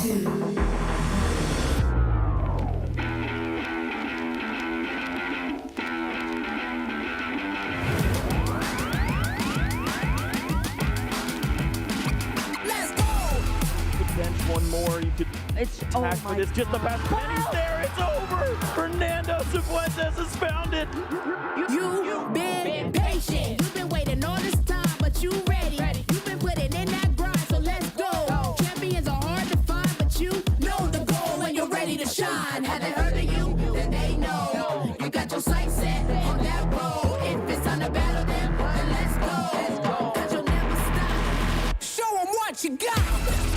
One more, you could attack for this. Just the pass. Penny's there. It's over. Fernando Cifuentes has found it. You've been patient. You've been waiting all this time, but you ready. You've been putting in that grind, so let's go. Champions are hard to find, but you know the goal when you're ready to shine. Have they heard of you? Then they know. You got your sights set on that road. If it's time to battle them, then let's go. Cause you'll never stop. Show them what you got.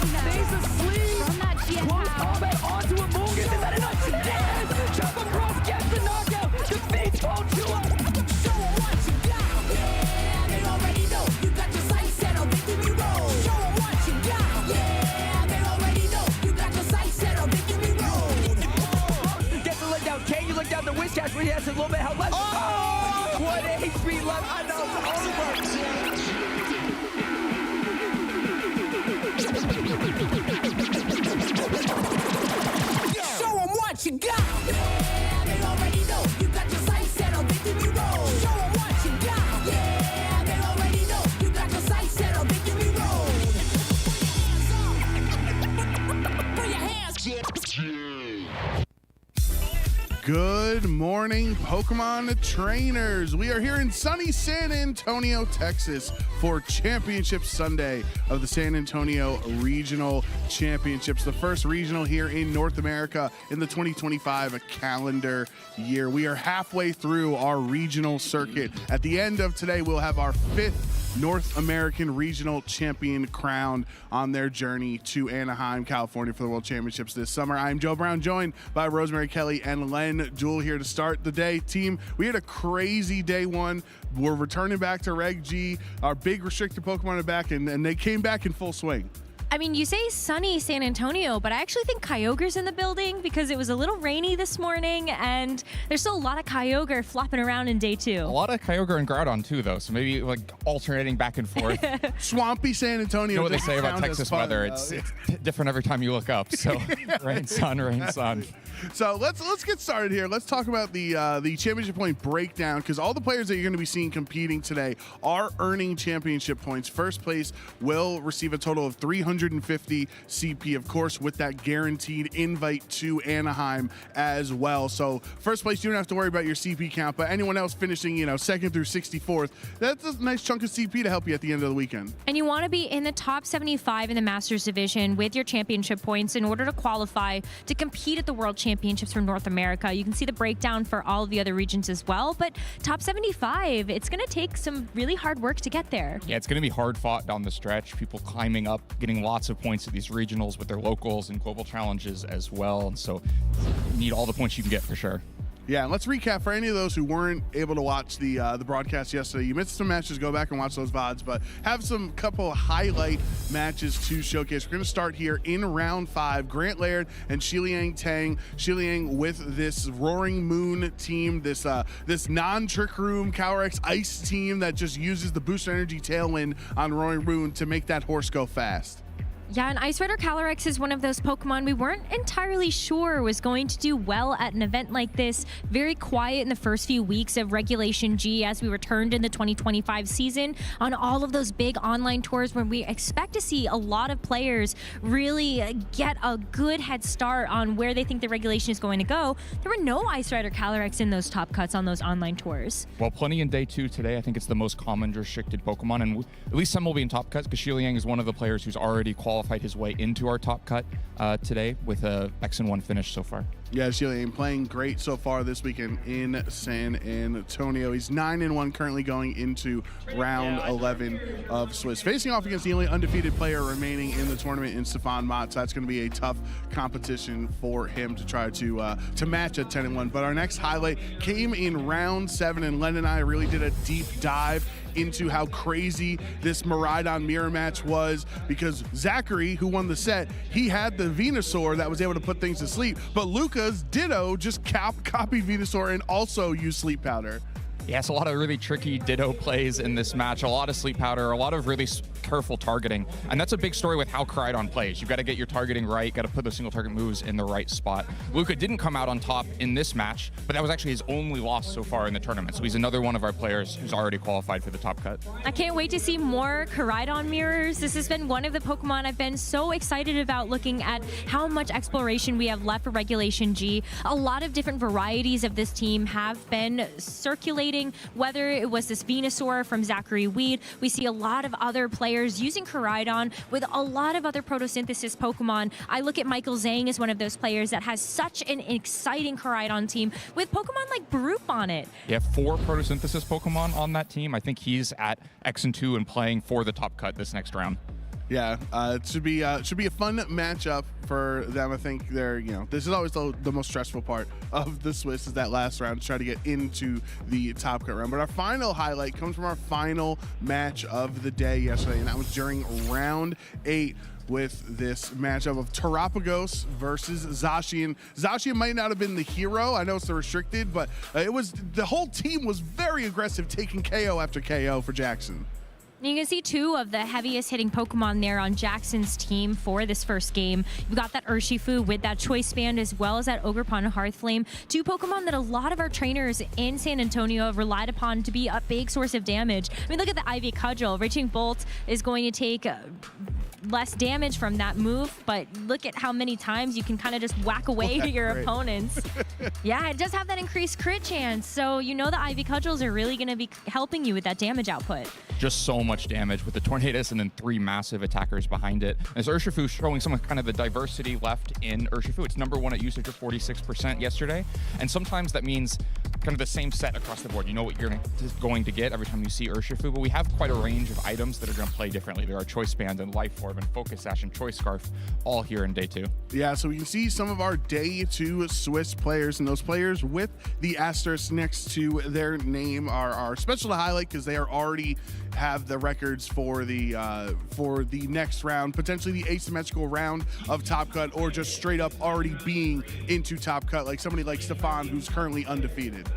Stays asleep. From that GS Close house. combat onto Amogus. Is that enough? Yes! Jump across, gets the knockout. Defeats Ochua. Show them what you got. Yeah, they already know. You got your sights set on victory road. Show them what you got. Yeah, they already know. You got your sights set on victory road. Gets the leg down. K, you look down the Wizcast where he has a little bit of health left. Oh! What HP left. I know. Show them what you got. Yeah, they already know. You got your sights set on victory road. Show them what you got. Yeah, they already know. You got your sights set on victory road. Put your hands up. Good morning, Pokemon trainers. We are here in sunny San Antonio, Texas for Championship Sunday of the San Antonio Regional Championships, the first regional here in North America in the 2025 calendar year. We are halfway through our regional circuit. At the end of today, we'll have our 5th North American Regional Champion crowned on their journey to Anaheim, California for the World Championships this summer. I'm Joe Brown, joined by Rosemary Kelly and Len Jewell here to start the day. Team, we had a crazy day one. We're returning back to Reg G. Our big restricted Pokemon are back, and they came back in full swing. I mean, you say sunny San Antonio, but I actually think Kyogre's in the building because it was a little rainy this morning, and there's still a lot of Kyogre flopping around in day 2. A lot of Kyogre and Groudon too, though, so maybe like alternating back and forth. Swampy San Antonio. You know what they say about sound as Texas fun, weather? though. It's different every time you look up. So rain, sun, rain, sun. So let's get started here. Let's talk about the championship point breakdown, because all the players that you're going to be seeing competing today are earning championship points. First place will receive a total of 350 CP, of course, with that guaranteed invite to Anaheim as well. So first place, you don't have to worry about your CP count, but anyone else finishing, second through 64th, that's a nice chunk of CP to help you at the end of the weekend. And you want to be in the top 75 in the Masters division with your championship points in order to qualify to compete at the World Championships for North America. You can see the breakdown for all of the other regions as well, but top 75, it's going to take some really hard work to get there. Yeah, it's going to be hard fought down the stretch. People climbing up, getting lots of points at these regionals with their locals and global challenges as well. And so you need all the points you can get for sure. Yeah, let's recap for any of those who weren't able to watch the broadcast yesterday. You missed some matches, go back and watch those VODs, but have some couple of highlight matches to showcase. We're going to start here in round 5. Grant Laird and Shiliang Tang. Shiliang with this Roaring Moon team, this non-Trick Room Calyrex Ice team that just uses the Booster Energy Tailwind on Roaring Moon to make that horse go fast. Yeah, and Ice Rider Calyrex is one of those Pokemon we weren't entirely sure was going to do well at an event like this. Very quiet in the first few weeks of Regulation G as we returned in the 2025 season on all of those big online tours where we expect to see a lot of players really get a good head start on where they think the regulation is going to go. There were no Ice Rider Calyrex in those top cuts on those online tours. Well, plenty in day 2 today. I think it's the most common restricted Pokemon, and at least some will be in top cuts because Shiliang is one of the players who's already qualified his way into our top cut today with a X1 finish so far. Yeah, Shiliang playing great so far this weekend in San Antonio. He's 9-1 currently going into round 11 of Swiss. Facing off against the only undefeated player remaining in the tournament in Stefan Mott. So that's going to be a tough competition for him to try to match at 10-1. But our next highlight came in round 7, and Len and I really did a deep dive into how crazy this Miraidon mirror match was, because Zachary, who won the set, he had the Venusaur that was able to put things to sleep, but Luca's Ditto just copied Venusaur and also used Sleep Powder. Yes, a lot of really tricky Ditto plays in this match, a lot of Sleep Powder, a lot of really careful targeting. And that's a big story with how Koraidon plays. You've got to get your targeting right, got to put the single target moves in the right spot. Luka didn't come out on top in this match, but that was actually his only loss so far in the tournament. So he's another one of our players who's already qualified for the top cut. I can't wait to see more Koraidon mirrors. This has been one of the Pokemon I've been so excited about, looking at how much exploration we have left for Regulation G. A lot of different varieties of this team have been circulating, whether it was this Venusaur from Zachary Weed. We see a lot of other players using Koraidon with a lot of other photosynthesis Pokemon. I look at Michael Zhang as one of those players that has such an exciting Koraidon team with Pokemon like Barup on it. Yeah, 4 photosynthesis Pokemon on that team. I think he's at X and 2 and playing for the top cut this next round. Yeah, it should be a fun matchup for them. I think this is always the most stressful part of the Swiss, is that last round to try to get into the top cut round. But our final highlight comes from our final match of the day yesterday, and that was during round 8 with this matchup of Terapagos versus Zacian. Zacian might not have been the hero. I know it's the restricted, but the whole team was very aggressive, taking KO after KO for Jackson. You can see 2 of the heaviest hitting Pokemon there on Jackson's team for this first game. You've got that Urshifu with that Choice Band, as well as that Ogerpon Hearthflame. 2 Pokemon that a lot of our trainers in San Antonio have relied upon to be a big source of damage. I mean, look at the Ivy Cudgel. Reaching Bolt is going to take less damage from that move, but look at how many times you can kind of just whack away your opponents. Yeah, it does have that increased crit chance, so you know the Ivy Cudgels are really going to be helping you with that damage output. Just so much damage with the Tornadus and then 3 massive attackers behind it. As Urshifu showing some kind of the diversity left in Urshifu. It's #1 at usage of 46% yesterday, and sometimes that means kind of the same set across the board. You know what you're going to get every time you see Urshifu, but we have quite a range of items that are going to play differently. There are Choice Band and Life Orb and Focus Sash and Choice Scarf all here in day 2. Yeah, so we can see some of our day 2 Swiss players, and those players with the asterisk next to their name are special to highlight because they are already have the records for the next round, potentially the asymmetrical round of Top Cut, or just straight up already being into Top Cut, like somebody like Stefan, who's currently undefeated.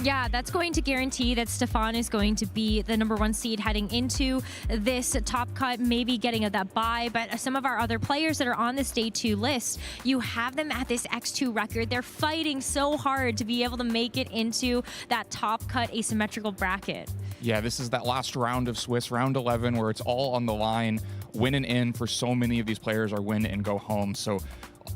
Yeah, that's going to guarantee that Stefan is going to be the #1 seed heading into this top cut, maybe getting that bye. But some of our other players that are on this day 2 list, you have them at this X2 record. They're fighting so hard to be able to make it into that top cut asymmetrical bracket. Yeah, this is that last round of Swiss, round 11, where it's all on the line. Win and in for so many of these players are win and go home. So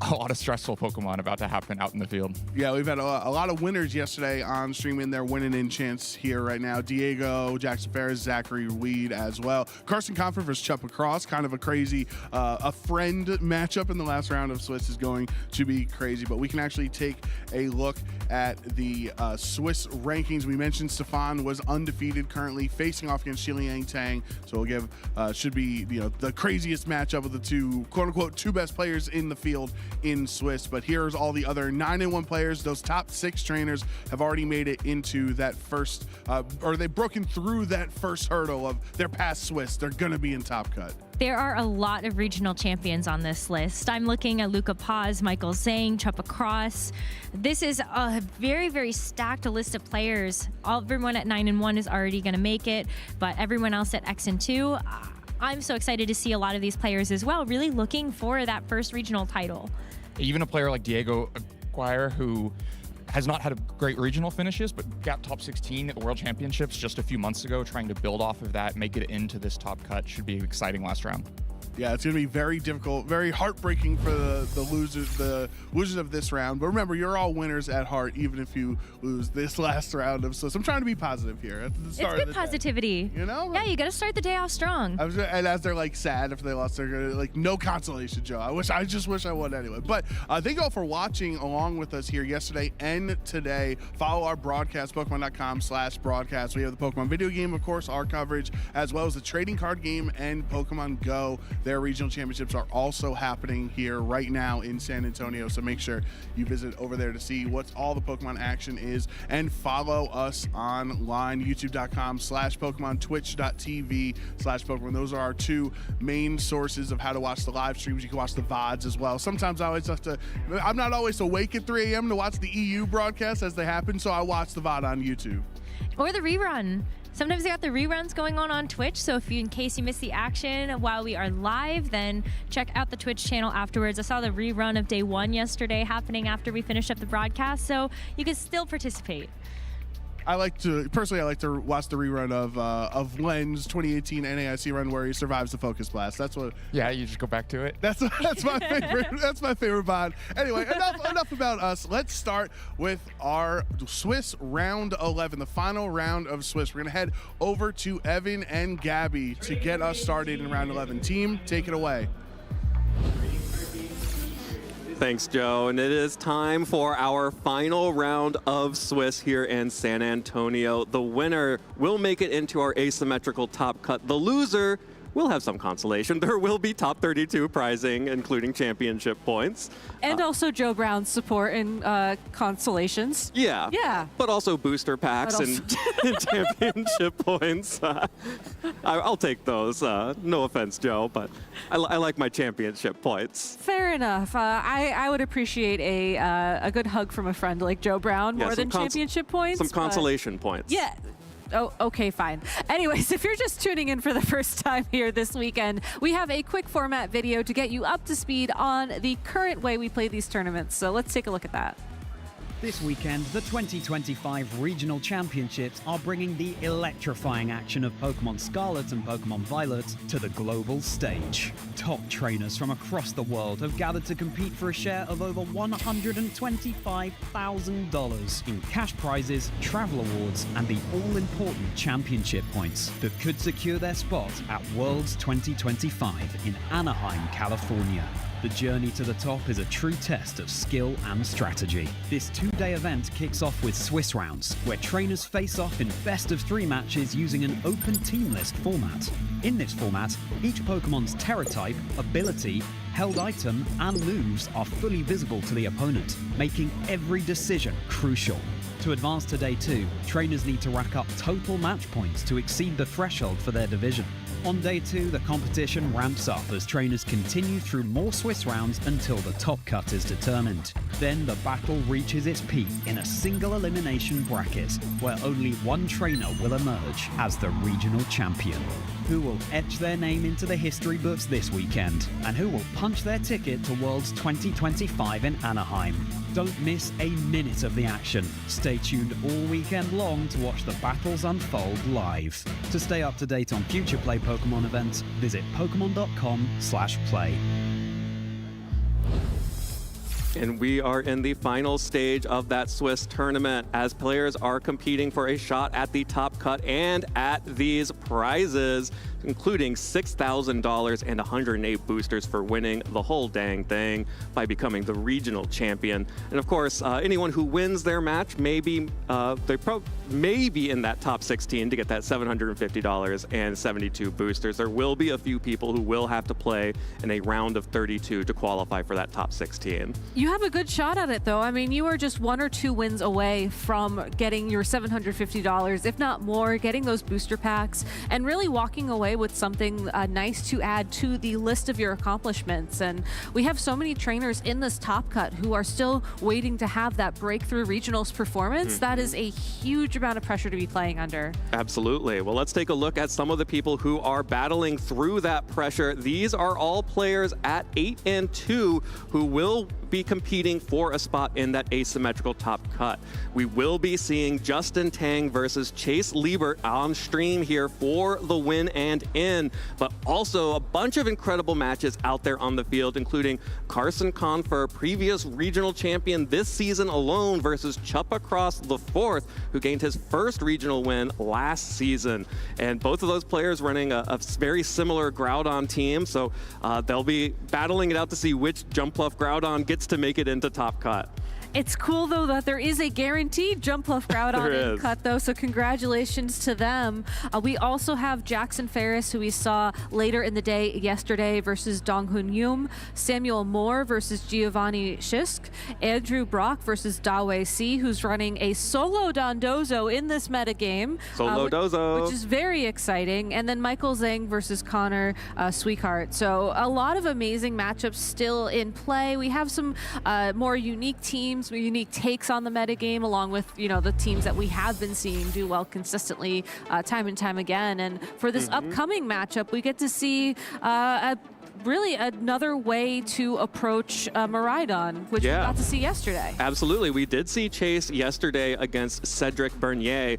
a lot of stressful Pokemon about to happen out in the field. Yeah, we've had a lot of winners yesterday on stream in their winning in chance here right now. Diego, Jackson Ferris, Zachary Weed as well. Carson Comfort versus Chupa Cross, kind of a crazy, a friend matchup in the last round of Swiss is going to be crazy, but we can actually take a look at the Swiss rankings. We mentioned Stefan was undefeated, currently facing off against Xiliang Tang, so we'll give, should be, the craziest matchup of the 2, quote-unquote, 2 best players in the field in Swiss. But here's all the other 9-1 players. Those top 6 trainers have already made it into that first, or they've broken through that first hurdle of their past Swiss. They're gonna be in Top Cut. There are a lot of regional champions on this list. I'm looking at Luca Paz, Michael Zhang, Chupa Cross. This is a very, very stacked list of players. Everyone at 9-1 is already going to make it, but everyone else at X and 2, I'm so excited to see a lot of these players as well, really looking for that first regional title. Even a player like Diego Aguirre, who has not had a great regional finishes, but got top 16 at the World Championships just a few months ago, trying to build off of that, make it into this top cut. Should be exciting last round. Yeah, it's going to be very difficult, very heartbreaking for the losers of this round. But remember, you're all winners at heart, even if you lose this last round of Swiss. I'm trying to be positive here at the start it's of the positivity. Day. Yeah, you got to start the day off strong. And as they're sad if they lost, they're gonna no consolation, Joe. I just wish I won anyway. But thank you all for watching along with us here yesterday and today. Follow our broadcast, Pokemon.com/broadcast. We have the Pokemon video game, of course, our coverage, as well as the trading card game and Pokemon Go. Their regional championships are also happening here right now in San Antonio, so make sure you visit over there to see what all the Pokemon action is, and follow us online, youtube.com/Pokemon, twitch.tv/Pokemon. Those are our 2 main sources of how to watch the live streams. You can watch the VODs as well. Sometimes I'm not always awake at 3 a.m. to watch the EU broadcasts as they happen, so I watch the VOD on YouTube. Or the rerun. Sometimes they got the reruns going on Twitch, so in case you missed the action while we are live, then check out the Twitch channel afterwards. I saw the rerun of day 1 yesterday happening after we finished up the broadcast, so you can still participate. I like to watch the rerun of Len's 2018 NAIC run where he survives the focus blast. That's what. Yeah, you just go back to it. That's my favorite. That's my favorite VOD. Anyway, enough about us. Let's start with our Swiss round 11, the final round of Swiss. We're gonna head over to Evan and Gabby to get us started in round 11. Team, take it away. Thanks, Joe. And it is time for our final round of Swiss here in San Antonio. The winner will make it into our asymmetrical top cut. The loser will have some consolation. There will be top 32 prizing, including championship points. And also Joe Brown's support in consolations. Yeah. Yeah. But also booster packs and championship points. I'll take those. No offense, Joe, but I like my championship points. Fair enough. I would appreciate a good hug from a friend like Joe Brown more than championship points. Some consolation points. Yeah. Oh, okay, fine. Anyways, if you're just tuning in for the first time here this weekend, we have a quick format video to get you up to speed on the current way we play these tournaments. So let's take a look at that. This weekend, the 2025 Regional Championships are bringing the electrifying action of Pokémon Scarlet and Pokémon Violet to the global stage. Top trainers from across the world have gathered to compete for a share of over $125,000 in cash prizes, travel awards, and the all-important championship points that could secure their spot at Worlds 2025 in Anaheim, California. The journey to the top is a true test of skill and strategy. This 2-day event kicks off with Swiss rounds, where trainers face off in best-of-3 matches using an open team list format. In this format, each Pokemon's Terra type, ability, held item, and moves are fully visible to the opponent, making every decision crucial. To advance to Day 2, trainers need to rack up total match points to exceed the threshold for their division. On Day 2, the competition ramps up as trainers continue through more Swiss rounds until the top cut is determined. Then the battle reaches its peak in a single elimination bracket, where only one trainer will emerge as the regional champion. Who will etch their name into the history books this weekend, and who will punch their ticket to Worlds 2025 in Anaheim. Don't miss a minute of the action. Stay tuned all weekend long to watch the battles unfold live. To stay up to date on future Play Pokémon events, visit pokemon.com/play. And we are in the final stage of that Swiss tournament as players are competing for a shot at the top cut and at these prizes, including $6,000 and 108 boosters for winning the whole dang thing by becoming the regional champion. And of course, anyone who wins their match may be in that top 16 to get that $750 and 72 boosters. There will be a few people who will have to play in a round of 32 to qualify for that top 16. You have a good shot at it, though. I mean, you are just 1 or 2 wins away from getting your $750, if not more, getting those booster packs, and really walking away with something nice to add to the list of your accomplishments. And we have so many trainers in this top cut who are still waiting to have that breakthrough regionals performance. That is a huge amount of pressure to be playing under. Absolutely. Well, let's take a look at some of the people who are battling through that pressure. These are all players at 8 and 2 who will be competing for a spot in that asymmetrical top cut. We will be seeing Justin Tang versus Chase Liebert on stream here for the win and in, but also a bunch of incredible matches out there on the field, including Carson Confer, previous regional champion this season alone, versus Chupacross IV, who gained his first regional win last season. And both of those players running a very similar Groudon team, so they'll be battling it out to see which Jumpluff Groudon gets to make it into top cut. It's cool, though, that there is a guaranteed Jumpluff Groudon in cut, though, so congratulations to them. We also have Jackson Ferris, who we saw later in the day yesterday, versus Donghoon Yum, Samuel Moore versus Giovanni Shisk, Andrew Brock versus Dawei Si, who's running a solo Dondozo in this metagame. Solo Dozo. Which is very exciting. And then Michael Zhang versus Connor Sweetheart. So a lot of amazing matchups still in play. We have some more unique teams some unique takes on the metagame, along with, you know, the teams that we have been seeing do well consistently time and time again. And for this upcoming matchup, we get to see really another way to approach Miraidon, which we got to see yesterday. Absolutely. We did see Chase yesterday against Cedric Bernier.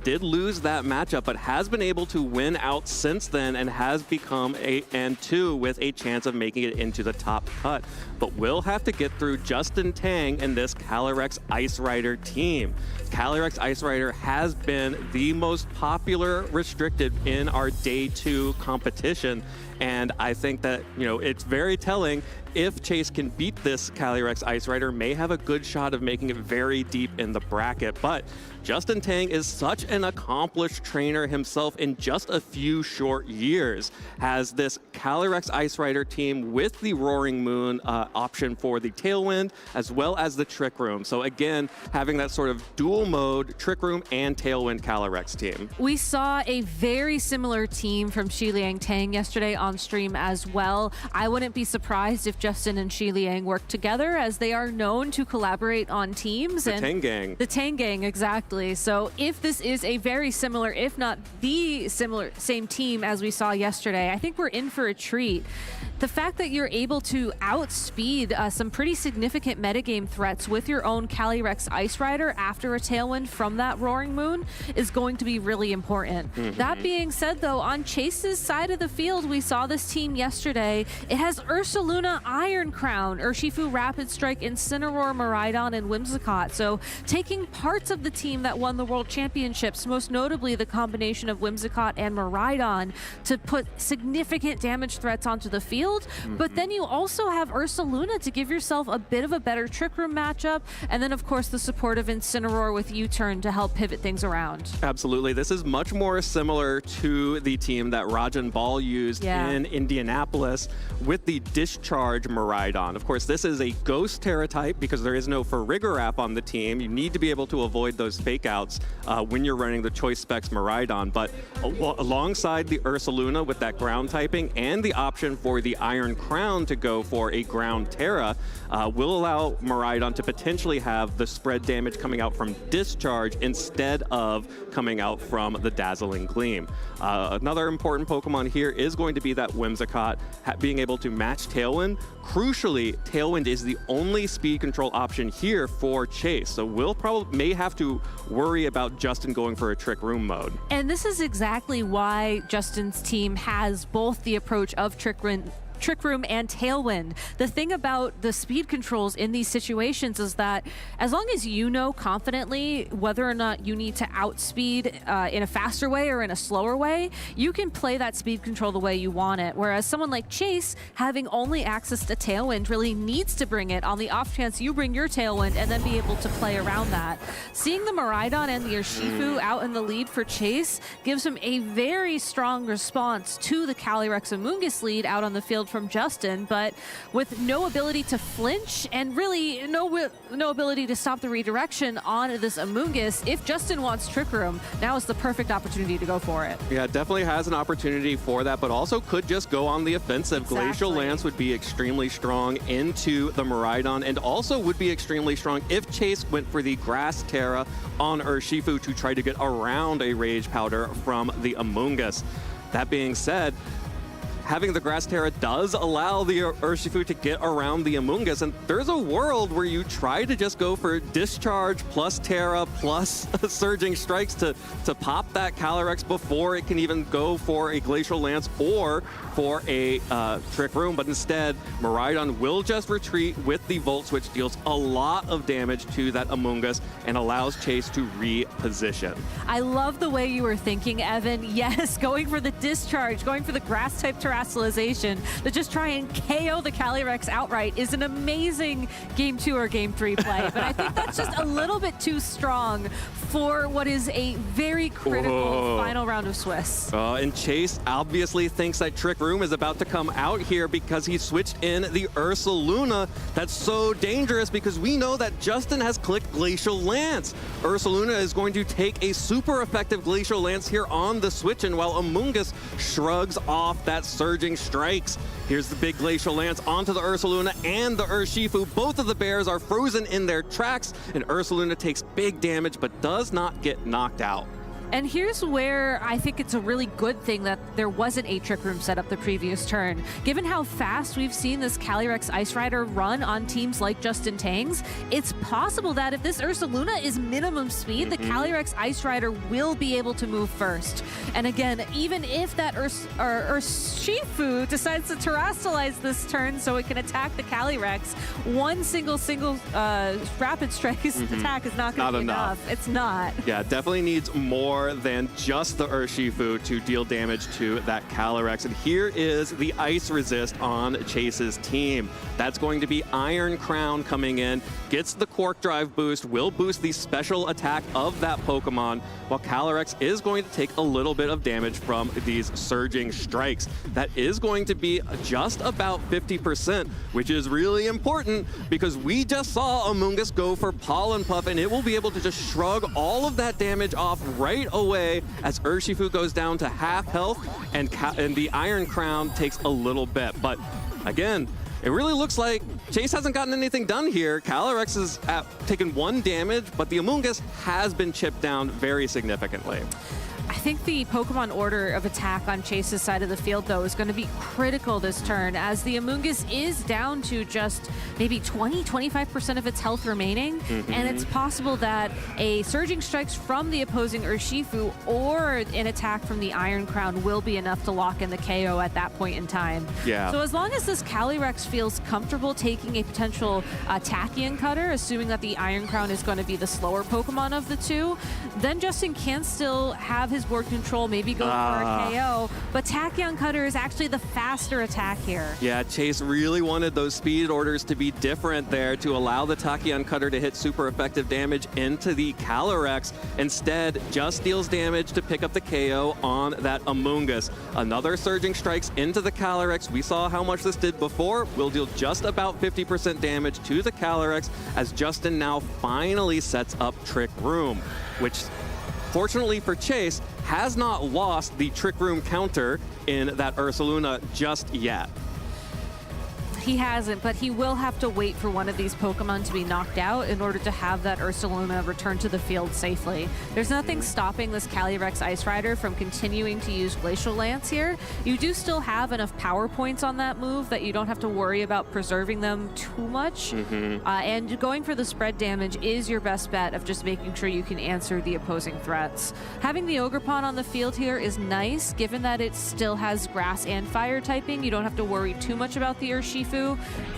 Did lose that matchup, but has been able to win out since then and has become 8-2 with a chance of making it into the top cut. But will have to get through Justin Tang and this Calyrex Ice Rider team. Calyrex Ice Rider has been the most popular restricted in our day 2 competition. And I think that, you know, it's very telling. If Chase can beat this Calyrex Ice Rider, may have a good shot of making it very deep in the bracket. But Justin Tang is such an accomplished trainer himself in just a few short years. Has this Calyrex Ice Rider team with the Roaring Moon option for the Tailwind, as well as the Trick Room. So again, having that sort of dual mode Trick Room and Tailwind Calyrex team. We saw a very similar team from Xiliang Tang yesterday on stream as well. I wouldn't be surprised if Justin and Xiliang work together, as they are known to collaborate on teams. The Tang Gang. The Tang Gang, exactly. So if this is a very similar, if not the same team as we saw yesterday, I think we're in for a treat. The fact that you're able to outspeed some pretty significant metagame threats with your own Calyrex Ice Rider after a Tailwind from that Roaring Moon is going to be really important. That being said, though, on Chase's side of the field, we saw this team yesterday. It has Ursaluna Iron Crown, Urshifu Rapid Strike, Incineroar, Miraidon, and Whimsicott. So taking parts of the team that won the World Championships, most notably the combination of Whimsicott and Miraidon, to put significant damage threats onto the field. But then you also have Ursaluna to give yourself a bit of a better Trick Room matchup. And then, of course, the support of Incineroar with U-Turn to help pivot things around. Absolutely. This is much more similar to the team that Rajan Ball used in Indianapolis with the Discharge Miraidon. Of course, this is a Ghost Terra type because there is no Farigiraf on the team. You need to be able to avoid those fake outs when you're running the Choice Specs Miraidon. But alongside the Ursaluna with that ground typing and the option for the Iron Crown to go for a Ground Terra will allow Miraidon to potentially have the spread damage coming out from Discharge instead of coming out from the Dazzling Gleam. Another important Pokemon here is going to be that Whimsicott being able to match Tailwind. Crucially, Tailwind is the only speed control option here for Chase, so we'll may have to worry about Justin going for a Trick Room mode. And this is exactly why Justin's team has both the approach of Trick Room and Tailwind. The thing about the speed controls in these situations is that as long as you know confidently whether or not you need to outspeed in a faster way or in a slower way, you can play that speed control the way you want it. Whereas someone like Chase, having only access to Tailwind, really needs to bring it on the off chance you bring your Tailwind and then be able to play around that. Seeing the Miraidon and the Urshifu out in the lead for Chase gives him a very strong response to the Calyrex Amoonguss lead out on the field from Justin, but with no ability to flinch and really no ability to stop the redirection on this Amoonguss. If Justin wants Trick Room, now is the perfect opportunity to go for it. Yeah, definitely has an opportunity for that, but also could just go on the offensive. Exactly. Glacial Lance would be extremely strong into the Miraidon, and also would be extremely strong if Chase went for the Grass Terra on Urshifu to try to get around a Rage Powder from the Amoonguss. That being said, having the Grass Terra does allow the Urshifu to get around the Amoonguss, and there's a world where you try to just go for Discharge plus Terra plus Surging Strikes to pop that Calyrex before it can even go for a Glacial Lance or for a Trick Room, but instead Miraidon will just retreat with the Volt Switch, deals a lot of damage to that Amoonguss and allows Chase to reposition. I love the way you were thinking, Evan. Yes, going for the Discharge, going for the Grass type Terrestrialization to just try and KO the Calyrex outright is an amazing Game 2 or Game 3 play, but I think that's just a little bit too strong for what is a very critical final round of Swiss. And Chase obviously thinks that Trick Room is about to come out here because he switched in the Ursaluna. That's so dangerous because we know that Justin has clicked Glacial Lance. Ursaluna is going to take a super effective Glacial Lance here on the switch, and while Amoonguss shrugs off that Surging Strikes. Here's the big Glacial Lance onto the Ursaluna and the Urshifu. Both of the bears are frozen in their tracks, and Ursaluna takes big damage but does not get knocked out. And here's where I think it's a really good thing that there wasn't a Trick Room set up the previous turn. Given how fast we've seen this Calyrex Ice Rider run on teams like Justin Tang's, it's possible that if this Ursaluna is minimum speed, the Calyrex Ice Rider will be able to move first. And again, even if that Urshifu decides to Terrastalize this turn so it can attack the Calyrex, one single Rapid Strike attack is not going to be enough. It's not. Yeah, definitely needs more than just the Urshifu to deal damage to that Calyrex. And here is the Ice Resist on Chase's team. That's going to be Iron Crown coming in, gets the Quark Drive boost, will boost the special attack of that Pokemon, while Calyrex is going to take a little bit of damage from these Surging Strikes. That is going to be just about 50%, which is really important because we just saw Amoonguss go for Pollen Puff, and it will be able to just shrug all of that damage off right away as Urshifu goes down to half health and the Iron Crown takes a little bit. But again, it really looks like Chase hasn't gotten anything done here. Calyrex has taken 1 damage, but the Amoonguss has been chipped down very significantly. I think the Pokemon order of attack on Chase's side of the field, though, is going to be critical this turn, as the Amoonguss is down to just maybe 20-25% of its health remaining, and it's possible that a Surging Strikes from the opposing Urshifu or an attack from the Iron Crown will be enough to lock in the KO at that point in time. Yeah. So as long as this Calyrex feels comfortable taking a potential Tachyon Cutter, assuming that the Iron Crown is going to be the slower Pokemon of the two, then Justin can still have his board control, maybe go for a KO, but Tachyon Cutter is actually the faster attack here. Yeah, Chase really wanted those speed orders to be different there to allow the Tachyon Cutter to hit super effective damage into the Calyrex. Instead, just deals damage to pick up the KO on that Amoonguss. Another Surging Strikes into the Calyrex. We saw how much this did before. Will deal just about 50% damage to the Calyrex as Justin now finally sets up Trick Room, which fortunately for Chase, has not lost the Trick Room counter in that Ursaluna just yet. He hasn't, but he will have to wait for one of these Pokemon to be knocked out in order to have that Ursaluna return to the field safely. There's nothing stopping this Calyrex Ice Rider from continuing to use Glacial Lance here. You do still have enough power points on that move that you don't have to worry about preserving them too much. And going for the spread damage is your best bet of just making sure you can answer the opposing threats. Having the Ogerpon on the field here is nice, given that it still has Grass and Fire typing. You don't have to worry too much about the Urshifu,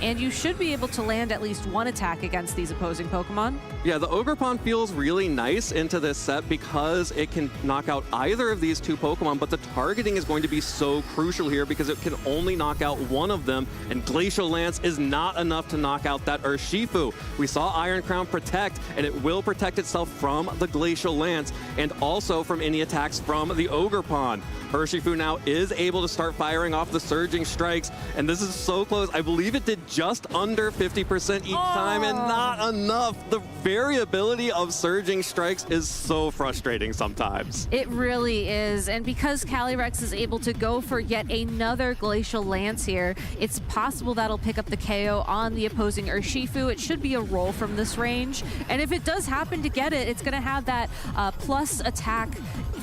and you should be able to land at least one attack against these opposing Pokemon. Yeah, the Ogerpon feels really nice into this set because it can knock out either of these two Pokemon, but the targeting is going to be so crucial here because it can only knock out one of them, and Glacial Lance is not enough to knock out that Urshifu. We saw Iron Crown protect, and it will protect itself from the Glacial Lance and also from any attacks from the Ogerpon. Urshifu now is able to start firing off the Surging Strikes, and this is so close. I believe it did just under 50% each time, and not enough. The variability of Surging Strikes is so frustrating sometimes. It really is, and because Calyrex is able to go for yet another Glacial Lance here, it's possible that'll pick up the KO on the opposing Urshifu. It should be a roll from this range, and if it does happen to get it, it's going to have that plus attack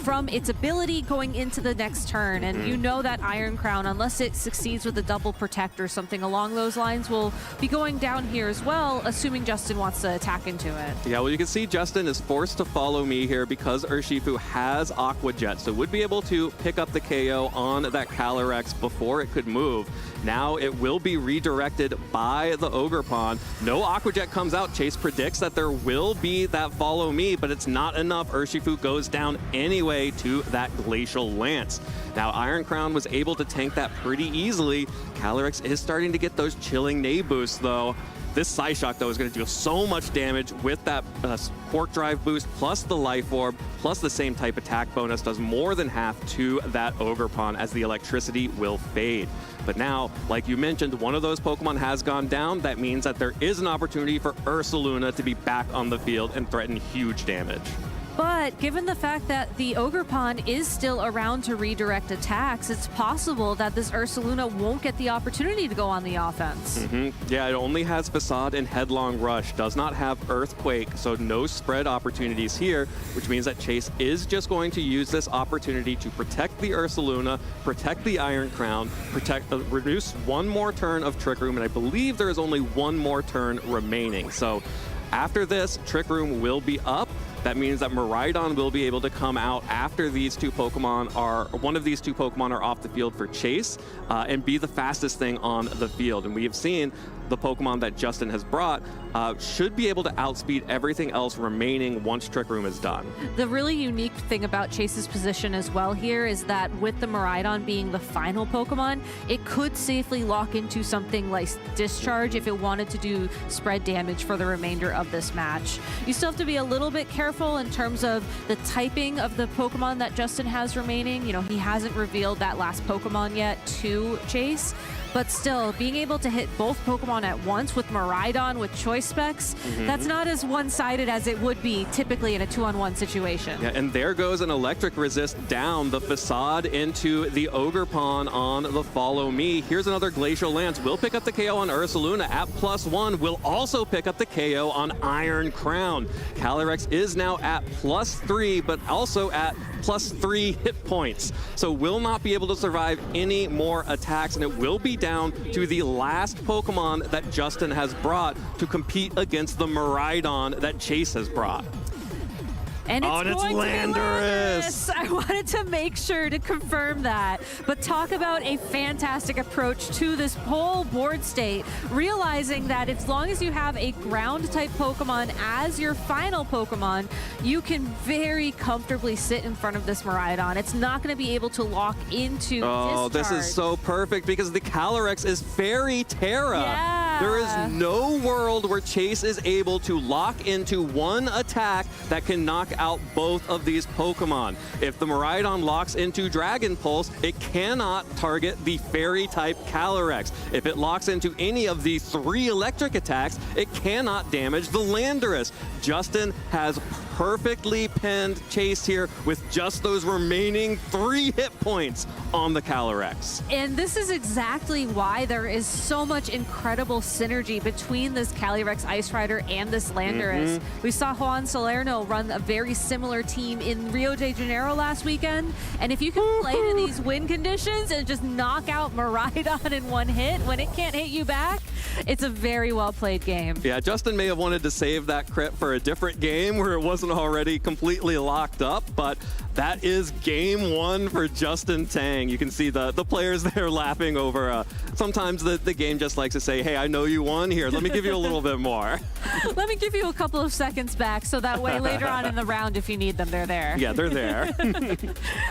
from its ability going into the next turn, and you know that Iron Crown, unless it succeeds with a double protect or something along those lines, will be going down here as well, assuming Justin wants to attack into it. Yeah, well, you can see Justin is forced to follow me here because Urshifu has Aqua Jet, so would be able to pick up the KO on that Calyrex before it could move. Now it will be redirected by the Ogerpon. No Aqua Jet comes out. Chase predicts that there will be that follow me, but it's not enough. Urshifu goes down anyway to that Glacial Lance. Now Iron Crown was able to tank that pretty easily. Calyrex is starting to get those chilling Nay boosts though. This Psyshock, though, is going to deal so much damage with that Quark Drive boost, plus the Life Orb, plus the same type attack bonus, does more than half to that Ogerpon as the electricity will fade. But now, like you mentioned, one of those Pokemon has gone down. That means that there is an opportunity for Ursaluna to be back on the field and threaten huge damage. But given the fact that the Ogerpon is still around to redirect attacks, it's possible that this Ursaluna won't get the opportunity to go on the offense. Yeah, it only has Facade and Headlong Rush, does not have Earthquake, so no spread opportunities here, which means that Chase is just going to use this opportunity to protect the Ursaluna, protect the Iron Crown, reduce one more turn of Trick Room, and I believe there is only one more turn remaining. So after this, Trick Room will be up. That means that Miraidon will be able to come out after these two Pokemon are, one of these two Pokemon are off the field for Chase, and be the fastest thing on the field. And we have seen the Pokemon that Justin has brought should be able to outspeed everything else remaining once Trick Room is done. The really unique thing about Chase's position as well here is that with the Miraidon being the final Pokemon, it could safely lock into something like Discharge if it wanted to do spread damage for the remainder of this match. You still have to be a little bit careful in terms of the typing of the Pokemon that Justin has remaining. You know, he hasn't revealed that last Pokemon yet to Chase. But still, being able to hit both Pokemon at once with Miraidon with choice specs, that's not as one-sided as it would be typically in a 2-on-1 situation. Yeah, and there goes an Electric Resist down the Facade into the Ogerpon on the Follow Me. Here's another Glacial Lance. Will pick up the KO on Ursaluna at +1. Will also pick up the KO on Iron Crown. Calyrex is now at +3, but also at +3 hit points. So will not be able to survive any more attacks, and it will be down to the last Pokemon that Justin has brought to compete against the Miraidon that Chase has brought. And it's, and it's Landorus. I wanted to make sure to confirm that. But talk about a fantastic approach to this whole board state, realizing that as long as you have a ground-type Pokemon as your final Pokemon, you can very comfortably sit in front of this Miraidon. It's not going to be able to lock into Discharge. This is so perfect because the Calyrex is Fairy Terra. Yeah. There is no world where Chase is able to lock into one attack that can knock out both of these Pokemon. If the Miraidon locks into Dragon Pulse, it cannot target the Fairy-type Calyrex. If it locks into any of the 3 electric attacks, it cannot damage the Landorus. Justin has perfectly pinned Chase here with just those remaining 3 hit points on the Calyrex. And this is exactly why there is so much incredible synergy between this Calyrex Ice Rider and this Landorus. We saw Juan Salerno run a very similar team in Rio de Janeiro last weekend, and if you can play to these win conditions and just knock out Miraidon in one hit when it can't hit you back, it's a very well played game. Yeah, Justin may have wanted to save that crit for a different game where it wasn't already completely locked up, but that is game 1 for Justin Tang. You can see the players there laughing over, sometimes the game just likes to say, hey, I know you won here. Let me give you a little bit more. Let me give you a couple of seconds back so that way later on in the round, if you need them, they're there. Yeah, they're there.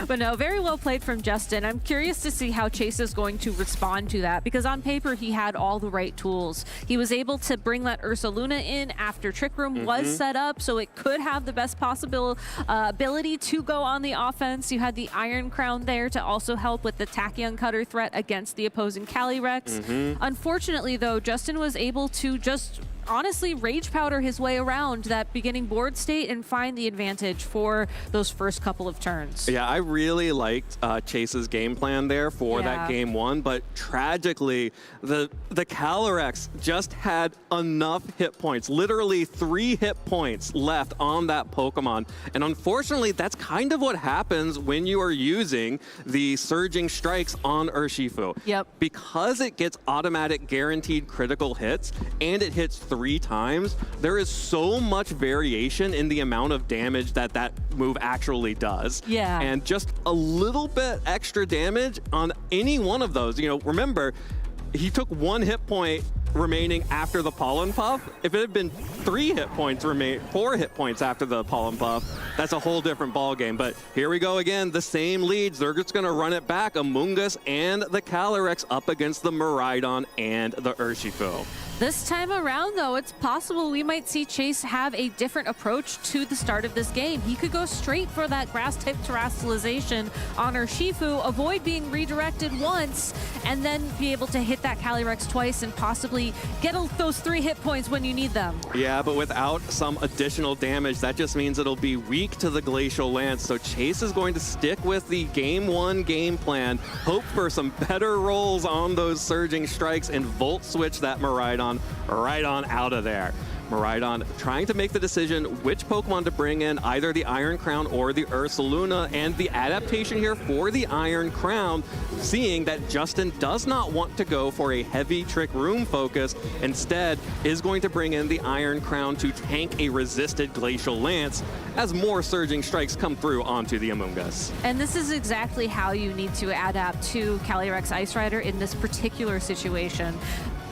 But no, very well played from Justin. I'm curious to see how Chase is going to respond to that, because on paper, he had all the right tools. He was able to bring that Ursaluna in after Trick Room was set up, so it could have the best possible ability to go on the offense. You had the Iron Crown there to also help with the Tachyon Cutter threat against the opposing Calyrex. Unfortunately, though, Justin was able to just honestly rage powder his way around that beginning board state and find the advantage for those first couple of turns. Yeah, I really liked Chase's game plan there for that game 1, but tragically, the Calyrex just had enough hit points, literally 3 hit points left on that Pokemon. And unfortunately, that's kind of what happens when you are using the Surging Strikes on Urshifu. Yep. Because it gets automatic guaranteed critical hits and it hits 3 times, there is so much variation in the amount of damage that move actually does. Yeah. And just a little bit extra damage on any one of those. You know, remember, he took 1 hit point remaining after the Pollen Puff. If it had been 4 hit points after the Pollen Puff, that's a whole different ball game. But here we go again, the same leads. They're just gonna run it back. Amoonguss and the Calyrex up against the Miraidon and the Urshifu. This time around, though, it's possible we might see Chase have a different approach to the start of this game. He could go straight for that grass-type terrestrialization on Urshifu, avoid being redirected once, and then be able to hit that Calyrex twice and possibly get those 3 hit points when you need them. Yeah, but without some additional damage, that just means it'll be weak to the Glacial Lance. So Chase is going to stick with the Game 1 game plan, hope for some better rolls on those Surging Strikes, and Volt Switch that Miraidon right on out of there. Miraidon trying to make the decision which Pokemon to bring in, either the Iron Crown or the Ursaluna, and the adaptation here for the Iron Crown, seeing that Justin does not want to go for a heavy Trick Room focus, instead is going to bring in the Iron Crown to tank a resisted Glacial Lance as more Surging Strikes come through onto the Amoonguss. And this is exactly how you need to adapt to Calyrex Ice Rider in this particular situation.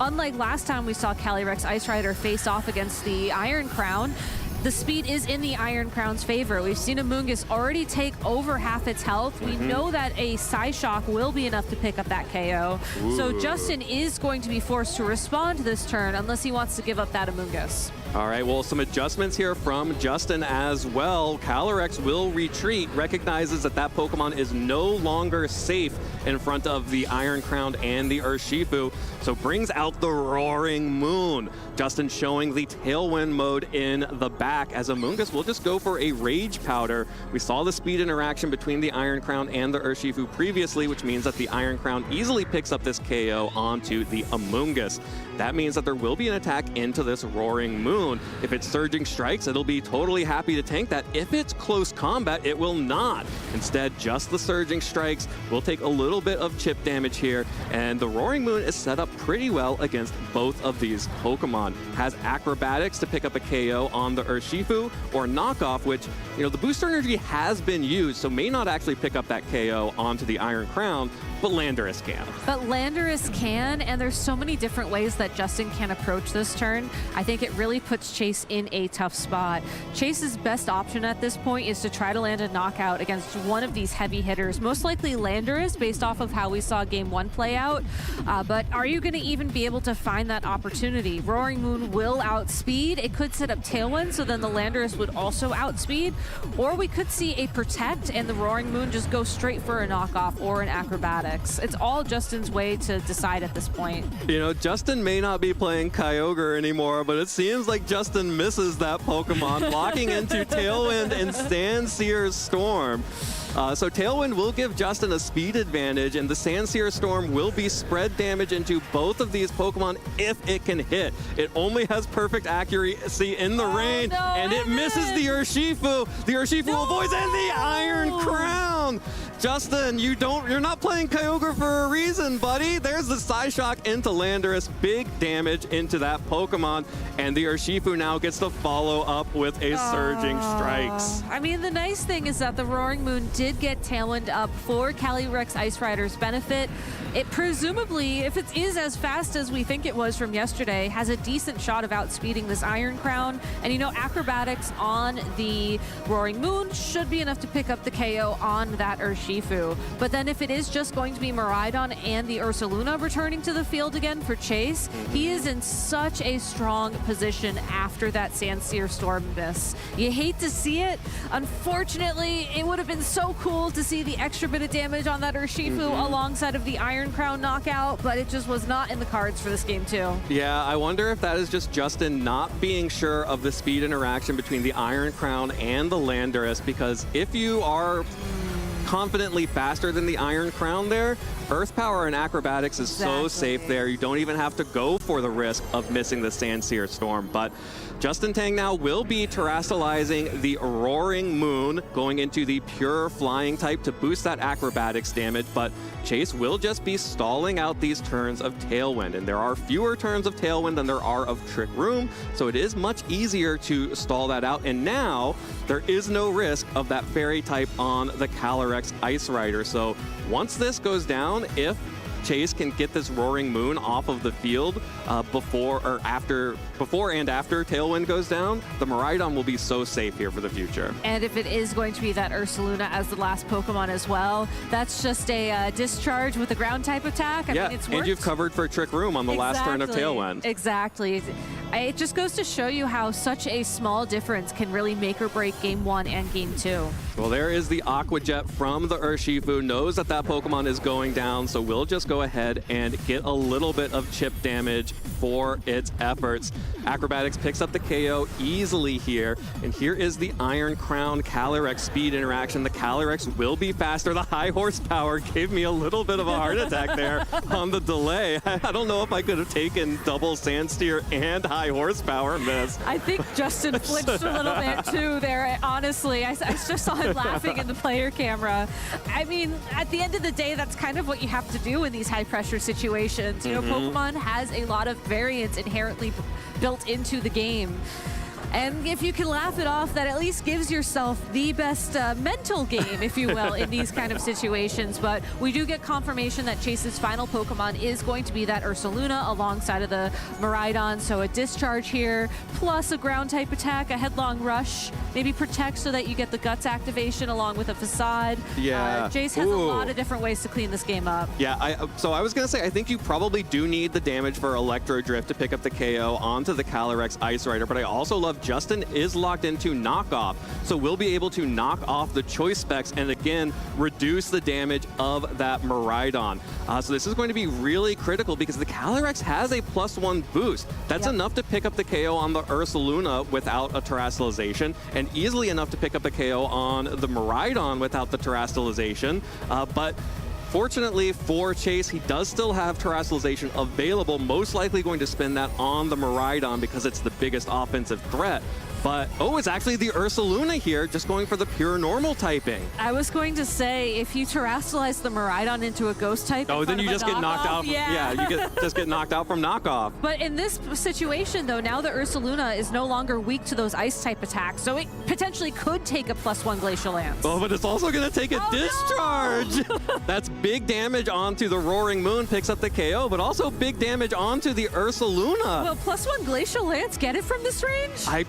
Unlike last time we saw Calyrex Ice Rider face off against the Iron Crown, the speed is in the Iron Crown's favor. We've seen Amoonguss already take over half its health. We know that a Psyshock will be enough to pick up that KO. Ooh. So Justin is going to be forced to respond this turn unless he wants to give up that Amoonguss. All right, well, some adjustments here from Justin as well. Calyrex will retreat, recognizes that that Pokemon is no longer safe in front of the Iron Crown and the Urshifu, so brings out the Roaring Moon. Justin showing the Tailwind mode in the back, as Amoonguss will just go for a Rage Powder. We saw the speed interaction between the Iron Crown and the Urshifu previously, which means that the Iron Crown easily picks up this KO onto the Amoonguss. That means that there will be an attack into this Roaring Moon. If it's Surging Strikes, it'll be totally happy to tank that. If it's close combat, it will not. Instead, just the Surging Strikes will take a little bit of chip damage here, and the Roaring Moon is set up pretty well against both of these Pokemon. Has Acrobatics to pick up a KO on the Urshifu, or Knockoff, which, you know, the Booster Energy has been used, so may not actually pick up that KO onto the Iron Crown, but Landorus can. But Landorus can, and there's so many different ways that Justin can approach this turn. I think it really puts Chase in a tough spot. Chase's best option at this point is to try to land a knockout against one of these heavy hitters, most likely Landorus, based off of how we saw Game 1 play out. But are you going to even be able to find that opportunity? Roaring Moon will outspeed. It could set up Tailwind, so then the Landorus would also outspeed. Or we could see a Protect and the Roaring Moon just go straight for a knockoff or an Acrobatic. It's all Justin's way to decide at this point. You know, Justin may not be playing Kyogre anymore, but it seems like Justin misses that Pokemon, locking into Tailwind and Sandsear's Storm. So Tailwind will give Justin a speed advantage, and the Sandsear Storm will be spread damage into both of these Pokemon if it can hit. It only has perfect accuracy in the rain, and it misses the Urshifu. The Urshifu avoids, and the Iron Crown. Justin, you're not playing Kyogre for a reason, buddy. There's the Psyshock into Landorus, big damage into that Pokemon, and the Urshifu now gets to follow up with a Surging Strikes. I mean, the nice thing is that the Roaring Moon did get Tailwind up for Calyrex Ice Rider's benefit. It presumably, if it is as fast as we think it was from yesterday, has a decent shot of outspeeding this Iron Crown. And you know, Acrobatics on the Roaring Moon should be enough to pick up the KO on that Urshifu. But then if it is just going to be Miraidon and the Ursaluna returning to the field again for Chase, he is in such a strong position after that Sandsear Storm miss. You hate to see it. Unfortunately, it would have been so cool to see the extra bit of damage on that Urshifu alongside of the Iron Crown knockout, but it just was not in the cards for this game too. Yeah, I wonder if that is just Justin not being sure of the speed interaction between the Iron Crown and the Landorus, because if you are confidently faster than the Iron Crown there, Earth Power and Acrobatics is so safe there. You don't even have to go for the risk of missing the Sandsear Storm. But Justin Tang now will be terrestrializing the Roaring Moon, going into the pure flying type to boost that Acrobatics damage, but Chase will just be stalling out these turns of Tailwind, and there are fewer turns of Tailwind than there are of Trick Room, so it is much easier to stall that out, and now there is no risk of that Fairy type on the Calyrex Ice Rider. So once this goes down, if Chase can get this Roaring Moon off of the field before and after Tailwind goes down, the Miraidon will be so safe here for the future. And if it is going to be that Ursaluna as the last Pokemon as well, that's just a discharge with a ground type attack. I mean, it's worked. And you've covered for Trick Room on the last turn of Tailwind. Exactly. It just goes to show you how such a small difference can really make or break Game 1 and Game 2. Well, there is the Aqua Jet from the Urshifu, knows that that Pokemon is going down, so we'll just go ahead and get a little bit of chip damage for its efforts. Acrobatics picks up the KO easily here, and here is the Iron Crown Calyrex speed interaction. The Calyrex will be faster. The high horsepower gave me a little bit of a heart attack there on the delay. I don't know if I could have taken double Sandsteer and high horsepower miss. I think Justin flinched a little bit too there, honestly. I just saw him laughing in the player camera. I mean, at the end of the day, that's kind of what you have to do in these high pressure situations. You know, Pokemon has a lot of variance inherently built into the game. And if you can laugh it off, that at least gives yourself the best mental game, if you will, in these kind of situations. But we do get confirmation that Chase's final Pokemon is going to be that Ursaluna alongside of the Miraidon. So a discharge here, plus a ground type attack, a headlong rush, maybe protect so that you get the guts activation along with a facade. Yeah. Jace has a lot of different ways to clean this game up. Yeah, so I was going to say, I think you probably do need the damage for Electro Drift to pick up the KO onto the Calyrex Ice Rider, but I also love Justin is locked into knockoff, so we'll be able to knock off the choice specs and again reduce the damage of that Miraidon. So this is going to be really critical because the Calyrex has a +1 boost. That's enough to pick up the KO on the Ursaluna without a Terastallization, and easily enough to pick up the KO on the Miraidon without the Terastallization. But fortunately for Chase, he does still have Terastallization available, most likely going to spend that on the Miraidon because it's the biggest offensive threat. But, oh, it's actually the Ursaluna here, just going for the pure normal typing. I was going to say, if you Terastallize the Miraidon into a ghost type, oh, then you just get knocked out. Yeah, you just get knocked out from knockoff. But in this situation, though, now the Ursaluna is no longer weak to those ice type attacks, so it potentially could take a +1 Glacial Lance. Oh, but it's also going to take a discharge. No! That's big damage onto the Roaring Moon, picks up the KO, but also big damage onto the Ursaluna. Will +1 Glacial Lance get it from this range?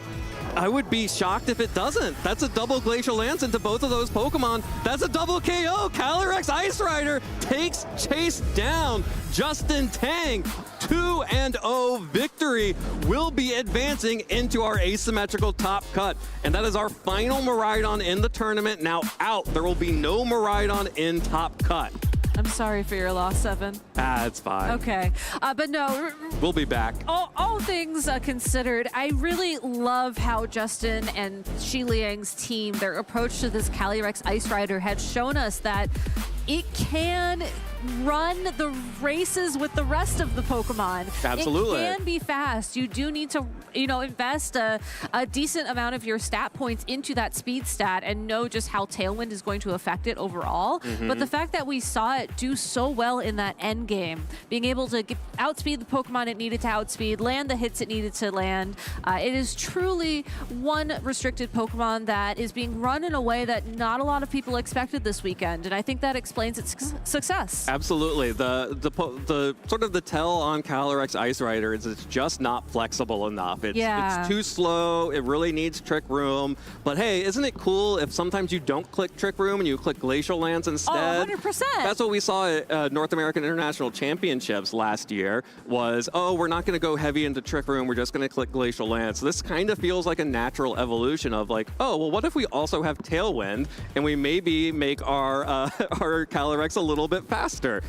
I would be shocked if it doesn't. That's a double Glacial Lance into both of those Pokemon. That's a double KO. Calyrex Ice Rider takes Chase down. Justin Tang, 2-0 victory, will be advancing into our asymmetrical top cut. And that is our final Miraidon in the tournament. Now out. There will be no Miraidon in top cut. I'm sorry for your loss, Seven. It's fine. Okay. But no. We'll be back. All things considered, I really love how Justin and Shi Liang's team, their approach to this Calyrex Ice Rider had shown us that it can run the races with the rest of the Pokemon. Absolutely. It can be fast. You do need to, invest a decent amount of your stat points into that speed stat and know just how Tailwind is going to affect it overall. But the fact that we saw it do so well in that end game, being able to outspeed the Pokemon it needed to outspeed, land the hits it needed to land, it is truly one restricted Pokemon that is being run in a way that not a lot of people expected this weekend. And I think that explains its success. Absolutely. The sort of the tell on Calyrex Ice Rider is it's just not flexible enough. It's too slow. It really needs Trick Room. But hey, isn't it cool if sometimes you don't click Trick Room and you click Glacial Lance instead? Oh, 100%. That's what we saw at North American International Championships last year was, oh, we're not going to go heavy into Trick Room. We're just going to click Glacial Lance. This kind of feels like a natural evolution of like, oh, well, what if we also have Tailwind and we maybe make our our Calyrex a little bit faster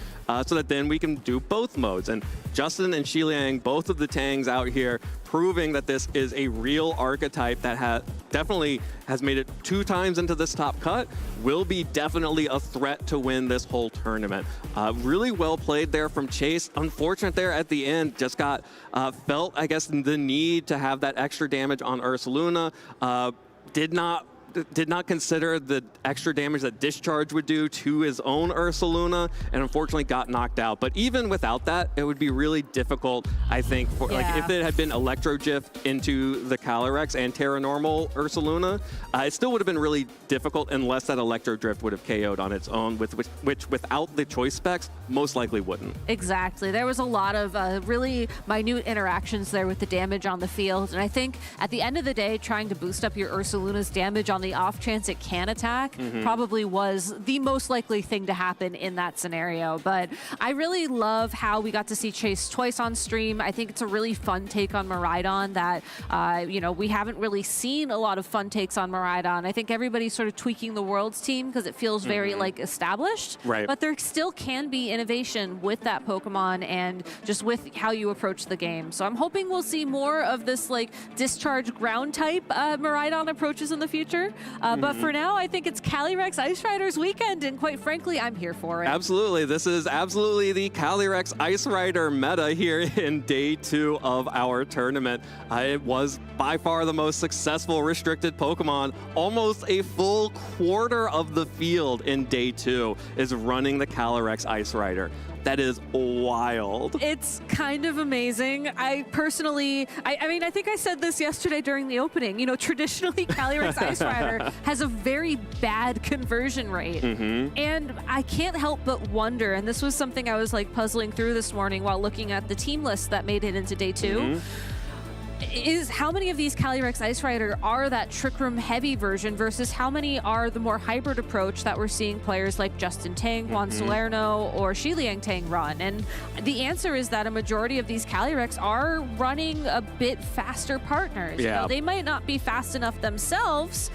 so that then we can do both modes. And Justin and Shi Liang, both of the Tangs out here, proving that this is a real archetype that definitely has made it 2 times into this top cut, will be definitely a threat to win this whole tournament. Really well played there from Chase. Unfortunate there at the end, just got felt, I guess, the need to have that extra damage on Ursaluna. Did not did not consider the extra damage that Discharge would do to his own Ursaluna, and unfortunately got knocked out. But even without that, it would be really difficult, I think, for like if it had been Electro Gift into the Calyrex and Terra Normal Ursaluna, it still would have been really difficult unless that Electro Drift would have KO'd on its own, which without the choice specs, most likely wouldn't. Exactly. There was a lot of really minute interactions there with the damage on the field, and I think at the end of the day, trying to boost up your Ursaluna's damage on the off chance it can attack probably was the most likely thing to happen in that scenario. But I really love how we got to see Chase twice on stream. I think it's a really fun take on Miraidon that, we haven't really seen a lot of fun takes on Miraidon. I think everybody's sort of tweaking the Worlds team because it feels very established. Right. But there still can be innovation with that Pokemon and just with how you approach the game. So I'm hoping we'll see more of this Discharge ground type Miraidon approaches in the future. But for now, I think it's Calyrex Ice Riders weekend, and quite frankly, I'm here for it. Absolutely. This is absolutely the Calyrex Ice Rider meta here in day 2 of our tournament. It was by far the most successful restricted Pokemon. Almost a full quarter of the field in day 2 is running the Calyrex Ice Rider. That is wild. It's kind of amazing. I personally, I think I said this yesterday during the opening. Traditionally, Calyrex Ice Rider has a very bad conversion rate. And I can't help but wonder, and this was something I was puzzling through this morning while looking at the team list that made it into day 2. Is how many of these Calyrex Ice Rider are that Trick Room heavy version versus how many are the more hybrid approach that we're seeing players like Justin Tang, Juan Salerno, or Shiliang Tang run? And the answer is that a majority of these Calyrex are running a bit faster partners. Yeah. They might not be fast enough themselves,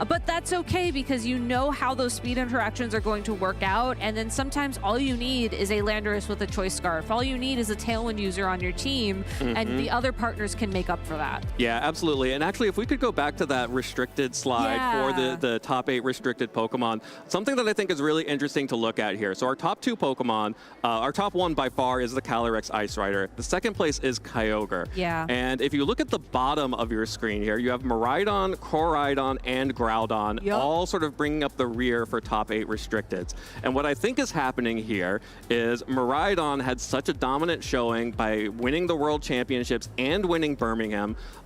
but that's okay because you know how those speed interactions are going to work out, and then sometimes all you need is a Landorus with a Choice Scarf. All you need is a Tailwind user on your team, and the other partners can make up for that. Yeah, absolutely. And actually, if we could go back to that restricted slide for the top 8 restricted Pokemon, something that I think is really interesting to look at here. So our top 2 Pokemon, our top 1 by far is the Calyrex Ice Rider. The second place is Kyogre. Yeah. And if you look at the bottom of your screen here, you have Miraidon, Koraidon, and Groudon, all sort of bringing up the rear for top 8 restricteds. And what I think is happening here is Miraidon had such a dominant showing by winning the World Championships and winning Birmingham.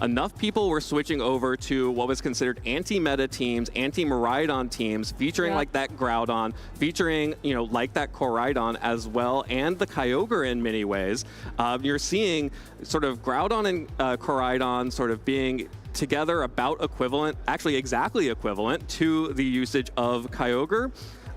Enough people were switching over to what was considered anti-meta teams, anti-Miraidon teams, featuring like that Groudon, featuring, like that Koraidon as well, and the Kyogre in many ways. You're seeing sort of Groudon and Koraidon sort of being together about equivalent, actually exactly equivalent to the usage of Kyogre.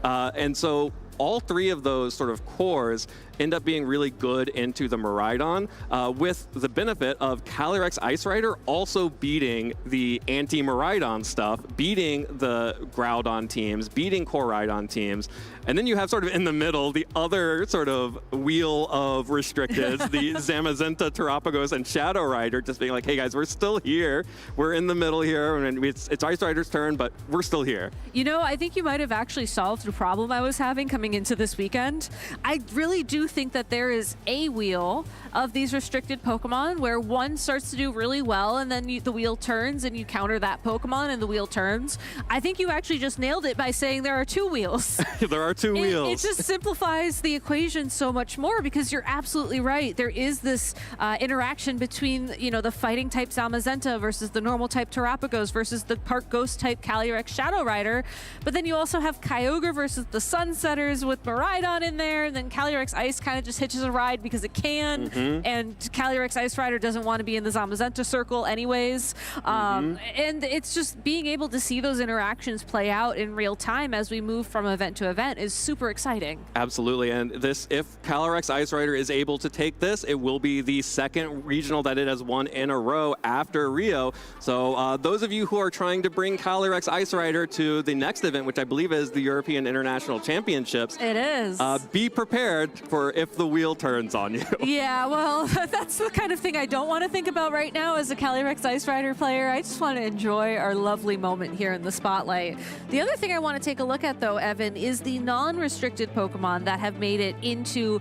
And so all 3 of those sort of cores end up being really good into the Miraidon, with the benefit of Calyrex Ice Rider also beating the anti-Miraidon stuff, beating the Groudon teams, beating Koraidon teams. And then you have sort of in the middle the other sort of wheel of restricteds, the Zamazenta, Terapagos, and Shadow Rider just being like, hey guys, we're still here. We're in the middle here, and it's Ice Rider's turn, but we're still here. I think you might have actually solved the problem I was having coming into this weekend. I really do think that there is a wheel of these restricted Pokemon where one starts to do really well and then the wheel turns and you counter that Pokemon and the wheel turns. I think you actually just nailed it by saying there are 2 wheels. There are 2 wheels. It just simplifies the equation so much more because you're absolutely right. There is this interaction between, the fighting type Zamazenta versus the normal type Terapagos versus the Park Ghost type Calyrex Shadow Rider. But then you also have Kyogre versus the Sunsetters with Miraidon in there, and then Calyrex Ice kind of just hitches a ride because it can, and Calyrex Ice Rider doesn't want to be in the Zamazenta circle anyways. And it's just being able to see those interactions play out in real time as we move from event to event is super exciting. Absolutely, and if Calyrex Ice Rider is able to take this, it will be the 2nd regional that it has won in a row after Rio. So those of you who are trying to bring Calyrex Ice Rider to the next event, which I believe is the European International Championships. It is. Be prepared for if the wheel turns on you. Yeah, well, that's the kind of thing I don't want to think about right now as a Calyrex Ice Rider player. I just want to enjoy our lovely moment here in the spotlight. The other thing I want to take a look at, though, Evan, is the non-restricted Pokemon that have made it into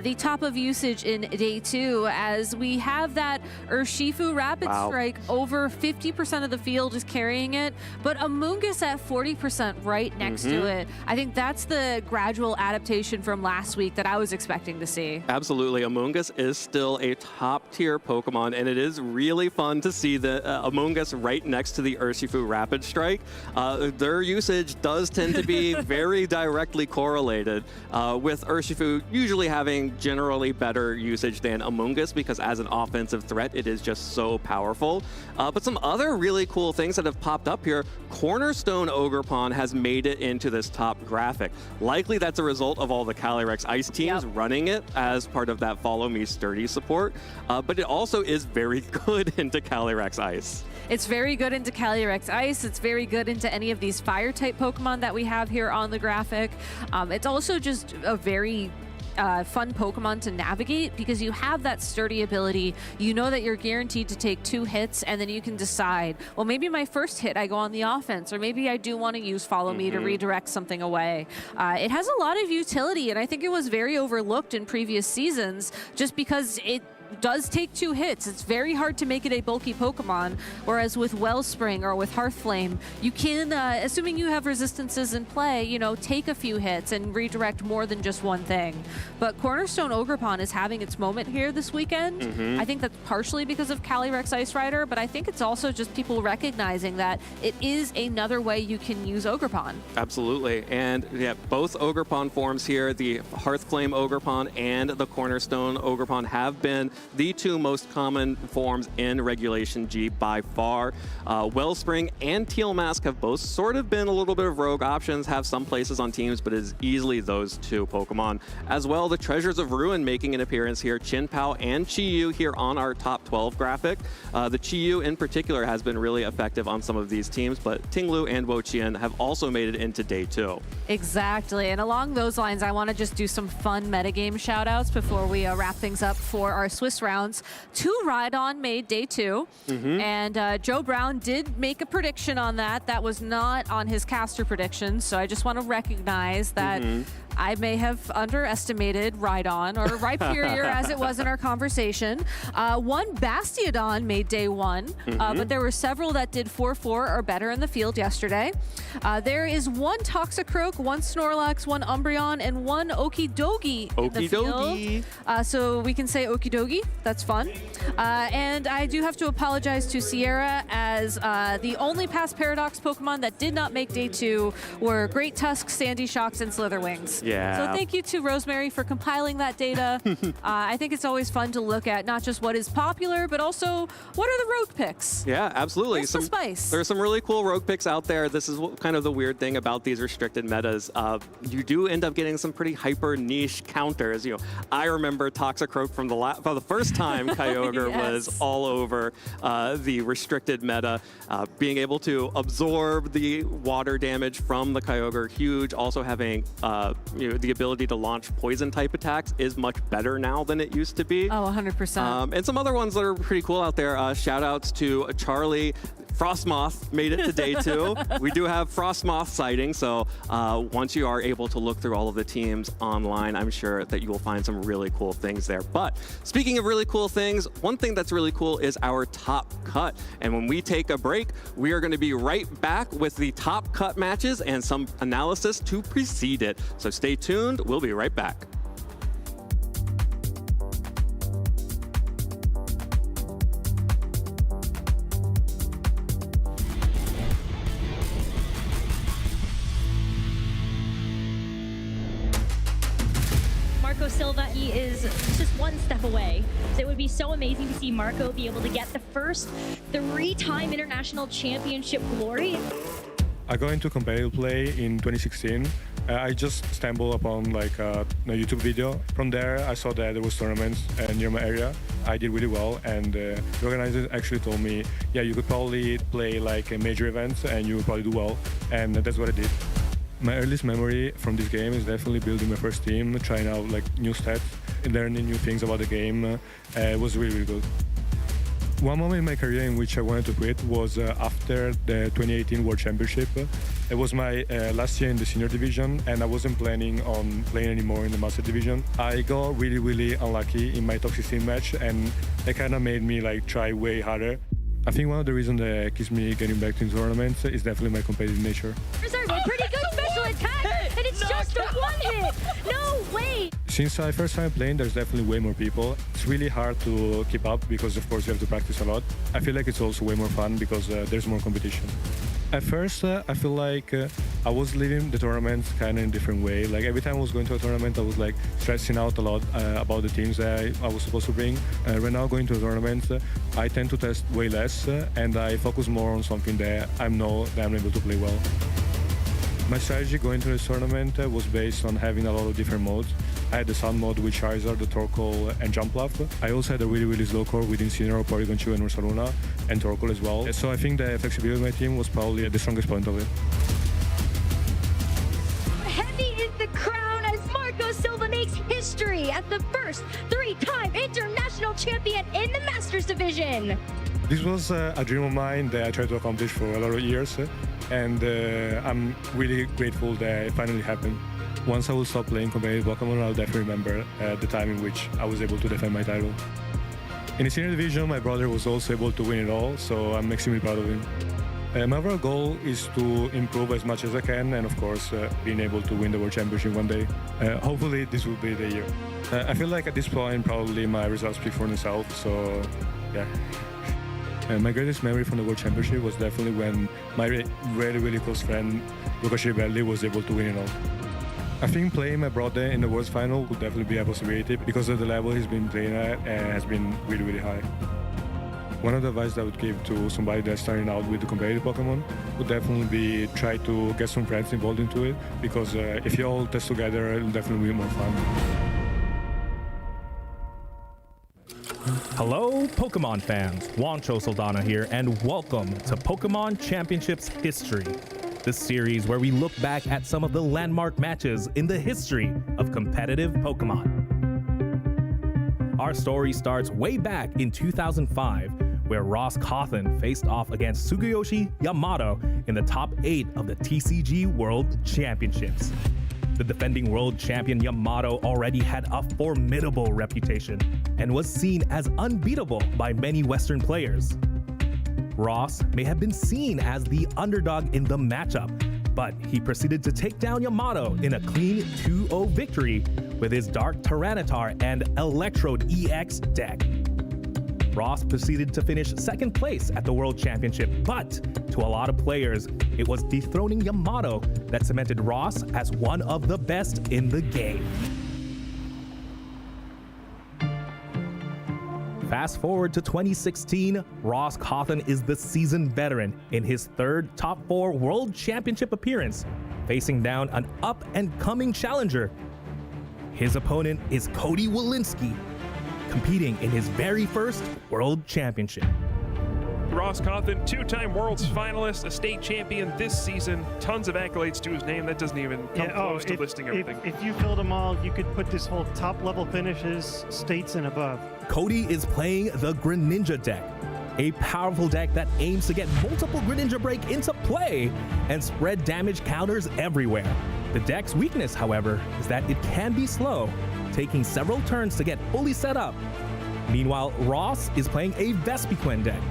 the top of usage in day 2, as we have that Urshifu Rapid Strike. Over 50% of the field is carrying it, but Amoonguss at 40% right next to it. I think that's the gradual adaptation from last week that I was expecting to see. Absolutely. Amoonguss is still a top-tier Pokemon, and it is really fun to see the Amoonguss right next to the Urshifu Rapid Strike. Their usage does tend to be very directly correlated, with Urshifu usually having generally better usage than Amoonguss, because as an offensive threat, it is just so powerful. But some other really cool things that have popped up here. Cornerstone Ogerpon has made it into this top graphic. Likely that's a result of all the Calyrex Ice teams running it as part of that Follow Me Sturdy support, but it also is very good into Calyrex Ice. It's very good into Calyrex Ice. It's very good into any of these Fire-type Pokemon that we have here on the graphic. It's also just a very fun Pokemon to navigate because you have that sturdy ability. You know that you're guaranteed to take 2 hits, and then you can decide, well, maybe my first hit I go on the offense, or maybe I do want to use Follow Me to redirect something away. It has a lot of utility, and I think it was very overlooked in previous seasons just because it does take 2 hits. It's very hard to make it a bulky Pokemon, whereas with Wellspring or with Hearthflame, you can, assuming you have resistances in play, you know, take a few hits and redirect more than just one thing. But Cornerstone Ogerpon is having its moment here this weekend. I think that's partially because of Calyrex Ice Rider, but I think it's also just people recognizing that it is another way you can use Ogerpon. Absolutely. And yeah, both Ogerpon forms here, the Hearthflame Ogerpon and the Cornerstone Ogerpon, have been the 2 most common forms in Regulation G by far. Wellspring and Teal Mask have both sort of been a little bit of rogue options, have some places on teams, but it is easily those 2 Pokemon. As well, the Treasures of Ruin making an appearance here, Chinpao and Chi-Yu here on our top 12 graphic. The Chi-Yu in particular has been really effective on some of these teams, but Tinglu and Wo-Chien have also made it into day 2. Exactly, and along those lines, I want to just do some fun metagame shout-outs before we wrap things up for our Swiss rounds. 2 Rhydon made day 2, and Joe Brown did make a prediction on that. That was not on his caster prediction, so I just want to recognize that I may have underestimated Rhydon, or Rhyperior as it was in our conversation. 1 Bastiodon made day 1, but there were several that did 4-4 or better in the field yesterday. There is 1 Toxicroak, 1 Snorlax, 1 Umbreon, and 1 Okidogi in the field. So we can say Okidogi. That's fun. And I do have to apologize to Sierra, as the only past Paradox Pokemon that did not make day 2 were Great Tusk, Sandy Shocks, and Slitherwings. Yeah. So thank you to Rosemary for compiling that data. I think it's always fun to look at not just what is popular, but also what are the rogue picks? Yeah, absolutely. What's the spice? There's some really cool rogue picks out there. This is kind of the weird thing about these restricted metas. You do end up getting some pretty hyper niche counters. You know, I remember Toxicroak from the first time Kyogre was all over the restricted meta. Being able to absorb the water damage from the Kyogre, huge. Also having the ability to launch poison type attacks is much better now than it used to be. Oh, 100%. And some other ones that are pretty cool out there. Shout outs to Charlie. Frostmoth made it to day 2. We do have Frostmoth sightings, so once you are able to look through all of the teams online, I'm sure that you will find some really cool things there. But speaking of really cool things, one thing that's really cool is our top cut. And when we take a break, we are going to be right back with the top cut matches and some analysis to precede it. So stay tuned. We'll be right back. Silva, he is just 1 step away. So it would be so amazing to see Marco be able to get the first 3-time international championship glory. I got into competitive play in 2016. I just stumbled upon a YouTube video. From there, I saw that there was tournaments near my area. I did really well, and the organizers actually told me, yeah, you could probably play major events and you would probably do well, and that's what I did. My earliest memory from this game is definitely building my first team, trying out like new stats, and learning new things about the game. It was really, really good. One moment in my career in which I wanted to quit was after the 2018 World Championship. It was my last year in the senior division, and I wasn't planning on playing anymore in the master division. I got really, really unlucky in my top 16 match, and it kind of made me like try way harder. I think one of the reasons that keeps me getting back to tournaments is definitely my competitive nature. Reserve a pretty good special attack, and it's just a one hit. No way. Since I first started playing, there's definitely way more people. It's really hard to keep up because, of course, you have to practice a lot. I feel like it's also way more fun because there's more competition. At first, I feel like I was living the tournaments kind of in a different way. Like every time I was going to a tournament, I was like stressing out a lot about the teams that I was supposed to bring. Right now, going to a tournament, I tend to test way less, and I focus more on something that I know that I'm able to play well. My strategy going to this tournament was based on having a lot of different modes. I had the Sun mode with Charizard, the Torkoal, and Jumpluff. I also had a really, really slow core with Incineroar, Porygon 2, and Ursaluna, and Torkoal as well. So I think the flexibility of my team was probably the strongest point of it. Heavy is the crown as Marco Silva makes history as the first three-time international champion in the Masters division. This was a dream of mine that I tried to accomplish for a lot of years, and I'm really grateful that it finally happened. Once I will stop playing competitive Pokémon, I'll definitely remember the time in which I was able to defend my title. In the senior division, my brother was also able to win it all, so I'm extremely proud of him. My overall goal is to improve as much as I can, and of course, being able to win the World Championship one day. Hopefully, this will be the year. I feel like at this point, probably my results speak for themselves, so yeah. My greatest memory from the World Championship was definitely when my really, really close friend, Luca Schiavelli, was able to win it all. I think playing my brother in the Worlds Final would definitely be a possibility because of the level he's been playing at has been really, really high. One of the advice I would give to somebody that's starting out with the competitive Pokemon would definitely be try to get some friends involved into it because if you all test together, it'll definitely be more fun. Hello, Pokemon fans. Juancho Saldana here, and welcome to Pokemon Championships History, the series where we look back at some of the landmark matches in the history of competitive Pokemon. Our story starts way back in 2005, where Ross Cawthon faced off against Sugiyoshi Yamato in the top 8 of the TCG World Championships. The defending world champion Yamato already had a formidable reputation and was seen as unbeatable by many Western players. Ross may have been seen as the underdog in the matchup, but he proceeded to take down Yamato in a clean 2-0 victory with his Dark Tyranitar and Electrode EX deck. Ross proceeded to finish second place at the World Championship, but to a lot of players, it was dethroning Yamato that cemented Ross as one of the best in the game. Fast forward to 2016, Ross Cawthon is the seasoned veteran in his third top 4 World Championship appearance, facing down an up-and-coming challenger. His opponent is Cody Walensky, competing in his very first World Championship. Ross Cawthon, 2-time Worlds finalist, a state champion this season. Tons of accolades to his name. That doesn't even come close to listing everything. If you filled them all, you could put this whole top-level finishes, states and above. Cody is playing the Greninja deck, a powerful deck that aims to get multiple Greninja Break into play and spread damage counters everywhere. The deck's weakness, however, is that it can be slow, taking several turns to get fully set up. Meanwhile, Ross is playing a Vespiquen deck,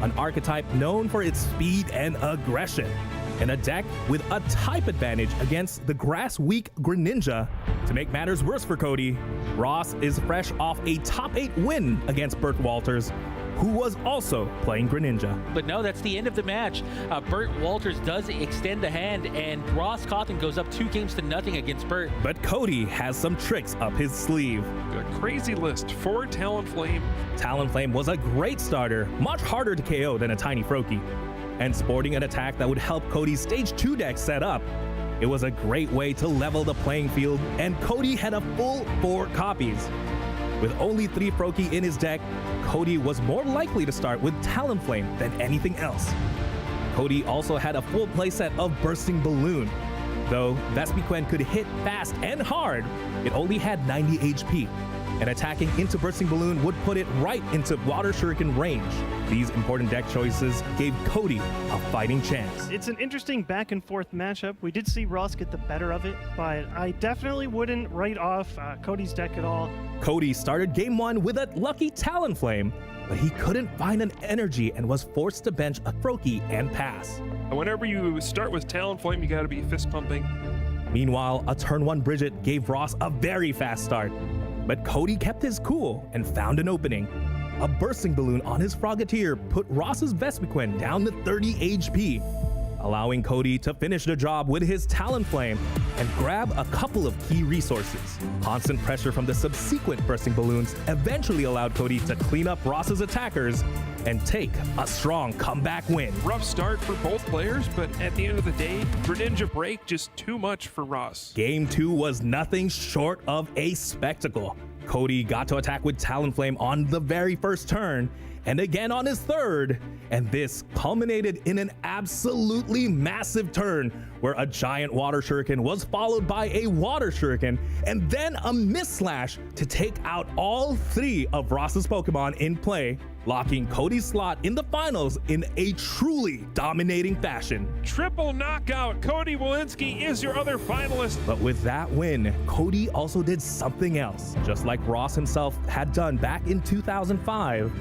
an archetype known for its speed and aggression, and a deck with a type advantage against the grass-weak Greninja. To make matters worse for Cody, Ross is fresh off a top 8 win against Burt Walters, who was also playing Greninja. But no, that's the end of the match. Burt Walters does extend the hand, and Ross Cawthon goes up 2-0 against Burt. But Cody has some tricks up his sleeve. A crazy list for Talonflame. Talonflame was a great starter, much harder to KO than a Tiny Froakie. And sporting an attack that would help Cody's Stage 2 deck set up, it was a great way to level the playing field, and Cody had a full 4 copies. With only 3 Froakie in his deck, Cody was more likely to start with Talonflame than anything else. Cody also had a full playset of Bursting Balloon, Though Vespiquen could hit fast and hard, it only had 90 HP. And attacking into Bursting Balloon would put it right into Water Shuriken range. These important deck choices gave Cody a fighting chance. It's an interesting back and forth matchup. We did see Ross get the better of it, but I definitely wouldn't write off Cody's deck at all. Cody started game 1 with a lucky Talonflame, but he couldn't find an energy and was forced to bench a Froakie and pass. Whenever you start with Talonflame, you gotta be fist pumping. Meanwhile, a turn 1 Bridget gave Ross a very fast start, but Cody kept his cool and found an opening. A Bursting Balloon on his Frogatier put Ross's Vespiquen down to 30 HP, allowing Cody to finish the job with his Talonflame and grab a couple of key resources. Constant pressure from the subsequent Bursting Balloons eventually allowed Cody to clean up Ross's attackers and take a strong comeback win. Rough start for both players, but at the end of the day, Greninja Break just too much for Ross. Game 2 was nothing short of a spectacle. Cody got to attack with Talonflame on the very first turn, and again on his third, and this culminated in an absolutely massive turn where a giant Water Shuriken was followed by a Water Shuriken and then a Mist Slash to take out all 3 of Ross's Pokemon in play, locking Cody's slot in the finals in a truly dominating fashion. Triple knockout, Cody Walensky is your other finalist. But with that win, Cody also did something else. Just like Ross himself had done back in 2005,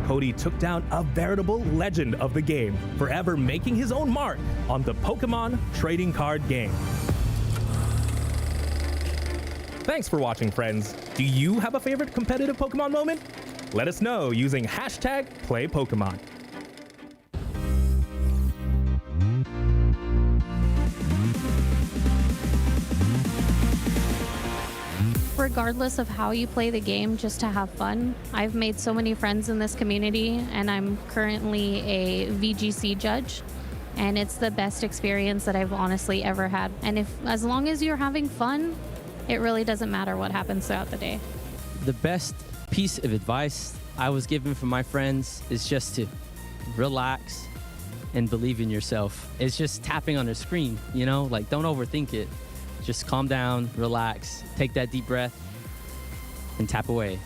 Cody took down a veritable legend of the game, forever making his own mark on the Pokemon trading card game. Thanks for watching, friends. Do you have a favorite competitive Pokemon moment? Let us know using #PlayPokemon. Regardless of how you play the game, just to have fun. I've made so many friends in this community, and I'm currently a VGC judge, and it's the best experience that I've honestly ever had. And as long as you're having fun, it really doesn't matter what happens throughout the day. The best piece of advice I was given from my friends is just to relax and believe in yourself. It's just tapping on a screen, you know, like don't overthink it. Just calm down, relax, take that deep breath, and tap away.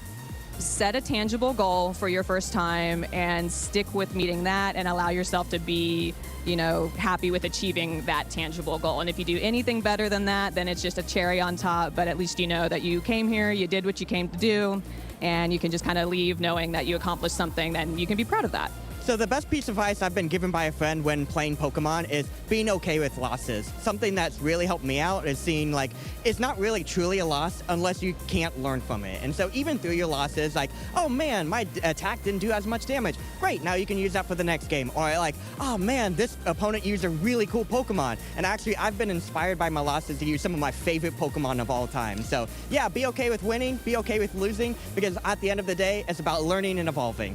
Set a tangible goal for your first time and stick with meeting that and allow yourself to be, you know, happy with achieving that tangible goal. And if you do anything better than that, then it's just a cherry on top, but at least you know that you came here, you did what you came to do, and you can just kind of leave knowing that you accomplished something, then you can be proud of that. So the best piece of advice I've been given by a friend when playing Pokemon is being okay with losses. Something that's really helped me out is seeing like, it's not really truly a loss unless you can't learn from it. And so even through your losses, like, oh man, my attack didn't do as much damage. Great, now you can use that for the next game. Or like, oh man, this opponent used a really cool Pokemon. And actually, I've been inspired by my losses to use some of my favorite Pokemon of all time. So yeah, be okay with winning, be okay with losing, because at the end of the day, it's about learning and evolving.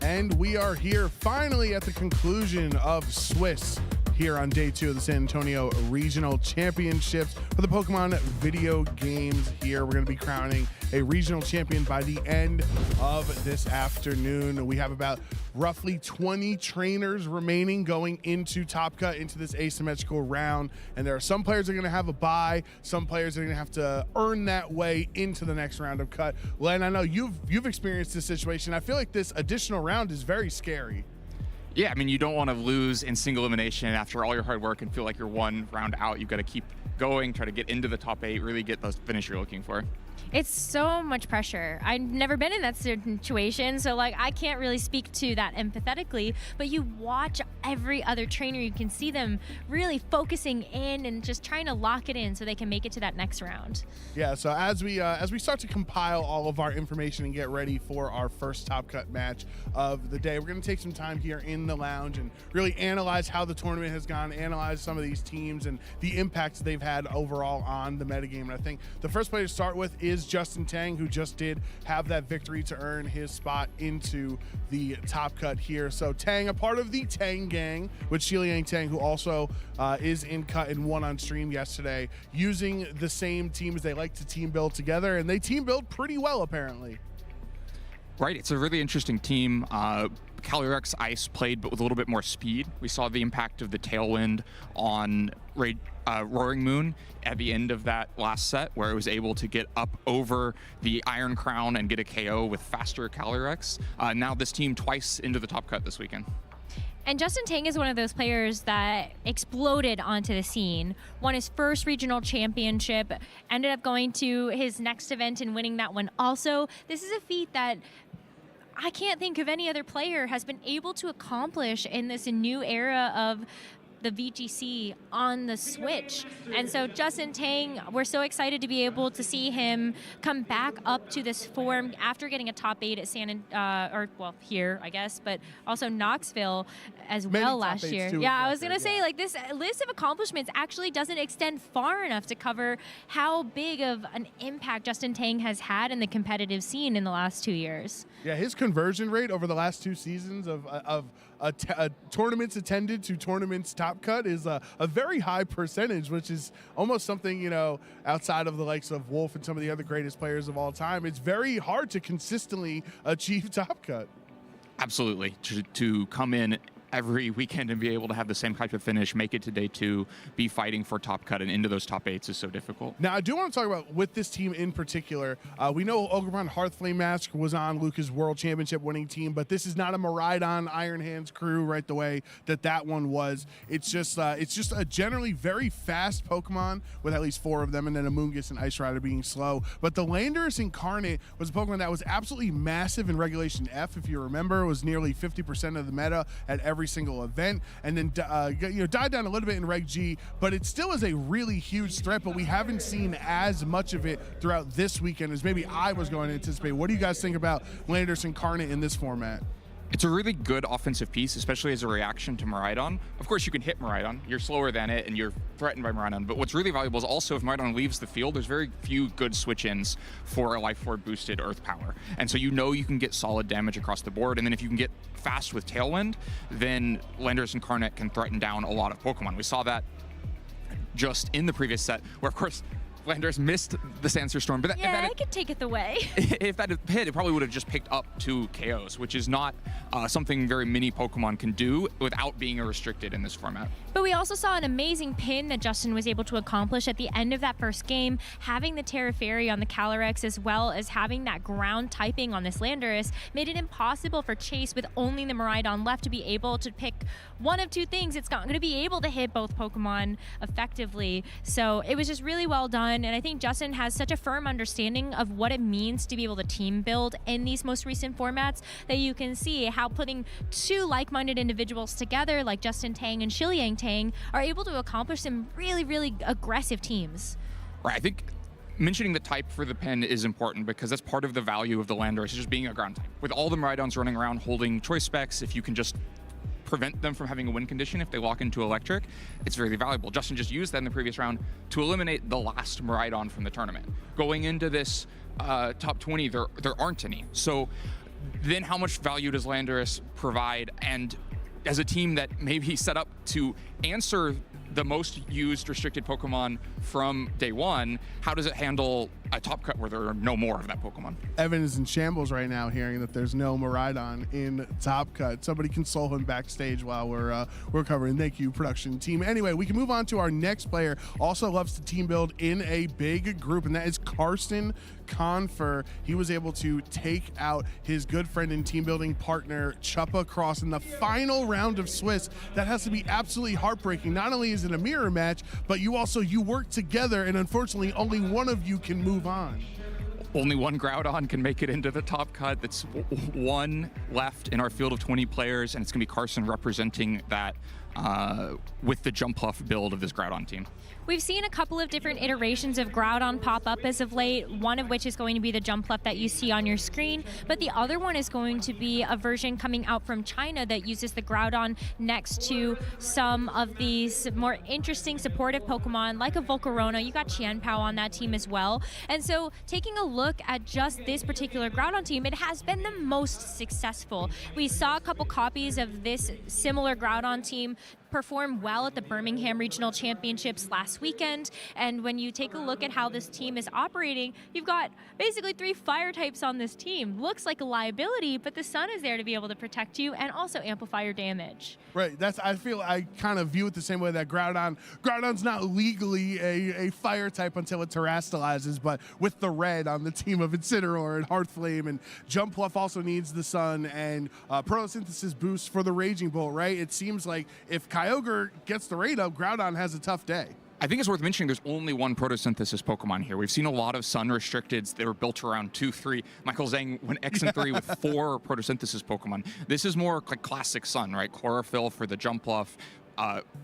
And we are here finally at the conclusion of Swiss here on day 2 of the San Antonio Regional Championships for the Pokemon video games here. We're going to be crowning a regional champion by the end of this afternoon. We have about roughly 20 trainers remaining going into Top Cut, into this asymmetrical round. And there are some players that are going to have a bye. Some players are going to have to earn that way into the next round of Cut. Len, I know you've experienced this situation. I feel like this additional round is very scary. Yeah, I mean, you don't want to lose in single elimination after all your hard work and feel like you're one round out. You've got to keep going, try to get into the top 8, really get those finish you're looking for. It's so much pressure. I've never been in that situation, so like I can't really speak to that empathetically, but you watch every other trainer, you can see them really focusing in and just trying to lock it in so they can make it to that next round. Yeah, so as we start to compile all of our information and get ready for our first Top Cut match of the day, we're going to take some time here in in the lounge and really analyze how the tournament has gone, analyze some of these teams and the impacts they've had overall on the metagame. And I think the first player to start with is Justin Tang, who just did have that victory to earn his spot into the top cut here. So Tang, a part of the Tang gang with Shiliang Tang, who also is in cut and won on stream yesterday, using the same teams they like to team build together, and they team build pretty well apparently. Right, it's a really interesting team. Calyrex Ice played, but with a little bit more speed. We saw the impact of the Tailwind on Roaring Moon at the end of that last set, where it was able to get up over the Iron Crown and get a KO with faster Calyrex. Now this team twice into the top cut this weekend. And Justin Tang is one of those players that exploded onto the scene, won his first regional championship, ended up going to his next event and winning that one also. This is a feat that I can't think of any other player has been able to accomplish in this new era of the VGC on the Switch. And so Justin Tang, we're so excited to be able to see him come back up to this form after getting a top 8 at here, I guess, but also Knoxville as well last year. Yeah, I was gonna say, like, this list of accomplishments actually doesn't extend far enough to cover how big of an impact Justin Tang has had in the competitive scene in the last 2 years. Yeah, his conversion rate over the last 2 seasons of tournaments attended to tournaments top cut is a very high percentage, which is almost something, you know, outside of the likes of Wolf and some of the other greatest players of all time. It's very hard to consistently achieve top cut. Absolutely. To come in every weekend and be able to have the same type of finish, make it to day 2, be fighting for top cut and into those top 8s is so difficult. Now, I do want to talk about with this team in particular. We know Ogrepon Hearthflame Mask was on Luca's World Championship winning team, but this is not a Miraidon Iron Hands crew right the way that one was. It's just a generally very fast Pokemon with at least 4 of them, and then Amoonguss and Ice Rider being slow. But the Landorus Incarnate was a Pokemon that was absolutely massive in Regulation F. If you remember, it was nearly 50% of the meta at every single event, and then died down a little bit in Reg G, but it still is a really huge threat, but we haven't seen as much of it throughout this weekend as maybe I was going to anticipate. What do you guys think about Landorus Incarnate in this format? It's a really good offensive piece, especially as a reaction to Miraidon. Of course, you can hit Miraidon. You're slower than it, and you're threatened by Miraidon. But what's really valuable is also if Miraidon leaves the field, there's very few good switch-ins for a Life Orb boosted Earth Power. And so you know you can get solid damage across the board. And then if you can get fast with Tailwind, then Landorus Incarnate can threaten down a lot of Pokemon. We saw that just in the previous set, where, of course, Landorus missed the Sandstorm Storm, but I could take it away. If that had hit, it probably would have just picked up 2 KOs, which is not something very many Pokemon can do without being restricted in this format. But we also saw an amazing pin that Justin was able to accomplish at the end of that first game, having the Terra Fairy on the Calyrex as well as having that ground typing on this Landorus made it impossible for Chase with only the Miraidon left to be able to pick one of 2 things. It's not going to be able to hit both Pokemon effectively. So it was just really well done. And I think Justin has such a firm understanding of what it means to be able to team build in these most recent formats that you can see how putting 2 like-minded individuals together like Justin Tang and Shiliang Tang are able to accomplish some really, really aggressive teams. Right, I think mentioning the type for the pen is important because that's part of the value of the Landorus, is just being a ground type. With all the Miraidons running around holding choice specs, if you can just prevent them from having a win condition if they lock into electric, it's very valuable. Justin just used that in the previous round to eliminate the last Miraidon from the tournament. Going into this top 20, there aren't any. So then how much value does Landorus provide? And as a team that maybe set up to answer the most used restricted Pokemon from day 1, how does it handle a top cut where there are no more of that Pokemon? Evan is in shambles right now hearing that there's no Miraidon in top cut. Somebody console him backstage while we're covering. Thank you, production team. Anyway, we can move on to our next player. Also loves to team build in a big group, and that is Carson Confer. He was able to take out his good friend and team building partner Chuppa Cross in the final round of Swiss. That has to be absolutely heartbreaking. Not only is it a mirror match, but you work together, and unfortunately only one of you can move on. Only one Groudon can make it into the top cut. That's 1 left in our field of 20 players, and it's going to be Carson representing that with the jump off build of this Groudon team. We've seen a couple of different iterations of Groudon pop up as of late, one of which is going to be the Jumpluff that you see on your screen, but the other one is going to be a version coming out from China that uses the Groudon next to some of these more interesting supportive Pokemon like a Volcarona. You got Qianpao on that team as well. And so taking a look at just this particular Groudon team, it has been the most successful. We saw a couple copies of this similar Groudon team perform well at the Birmingham Regional Championships last weekend. And when you take a look at how this team is operating, you've got basically 3 fire types on this team. Looks like a liability, but the sun is there to be able to protect you and also amplify your damage. Right. I feel I kind of view it the same way that Groudon's not legally a fire type until it terastallizes, but with the red on the team of Incineroar and Hearthflame, and Jumpluff also needs the sun and photosynthesis boost for the Raging Bolt, right? It seems like if Kyogre gets the rate up, Groudon has a tough day. I think it's worth mentioning there's only one photosynthesis Pokemon here. We've seen a lot of sun restricteds that were built around 2, 3. Michael Zhang went X and 3 with 4 photosynthesis Pokemon. This is more like classic sun, right? Chlorophyll for the Jumpluff,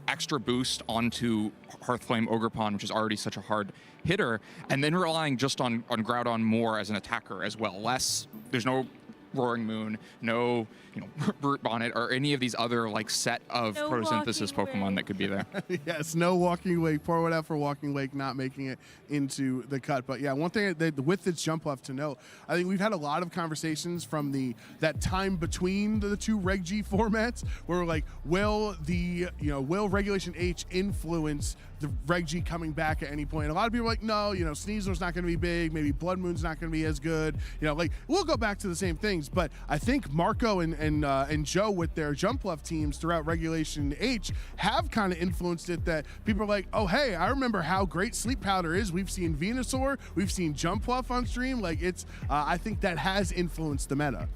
extra boost onto Hearthflame Ogerpon, which is already such a hard hitter, and then relying just on Groudon more as an attacker as well. There's no Roaring Moon, no, Brute Bonnet, or any of these other set of photosynthesis Pokemon that could be there. Yes, no Walking Wake. Pour one out for Walking Wake not making it into the cut. But yeah, one thing that with this Jumpluff to note, I think we've had a lot of conversations from that time between the 2 Reg G formats where we're like, will Regulation H influence the Reg G coming back at any point? A lot of people are like, no, Sneasel's not going to be big, maybe Blood Moon's not going to be as good. We'll go back to the same things, but I think Marco and Joe with their Jumpluff teams throughout Regulation H have kind of influenced it, that people are like, oh, hey, I remember how great Sleep Powder is. We've seen Venusaur, we've seen Jumpluff on stream. I think that has influenced the meta.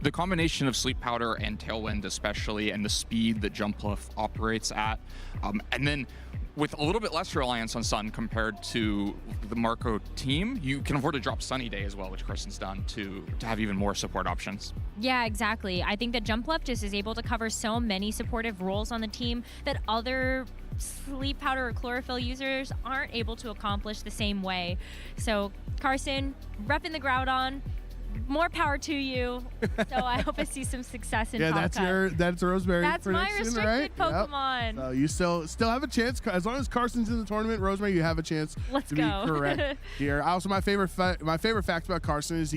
The combination of Sleep Powder and Tailwind especially, and the speed that Jumpluff operates at, and then with a little bit less reliance on Sun compared to the Marco team, you can afford to drop Sunny Day as well, which Carson's done to have even more support options. Yeah, exactly. I think that Jumpluff just is able to cover so many supportive roles on the team that other Sleep Powder or Chlorophyll users aren't able to accomplish the same way. So Carson, repping the Groudon, more power to you. So I hope I see some success in that's Rosemary. That's my restricted right? Pokemon. Yep. So you still have a chance. As long as Carson's in the tournament, Rosemary, you have a chance to be correct here. Also, my favorite fact about Carson is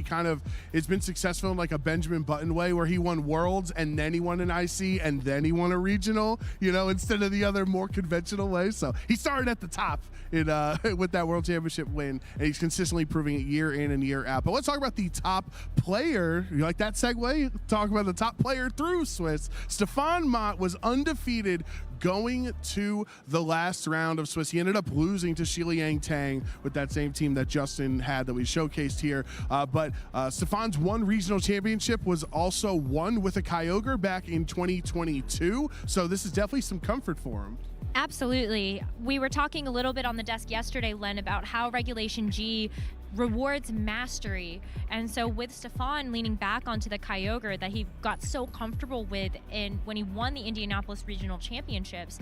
it's been successful in a Benjamin Button way, where he won Worlds and then he won an IC and then he won a regional, instead of the other more conventional way. So he started at the top with that World Championship win, and he's consistently proving it year in and year out. But let's talk about the top player. You like that segue? Talk about the top player through Swiss. Stefan Mott was undefeated going to the last round of Swiss. He ended up losing to Shiliang Tang with that same team that Justin had that we showcased here. But Stefan's one regional championship was also won with a Kyogre back in 2022. So this is definitely some comfort for him. Absolutely. We were talking a little bit on the desk yesterday, Len, about how Regulation G rewards mastery. And so with Stefan leaning back onto the Kyogre that he got so comfortable with when he won the Indianapolis Regional Championships,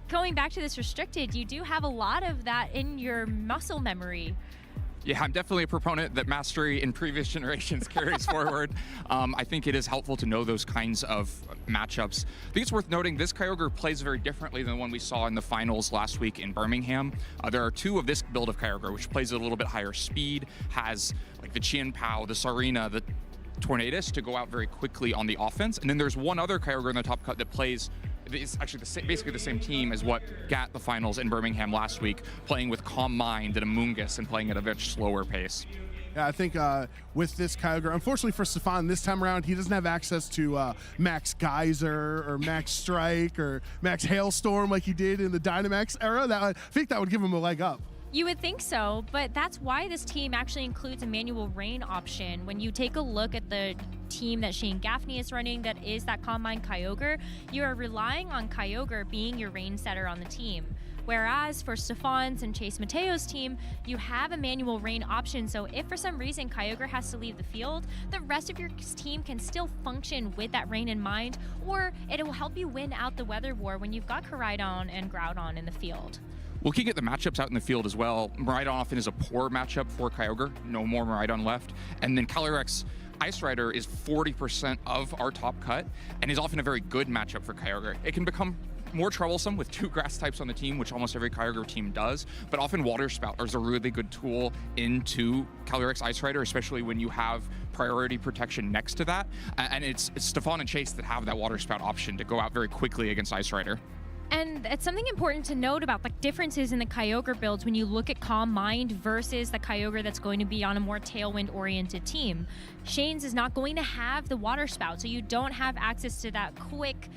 going back to this restricted, you do have a lot of that in your muscle memory. Yeah, I'm definitely a proponent that mastery in previous generations carries forward. I think it is helpful to know those kinds of matchups. I think it's worth noting this Kyogre plays very differently than the one we saw in the finals last week in Birmingham. There are 2 of this build of Kyogre, which plays at a little bit higher speed, has the Qianpao, the Sarina, the Tornadus to go out very quickly on the offense. And then there's one other Kyogre in the top cut that plays, it's actually basically the same team as what got the finals in Birmingham last week, playing with Calm Mind and Amoonguss and playing at a much slower pace. Yeah, I think with this Kyogre, unfortunately for Stefan, this time around, he doesn't have access to Max Geyser or Max Strike or Max Hailstorm like he did in the Dynamax era. I think that would give him a leg up. You would think so, but that's why this team actually includes a manual rain option. When you take a look at the team that Shane Gaffney is running, that is that Calm Mind Kyogre, you are relying on Kyogre being your rain setter on the team. Whereas for Stefan's and Chase Mateo's team, you have a manual rain option. So if for some reason Kyogre has to leave the field, the rest of your team can still function with that rain in mind, or it will help you win out the weather war when you've got Koraidon and Groudon in the field. Looking at the matchups out in the field as well, Miraidon often is a poor matchup for Kyogre. No more Miraidon left. And then Calyrex Ice Rider is 40% of our top cut and is often a very good matchup for Kyogre. It can become more troublesome with 2 grass types on the team, which almost every Kyogre team does, but often Water Spout is a really good tool into Calyrex Ice Rider, especially when you have priority protection next to that. And it's Stefan and Chase that have that Water Spout option to go out very quickly against Ice Rider. And it's something important to note about the differences in the Kyogre builds when you look at Calm Mind versus the Kyogre that's going to be on a more Tailwind-oriented team. Shane's is not going to have the Water Spout, so you don't have access to that quick,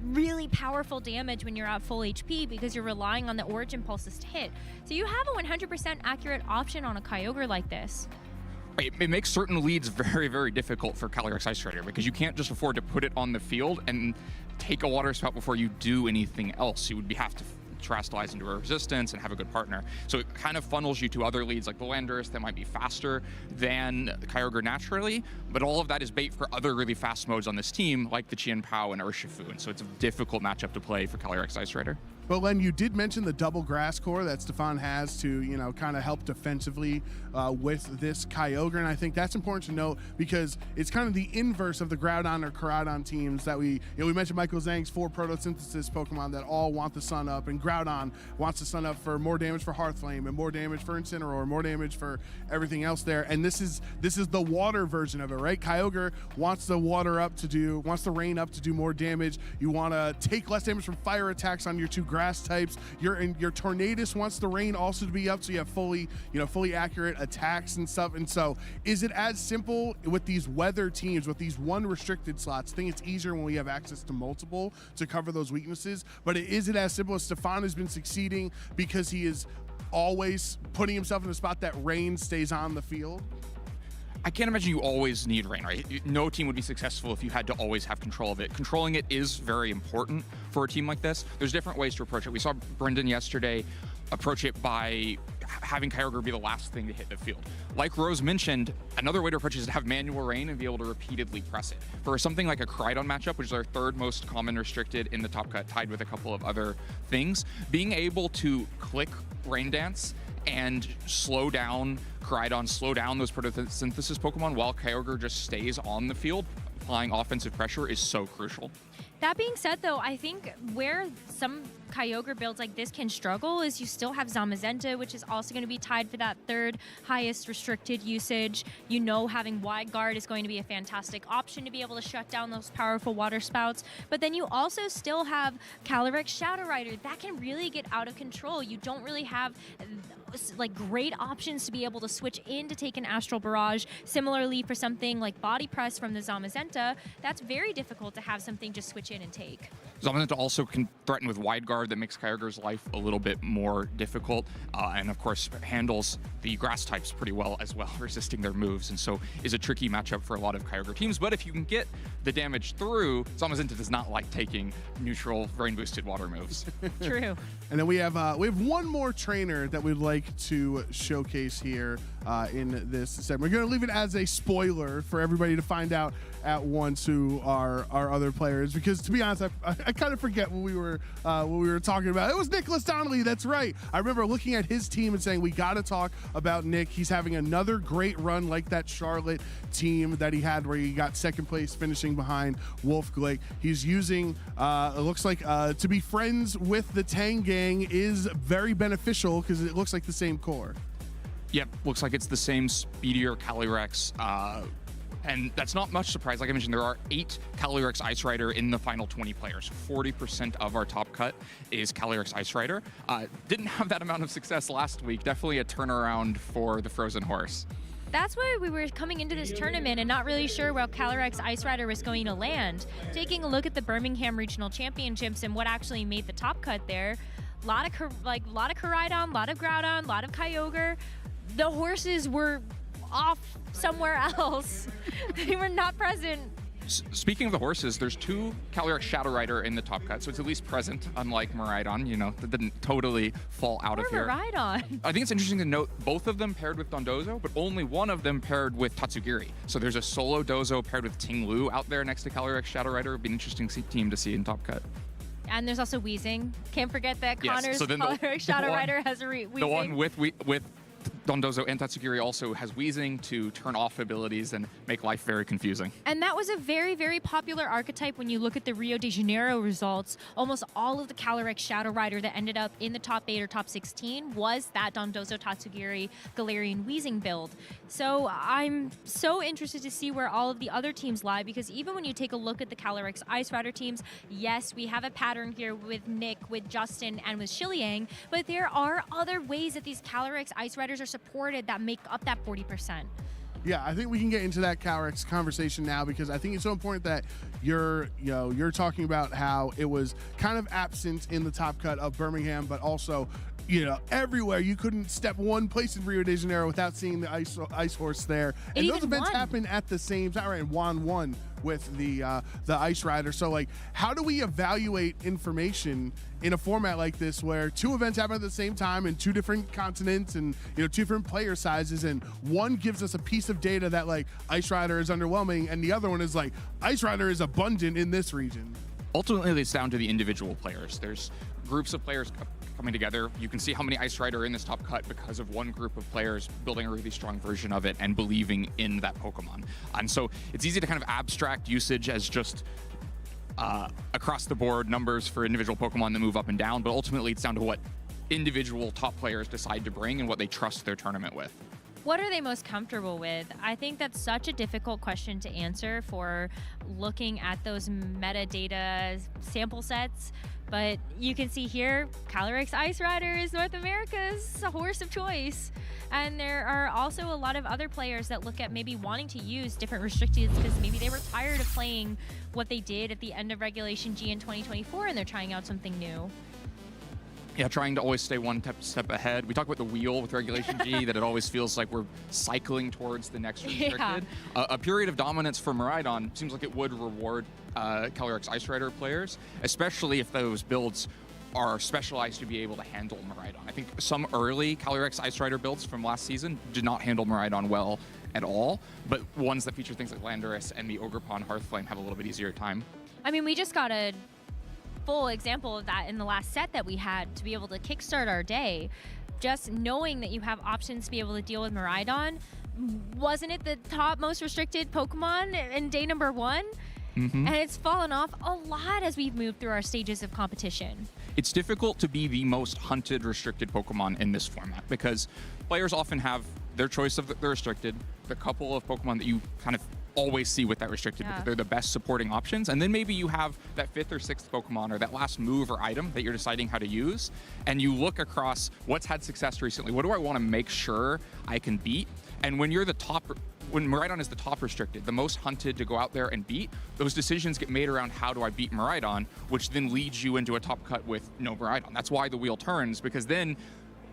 really powerful damage when you're at full HP because you're relying on the Origin Pulses to hit. So you have a 100% accurate option on a Kyogre like this. It makes certain leads very, very difficult for Calyrex Ice Rider because you can't just afford to put it on the field and take a Water Spout before you do anything else. You would have to Terastallize into a resistance and have a good partner. So it kind of funnels you to other leads like the Landorus that might be faster than Kyogre naturally, but all of that is bait for other really fast modes on this team like the Qianpao and Urshifu, and so it's a difficult matchup to play for Calyrex Ice Rider. But Len, you did mention the double grass core that Stefan has to, kind of help defensively with this Kyogre, and I think that's important to note because it's kind of the inverse of the Groudon or Koraidon teams that we mentioned Michael Zhang's 4 photosynthesis Pokemon that all want the sun up, and Groudon wants the sun up for more damage for Hearthflame and more damage for Incineroar, more damage for everything else there. And this is the water version of it, right? Kyogre wants the rain up to do more damage. You want to take less damage from fire attacks on your 2 grass types. Your Tornadus wants the rain also to be up, so you have fully accurate attacks and stuff. And so, is it as simple with these weather teams with these 1 restricted slots? I think it's easier when we have access to multiple to cover those weaknesses. But is it as simple as Stefan has been succeeding because he is always putting himself in a spot that rain stays on the field? I can't imagine you always need rain, right? No team would be successful if you had to always have control of it. Controlling it is very important for a team like this. There's different ways to approach it. We saw Brendan yesterday approach it by having Kyogre be the last thing to hit the field. Like Rose mentioned, another way to approach it is to have manual rain and be able to repeatedly press it. For something like a Koraidon matchup, which is our 3rd most common restricted in the top cut, tied with a couple of other things, being able to click Rain Dance and slow down Koraidon, slow down those photosynthesis Pokemon while Kyogre just stays on the field, applying offensive pressure is so crucial. That being said, though, I think where some Kyogre builds like this can struggle is you still have Zamazenta, which is also going to be tied for that 3rd highest restricted usage. Having Wide Guard is going to be a fantastic option to be able to shut down those powerful water spouts. But then you also still have Calyrex Shadow Rider. That can really get out of control. You don't really have great options to be able to switch in to take an Astral Barrage. Similarly, for something like Body Press from the Zamazenta, that's very difficult to have something just switch in and take. Zamazenta also can threaten with Wide Guard that makes Kyogre's life a little bit more difficult, and of course handles the grass types pretty well as well, resisting their moves, and so is a tricky matchup for a lot of Kyogre teams. But if you can get the damage through, Zamazenta does not like taking neutral rain boosted water moves. True. And then we have one more trainer that we'd like to showcase here in this segment. We're going to leave it as a spoiler for everybody to find out at once who are our other players, because to be honest, I kind of forget what we were talking about. It was Nicholas Donnelly. That's right. I remember looking at his team and saying we got to talk about Nick. He's having another great run like that Charlotte team that he had where he got 2nd place, finishing behind Wolf Glick. He's using it looks like to be friends with the Tang Gang is very beneficial because it looks like the same core. Yep, looks like it's the same speedier Calyrex, and that's not much surprise. Like I mentioned, there are 8 Calyrex Ice Rider in the final 20 players. 40% of our top cut is Calyrex Ice Rider. Didn't have that amount of success last week. Definitely a turnaround for the Frozen Horse. That's why we were coming into this tournament and not really sure where Calyrex Ice Rider was going to land. Taking a look at the Birmingham Regional Championships and what actually made the top cut there, a lot of Koraidon, a lot of Groudon, a lot of Kyogre. The horses were off somewhere else. They were not present Speaking of the horses, there's 2 Calyrex Shadow Rider in the top cut, so it's at least present, unlike Miraidon, you know, that didn't totally fall out of here. Miraidon. I think it's interesting to note both of them paired with Dondozo, but only one of them paired with Tatsugiri. So there's a solo Dozo paired with Ting Lu out there next to Calyrex Shadow Rider. It'd be an interesting team to see in top cut. And there's also Wheezing. Can't forget that Yes, Connor's so then Calyrex Shadow Rider has a Wheezing. The one with Dondozo and Tatsugiri also has Wheezing to turn off abilities and make life very confusing. And that was a very, very popular archetype when you look at the Rio de Janeiro results. Almost all of the Calyrex Shadow Rider that ended up in the top 8 or top 16 was that Dondozo, Tatsugiri, Galarian Wheezing build. So I'm so interested to see where all of the other teams lie, because even when you take a look at the Calyrex Ice Rider teams, yes, we have a pattern here with Nick, with Justin, and with Shiliang, but there are other ways that these Calyrex Ice Riders are supported that make up that 40%. Yeah, I think we can get into that Calyrex conversation now, because I think it's so important that you're talking about how it was kind of absent in the top cut of Birmingham, but also, you know, everywhere. You couldn't step one place in Rio de Janeiro without seeing the ice horse there. And those events happen at the same time, right? And Juan won with the Ice Rider. So, like, how do we evaluate information in a format like this where 2 events happen at the same time in 2 different continents and, you know, 2 different player sizes, and one gives us a piece of data that, like, Ice Rider is underwhelming, and the other one is like, Ice Rider is abundant in this region? Ultimately, it's down to the individual players. There's groups of players coming together. You can see how many Ice Rider are in this top cut because of one group of players building a really strong version of it and believing in that Pokemon. And so it's easy to kind of abstract usage as just across the board numbers for individual Pokemon that move up and down, but ultimately it's down to what individual top players decide to bring and what they trust their tournament with. What are they most comfortable with? I think that's such a difficult question to answer for looking at those metadata sample sets. But you can see here, Calyrex Ice Rider is North America's horse of choice. And there are also a lot of other players that look at maybe wanting to use different restrictions because maybe they were tired of playing what they did at the end of Regulation G in 2024 and they're trying out something new. Yeah, trying to always stay one step ahead. We talk about the wheel with Regulation G, that it always feels like we're cycling towards the next restricted. Yeah. A period of dominance for Miraidon seems like it would reward Calyrex Ice Rider players, especially if those builds are specialized to be able to handle Miraidon. I think some early Calyrex Ice Rider builds from last season did not handle Miraidon well at all, but ones that feature things like Landorus and the Ogerpon Hearthflame have a little bit easier time. I mean, we just got a full example of that in the last set that we had to be able to kickstart our day. Just knowing that you have options to be able to deal with Miraidon, wasn't it the top most restricted Pokemon in day number 1? Mm-hmm. And it's fallen off a lot as we've moved through our stages of competition. It's difficult to be the most hunted restricted Pokemon in this format because players often have their choice of the restricted, the couple of Pokemon that you kind of always see with that restricted because they're the best supporting options, and then maybe you have that 5th or 6th Pokemon or that last move or item that you're deciding how to use, and you look across what's had success recently. What do I want to make sure I can beat? And when you're the top, when Miraidon is the top restricted, the most hunted to go out there and beat, those decisions get made around how do I beat Miraidon, which then leads you into a top cut with no Miraidon. That's why the wheel turns, because then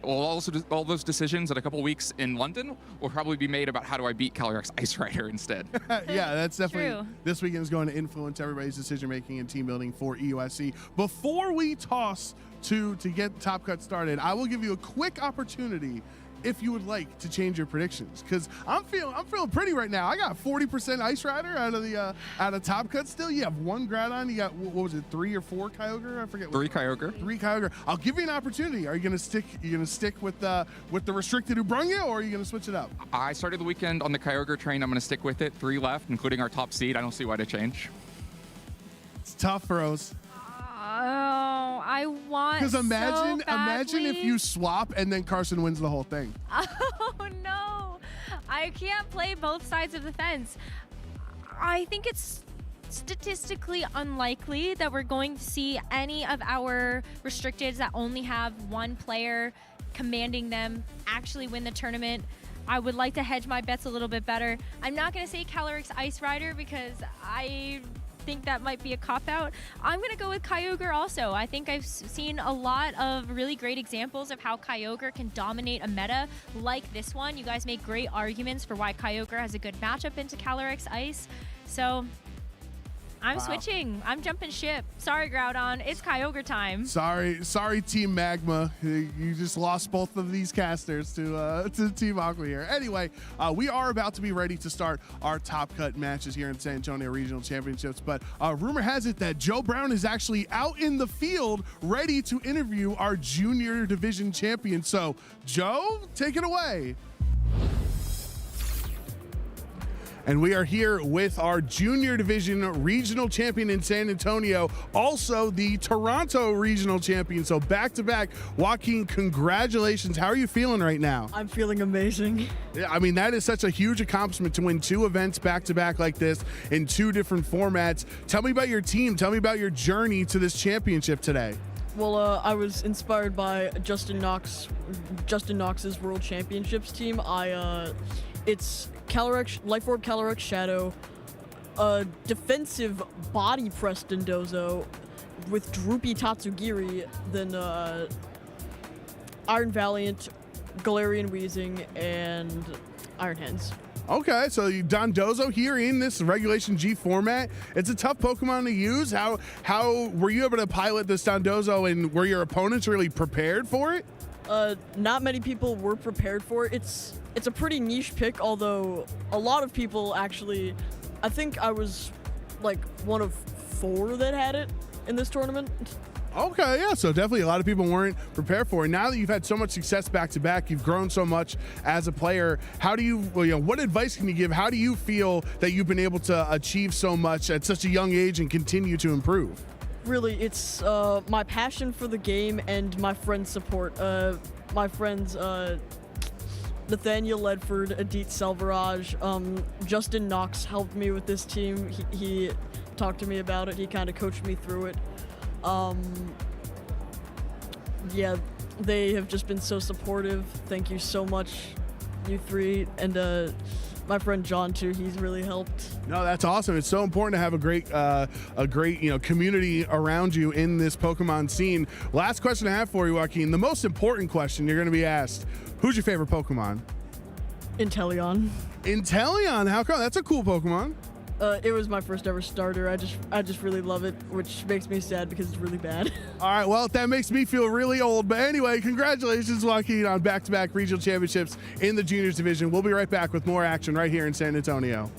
all those decisions in a couple weeks in London will probably be made about how do I beat Calyrex Ice Rider instead. Yeah, that's definitely True. This weekend is going to influence everybody's decision making and team building for EUSC. Before we toss to get Top Cut started, I will give you a quick opportunity if you would like to change your predictions, because I'm feeling pretty right now. I got 40% Ice Rider out of Top Cut still. You have 1 Groudon. You got, what was it, 3 or 4 Kyogre? I forget. 3 Kyogre. 3 Kyogre. I'll give you an opportunity. Are you gonna stick? With the restricted who brung you, or are you gonna switch it up? I started the weekend on the Kyogre train. I'm gonna stick with it. 3 left, including our top seed. I don't see why to change. It's tough, Rose. Oh, I want. Because imagine badly. if you swap and then Carson wins the whole thing. Oh no, I can't play both sides of the fence. I think it's statistically unlikely that we're going to see any of our restricteds that only have 1 player commanding them actually win the tournament. I would like to hedge my bets a little bit better. I'm not going to say Calyrex Ice Rider because I think that might be a cop-out. I'm going to go with Kyogre also. I think I've seen a lot of really great examples of how Kyogre can dominate a meta like this one. You guys make great arguments for why Kyogre has a good matchup into Calyrex Ice. So I'm switching. I'm jumping ship. Sorry, Groudon. It's Kyogre time. Sorry, Team Magma. You just lost both of these casters to Team Aqua here. Anyway, we are about to be ready to start our top cut matches here in San Antonio Regional Championships. But rumor has it that Joe Brown is actually out in the field ready to interview our junior division champion. So, Joe, take it away. And we are here with our junior division regional champion in San Antonio, also the Toronto regional champion. So back-to-back. Joaquin, congratulations. How are you feeling right now? I'm feeling amazing. Yeah, I mean, that is such a huge accomplishment to win 2 events back-to-back like this in 2 different formats. Tell me about your team. Tell me about your journey to this championship today. Well, I was inspired by Justin Knox's World Championships team. It's Calyrex, Life Orb Calyrex Shadow, a defensive body press Dondozo with Droopy Tatsugiri, then Iron Valiant, Galarian Weezing, and Iron Hands. Okay, so Dondozo here in this Regulation G format. It's a tough Pokemon to use. How were you able to pilot this Dondozo, and were your opponents really prepared for it? Not many people were prepared for it. It's a pretty niche pick, although a lot of people actually, I think I was like one of 4 that had it in this tournament. Okay, yeah, so definitely a lot of people weren't prepared for it. Now that you've had so much success back-to-back, you've grown so much as a player, how do you, what advice can you give? How do you feel that you've been able to achieve so much at such a young age and continue to improve? Really, it's my passion for the game and my friends' support. My friends, Nathaniel Ledford, Adit Selvaraj, Justin Knox helped me with this team. He talked to me about it. He kind of coached me through it. Yeah, they have just been so supportive. Thank you so much, you 3, and my friend John too. He's really helped. No, that's awesome. It's so important to have a great community around you in this Pokemon scene. Last question I have for you, Joaquin. The most important question you're going to be asked: who's your favorite Pokemon? Inteleon. Inteleon. How come? That's a cool Pokemon. It was my first ever starter. I just really love it, which makes me sad because it's really bad. All right, well, that makes me feel really old. But anyway, congratulations, Joaquin, on back-to-back regional championships in the juniors division. We'll be right back with more action right here in San Antonio.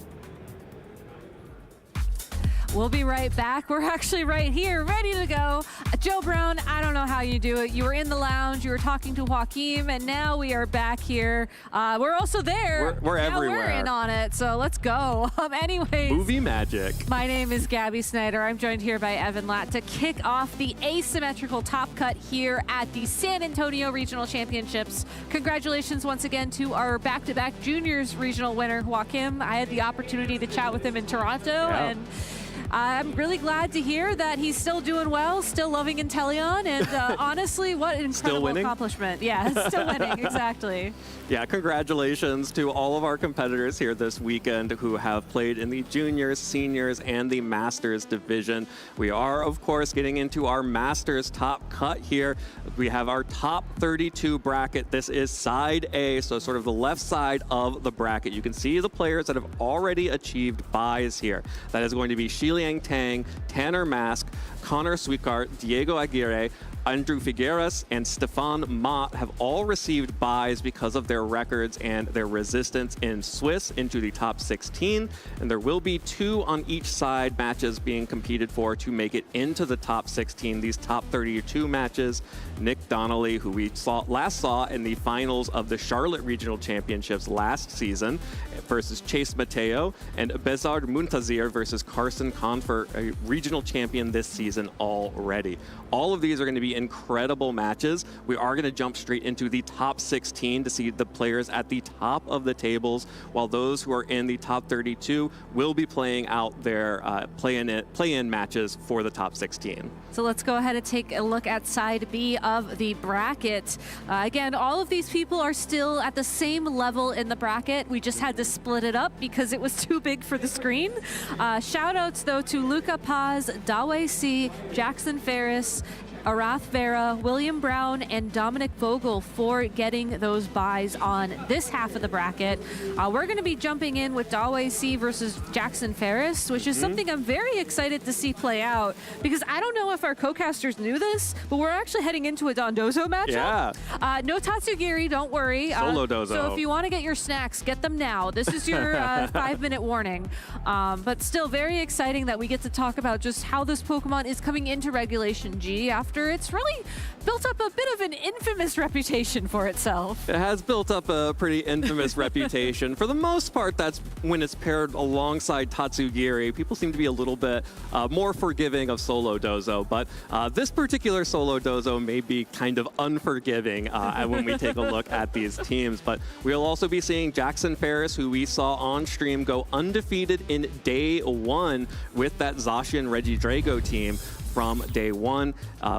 We'll be right back. We're actually right here, ready to go. Joe Brown, I don't know how you do it. You were in the lounge, you were talking to Joaquin, and now we are back here. We're also there. We're everywhere. We're in on it, so let's go. Anyways. Movie magic. My name is Gabby Snyder. I'm joined here by Evan Latt to kick off the asymmetrical top cut here at the San Antonio Regional Championships. Congratulations once again to our back-to-back juniors regional winner, Joaquin. I had the opportunity to chat with him in Toronto, and I'm really glad to hear that he's still doing well, still loving Inteleon, and honestly, what an incredible accomplishment. Yeah, still winning, exactly. Yeah, congratulations to all of our competitors here this weekend who have played in the juniors, seniors, and the masters division. We are, of course, getting into our masters top cut here. We have our top 32 bracket. This is side A, so sort of the left side of the bracket. You can see the players that have already achieved buys here. That is going to be Shiliang Tang, Tanner Mask, Connor Sweetcart, Diego Aguirre, Andrew Figueras, and Stefan Mott have all received buys because of their records and their resistance in Swiss into the top 16. And there will be 2 on each side matches being competed for to make it into the top 16. These top 32 matches, Nick Donnelly, who we last saw in the finals of the Charlotte Regional Championships last season, versus Chase Mateo, and Bezard Muntazir versus Carson Confer, a regional champion this season already. All of these are going to be incredible matches. We are going to jump straight into the top 16 to see the players at the top of the tables, while those who are in the top 32 will be playing out their play-in matches for the top 16. So let's go ahead and take a look at side B of the bracket. Again, all of these people are still at the same level in the bracket. We just had to split it up because it was too big for the screen. Shout outs though to Luca Paz, Dawei C, Jackson Ferris, Arath Vera, William Brown, and Dominic Vogel for getting those buys on this half of the bracket. We're going to be jumping in with Dawei C versus Jackson Ferris, which is something I'm very excited to see play out, because I don't know if our co-casters knew this, but we're actually heading into a Dondozo matchup. Yeah. No Tatsugiri, don't worry. Solo Dozo. So if you want to get your snacks, get them now. This is your 5-minute warning. But still very exciting that we get to talk about just how this Pokemon is coming into Regulation G after it's really built up a bit of an infamous reputation for itself. It has built up a pretty infamous reputation. For the most part, that's when it's paired alongside Tatsugiri. People seem to be a little bit more forgiving of Solo Dozo, but this particular Solo Dozo may be kind of unforgiving when we take a look at these teams. But we'll also be seeing Jackson Ferris, who we saw on stream go undefeated in day 1 with that Zacian Regidrago team from day 1,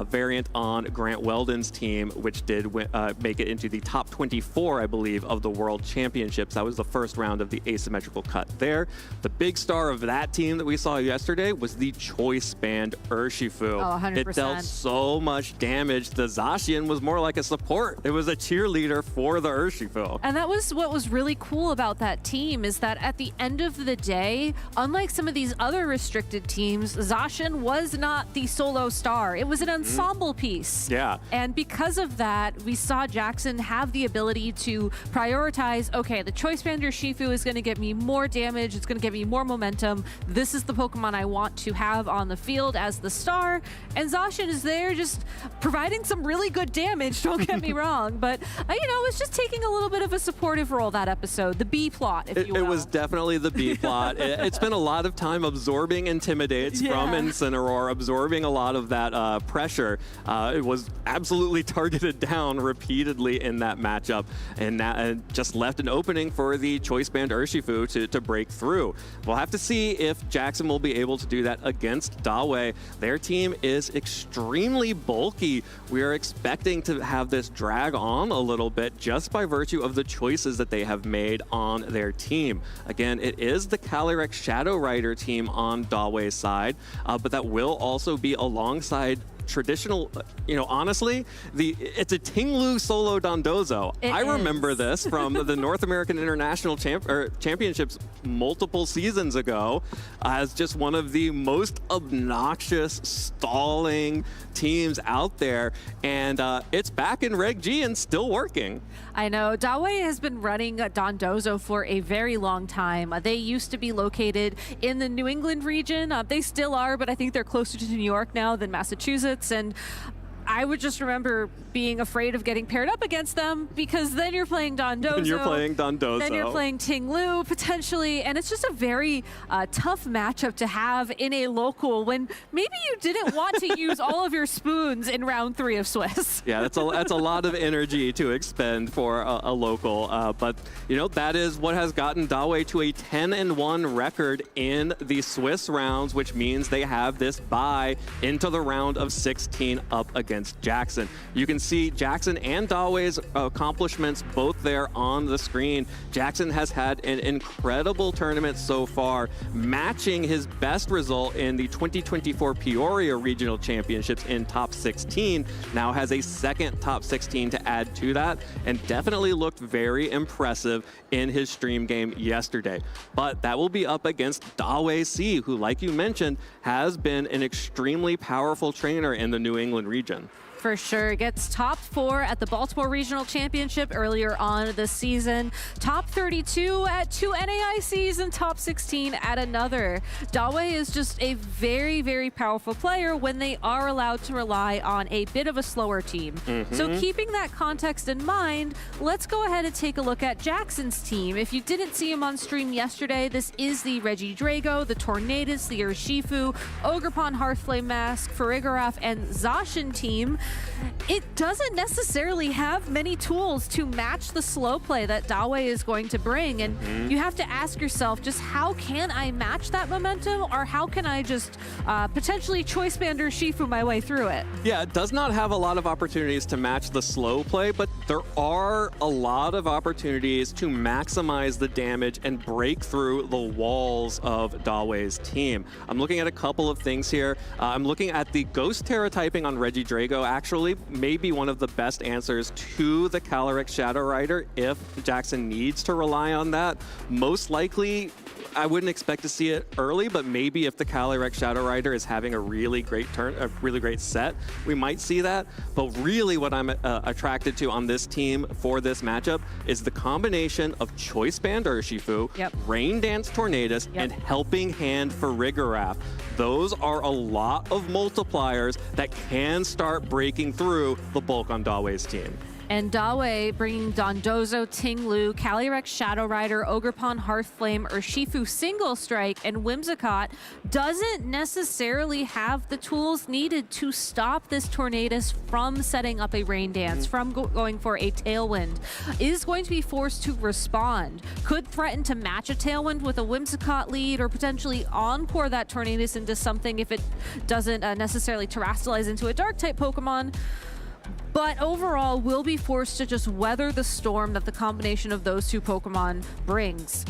variant on Grant Weldon's team, which did make it into the top 24, I believe, of the World Championships. That was the first round of the asymmetrical cut there. The big star of that team that we saw yesterday was the Choice Band Urshifu. Oh, 100%. It dealt so much damage. The Zacian was more like a support. It was a cheerleader for the Urshifu. And that was what was really cool about that team, is that at the end of the day, unlike some of these other restricted teams, Zacian was not the solo star. It was an ensemble piece. Yeah. And because of that, we saw Jackson have the ability to prioritize, okay, the Choice Band Urshifu is going to get me more damage, it's going to give me more momentum. This is the Pokemon I want to have on the field as the star. And Zacian is there just providing some really good damage, don't get me wrong. But, it's just taking a little bit of a supportive role that episode, the B plot, if you will. It was definitely the B plot. It spent a lot of time absorbing Intimidates from Incineroar, absorbing a lot of that pressure. It was absolutely targeted down repeatedly in that matchup, and that just left an opening for the Choice Band Urshifu to break through. We'll have to see if Jackson will be able to do that against Dawei. Their team is extremely bulky. We are expecting to have this drag on a little bit just by virtue of the choices that they have made on their team. Again, it is the Calyrex Shadow Rider team on Dawei's side, but that will also be alongside traditional, honestly, it's a Tinglu solo Dondozo. I remember this from the North American International Championships multiple seasons ago as just one of the most obnoxious, stalling teams out there. And it's back in Reg G and still working. I know. Dawei has been running Dondozo for a very long time. They used to be located in the New England region. They still are, but I think they're closer to New York now than Massachusetts. And I would just remember being afraid of getting paired up against them, because then you're playing Dondozo. Then you're playing Dondozo. Then you're playing Tinglu, potentially. And it's just a very tough matchup to have in a local when maybe you didn't want to use all of your spoons in round 3 of Swiss. Yeah, that's a lot of energy to expend for a local. But, that is what has gotten Dawei to a 10-1 record in the Swiss rounds, which means they have this bye into the round of 16 up against Jackson. You can see Jackson and Dawei's accomplishments both there on the screen. Jackson has had an incredible tournament so far, matching his best result in the 2024 Peoria Regional Championships in top 16. Now has a second top 16 to add to that, and definitely looked very impressive in his stream game yesterday. But that will be up against Dawei C, who, like you mentioned, has been an extremely powerful trainer in the New England region. For sure. Gets top 4 at the Baltimore Regional Championship earlier on this season. Top 32 at 2 NAICs and top 16 at another. Dawei is just a very, very powerful player when they are allowed to rely on a bit of a slower team. So keeping that context in mind, let's go ahead and take a look at Jackson's team. If you didn't see him on stream yesterday, this is the Regidrago, the Tornadus, the Urshifu, Ogerpon Hearthflame Mask, Farigiraf, and Zacian team. it doesn't necessarily have many tools to match the slow play that Dawei is going to bring. And you have to ask yourself, just how can I match that momentum, or how can I just potentially choice band or Shifu my way through it? Yeah, it does not have a lot of opportunities to match the slow play, but there are a lot of opportunities to maximize the damage and break through the walls of Dawei's team. I'm looking at a couple of things here. I'm looking at the Ghost Terra typing on Regidrago, actually maybe one of the best answers to the Calyrex Shadow Rider if Jackson needs to rely on that. Most likely, I wouldn't expect to see it early, but maybe if the Calyrex Shadow Rider is having a really great turn, a really great set, we might see that. But really what I'm attracted to on this team for this matchup is the combination of Choice Band Urshifu, Rain Dance Tornadus, and Helping Hand for Rigoraph. Those are a lot of multipliers that can start breaking through the bulk on Dawei's team. And Dawei bringing Dondozo, Tinglu, Calyrex Shadow Rider, Ogerpon Hearthflame, Urshifu Single Strike, and Whimsicott doesn't necessarily have the tools needed to stop this Tornadus from setting up a Rain Dance, from going for a Tailwind. Is going to be forced to respond. Could threaten to match a Tailwind with a Whimsicott lead, or potentially encore that Tornadus into something if it doesn't necessarily Terrastalize into a Dark-type Pokemon. But overall, we'll be forced to just weather the storm that the combination of those two Pokemon brings.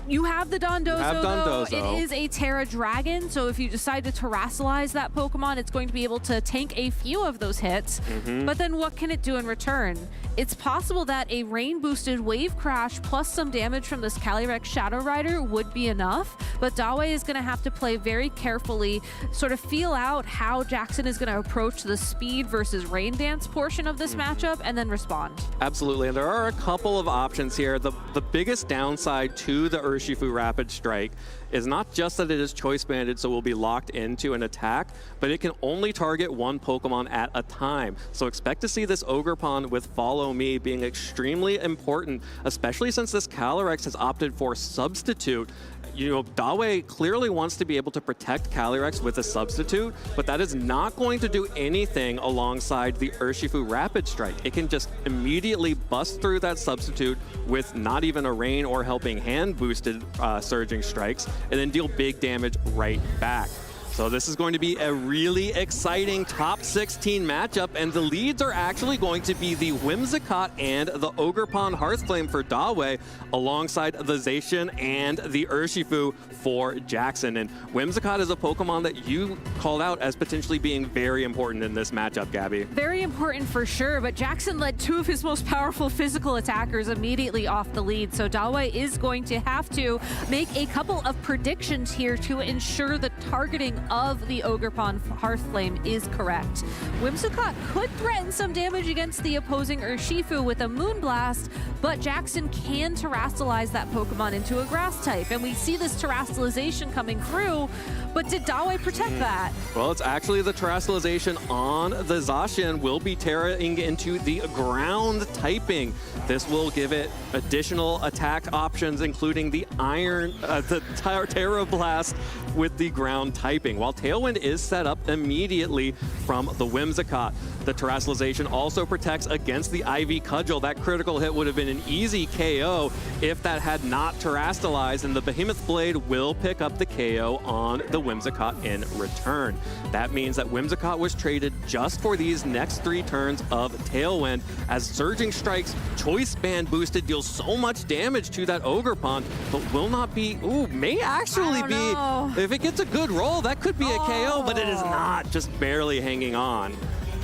You have the Dondozo, though. It is a Terra Dragon, so if you decide to Terrastalize that Pokemon, it's going to be able to tank a few of those hits. But then what can it do in return? It's possible that a rain-boosted Wave Crash plus some damage from this Calyrex Shadow Rider would be enough, but Dawei is going to have to play very carefully, sort of feel out how Jackson is going to approach the speed versus Rain Dance portion of this matchup, and then respond. Absolutely, and there are a couple of options here. The biggest downside to the Urshifu Rapid Strike is not just that it is choice banded, so will be locked into an attack, but it can only target one Pokemon at a time. So expect to see this Ogerpon with Follow Me being extremely important, especially since this Calyrex has opted for Substitute. You know, Dawei clearly wants to be able to protect Calyrex with a substitute, but that is not going to do anything alongside the Urshifu Rapid Strike. It can just immediately bust through that substitute with not even a Rain or Helping Hand boosted Surging Strikes, and then deal big damage right back. So this is going to be a really exciting top 16 matchup, and the leads are actually going to be the Whimsicott and the Ogerpon Hearthflame for Dawei, alongside the Zacian and the Urshifu for Jackson. And Whimsicott is a Pokemon that you called out as potentially being very important in this matchup, Gabby. Very important for sure, but Jackson led two of his most powerful physical attackers immediately off the lead, so Dawei is going to have to make a couple of predictions here to ensure the targeting of the Ogerpon Hearthflame is correct. Whimsicott could threaten some damage against the opposing Urshifu with a Moonblast, but Jackson can Terrastalize that Pokemon into a Grass type, and we see this Terrastalization coming through, but did Dawei protect that? Well, it's actually the Terrastalization on the Zacian will be Terraing into the Ground typing. This will give it additional attack options, including the Terra Blast with the Ground typing. While Tailwind is set up immediately from the Whimsicott, the Terrastalization also protects against the Ivy Cudgel. That critical hit would have been an easy KO if that had not Terrastalized, and the Behemoth Blade will pick up the KO on the Whimsicott in return. That means that Whimsicott was traded just for these next 3 turns of Tailwind, as Surging Strikes Choice Band boosted deals so much damage to that Ogerpon, but will not be, may actually be, if it gets a good roll, that could be a KO, but it is not, just barely hanging on.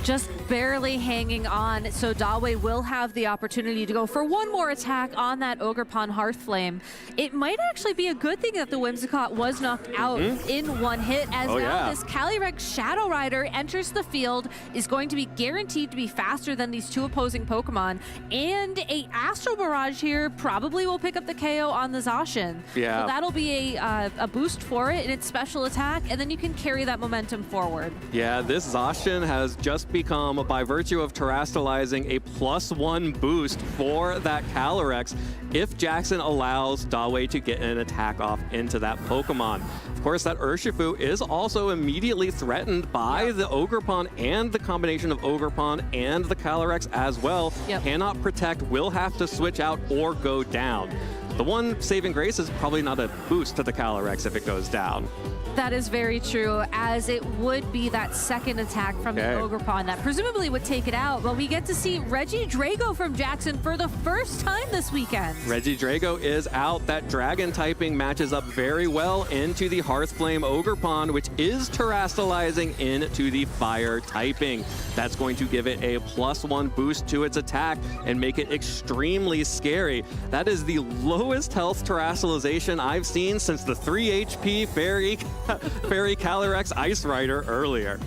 Just barely hanging on, so Dawei will have the opportunity to go for one more attack on that Ogerpon Hearthflame. It might actually be a good thing that the Whimsicott was knocked out in one hit, as now this Calyrex Shadow Rider enters the field, is going to be guaranteed to be faster than these two opposing Pokemon, and a Astral Barrage here probably will pick up the KO on the Zacian. Yeah. So that'll be a boost for it in its special attack, and then you can carry that momentum forward. Yeah, this Zacian has just become come by virtue of terastallizing a +1 boost for that Calyrex if Jackson allows Dawei to get an attack off into that Pokemon. Of course, that Urshifu is also immediately threatened by the Ogerpon and the combination of Ogerpon and the Calyrex as well. Cannot protect, will have to switch out or go down. The one saving grace is probably not a boost to the Calyrex if it goes down. That is very true, as it would be that second attack from the Ogerpon that presumably would take it out, but we get to see Regidrago from Jackson for the first time this weekend. Regidrago is out. That dragon typing matches up very well into the Hearthflame Ogerpon, which is terastallizing into the fire typing. That's going to give it a +1 boost to its attack and make it extremely scary. That is the lowest health terastallization I've seen since the 3 HP Fairy Calyrex Ice Rider earlier.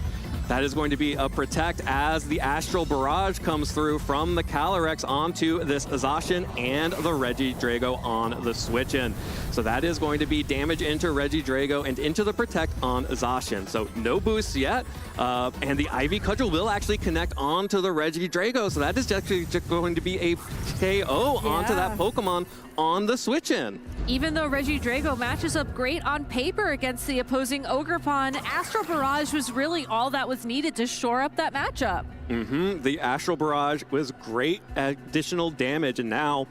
That is going to be a protect as the Astral Barrage comes through from the Calyrex onto this Zacian and the Regidrago on the switch-in. So that is going to be damage into Regidrago and into the protect on Zacian. So no boosts yet. And the Ivy Cudgel will actually connect onto the Regidrago. So that is actually just going to be a KO onto that Pokemon on the switch-in. Even though Regidrago matches up great on paper against the opposing Ogerpon, Astral Barrage was really all that was needed to shore up that matchup. The Astral Barrage was great additional damage, and now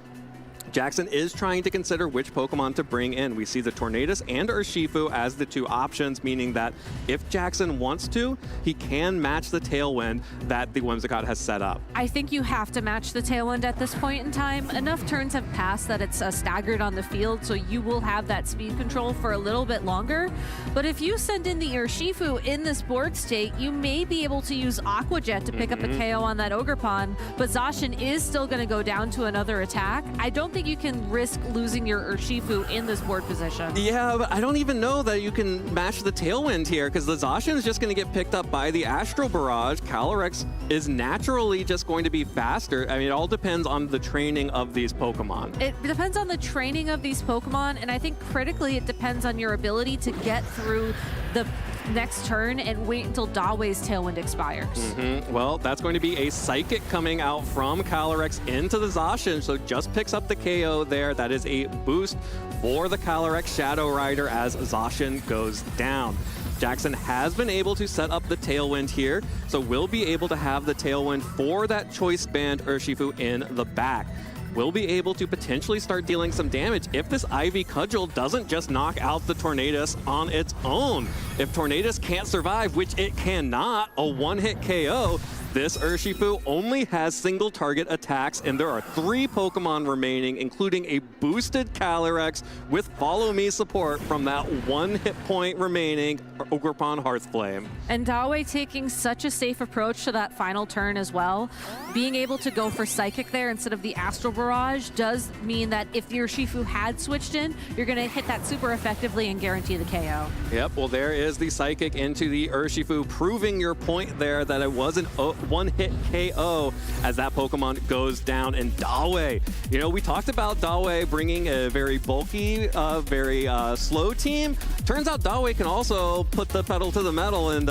Jackson is trying to consider which Pokemon to bring in. We see the Tornadus and Urshifu as the two options, meaning that if Jackson wants to, he can match the Tailwind that the Whimsicott has set up. I think you have to match the Tailwind at this point in time. Enough turns have passed that it's staggered on the field, so you will have that speed control for a little bit longer. But if you send in the Urshifu in this board state, you may be able to use Aqua Jet to pick up a KO on that Ogerpon, but Zacian is still going to go down to another attack. I don't think you can risk losing your Urshifu in this board position. Yeah, but I don't even know that you can match the Tailwind here, because the Zacian is just going to get picked up by the Astral Barrage. Calyrex is naturally just going to be faster. I mean, it all depends on the training of these Pokemon. It depends on the training of these Pokemon, and I think critically it depends on your ability to get through the next turn and wait until Dawei's Tailwind expires. Well, that's going to be a Psychic coming out from Calyrex into the Zacian, so just picks up the KO there. That is a boost for the Calyrex Shadow Rider as Zacian goes down. Jackson has been able to set up the Tailwind here, so we'll be able to have the Tailwind for that Choice Band Urshifu in the back. We'll be able to potentially start dealing some damage if this Ivy Cudgel doesn't just knock out the Tornadus on its own. If Tornadus can't survive, which it cannot, a one-hit KO, this Urshifu only has single target attacks, and there are 3 Pokemon remaining, including a boosted Calyrex with Follow Me support from that 1 hit point remaining Ogerpon Hearthflame. And Dawei taking such a safe approach to that final turn as well. Being able to go for Psychic there instead of the Astral Barrage does mean that if your Urshifu had switched in, you're going to hit that super effectively and guarantee the KO. Yep, well there is the Psychic into the Urshifu, proving your point there that it wasn't one-hit KO as that Pokemon goes down. And Dawei, you know, we talked about Dawei bringing a very bulky, very slow team. Turns out Dawei can also put the pedal to the metal and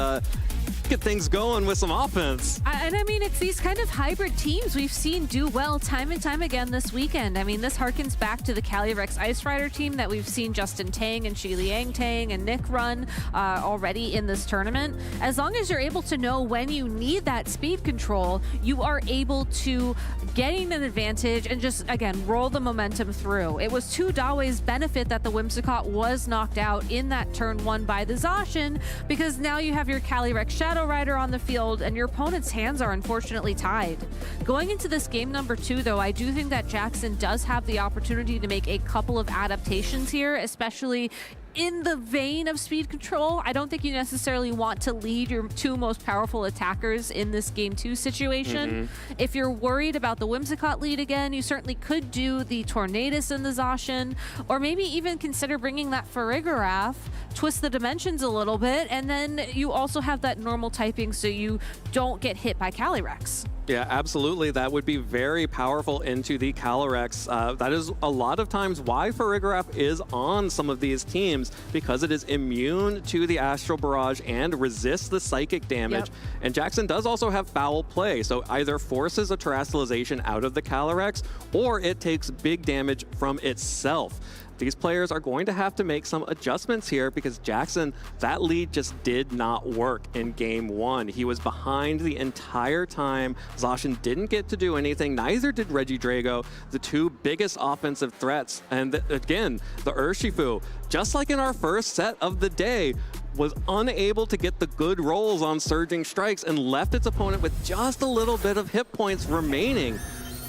get things going with some offense. And I mean, it's these kind of hybrid teams we've seen do well time and time again this weekend. I mean, this harkens back to the Calyrex Ice Rider team that we've seen Justin Tang and Shi Liang Tang and Nick run already in this tournament. As long as you're able to know when you need that speed control, you are able to gain an advantage and just, again, roll the momentum through. It was to Dawei's benefit that the Whimsicott was knocked out in that turn 1 by the Zacian, because now you have your Calyrex Shadow Rider on the field and your opponent's hands are unfortunately tied. Going into this game number 2, though, I do think that Jackson does have the opportunity to make a couple of adaptations here, especially in the vein of speed control. I don't think you necessarily want to lead your 2 most powerful attackers in this game 2 situation. If you're worried about the Whimsicott lead again, you certainly could do the Tornadus and the Zacian, or maybe even consider bringing that Farigiraf, twist the dimensions a little bit, and then you also have that normal typing so you don't get hit by Calyrex. Yeah, absolutely. That would be very powerful into the Calyrex. That is a lot of times why Farigiraf is on some of these teams. games because it is immune to the Astral Barrage and resists the psychic damage. Yep. And Jackson does also have foul play, so either forces a Terrestrialization out of the Calyrex or it takes big damage from itself. These players are going to have to make some adjustments here because Jackson, that lead just did not work in game one. He was behind the entire time. Zacian didn't get to do anything. Neither did Regidrago, the two biggest offensive threats. And again, the Urshifu, just like in our first set of the day, was unable to get the good rolls on Surging Strikes and left its opponent with just a little bit of hit points remaining.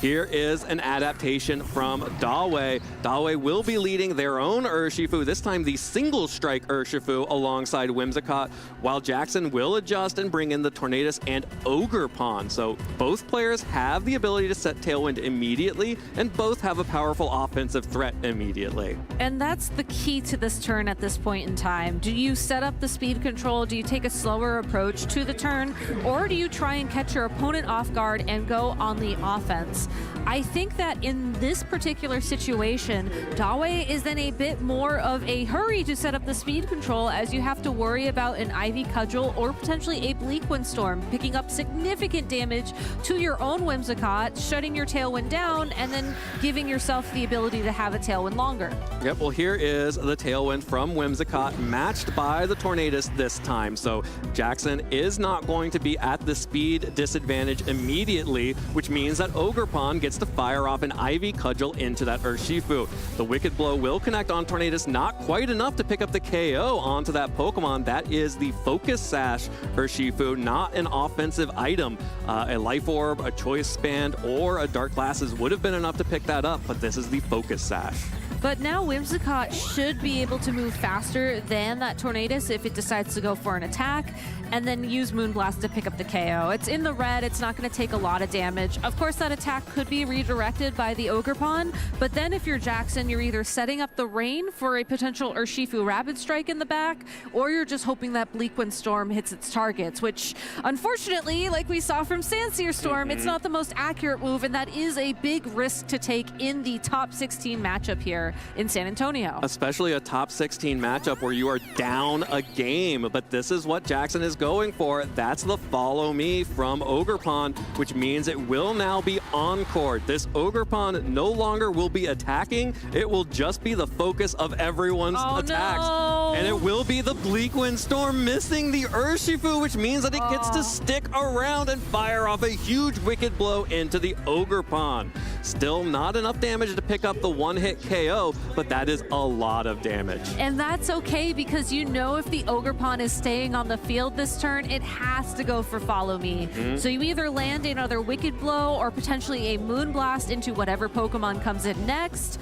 Here is an adaptation from Dawei. Dawei will be leading their own Urshifu, this time the single strike Urshifu alongside Whimsicott, while Jackson will adjust and bring in the Tornadus and Ogerpon. So both players have the ability to set Tailwind immediately, and both have a powerful offensive threat immediately. And that's the key to this turn at this point in time. Do you set up the speed control? Do you take a slower approach to the turn? Or do you try and catch your opponent off guard and go on the offense? I think that in this particular situation, Dawei is in a bit more of a hurry to set up the speed control, as you have to worry about an Ivy Cudgel or potentially a Bleak Windstorm, picking up significant damage to your own Whimsicott, shutting your Tailwind down, and then giving yourself the ability to have a Tailwind longer. Yep, well here is the Tailwind from Whimsicott, matched by the Tornadus this time. So Jackson is not going to be at the speed disadvantage immediately, which means that Ogerpon gets to fire off an Ivy Cudgel into that Urshifu. The Wicked Blow will connect on Tornadus, not quite enough to pick up the KO onto that Pokemon. That is the Focus Sash Urshifu, not an offensive item. A Life Orb, a Choice Band, or a Dark Glasses would have been enough to pick that up, but this is the Focus Sash. But now Whimsicott should be able to move faster than that Tornadus if it decides to go for an attack, and then use Moonblast to pick up the KO. It's in the red, it's not going to take a lot of damage. Of course, that attack could be redirected by the Ogerpon, but then if you're Jackson, you're either setting up the rain for a potential Urshifu Rapid Strike in the back, or you're just hoping that Bleak Windstorm hits its targets, which unfortunately, like we saw from Sandsear Storm, it's not the most accurate move, and that is a big risk to take in the top 16 matchup here in San Antonio. Especially a top 16 matchup where you are down a game, but this is what Jackson is going for. That's the Follow Me from Ogerpon, which means it will now be Encored. This Ogerpon no longer will be attacking, it will just be the focus of everyone's attacks. No. And it will be the Bleak Windstorm missing the Urshifu, which means that it gets to stick around and fire off a huge Wicked Blow into the Ogerpon. Still not enough damage to pick up the one-hit KO, but that is a lot of damage. And that's okay, because you know if the Ogerpon is staying on the field this turn, it has to go for Follow Me. So you either land another Wicked Blow or potentially a Moonblast into whatever Pokemon comes in next,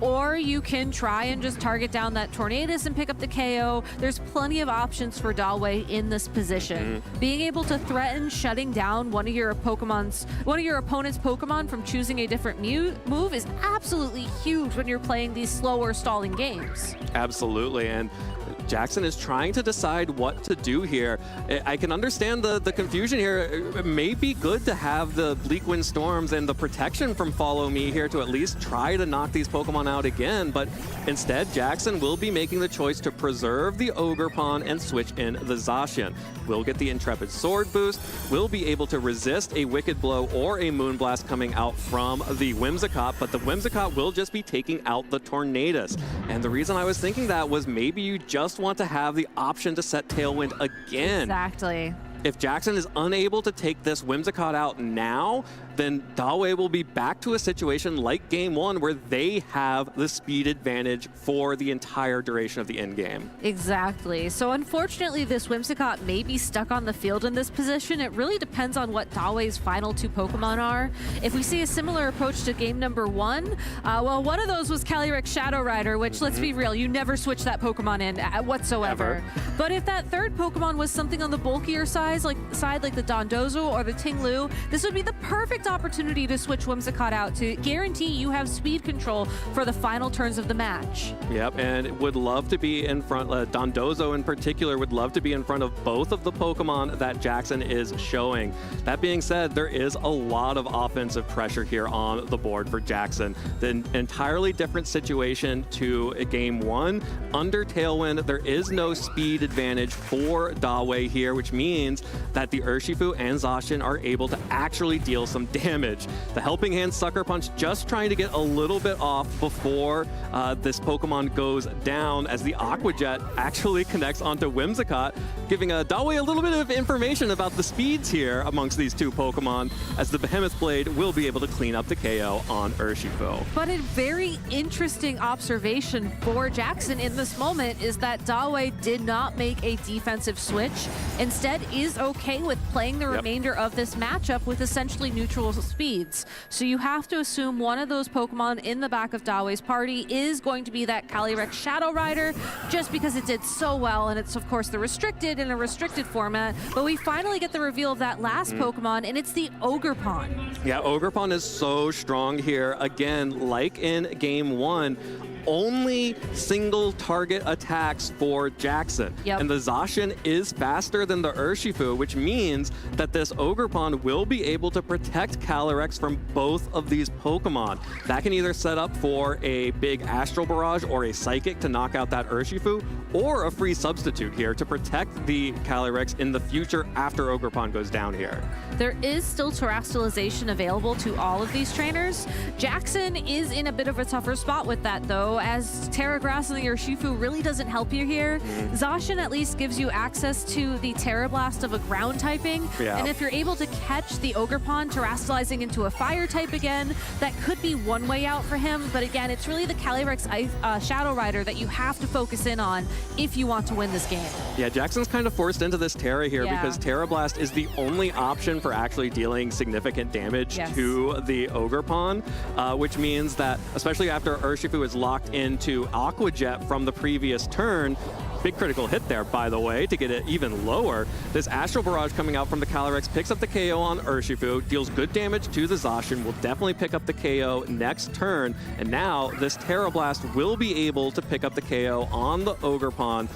or you can try and just target down that Tornadus and pick up the KO. There's plenty of options for Dawei in this position. Being able to threaten shutting down one of your opponent's Pokemon from choosing a different move is absolutely huge when you're playing these slower stalling games. Absolutely, and Jackson is trying to decide what to do here. I can understand the confusion here. It may be good to have the Bleak Windstorms and the protection from Follow Me here to at least try to knock these Pokemon out again, but instead Jackson will be making the choice to preserve the Ogerpon and switch in the Zacian. We'll get the Intrepid Sword boost, will be able to resist a Wicked Blow or a Moonblast coming out from the Whimsicott, but the Whimsicott will just be taking out the Tornadus. And the reason I was thinking that was maybe you just want to have the option to set Tailwind again. Exactly. If Jackson is unable to take this Whimsicott out now, then Dawei will be back to a situation like game one where they have the speed advantage for the entire duration of the end game. Exactly. So unfortunately, this Whimsicott may be stuck on the field in this position. It really depends on what Dawei's final two Pokemon are. If we see a similar approach to game number one, well, one of those was Calyrex Shadow Rider, which, let's be real, you never switch that Pokemon in whatsoever. But if that third Pokemon was something on the bulkier side, like the Dondozo or the Tinglu, this would be the perfect perfect opportunity to switch Whimsicott out to guarantee you have speed control for the final turns of the match. Yep, and would love to be in front, Dondozo in particular would love to be in front of both of the Pokemon that Jackson is showing. That being said, there is a lot of offensive pressure here on the board for Jackson. The entirely different situation to game 1. Under Tailwind, there is no speed advantage for Dawei here, which means that the Urshifu and Zacian are able to actually deal some damage. The Helping Hand Sucker Punch just trying to get a little bit off before this Pokemon goes down as the Aqua Jet actually connects onto Whimsicott, giving Dawei a little bit of information about the speeds here amongst these two Pokemon, as the Behemoth Blade will be able to clean up the KO on Urshifu. But a very interesting observation for Jackson in this moment is that Dawei did not make a defensive switch, instead is okay with playing the remainder of this matchup with essentially neutral speeds. So you have to assume one of those Pokemon in the back of Dawei's party is going to be that Calyrex Shadow Rider, just because it did so well, and it's of course the restricted in a restricted format. But we finally get the reveal of that last Pokemon, and it's the Ogerpon. Yeah, Ogerpon is so strong here. Again, like in game 1, only single target attacks for Jackson. And the Zacian is faster than the Urshifu, which means that this Ogerpon will be able to protect Calyrex from both of these Pokemon. That can either set up for a big Astral Barrage or a Psychic to knock out that Urshifu, or a free substitute here to protect the Calyrex in the future after Ogerpon goes down here. There is still Terastallization available to all of these trainers. Jackson is in a bit of a tougher spot with that, though, as Terra Grass and the Urshifu really doesn't help you here. Zacian at least gives you access to the Terra Blast of a ground typing, and if you're able to catch the Ogerpon Terastallizing into a fire type again, that could be one way out for him. But again, it's really the Calyrex Shadow Rider that you have to focus in on if you want to win this game. Yeah, Jackson's kind of forced into this Terra here because Terra Blast is the only option for actually dealing significant damage to the Ogerpon, which means that, especially after Urshifu is locked into Aqua Jet from the previous turn, big critical hit there, by the way, to get it even lower. This Astral Barrage coming out from the Calyrex picks up the KO on Urshifu, deals good damage to the Zacian, will definitely pick up the KO next turn, and now this Terra Blast will be able to pick up the KO on the Ogerpon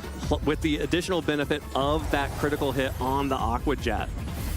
with the additional benefit of that critical hit on the Aqua Jet.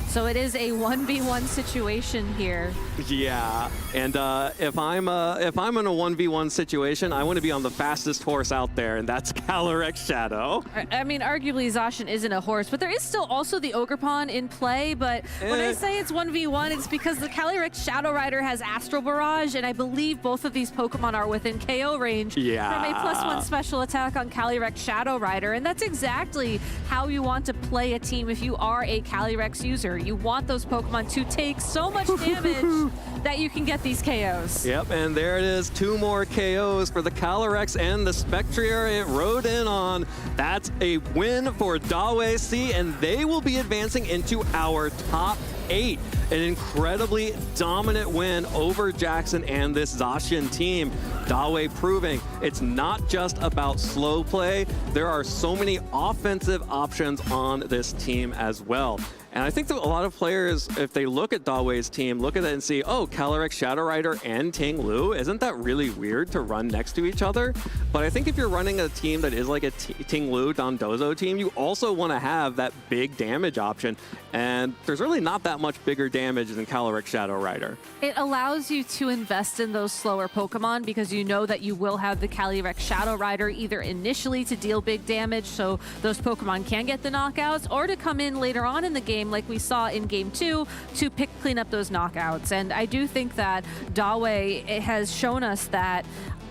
So it is a 1v1 situation here. Yeah, and if I'm in a 1v1 situation, I want to be on the fastest horse out there, and that's Calyrex Shadow. I mean, arguably Zacian isn't a horse, but there is still also the Ogerpon in play. But when I say it's 1v1, it's because the Calyrex Shadow Rider has Astral Barrage, and I believe both of these Pokemon are within KO range from a +1 special attack on Calyrex Shadow Rider, and that's exactly how you want to play a team if you are a Calyrex user. You want those Pokemon to take so much damage that you can get these KOs. Yep, and there it is. 2 more KOs for the Calyrex and the Spectrier it rode in on. That's a win for Dawei C, and they will be advancing into our top 8. An incredibly dominant win over Jackson and this Zacian team. Dawei proving it's not just about slow play. There are so many offensive options on this team as well. And I think that a lot of players, if they look at Dawei's team, look at it and see, oh, Calyrex Shadow Rider and Ting Lu, isn't that really weird to run next to each other? But I think if you're running a team that is like a Ting Lu Dondozo team, you also want to have that big damage option. And there's really not that much bigger damage than Calyrex Shadow Rider. It allows you to invest in those slower Pokemon because you know that you will have the Calyrex Shadow Rider either initially to deal big damage so those Pokemon can get the knockouts, or to come in later on in the game like we saw in game 2 to clean up those knockouts. And I do think that Dawei has shown us that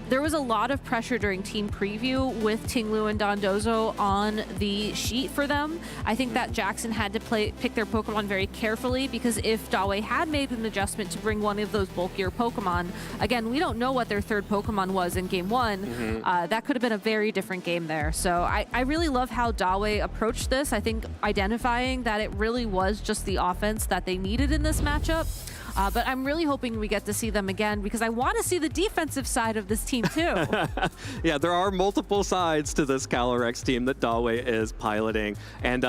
there was a lot of pressure during team preview with Ting Lu and Dondozo on the sheet for them. I think that Jackson had to pick their Pokemon very carefully, because if Dawei had made an adjustment to bring one of those bulkier Pokemon, again, we don't know what their third Pokemon was in game 1. That could have been a very different game there. So I really love how Dawei approached this. I think identifying that it really was just the offense that they needed in this matchup But I'm really hoping we get to see them again because I want to see the defensive side of this team too. Yeah, there are multiple sides to this Calyrex team that Dawei is piloting. And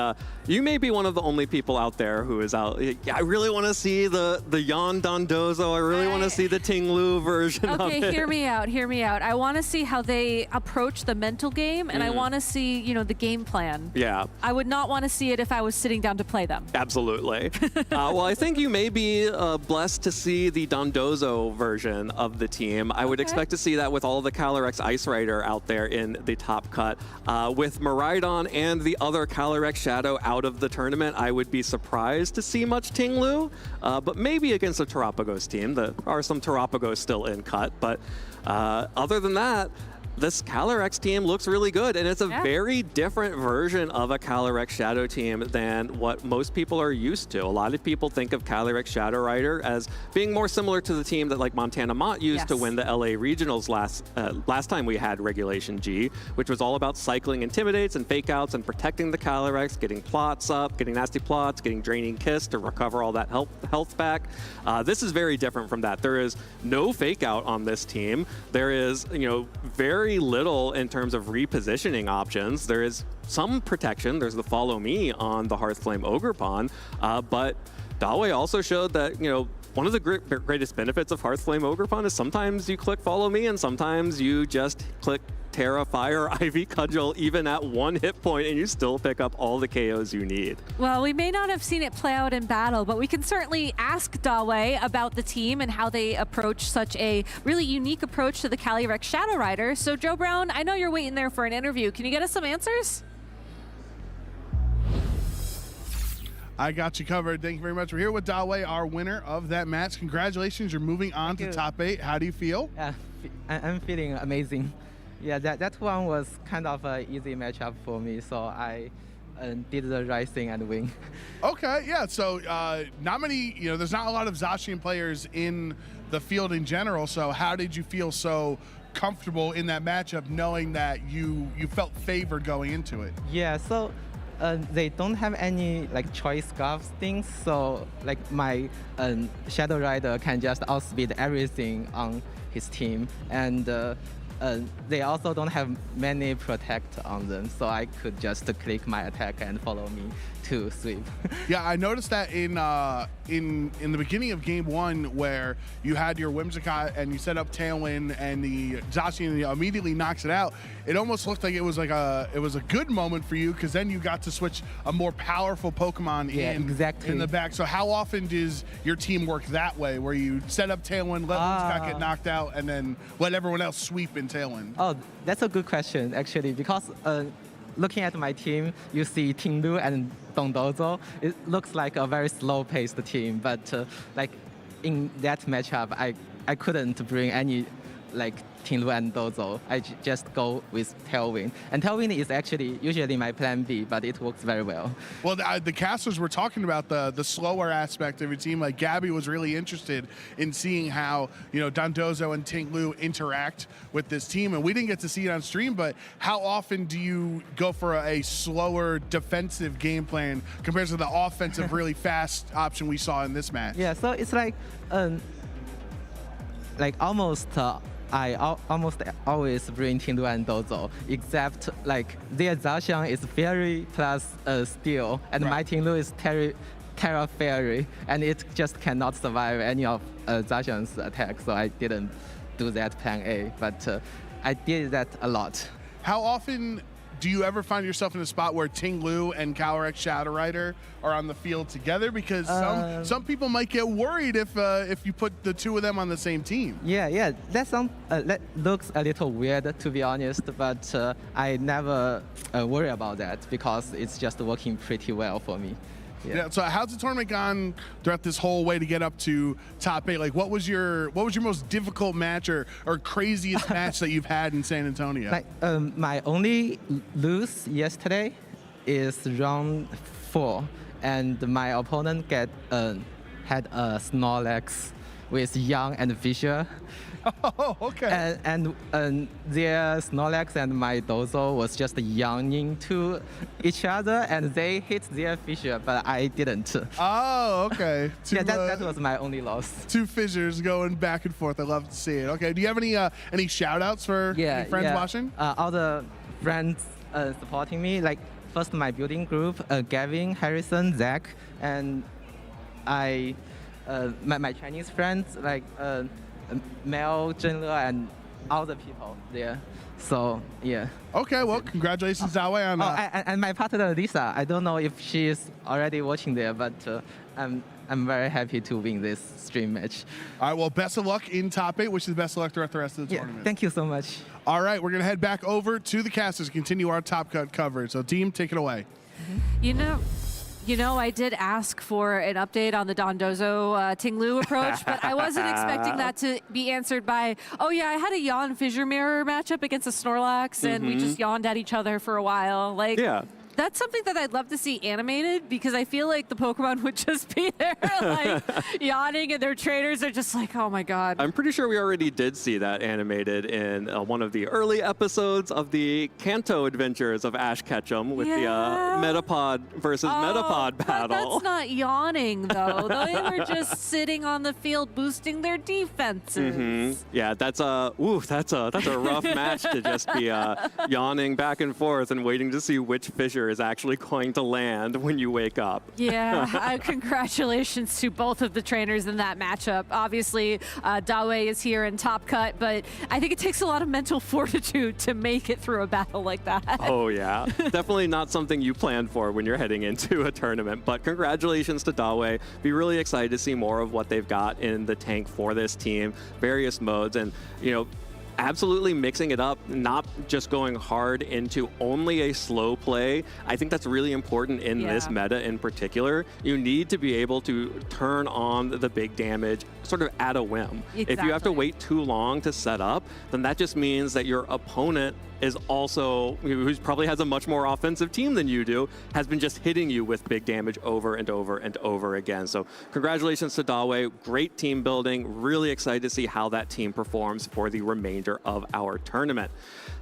you may be one of the only people out there who is out. Yeah, I really want to see the Yan Dondozo. I really want to see the Ting Lu version of it. Okay, hear me out. I want to see how they approach the mental game, and I want to see, the game plan. Yeah. I would not want to see it if I was sitting down to play them. Absolutely. Well, I think you may be blessed to see the Dondozo version of the team. I would expect to see that with all the Calyrex Ice Rider out there in the top cut. With Miraidon and the other Calyrex Shadow out of the tournament, I would be surprised to see much Ting Lu, but maybe against a Terapagos team. There are some Terapagos still in cut, but other than that, this Calyrex team looks really good, and it's a very different version of a Calyrex Shadow team than what most people are used to. A lot of people think of Calyrex Shadow Rider as being more similar to the team that like Montana Mott used to win the LA Regionals last time we had Regulation G, which was all about cycling Intimidates and Fake Outs and protecting the Calyrex, getting plots up, getting nasty plots, getting Draining Kiss to recover all that health back. This is very different from that. There is no Fake Out on this team. There is, very little in terms of repositioning options. There is some protection. There's the Follow Me on the Hearthflame Ogrepon, but Dawei also showed that, one of the greatest benefits of Hearthflame Ogrepon is sometimes you click Follow Me and sometimes you just click Terra, Fire, Ivy, Cudgel, even at 1 hit point, and you still pick up all the KOs you need. Well, we may not have seen it play out in battle, but we can certainly ask Dawei about the team and how they approach such a really unique approach to the Calyrex Shadow Rider. So, Joe Brown, I know you're waiting there for an interview. Can you get us some answers? I got you covered. Thank you very much. We're here with Dawei, our winner of that match. Congratulations. You're moving on to top 8. How do you feel? Yeah, I'm feeling amazing. Yeah, that one was kind of an easy matchup for me, so I did the right thing and win. Okay, yeah, so not many, there's not a lot of Zacian players in the field in general, so how did you feel so comfortable in that matchup knowing that you felt favored going into it? Yeah, so they don't have any choice scarf things, so my Shadow Rider can just outspeed everything on his team, and they also don't have many protect on them, so I could just click my attack and follow me to sweep. Yeah, I noticed that in the beginning of game 1 where you had your Whimsicott and you set up Tailwind and the Zacian immediately knocks it out. It almost looked like it was a good moment for you because then you got to switch a more powerful Pokemon in the back. So how often does your team work that way, where you set up Tailwind, let Whimsicott get knocked out, and then let everyone else sweep in Tailwind? Oh, that's a good question actually, because looking at my team, you see Ting Lu and Dondozo. It looks like a very slow-paced team, but in that matchup, I couldn't bring any Ting Lu and Dozo. I just go with Tailwind. And Tailwind is actually usually my plan B, but it works very well. Well, the casters were talking about the slower aspect of your team. Like Gabby was really interested in seeing how, Dondozo and Ting Lu interact with this team. And we didn't get to see it on stream, but how often do you go for a slower defensive game plan compared to the offensive, really fast option we saw in this match? Yeah, so it's almost I almost always bring Ting Lu and Dozo, except their Zacian is Fairy plus Steel, and my Ting Lu is Terra Fairy, and it just cannot survive any of Zacian's attacks, so I didn't do that plan A, but I did that a lot. How often do you ever find yourself in a spot where Ting Lu and Calyrex Shadow Rider are on the field together? Because some people might get worried if you put the two of them on the same team. Yeah, that looks a little weird, to be honest, but I never worry about that because it's just working pretty well for me. Yeah. So how's the tournament gone throughout this whole way to get up to top 8? What was your most difficult match or craziest match that you've had in San Antonio? My only lose yesterday is round 4, and my opponent had a Snorlax with Young and Fisher, Oh, okay. And their Snorlax and my Dozo was just yawning to each other, and they hit their fissure, but I didn't. Oh, okay. Yeah, that was my only loss. Two fissures going back and forth. I love to see it. Okay, do you have any shout outs for any friends watching? All the friends supporting me, like first my building group, Gavin, Harrison, Zach, and my Chinese friends, like Mel, Zhenle, and all the people there. So, yeah. Okay, well, congratulations, Dawei, on and my partner, Lisa. I don't know if she is already watching there, but I'm very happy to win this stream match. All right, well, best of luck in top 8. Wish you the best of luck throughout the rest of the tournament. Thank you so much. All right, we're going to head back over to the casters to continue our Top Cut coverage. So, team, take it away. You know, I did ask for an update on the Dondozo Tinglu approach, but I wasn't expecting that to be answered by, oh yeah, I had a yawn fissure mirror matchup against a Snorlax, and we just yawned at each other for a while. Like, yeah. That's something that I'd love to see animated, because I feel like the Pokemon would just be there, like, yawning, and their trainers are just like, oh my god. I'm pretty sure we already did see that animated in one of the early episodes of the Kanto Adventures of Ash Ketchum with the Metapod versus Metapod battle. That's not yawning, though. They were just sitting on the field boosting their defenses. Yeah, that's a rough match to just be yawning back and forth and waiting to see which fissure is actually going to land when you wake up. Yeah, congratulations to both of the trainers in that matchup. Obviously, Dawei is here in Top Cut, but I think it takes a lot of mental fortitude to make it through a battle like that. Oh yeah, definitely not something you plan for when you're heading into a tournament, but congratulations to Dawei. Be really excited to see more of what they've got in the tank for this team, various modes, and absolutely mixing it up, not just going hard into only a slow play. I think that's really important in this meta in particular. You need to be able to turn on the big damage sort of at a whim. Exactly. If you have to wait too long to set up, then that just means that your opponent is also, who probably has a much more offensive team than you do, has been just hitting you with big damage over and over and over again. So congratulations to Dawei. Great team building. Really excited to see how that team performs for the remainder of our tournament.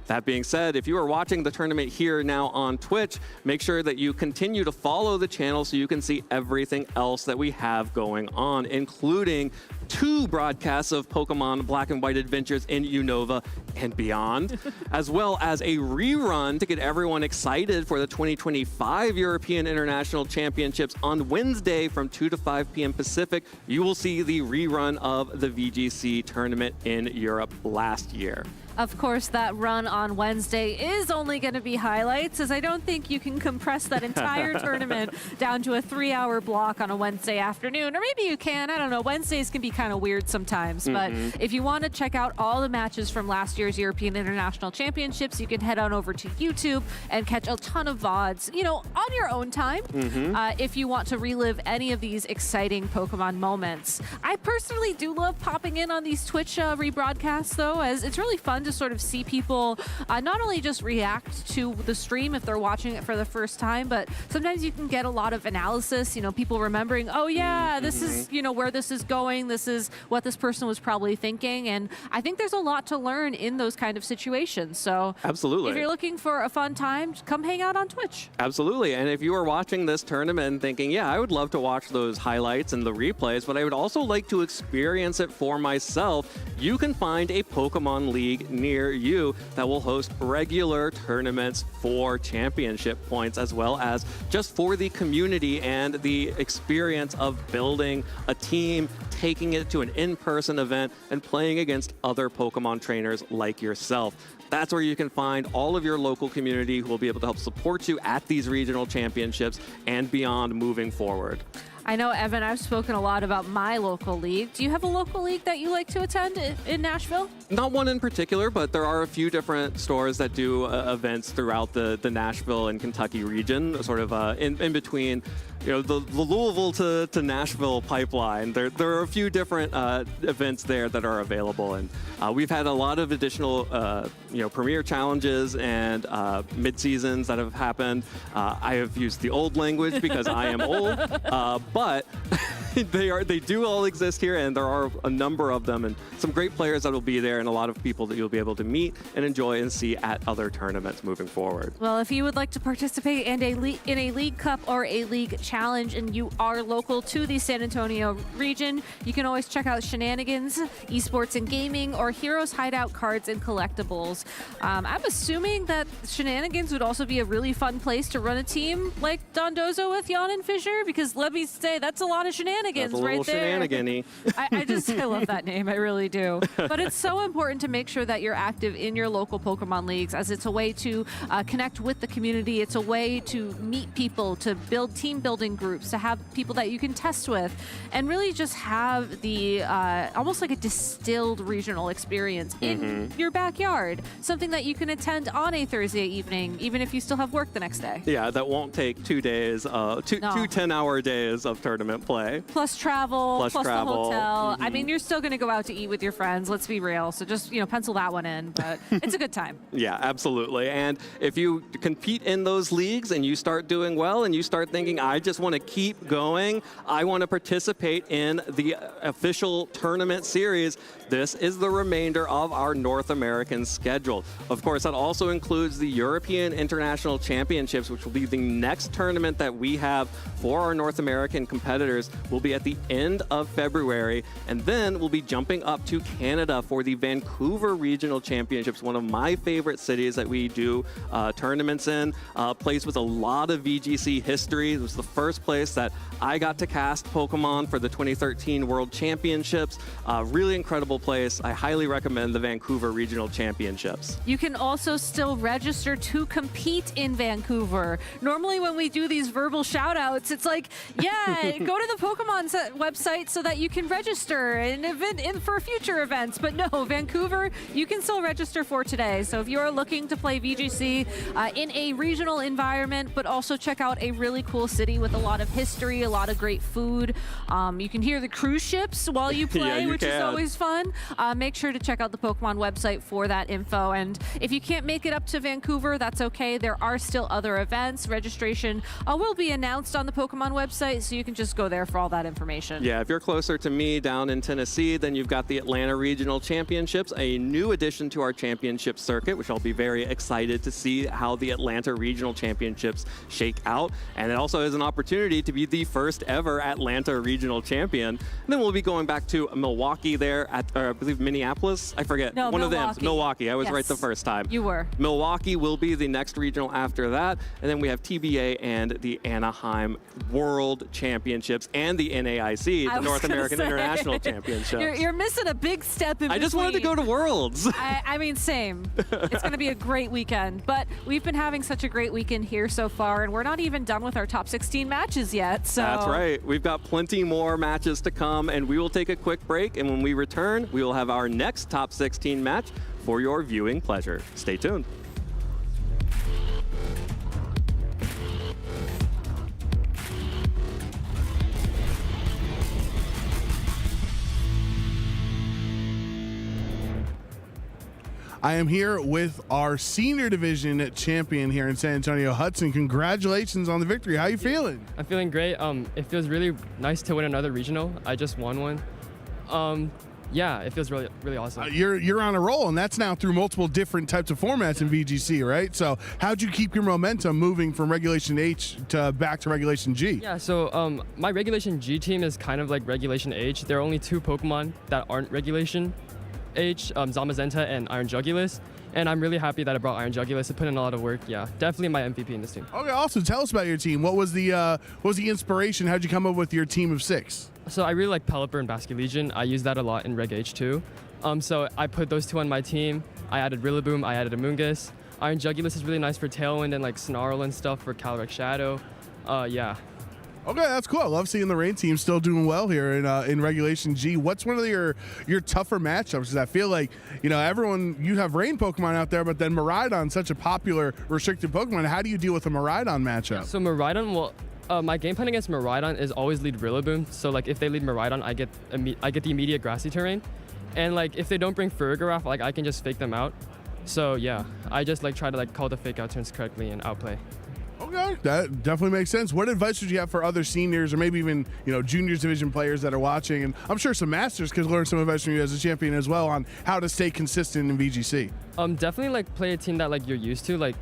That being said, if you are watching the tournament here now on Twitch, make sure that you continue to follow the channel so you can see everything else that we have going on, including 2 broadcasts of Pokemon Black and White Adventures in Unova and beyond, as well as a rerun to get everyone excited for the 2025 European International Championships on Wednesday from 2 to 5 p.m. Pacific. You will see the rerun of the VGC tournament in Europe last year. Of course, that run on Wednesday is only going to be highlights, as I don't think you can compress that entire tournament down to a 3-hour block on a Wednesday afternoon. Or maybe you can. I don't know. Wednesdays can be kind of weird sometimes. But if you want to check out all the matches from last year's European International Championships, you can head on over to YouTube and catch a ton of VODs, on your own time, if you want to relive any of these exciting Pokemon moments. I personally do love popping in on these Twitch rebroadcasts, though, as it's really fun to sort of see people not only just react to the stream if they're watching it for the first time, but sometimes you can get a lot of analysis, people remembering, oh yeah, this is, where this is going, this is what this person was probably thinking, and I think there's a lot to learn in those kind of situations. So absolutely, if you're looking for a fun time, come hang out on Twitch. Absolutely, and if you are watching this tournament and thinking, yeah, I would love to watch those highlights and the replays, but I would also like to experience it for myself, you can find a Pokemon League near you that will host regular tournaments for championship points, as well as just for the community and the experience of building a team, taking it to an in-person event, and playing against other Pokemon trainers like yourself. That's where you can find all of your local community who will be able to help support you at these regional championships and beyond moving forward. I know, Evan, I've spoken a lot about my local league. Do you have a local league that you like to attend in Nashville? Not one in particular, but there are a few different stores that do events throughout the Nashville and Kentucky region, sort of in between the Louisville to Nashville pipeline. There are a few different events there that are available, and we've had a lot of additional premier challenges and mid-seasons that have happened. I have used the old language because I am old, but they do all exist here, and there are a number of them, and some great players that will be there, and a lot of people that you'll be able to meet and enjoy and see at other tournaments moving forward. Well, if you would like to participate in a League Cup or a League Challenge and you are local to the San Antonio region, you can always check out Shenanigans, Esports and Gaming, or Heroes Hideout Cards and Collectibles. I'm assuming that Shenanigans would also be a really fun place to run a team like Dondozo with Jan and Fisher, because let me say, that's a lot of shenanigans That's a right little there. shenanigan-y. I love that name. I really do. But it's so important to make sure that you're active in your local Pokemon leagues, as it's a way to connect with the community. It's a way to meet people, to build team building groups, to have people that you can test with, and really just have the almost like a distilled regional experience in your backyard. Something that you can attend on a Thursday evening, even if you still have work the next day. Yeah, that won't take 2 days, two 10-hour days of tournament play. Plus travel, plus the travel. hotel. I mean, you're still going to go out to eat with your friends. Let's be real. So just, pencil that one in. But it's a good time. Yeah, absolutely. And if you compete in those leagues and you start doing well and you start thinking, I just want to keep going, I want to participate in the official tournament series, this is the remainder of our North American schedule. Of course, that also includes the European International Championships, which will be the next tournament that we have for our North American competitors. Will be at the end of February, and then we'll be jumping up to Canada for the Vancouver Regional Championships, one of my favorite cities that we do tournaments in. Place with a lot of VGC history. It was the first place that I got to cast Pokemon for the 2013 World Championships. Really incredible place. I highly recommend the Vancouver Regional Championships. You can also still register to compete in Vancouver. Normally when we do these verbal shout outs, it's like, yeah, go to the Pokemon website so that you can register an event for future events. But no, Vancouver, you can still register for today. So if you're looking to play VGC in a regional environment, but also check out a really cool city with a lot of history, a lot of great food. You can hear the cruise ships while you play, which is always fun. Make sure to check out the Pokemon website for that info. And if you can't make it up to Vancouver, that's okay. There are still other events. Registration will be announced on the Pokemon website, so you can just go there for all that information. Yeah, if you're closer to me down in Tennessee, then you've got the Atlanta Regional Championships, a new addition to our championship circuit, which I'll be very excited to see how the Atlanta Regional Championships shake out. And it also is an opportunity to be the first ever Atlanta Regional Champion. And then we'll be going back to Milwaukee there at, I believe, Minneapolis. I forget. No, one Milwaukee. of them. Milwaukee. I was Yes. right the first time. You were. Milwaukee will be the next regional after that. And then we have TBA and the Anaheim World Championships and the NAIC, the North American International Championships. You're missing a big step in I just wanted to go to Worlds. I mean, same. It's going to be a great weekend. But we've been having such a great weekend here so far, and we're not even done with our top 16 matches yet. So That's right. We've got plenty more matches to come, and we will take a quick break. And when we return, we will have our next top 16 match for your viewing pleasure. Stay tuned. I am here with our senior division champion here in San Antonio, Hudson. Congratulations on the victory. How you feeling? I'm feeling great. It feels really nice to win another regional. I just won one. Yeah, it feels really, really awesome. You're on a roll, and that's now through multiple different types of formats in VGC, right? So how'd you keep your momentum moving from Regulation H to back to Regulation G? Yeah, so my Regulation G team is kind of like Regulation H. There are only 2 Pokemon that aren't Regulation H, Zamazenta and Iron Jugulus. And I'm really happy that I brought Iron Jugulus to put in a lot of work. Yeah, definitely my MVP in this team. Okay, awesome. Tell us about your team. What was the inspiration? How'd you come up with your team of 6? So I really like Pelipper and Basculegion. I use that a lot in Reg H too. So I put those 2 on my team. I added Rillaboom, I added Amoonguss. Iron Jugulus is really nice for Tailwind and like Snarl and stuff for Calyrex Shadow. Yeah. Okay, that's cool. I love seeing the Rain team still doing well here in Regulation G. What's one of your tougher matchups? Because I feel like, you have Rain Pokemon out there, but then Miraidon's such a popular restricted Pokemon. How do you deal with a Miraidon matchup? So Miraidon, well, my game plan against Miraidon is always lead Rillaboom. So like if they lead Miraidon, I get the immediate grassy terrain. And like if they don't bring Ferrogaraf, like I can just fake them out. So yeah, I just like try to like call the fake out turns correctly and outplay. Okay, that definitely makes sense. What advice would you have for other seniors or maybe even, juniors division players that are watching? And I'm sure some masters could learn some advice from you as a champion as well on how to stay consistent in VGC. Definitely play a team that you're used to.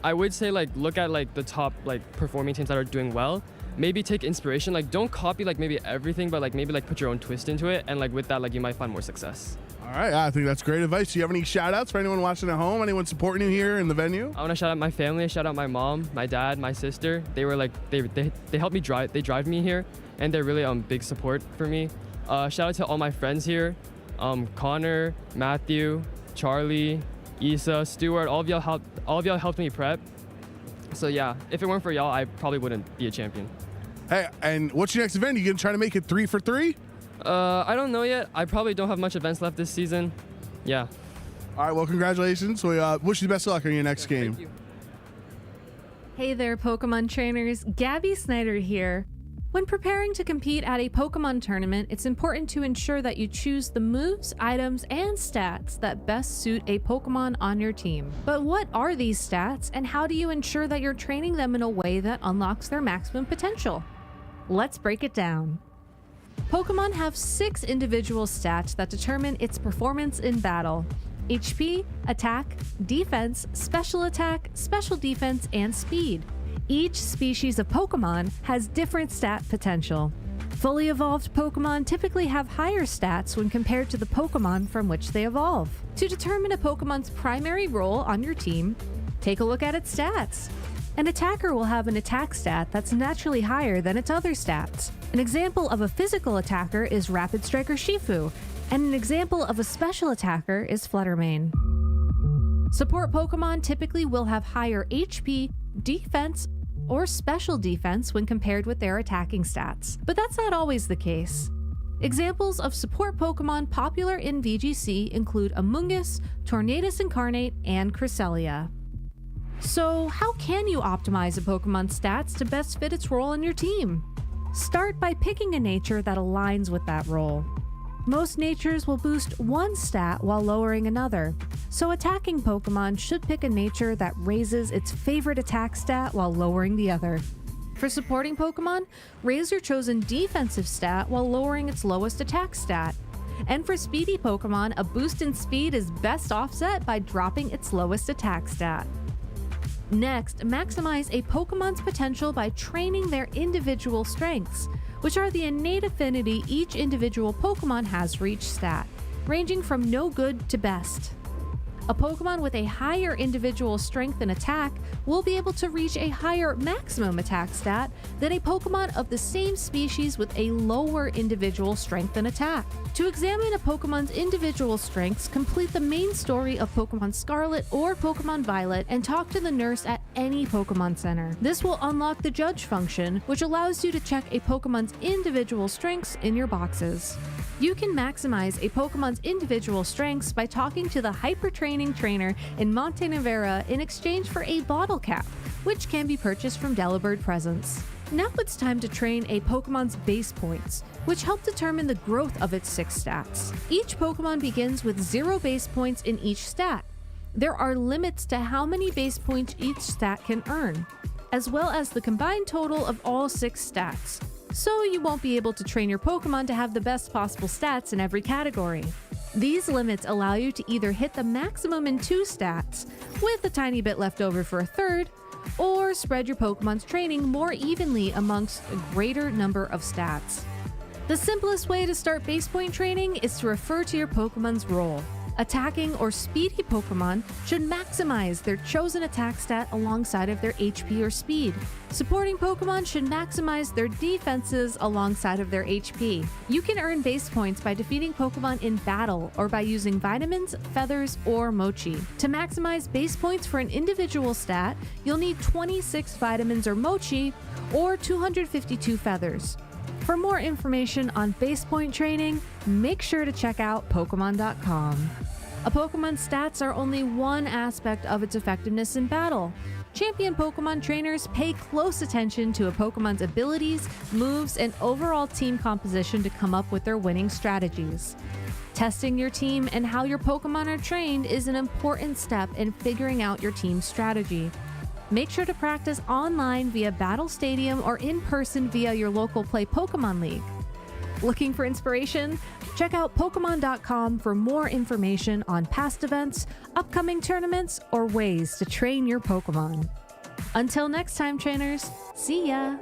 I would say look at the top performing teams that are doing well. Maybe take inspiration. Don't copy maybe everything, but maybe put your own twist into it. And with that, you might find more success. All right, I think that's great advice. Do you have any shout outs for anyone watching at home? Anyone supporting you here in the venue? I want to shout out my family, shout out my mom, my dad, my sister. They were they helped me drive. They drive me here, and they're really big support for me. Shout out to all my friends here, Connor, Matthew, Charlie, Issa, Stuart. All of y'all helped me prep. So yeah, if it weren't for y'all, I probably wouldn't be a champion. Hey, and what's your next event? You gonna try to make it 3 for 3? I don't know yet. I probably don't have much events left this season. Yeah. All right, well, congratulations. We wish you the best of luck on your next game. Thank you. Hey there, Pokemon trainers. Gabby Snyder here. When preparing to compete at a Pokemon tournament, it's important to ensure that you choose the moves, items, and stats that best suit a Pokemon on your team. But what are these stats, and how do you ensure that you're training them in a way that unlocks their maximum potential? Let's break it down. Pokemon have 6 individual stats that determine its performance in battle: HP, attack, defense, special defense, and speed. Each species of Pokemon has different stat potential. Fully evolved Pokemon typically have higher stats when compared to the Pokemon from which they evolve. To determine a Pokemon's primary role on your team, take a look at its stats. An attacker will have an attack stat that's naturally higher than its other stats. An example of a physical attacker is Rapid Striker Shifu, and an example of a special attacker is Fluttermane. Support Pokemon typically will have higher HP, defense, or special defense when compared with their attacking stats, but that's not always the case. Examples of support Pokemon popular in VGC include Amoonguss, Tornadus Incarnate, and Cresselia. So, how can you optimize a Pokemon's stats to best fit its role on your team? Start by picking a nature that aligns with that role. Most natures will boost one stat while lowering another, so attacking Pokemon should pick a nature that raises its favorite attack stat while lowering the other. For supporting Pokemon, raise your chosen defensive stat while lowering its lowest attack stat. And for speedy Pokemon, a boost in speed is best offset by dropping its lowest attack stat. Next, maximize a Pokemon's potential by training their individual strengths, which are the innate affinity each individual Pokemon has for each stat, ranging from no good to best. A Pokemon with a higher individual strength and attack will be able to reach a higher maximum attack stat than a Pokemon of the same species with a lower individual strength and attack. To examine a Pokemon's individual strengths, complete the main story of Pokemon Scarlet or Pokemon Violet and talk to the nurse at any Pokemon Center. This will unlock the judge function, which allows you to check a Pokemon's individual strengths in your boxes. You can maximize a Pokemon's individual strengths by talking to the Hyper Training trainer in Monte Nevera in exchange for a bottle cap, which can be purchased from Delibird Presents. Now it's time to train a Pokemon's base points, which help determine the growth of its 6 stats. Each Pokemon begins with 0 base points in each stat. There are limits to how many base points each stat can earn, as well as the combined total of all 6 stats. So you won't be able to train your Pokemon to have the best possible stats in every category. These limits allow you to either hit the maximum in 2 stats, with a tiny bit left over for a third, or spread your Pokemon's training more evenly amongst a greater number of stats. The simplest way to start base point training is to refer to your Pokemon's role. Attacking or speedy Pokemon should maximize their chosen attack stat alongside of their HP or speed. Supporting Pokemon should maximize their defenses alongside of their HP. You can earn base points by defeating Pokemon in battle or by using vitamins, feathers, or mochi. To maximize base points for an individual stat, you'll need 26 vitamins or mochi or 252 feathers. For more information on base point training, make sure to check out Pokemon.com. A Pokemon's stats are only one aspect of its effectiveness in battle. Champion Pokemon trainers pay close attention to a Pokemon's abilities, moves, and overall team composition to come up with their winning strategies. Testing your team and how your Pokemon are trained is an important step in figuring out your team's strategy. Make sure to practice online via Battle Stadium or in person via your local Play Pokemon League. Looking for inspiration? Check out Pokemon.com for more information on past events, upcoming tournaments, or ways to train your Pokemon. Until next time, trainers, see ya!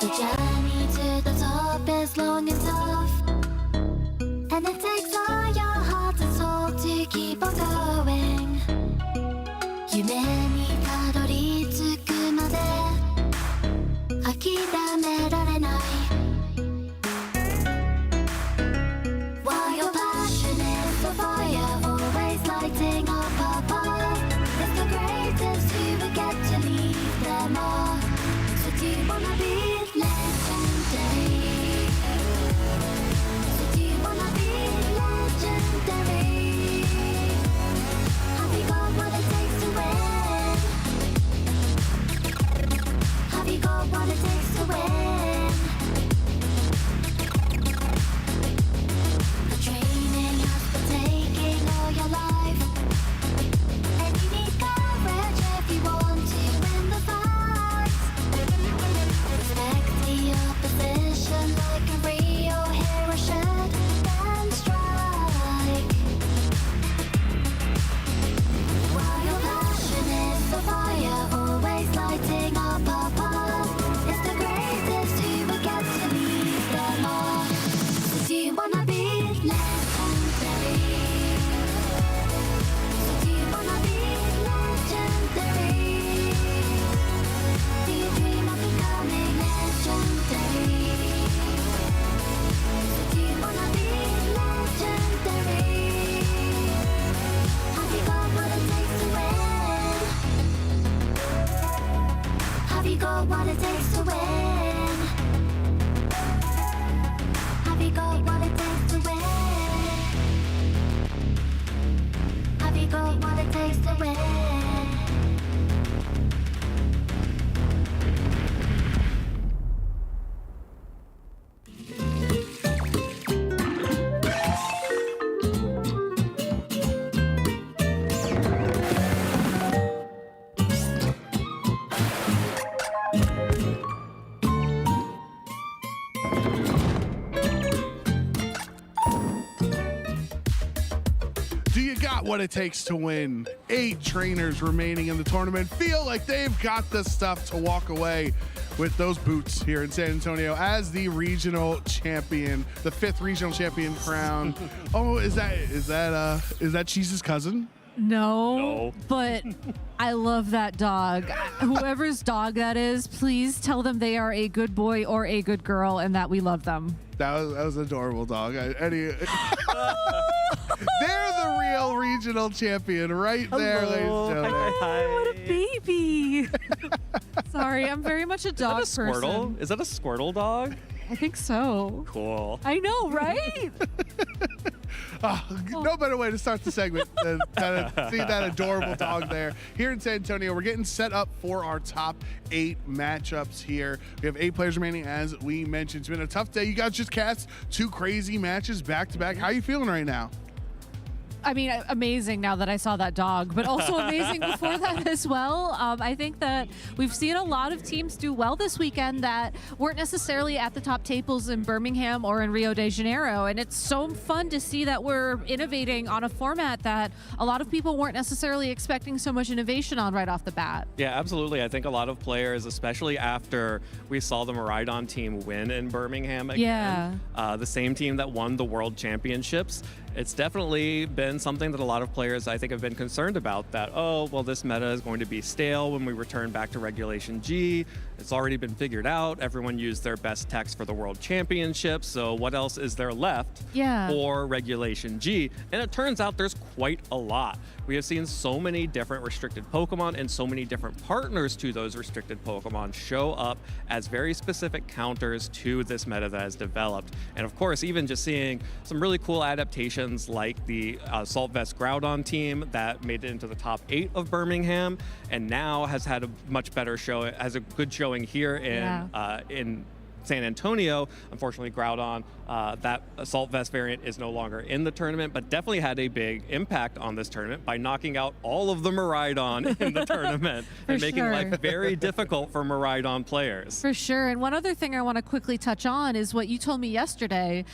The journey to the top is long and tough, and it takes all your heart and soul to keep on going. 夢にたどり着くまで諦められない。 While your passion is the fire, always lighting up a path, it's the greatest who will get to lead them all. So do you wanna be legendary? So do you wanna be legendary? Have you got what it takes to win? Have you got what it takes to win? The training has been taking all your life, and you need courage if you want to win the fight. Respect the opposition like a real hero should, then strike. While your passion is the fire, always lighting up a path, it's the greatest who will get to lead them all. So do you wanna be legendary? So do you wanna be legendary? Do you dream of becoming legendary? So do you wanna be legendary? Have you got what it takes to win? Have you got what it takes to win? Have you got what it takes to win? Have you got what it takes to win? Do you got what it takes to win? 8 trainers remaining in the tournament feel like they've got the stuff to walk away with those boots here in San Antonio as the regional champion, the 5th regional champion crown. Oh, is that Cheese's cousin? No, but I love that dog. Whoever's dog that is, please tell them they are a good boy or a good girl and that we love them. That was an adorable dog. They're the real regional champion right there, ladies and gentlemen. What a baby. Sorry, I'm very much a dog Is that a Squirtle? person. Is that a Squirtle dog? I think so. Cool. I know, right? No better way to start the segment than kind of see that adorable dog there. Here in San Antonio, we're getting set up for our top 8 matchups here. We have 8 players remaining, as we mentioned. It's been a tough day. You guys just cast 2 crazy matches back to back. How are you feeling right now? I mean, amazing now that I saw that dog, but also amazing before that as well. I think that we've seen a lot of teams do well this weekend that weren't necessarily at the top tables in Birmingham or in Rio de Janeiro. And it's so fun to see that we're innovating on a format that a lot of people weren't necessarily expecting so much innovation on right off the bat. Yeah, absolutely. I think a lot of players, especially after we saw the Miraidon team win in Birmingham again, the same team that won the World Championships, it's definitely been something that a lot of players, I think, have been concerned about, that, oh, well, this meta is going to be stale when we return back to Regulation G. It's already been figured out. Everyone used their best techs for the World Championships. So what else is there left for Regulation G? And it turns out there's quite a lot. We have seen so many different restricted Pokemon and so many different partners to those restricted Pokemon show up as very specific counters to this meta that has developed. And of course, even just seeing some really cool adaptations like the Salt Vest Groudon team that made it into the top 8 of Birmingham and now has had a much better show, has a good showing here in San Antonio. Unfortunately, Groudon, that Assault Vest variant is no longer in the tournament, but definitely had a big impact on this tournament by knocking out all of the Miraidon in the tournament and making life very difficult for Miraidon players. For sure. And one other thing I want to quickly touch on is what you told me yesterday.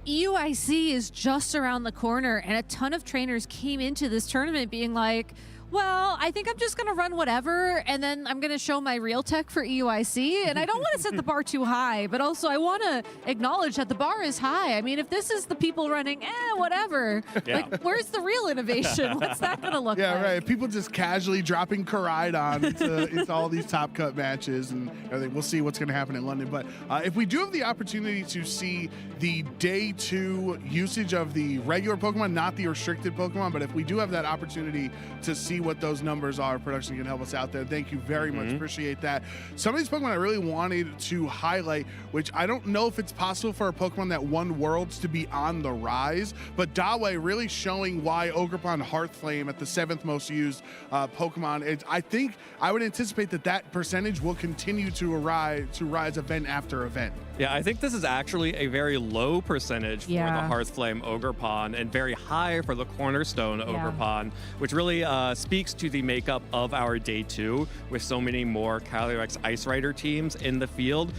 EUIC is just around the corner, and a ton of trainers came into this tournament being like, well, I think I'm just going to run whatever, and then I'm going to show my real tech for EUIC. And I don't want to set the bar too high, but also I want to acknowledge that the bar is high. I mean, if this is the people running, whatever, like, where's the real innovation? What's that going to look like? Yeah, right. People just casually dropping Koraidon into all these top cut matches, and everything. We'll see what's going to happen in London. But if we do have the opportunity to see the day 2 usage of the regular Pokemon, not the restricted Pokemon, but if we do have that opportunity to see what those numbers are, production can help us out there. Thank you very much. Appreciate that. Some of these Pokemon I really wanted to highlight, which I don't know if it's possible for a Pokemon that won Worlds to be on the rise, but Dawe really showing why Ogerpon Hearthflame at the 7th most used Pokemon. I think I would anticipate that percentage will continue to rise event after event. Yeah, I think this is actually a very low percentage for the Hearthflame Ogerpon and very high for the Cornerstone Ogerpon, which really speaks to the makeup of our day 2 with so many more Calyrex Ice Rider teams in the field.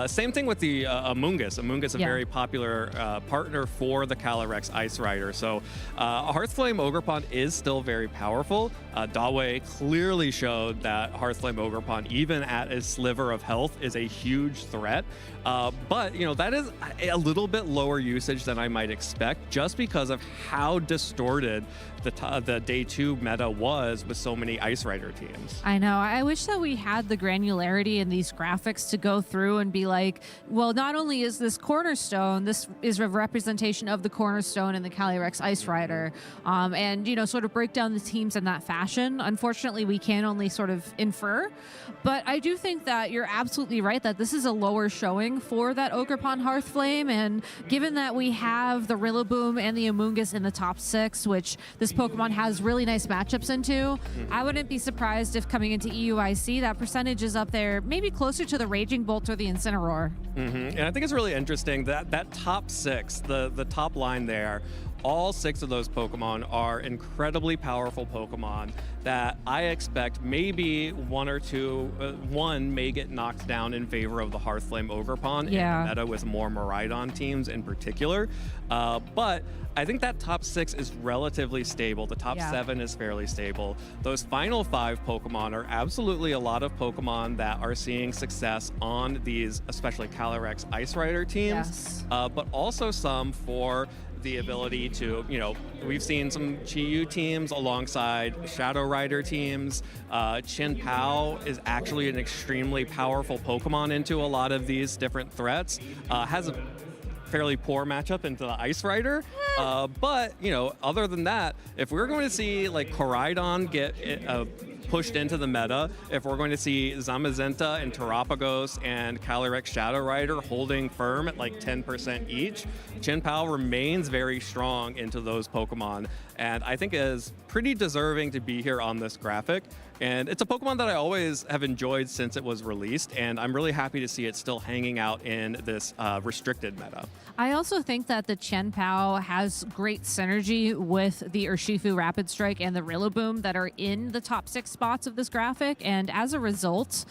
Same thing with the Amoonguss. Amoonguss, a very popular partner for the Calyrex Ice Rider. So Hearthflame Ogerpon is still very powerful. Dawe clearly showed that Hearthflame Ogerpon, even at a sliver of health, is a huge threat. But, you know, that is a little bit lower usage than I might expect just because of how distorted the day 2 meta was with so many Ice Rider teams. I know. I wish that we had the granularity in these graphics to go through and be like, well, not only is this Cornerstone, this is a representation of the Cornerstone and the Calyrex Ice Rider, and, you know, sort of break down the teams in that fashion. Unfortunately, we can only sort of infer, but I do think that you're absolutely right that this is a lower showing for that Ogerpon Hearthflame, and given that we have the Rillaboom and the Amoonguss in the top 6, which this Pokemon has really nice matchups into, I wouldn't be surprised if coming into EUIC, that percentage is up there, maybe closer to the Raging Bolt or the Incineroar. And I think it's really interesting that that top 6, the top line there, all 6 of those Pokemon are incredibly powerful Pokemon that I expect maybe one or two, one may get knocked down in favor of the Hearthflame Ogerpon in the meta with more Miraidon teams in particular. But I think that top 6 is relatively stable. The top 7 is fairly stable. Those final 5 Pokemon are absolutely a lot of Pokemon that are seeing success on these, especially Calyrex Ice Rider teams, but also some for the ability to, you know, we've seen some Chi-Yu teams alongside Shadow Rider teams. Chin Pao is actually an extremely powerful Pokemon into a lot of these different threats. Has a fairly poor matchup into the Ice Rider. But, you know, other than that, if we're going to see like Koraidon get pushed into the meta, if we're going to see Zamazenta and Terapagos and Calyrex Shadow Rider holding firm at like 10% each, Chin Pao remains very strong into those Pokemon, and I think is pretty deserving to be here on this graphic. And it's a Pokemon that I always have enjoyed since it was released, and I'm really happy to see it still hanging out in this restricted meta. I also think that the Chen Pao has great synergy with the Urshifu Rapid Strike and the Rillaboom that are in the top 6 spots of this graphic, and as a result,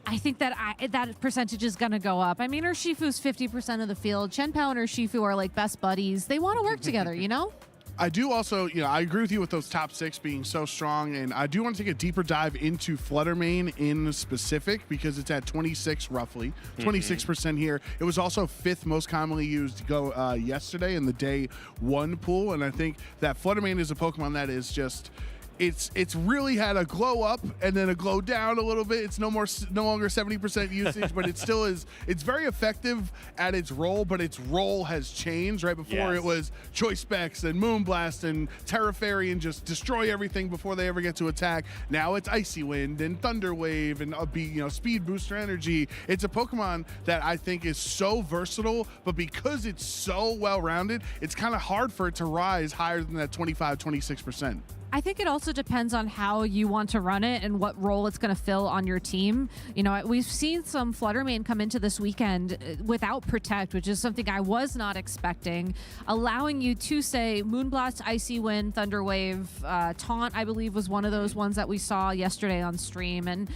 I think that that percentage is going to go up. I mean, Urshifu's 50% of the field. Chen Pao and Urshifu are like best buddies. They want to work together, you know? I do also, you know, I agree with you with those top 6 being so strong, and I do want to take a deeper dive into Fluttermane in specific because it's at 26 roughly, 26% here. It was also 5th most commonly used yesterday in the day 1 pool, and I think that Fluttermane is a Pokemon that is just, it's really had a glow up and then a glow down a little bit. It's no longer 70% usage, but it still is. It's very effective at its role, but its role has changed. Right before it was Choice Specs and Moonblast and Terra Fairy and just destroy everything before they ever get to attack. Now it's Icy Wind and Thunder Wave and Speed Booster Energy. It's a Pokemon that I think is so versatile, but because it's so well-rounded, it's kind of hard for it to rise higher than that 25-26%. I think it also depends on how you want to run it and what role it's going to fill on your team. We've seen some Fluttermane come into this weekend without Protect, which is something I was not expecting, allowing you to say Moonblast, Icy Wind, Thunder Wave, Taunt, I believe was one of those ones that we saw yesterday on stream. And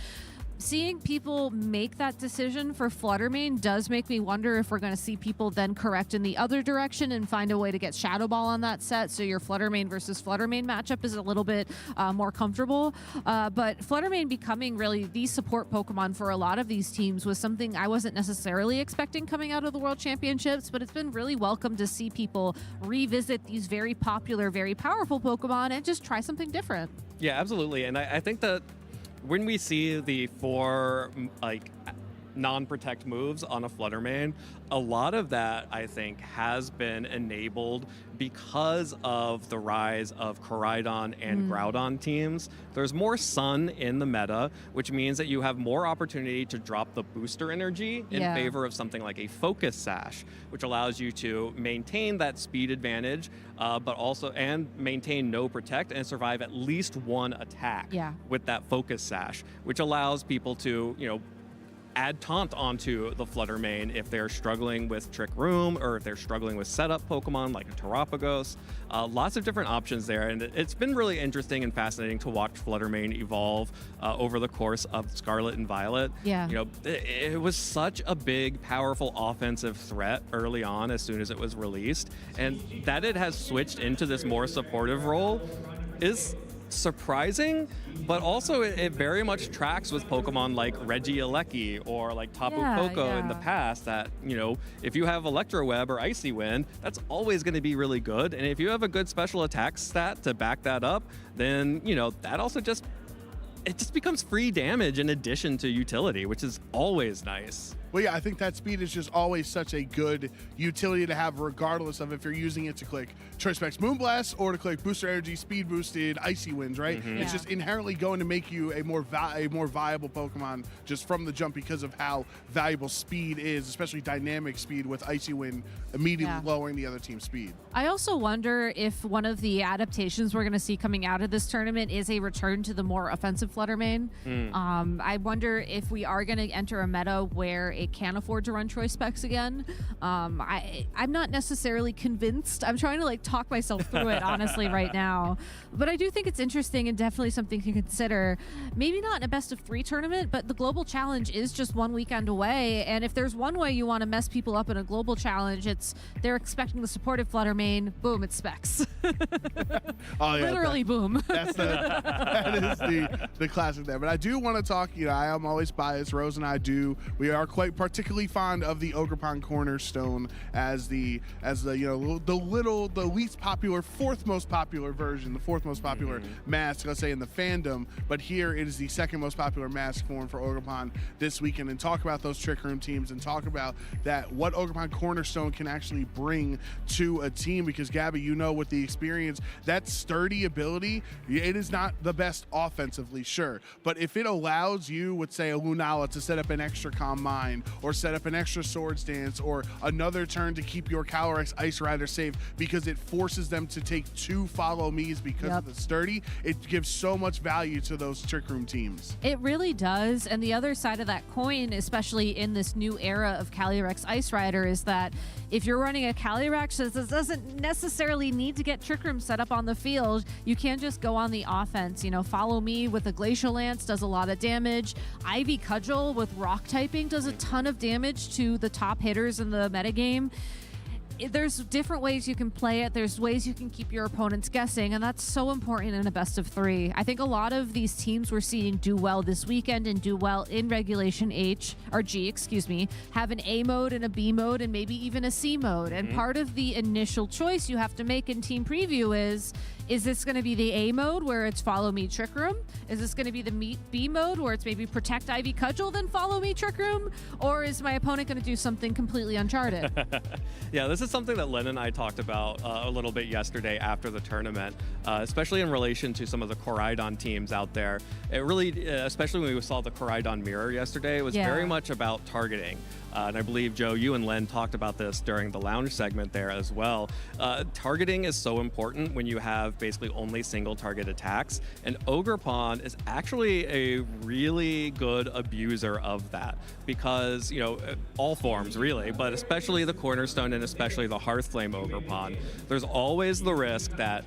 seeing people make that decision for Fluttermane does make me wonder if we're going to see people then correct in the other direction and find a way to get Shadow Ball on that set, so your Fluttermane versus Fluttermane matchup is a little bit more comfortable. But Fluttermane becoming really the support Pokemon for a lot of these teams was something I wasn't necessarily expecting coming out of the World Championships, but it's been really welcome to see people revisit these very popular, very powerful Pokemon and just try something different. Yeah, absolutely. And I think that when we see the 4 non-protect moves on a Fluttermane, a lot of that, I think, has been enabled because of the rise of Koraidon and Groudon teams. There's more Sun in the meta, which means that you have more opportunity to drop the booster energy in favor of something like a Focus Sash, which allows you to maintain that speed advantage, but also maintain no protect and survive at least one attack with that Focus Sash, which allows people to, add Taunt onto the Fluttermane if they're struggling with Trick Room or if they're struggling with setup Pokemon like a Terapagos. Lots of different options there, and it's been really interesting and fascinating to watch Fluttermane evolve over the course of Scarlet and Violet. Yeah. It was such a big, powerful offensive threat early on as soon as it was released, and that it has switched into this more supportive role is surprising, but also it very much tracks with Pokemon like Regieleki or like Tapu Koko in the past that, if you have Electro Web or Icy Wind, that's always going to be really good. And if you have a good special attack stat to back that up, then, that also just becomes free damage in addition to utility, which is always nice. Well, yeah, I think that speed is just always such a good utility to have, regardless of if you're using it to click Choice Specs Moonblast or to click Booster Energy, Speed Boosted, Icy Winds, right? It's just inherently going to make you a more viable Pokemon just from the jump because of how valuable speed is, especially dynamic speed with Icy Wind immediately lowering the other team's speed. I also wonder if one of the adaptations we're going to see coming out of this tournament is a return to the more offensive Fluttermane. I wonder if we are going to enter a meta where it can afford to run Choice Specs again. I'm not necessarily convinced. I'm trying to talk myself through it honestly right now, but I do think it's interesting and definitely something to consider. Maybe not in a best of 3 tournament, but the global challenge is just 1 weekend away, and if there's one way you want to mess people up in a global challenge, it's they're expecting the supportive Fluttermane, boom, it's Specs. Literally boom. That is the classic there. But I do want to talk, I am always biased, Rose and I we are quite particularly fond of the Ogerpon Cornerstone as the least popular, 4th most popular version, the 4th most popular mask, let's say, in the fandom. But here it is the 2nd most popular mask form for Ogerpon this weekend, and talk about those Trick Room teams and talk about what Ogerpon Cornerstone can actually bring to a team, because Gabby, with the experience, that sturdy ability, it is not the best offensively, sure, but if it allows you with, say, a Lunala to set up an extra Calm Mind or set up an extra Swords Dance or another turn to keep your Calyrex Ice Rider safe because it forces them to take 2 Follow Me's because of the sturdy, it gives so much value to those Trick Room teams. It really does. And the other side of that coin, especially in this new era of Calyrex Ice Rider, is that if you're running a Calyrex that doesn't necessarily need to get Trick Room set up on the field, you can just go on the offense. Follow Me with a Glacial Lance does a lot of damage. Ivy Cudgel with rock typing does a ton of damage to the top hitters in the metagame. There's different ways you can play it. There's ways you can keep your opponents guessing, and that's so important in a best of 3. I think a lot of these teams we're seeing do well this weekend and do well in Regulation G, have an A mode and a B mode and maybe even a C mode. And part of the initial choice you have to make in Team Preview is, Is this going to be the A mode where it's follow me Trick Room? Is this going to be the B mode where it's maybe protect Ivy Cudgel then follow me Trick Room? Or is my opponent going to do something completely uncharted? Yeah, this is something that Len and I talked about a little bit yesterday after the tournament, especially in relation to some of the Koraidon teams out there. It really, especially when we saw the Koraidon mirror yesterday, it was very much about targeting. And I believe, Joe, you and Len talked about this during the lounge segment there as well. Targeting is so important when you have basically only single target attacks. And Ogerpon is actually a really good abuser of that because, you know, all forms really, but especially the Cornerstone and especially the Hearthflame Ogerpon, there's always the risk that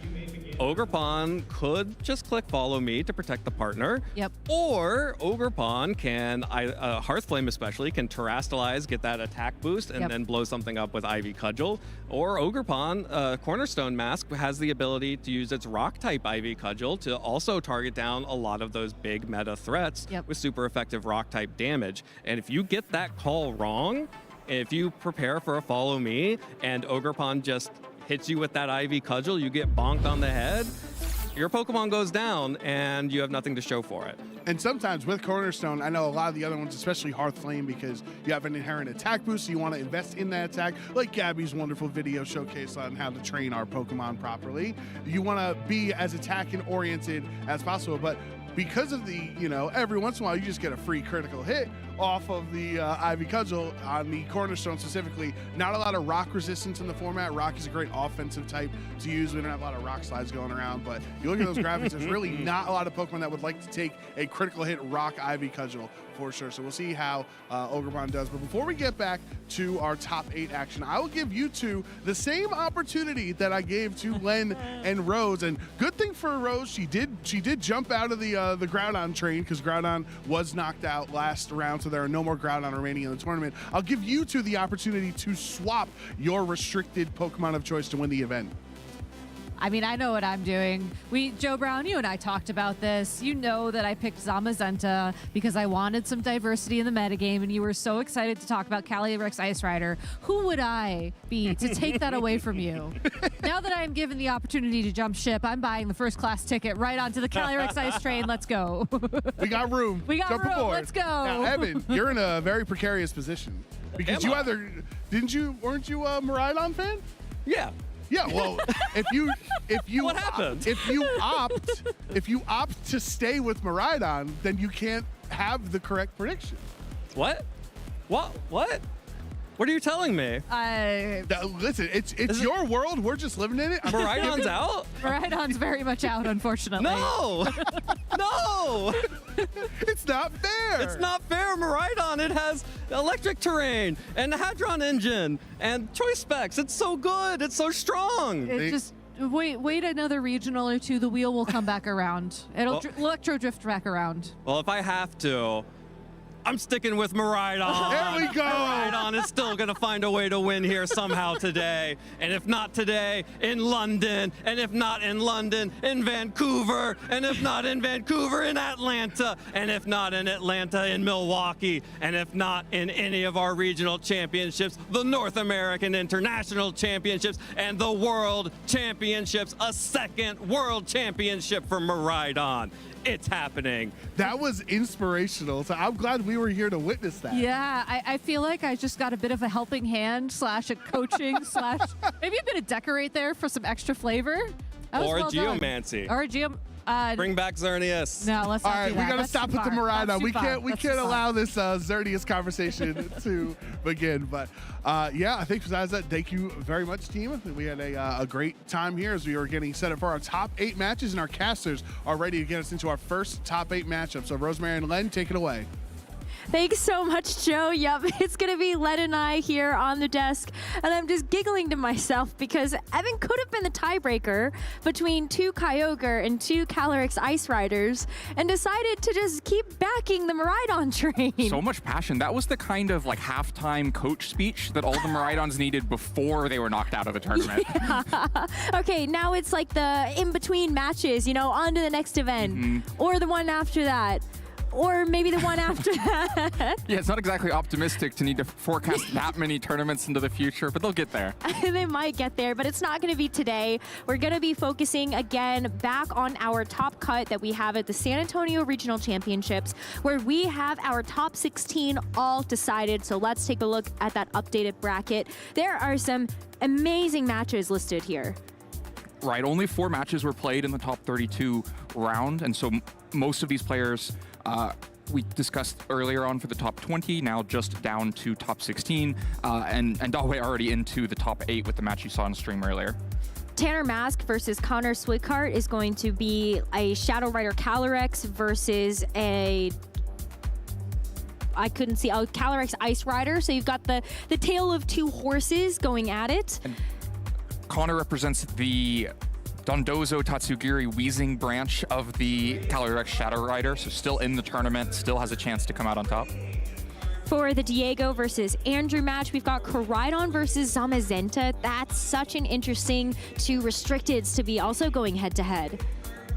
Ogerpon could just click follow me to protect the partner. Yep. Or Ogerpon can, Hearthflame especially, can terrastalize, get that attack boost, and then blow something up with Ivy Cudgel. Or Ogerpon, Cornerstone Mask, has the ability to use its rock type Ivy Cudgel to also target down a lot of those big meta threats with super effective rock type damage. And if you get that call wrong, if you prepare for a follow me and Ogerpon just hits you with that Ivy Cudgel, you get bonked on the head, your Pokemon goes down and you have nothing to show for it. And sometimes with Cornerstone, I know a lot of the other ones, especially Hearthflame, because you have an inherent attack boost, so you want to invest in that attack, like Gabby's wonderful video showcase on how to train our Pokemon properly. You want to be as attacking oriented as possible, but because of the, you know, every once in a while you just get a free critical hit off of the Ivy Cudgel on the Cornerstone specifically. Not a lot of rock resistance in the format. Rock is a great offensive type to use. We don't have a lot of rock slides going around, but you look at those graphics, there's really not a lot of Pokemon that would like to take a critical hit rock Ivy Cudgel for sure. So we'll see how Ogerpon does. But before we get back to our top 8 action, I will give you two the same opportunity that I gave to Len and Rose. And good thing for Rose, she did jump out of the Groudon train because Groudon was knocked out last round, so there are no more Groudon remaining in the tournament. I'll give you two the opportunity to swap your restricted Pokemon of choice to win the event. I mean, I know what I'm doing. Joe Brown, you and I talked about this. You know that I picked Zamazenta because I wanted some diversity in the metagame, and you were so excited to talk about Calyrex Ice Rider. Who would I be to take that away from you? Now that I'm given the opportunity to jump ship, I'm buying the first class ticket right onto the Calyrex Ice train. Let's go. We got room. We got jump room. Aboard. Let's go. Now, Evan, you're in a very precarious position because weren't you a Miraidon fan? Yeah. Yeah, well, if you what happened? If you opt to stay with Miraidon, then you can't have the correct prediction. What? What are you telling me? Listen, it's your world. We're just living in it. Miraidon's out? Miraidon's very much out, unfortunately. No! No! It's not fair. It's not fair, Miraidon. It has electric terrain and the Hadron engine and choice specs. It's so good. It's so strong. Wait another regional or two. The wheel will come back around. It'll electro drift back around. Well, if I have to, I'm sticking with Miraidon. There we go. Miraidon is still going to find a way to win here somehow today. And if not today, in London. And if not in London, in Vancouver. And if not in Vancouver, in Atlanta. And if not in Atlanta, in Milwaukee. And if not in any of our regional championships, the North American International Championships and the World Championships. A second World Championship for Miraidon. It's happening. That was inspirational. So I'm glad we were here to witness that. Yeah, I feel like I just got a bit of a helping hand / a coaching / maybe a bit of decorate there for some extra flavor. Or a geomancy. Or a bring back Xerneas. No, let's not All right, do that. we got to stop with the Miraidon. We can't allow this Xerneas conversation to begin. But yeah, I think besides that, thank you very much, team. We had a great time here as we were getting set up for our top 8 matches, and our casters are ready to get us into our first top 8 matchup. So Rosemary and Len, take it away. Thanks so much, Joe. Yep, it's going to be Len and I here on the desk. And I'm just giggling to myself because Evan could have been the tiebreaker between 2 Kyogre and 2 Calyrex Ice Riders and decided to just keep backing the Miraidon train. So much passion. That was the kind of like halftime coach speech that all the Miraidons needed before they were knocked out of the tournament. Yeah. Okay, now it's like the in-between matches, you know, on to the next event or the one after that. or maybe the one after that. Yeah, it's not exactly optimistic to need to forecast that many tournaments into the future, but they'll get there. They might get there, but it's not going to be today. We're going to be focusing again back on our top cut that we have at the San Antonio Regional Championships, where we have our top 16 all decided. So let's take a look at that updated bracket. There are some amazing matches listed here. Right, only 4 matches were played in the top 32 round, and so most of these players we discussed earlier on for the top 20, now just down to top 16, and Dawei already into the top 8 with the match you saw on stream earlier. Tanner Mask versus Connor Swigart is going to be a Shadow Rider Calyrex versus a Calyrex Ice Rider. So you've got the tale of 2 horses going at it. And Connor represents the Dondozo Tatsugiri Wheezing branch of the Calyrex Shadow Rider, so still in the tournament, still has a chance to come out on top. For the Diego versus Andrew match, we've got Koraidon versus Zamazenta. That's such an interesting 2 restricteds to be also going head-to-head.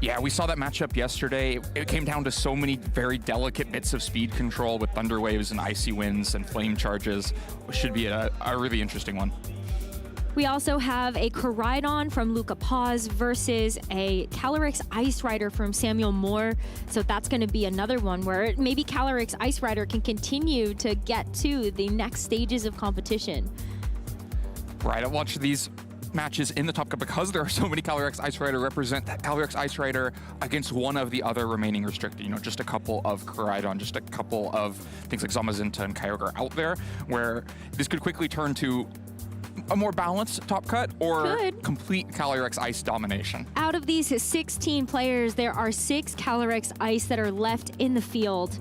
Yeah, we saw that matchup yesterday. It came down to so many very delicate bits of speed control with thunder waves and icy winds and flame charges. It should be a really interesting one. We also have a Koraidon from Luca Paz versus a Calyrex Ice Rider from Samuel Moore. So that's going to be another one where maybe Calyrex Ice Rider can continue to get to the next stages of competition. Right, I watched these matches in the top cut because there are so many Calyrex Ice Rider represent Calyrex Ice Rider against one of the other remaining restricted. You know, just a couple of Koraidon, just a couple of things like Zamazenta and Kyogre out there, where this could quickly turn to a more balanced top cut or complete Calyrex Ice domination. Out of these 16 players, there are 6 Calyrex Ice that are left in the field.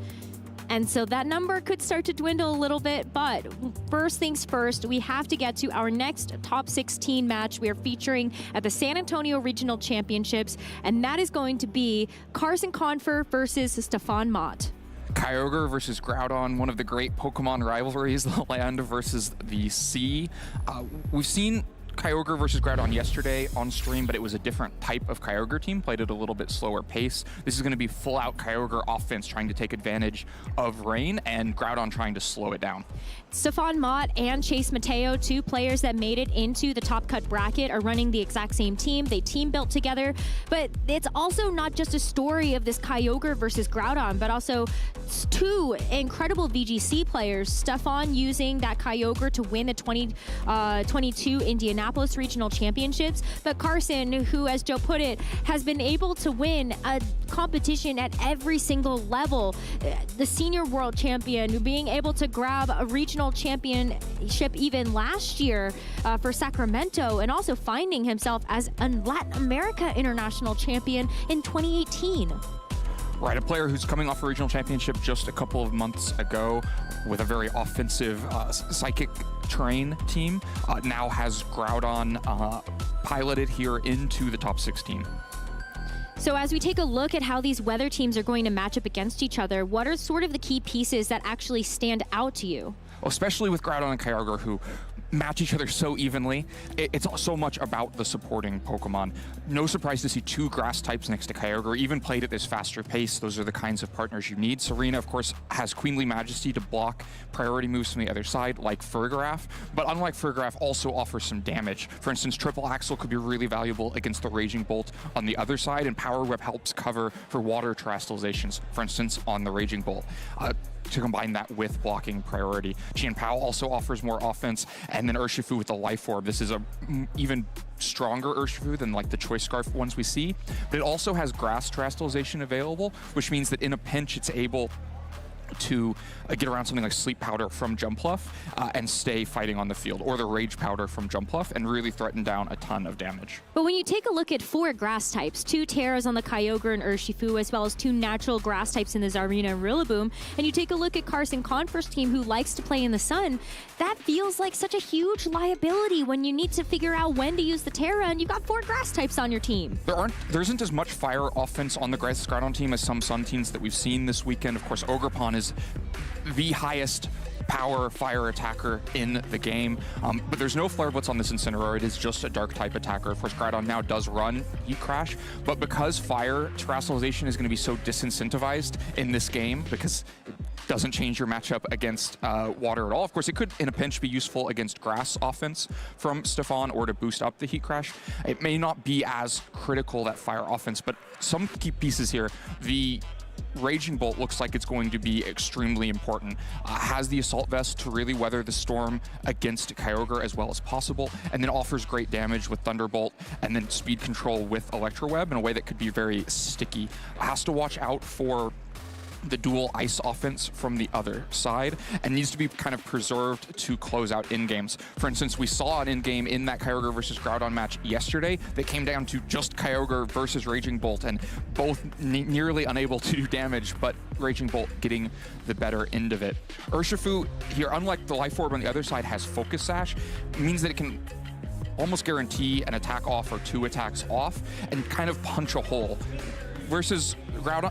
And so that number could start to dwindle a little bit, but first things first, we have to get to our next top 16 match we are featuring at the San Antonio Regional Championships, and that is going to be Carson Confer versus Stefan Mott. Kyogre versus Groudon, one of the great Pokemon rivalries, the land versus the sea. We've seen Kyogre versus Groudon yesterday on stream, but it was a different type of Kyogre team, played at a little bit slower pace. This is going to be full-out Kyogre offense trying to take advantage of rain, and Groudon trying to slow it down. Stefan Mott and Chase Mateo, 2 players that made it into the top cut bracket, are running the exact same team. They team built together, but it's also not just a story of this Kyogre versus Groudon, but also 2 incredible VGC players. Stefan using that Kyogre to win the 2022 Indianapolis Regional Championships, but Carson, who, as Joe put it, has been able to win a competition at every single level. The senior world champion, being able to grab a regional championship even last year for Sacramento, and also finding himself as a Latin America international champion in 2018. Right, a player who's coming off a regional championship just a couple of months ago with a very offensive Psychic Train team, now has Groudon piloted here into the top 16. So as we take a look at how these weather teams are going to match up against each other, what are sort of the key pieces that actually stand out to you? Especially with Groudon and Kyogre, who match each other so evenly. It's so much about the supporting Pokemon. No surprise to see 2 grass types next to Kyogre, even played at this faster pace. Those are the kinds of partners you need. Serena, of course, has Queenly Majesty to block priority moves from the other side, like Fergraf, but unlike Fergraf, also offers some damage. For instance, Triple Axle could be really valuable against the Raging Bolt on the other side, and Power Whip helps cover for water terastallizations, for instance, on the Raging Bolt. To combine that with blocking priority. Chien-Pao also offers more offense, and then Urshifu with the Life Orb. This is a even stronger Urshifu than like the Choice Scarf ones we see, but it also has grass terastallization available, which means that in a pinch it's able to get around something like Sleep Powder from Jumpluff and stay fighting on the field, or the Rage Powder from Jumpluff and really threaten down a ton of damage. But when you take a look at 4 grass types, 2 Terras on the Kyogre and Urshifu, as well as 2 natural grass types in the Zarina and Rillaboom, and you take a look at Carson Confer's team, who likes to play in the sun, that feels like such a huge liability when you need to figure out when to use the Terra, and you've got 4 grass types on your team. There isn't as much fire offense on the Grass Groudon team as some sun teams that we've seen this weekend. Of course, Ogerpon is the highest power fire attacker in the game. But there's no Flare Blitz on this Incineroar. It is just a dark type attacker. Of course, Groudon now does run Heat Crash, but because fire terrestrialization is going to be so disincentivized in this game, because it doesn't change your matchup against water at all. Of course, it could, in a pinch, be useful against grass offense from Stefan or to boost up the Heat Crash. It may not be as critical, that fire offense, but some key pieces here. The Raging Bolt looks like it's going to be extremely important. Has the Assault Vest to really weather the storm against Kyogre as well as possible, and then offers great damage with Thunderbolt, and then speed control with Electro Web in a way that could be very sticky. Has to watch out for the dual ice offense from the other side, and needs to be kind of preserved to close out in-games. For instance, we saw an in-game in that Kyogre versus Groudon match yesterday that came down to just Kyogre versus Raging Bolt, and both nearly unable to do damage, but Raging Bolt getting the better end of it. Urshifu here, unlike the Life Orb on the other side, has Focus Sash. It means that it can almost guarantee an attack off or 2 attacks off and kind of punch a hole. Versus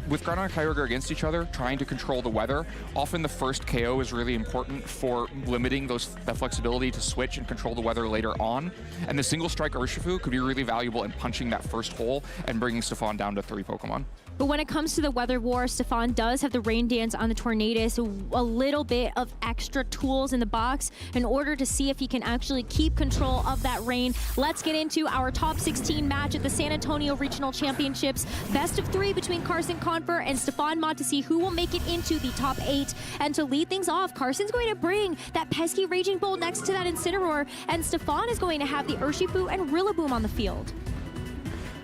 with Groudon and Kyogre against each other, trying to control the weather, often the first KO is really important for limiting that flexibility to switch and control the weather later on. And the single strike Urshifu could be really valuable in punching that first hole and bringing Stefan down to 3 Pokemon. But when it comes to the Weather War, Stefan does have the Rain Dance on the Tornadus, a little bit of extra tools in the box in order to see if he can actually keep control of that rain. Let's get into our top 16 match at the San Antonio Regional Championships. Best of 3 between Carson Confer and Stefan Mott to see who will make it into the top 8. And to lead things off, Carson's going to bring that pesky Raging Bolt next to that Incineroar, and Stefan is going to have the Urshifu and Rillaboom on the field.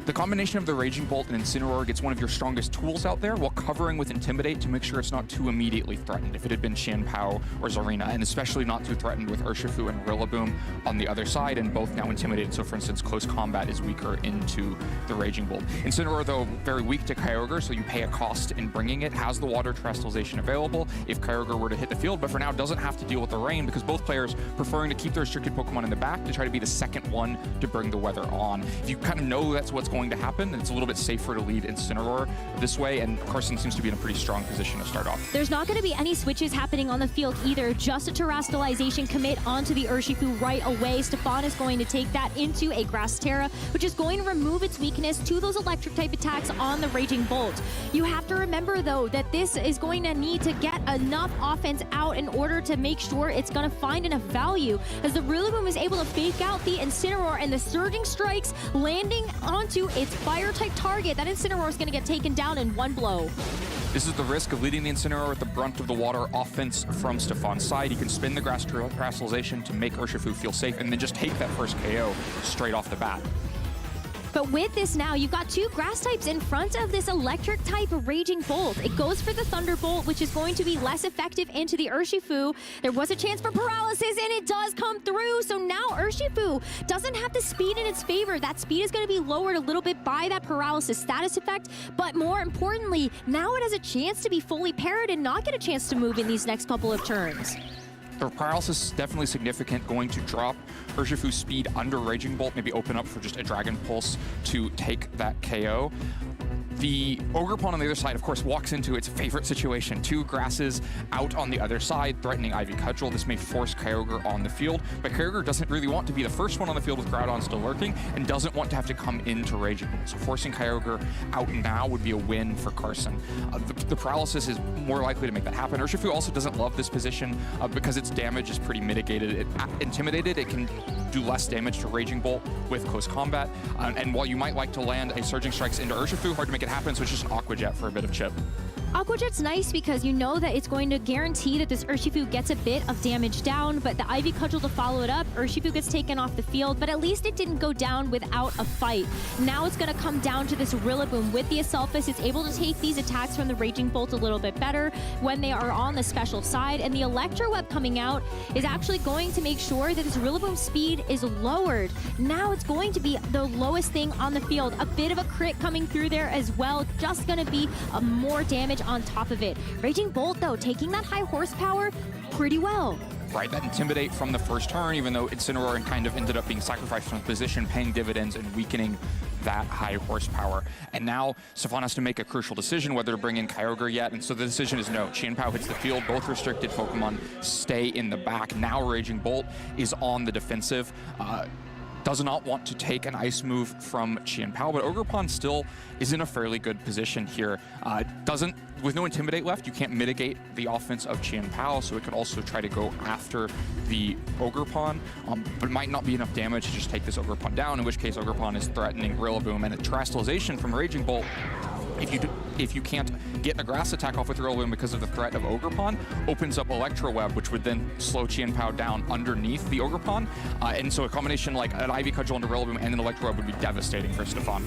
The combination of the Raging Bolt and Incineroar gets one of your strongest tools out there while covering with Intimidate to make sure it's not too immediately threatened if it had been Xianpao or Zarina, and especially not too threatened with Urshifu and Rillaboom on the other side, and both now intimidated. So for instance, Close Combat is weaker into the Raging Bolt. Incineroar, though, very weak to Kyogre, so you pay a cost in bringing it. Has the Water Terrestrialization available if Kyogre were to hit the field, but for now doesn't have to deal with the rain because both players preferring to keep their restricted Pokemon in the back to try to be the second one to bring the weather on. If you kind of know that's what's going to happen, then it's a little bit safer to lead Incineroar this way, and Carson seems to be in a pretty strong position to start off. There's not going to be any switches happening on the field either, just a Terrestrialization commit onto the Urshifu right away. Stefan is going to take that into a Grass Terra, which is going to remove its weakness to those electric type attacks on the Raging Bolt. You have to remember though that this is going to need to get enough offense out in order to make sure it's going to find enough value, as the Rillaboom is able to fake out the Incineroar, and the Surging Strikes landing onto its fire type target. That Incineroar is going to get taken down in one blow. This is the risk of leading the Incineroar with the brunt of the water offense from Stefan's side. He can spin the Grass Terrestrialization to make Urshifu feel safe and then just take that first KO straight off the bat. But with this now, you've got 2 grass types in front of this electric type Raging Bolt. It goes for the Thunderbolt, which is going to be less effective into the Urshifu. There was a chance for paralysis, and it does come through. So now Urshifu doesn't have the speed in its favor. That speed is going to be lowered a little bit by that paralysis status effect. But more importantly, now it has a chance to be fully parried and not get a chance to move in these next couple of turns. The paralysis is definitely significant, going to drop Urshifu's speed under Raging Bolt, maybe open up for just a Dragon Pulse to take that KO. The Ogerpon on the other side, of course, walks into its favorite situation. 2 grasses out on the other side, threatening Ivy Cudgel. This may force Kyogre on the field, but Kyogre doesn't really want to be the first one on the field with Groudon still lurking, and doesn't want to have to come into Raging Bolt. So forcing Kyogre out now would be a win for Carson. The paralysis is more likely to make that happen. Urshifu also doesn't love this position because its damage is pretty mitigated. Intimidated, it can do less damage to Raging Bolt with Close Combat. And while you might like to land a Surging Strikes into Urshifu, hard to make it happen, so it's just an Aqua Jet for a bit of chip. Aqua Jet's nice because you know that it's going to guarantee that this Urshifu gets a bit of damage down, but the Ivy Cudgel to follow it up, Urshifu gets taken off the field, but at least it didn't go down without a fight. Now it's going to come down to this Rillaboom. With the Assault Fist, it's able to take these attacks from the Raging Bolt a little bit better when they are on the special side, and the Electro Web coming out is actually going to make sure that this Rillaboom speed is lowered. Now it's going to be the lowest thing on the field. A bit of a crit coming through there as well, just going to be more damage on top of it. Raging Bolt, though, taking that high horsepower pretty well. Right, that Intimidate from the first turn, even though Incineroar kind of ended up being sacrificed from the position, paying dividends and weakening that high horsepower. And now Stefan has to make a crucial decision whether to bring in Kyogre yet, and so the decision is no. Chien-Pao hits the field, both restricted Pokemon stay in the back. Now Raging Bolt is on the defensive. Does not want to take an ice move from Chien-Pao, but Ogerpon still is in a fairly good position here. With no Intimidate left, you can't mitigate the offense of Chien-Pao, so it could also try to go after the Ogerpon, but it might not be enough damage to just take this Ogerpon down, in which case Ogerpon is threatening Rillaboom, and a Terastallization from Raging Bolt. If you can't get a grass attack off with Rillaboom because of the threat of Ogerpon, opens up Electro Web, which would then slow Chien-Pao down underneath the Ogerpon. And so a combination like an Ivy Cudgel into Rillaboom and an Electro Web would be devastating for Stefan.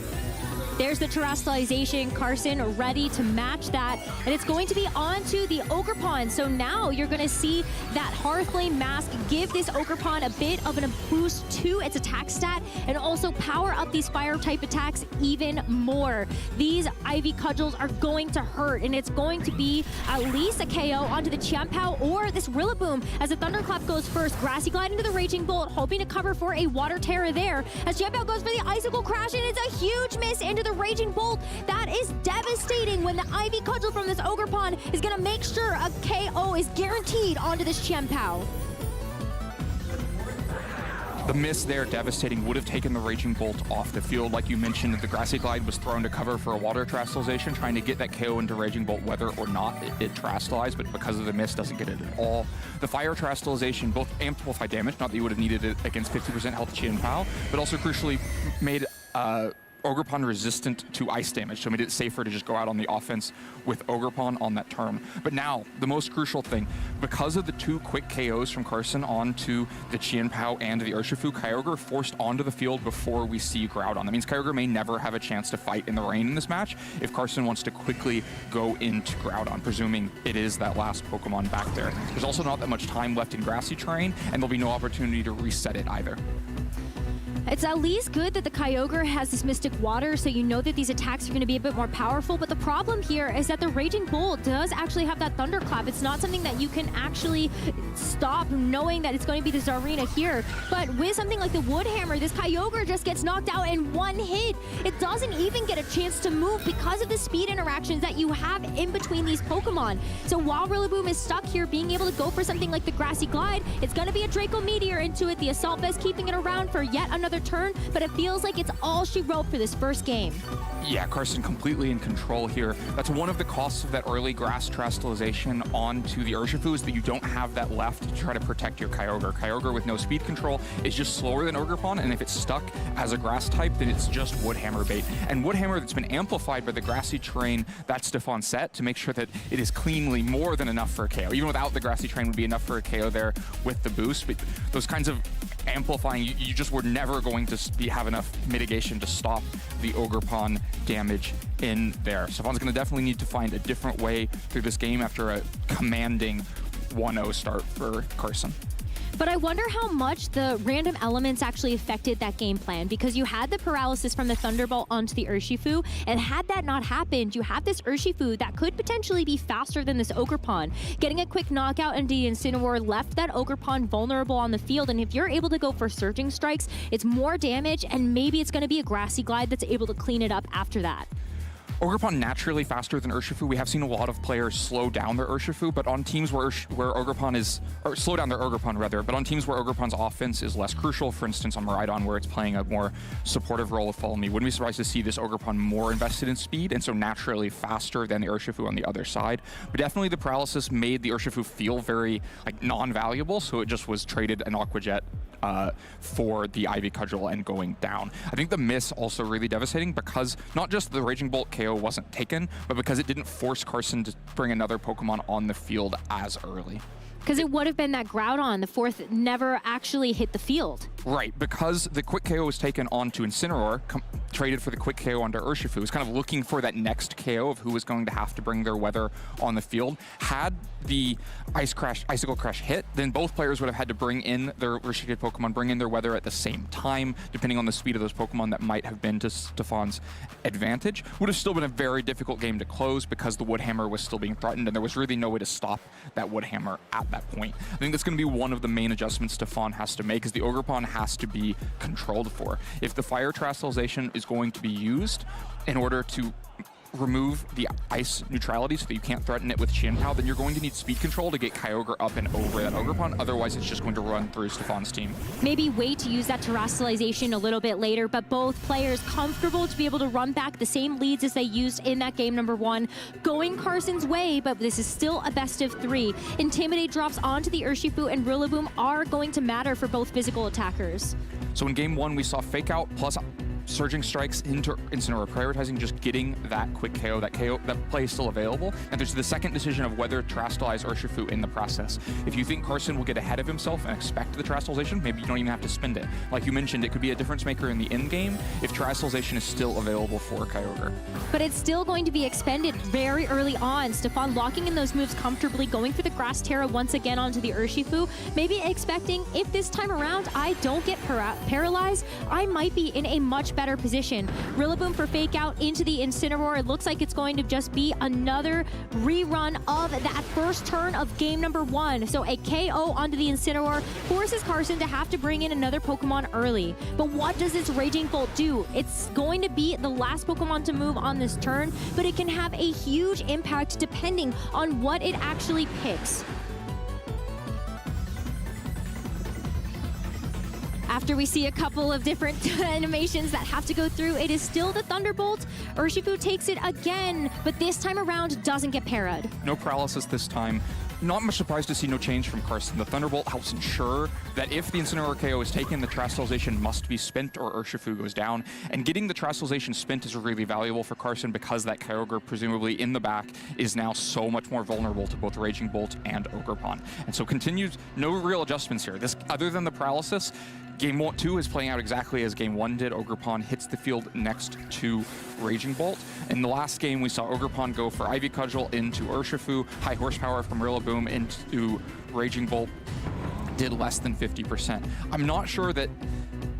There's the Terastallization. Carson ready to match that. And it's going to be onto the Ogerpon. So now you're going to see that Hearthflame Mask give this Ogerpon a bit of a boost to its attack stat and also power up these fire type attacks even more. These Ivy Cudgels are going to hurt, and it's going to be at least a KO onto the Chien-Pao or this Rillaboom as the Thunderclap goes first. Grassy Glide into the Raging Bolt, hoping to cover for a Water Terror there as Chien-Pao goes for the Icicle Crash, and it's a huge miss into the Raging Bolt. That is devastating when the Ivy Cudgel from this Ogerpon is going to make sure a KO is guaranteed onto this Chien-Pao. The miss there, devastating, would have taken the Raging Bolt off the field. Like you mentioned, the Grassy Glide was thrown to cover for a Water Terastallization, trying to get that KO into Raging Bolt whether or not it Terastallized, but because of the miss, doesn't get it at all. The Fire Terastallization both amplify damage, not that you would have needed it against 50% health Chien-Pao, but also crucially made Ogerpon resistant to ice damage, so it made it safer to just go out on the offense with Ogerpon on that turn. But now, the most crucial thing, because of the two quick KOs from Carson onto the Chien-Pao and the Urshifu, Kyogre forced onto the field before we see Groudon. That means Kyogre may never have a chance to fight in the rain in this match if Carson wants to quickly go into Groudon, presuming it is that last Pokemon back there. There's also not that much time left in Grassy Terrain, and there'll be no opportunity to reset it either. It's at least good that the Kyogre has this Mystic Water, so you know that these attacks are going to be a bit more powerful, but the problem here is that the Raging Bolt does actually have that Thunderclap. It's not something that you can actually stop knowing that it's going to be the Zarina here, but with something like the Wood Hammer, this Kyogre just gets knocked out in one hit. It doesn't even get a chance to move because of the speed interactions that you have in between these Pokemon. So while Rillaboom is stuck here, being able to go for something like the Grassy Glide, it's going to be a Draco Meteor into it. The Assault Vest keeping it around for yet another turn, but it feels like it's all she wrote for this first game. Yeah, Carson completely in control here. That's one of the costs of that early Grass Terastallization onto the Urshifu, is that you don't have that left to try to protect your Kyogre. Kyogre with no speed control is just slower than Ogerpon, and if it's stuck as a grass type, then it's just Wood Hammer bait. And Wood Hammer that's been amplified by the grassy terrain that Stefan set to make sure that it is cleanly more than enough for a KO. Even without the grassy terrain would be enough for a KO there with the boost, but those kinds of amplifying, you just were never going to have enough mitigation to stop the Ogerpon damage in there. Stefan's going to definitely need to find a different way through this game after a commanding 1-0 start for Carson. But I wonder how much the random elements actually affected that game plan, because you had the paralysis from the Thunderbolt onto the Urshifu, and had that not happened, you have this Urshifu that could potentially be faster than this Ogerpon. Getting a quick knockout into the Incineroar left that Ogerpon vulnerable on the field, and if you're able to go for Surging Strikes, it's more damage, and maybe it's going to be a Grassy Glide that's able to clean it up after that. Ogerpon naturally faster than Urshifu. We have seen a lot of players slow down their Urshifu, but on teams where Ogerpon is, or slow down their Ogerpon rather, but on teams where Ogerpon's offense is less crucial, for instance on Miraidon where it's playing a more supportive role with Follow Me, wouldn't be surprised to see this Ogerpon more invested in speed, and so naturally faster than the Urshifu on the other side. But definitely the paralysis made the Urshifu feel very non-valuable, so it just was traded an Aqua Jet for the Ivy Cudgel and going down. I think the miss also really devastating because not just the Raging Bolt KO wasn't taken, but because it didn't force Carson to bring another Pokemon on the field as early. Because it would have been that Groudon, the fourth never actually hit the field. Right, because the quick KO was taken onto Incineroar, traded for the quick KO onto Urshifu. It was kind of looking for that next KO of who was going to have to bring their weather on the field. Had the Icicle Crash hit, then both players would have had to bring in their restricted Pokemon Pokemon bring in their weather at the same time, depending on the speed of those Pokemon that might have been to Stefan's advantage. Would have still been a very difficult game to close because the Wood Hammer was still being threatened and there was really no way to stop that Wood Hammer at that point. I think that's going to be one of the main adjustments Stefan has to make, is the Ogerpon has to be controlled for. If the Fire Terastallization is going to be used in order to remove the ice neutrality so that you can't threaten it with Qianpao, then you're going to need speed control to get Kyogre up and over that Ogerpon. Otherwise, it's just going to run through Stefan's team. Maybe wait to use that Terastallization a little bit later, but both players comfortable to be able to run back the same leads as they used in that game number 1. Going Carson's way, but this is still a best of 3. Intimidate drops onto the Urshifu and Rillaboom are going to matter for both physical attackers. So in game 1, we saw Fake Out plus Surging Strikes into Incineroar, prioritizing just getting that quick KO. That play is still available. And there's the second decision of whether to Terastallize Urshifu in the process. If you think Carson will get ahead of himself and expect the Terastallization, maybe you don't even have to spend it. Like you mentioned, it could be a difference maker in the end game if Terastallization is still available for Kyogre. But it's still going to be expended very early on. Stefan locking in those moves comfortably, going for the Grass Terra once again onto the Urshifu, maybe expecting if this time around I don't get paralyzed, I might be in a much better position. Rillaboom for Fake Out into the Incineroar. It looks like it's going to just be another rerun of that first turn of game number 1. So a KO onto the Incineroar forces Carson to have to bring in another Pokemon early. But what does this Raging Bolt do? It's going to be the last Pokemon to move on this turn, but it can have a huge impact depending on what it actually picks. After we see a couple of different animations that have to go through, it is still the Thunderbolt. Urshifu takes it again, but this time around doesn't get parried. No paralysis this time. Not much surprised to see no change from Carson. The Thunderbolt helps ensure that if the Incineroar KO is taken, the Terastallization must be spent or Urshifu goes down. And getting the Terastallization spent is really valuable for Carson because that Kyogre, presumably in the back, is now so much more vulnerable to both Raging Bolt and Ogerpon. And so continues, no real adjustments here. This, other than the paralysis, Game 2 is playing out exactly as Game 1 did. Ogerpon hits the field next to Raging Bolt. In the last game, we saw Ogerpon go for Ivy Cudgel into Urshifu. High horsepower from Rillaboom into Raging Bolt did less than 50%. I'm not sure that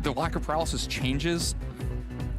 the lack of paralysis changes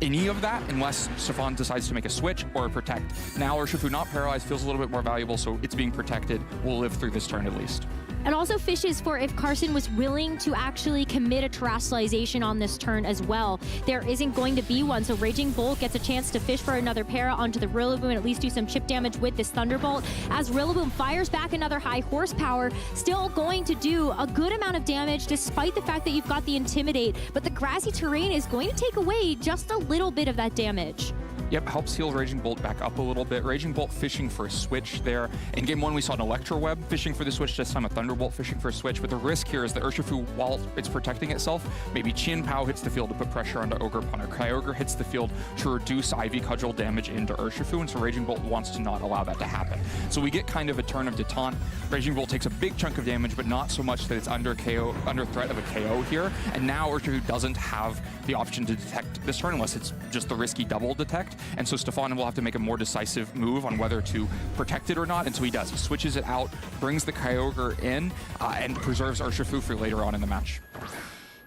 any of that unless Stefan decides to make a switch or a protect. Now Urshifu not paralyzed feels a little bit more valuable, so it's being protected. We'll live through this turn at least. And also fishes for if Carson was willing to actually commit a Terastallization on this turn as well. There isn't going to be one, so Raging Bolt gets a chance to fish for another para onto the Rillaboom and at least do some chip damage with this Thunderbolt. As Rillaboom fires back another high horsepower, still going to do a good amount of damage despite the fact that you've got the Intimidate, but the grassy terrain is going to take away just a little bit of that damage. Yep, helps heal Raging Bolt back up a little bit. Raging Bolt fishing for a switch there. In Game 1, we saw an Electro Web fishing for the switch, this time a Thunderbolt fishing for a switch, but the risk here is that Urshifu, while it's protecting itself, maybe Qianpao hits the field to put pressure onto Ogerpon, or Kyogre hits the field to reduce Ivy Cudgel damage into Urshifu, and so Raging Bolt wants to not allow that to happen. So we get kind of a turn of detente. Raging Bolt takes a big chunk of damage, but not so much that it's under threat of a KO here, and now Urshifu doesn't have the option to detect this turn unless it's just the risky double detect, and so Stefan will have to make a more decisive move on whether to protect it or not, and so he does. He switches it out, brings the Kyogre in, and preserves Urshifu for later on in the match.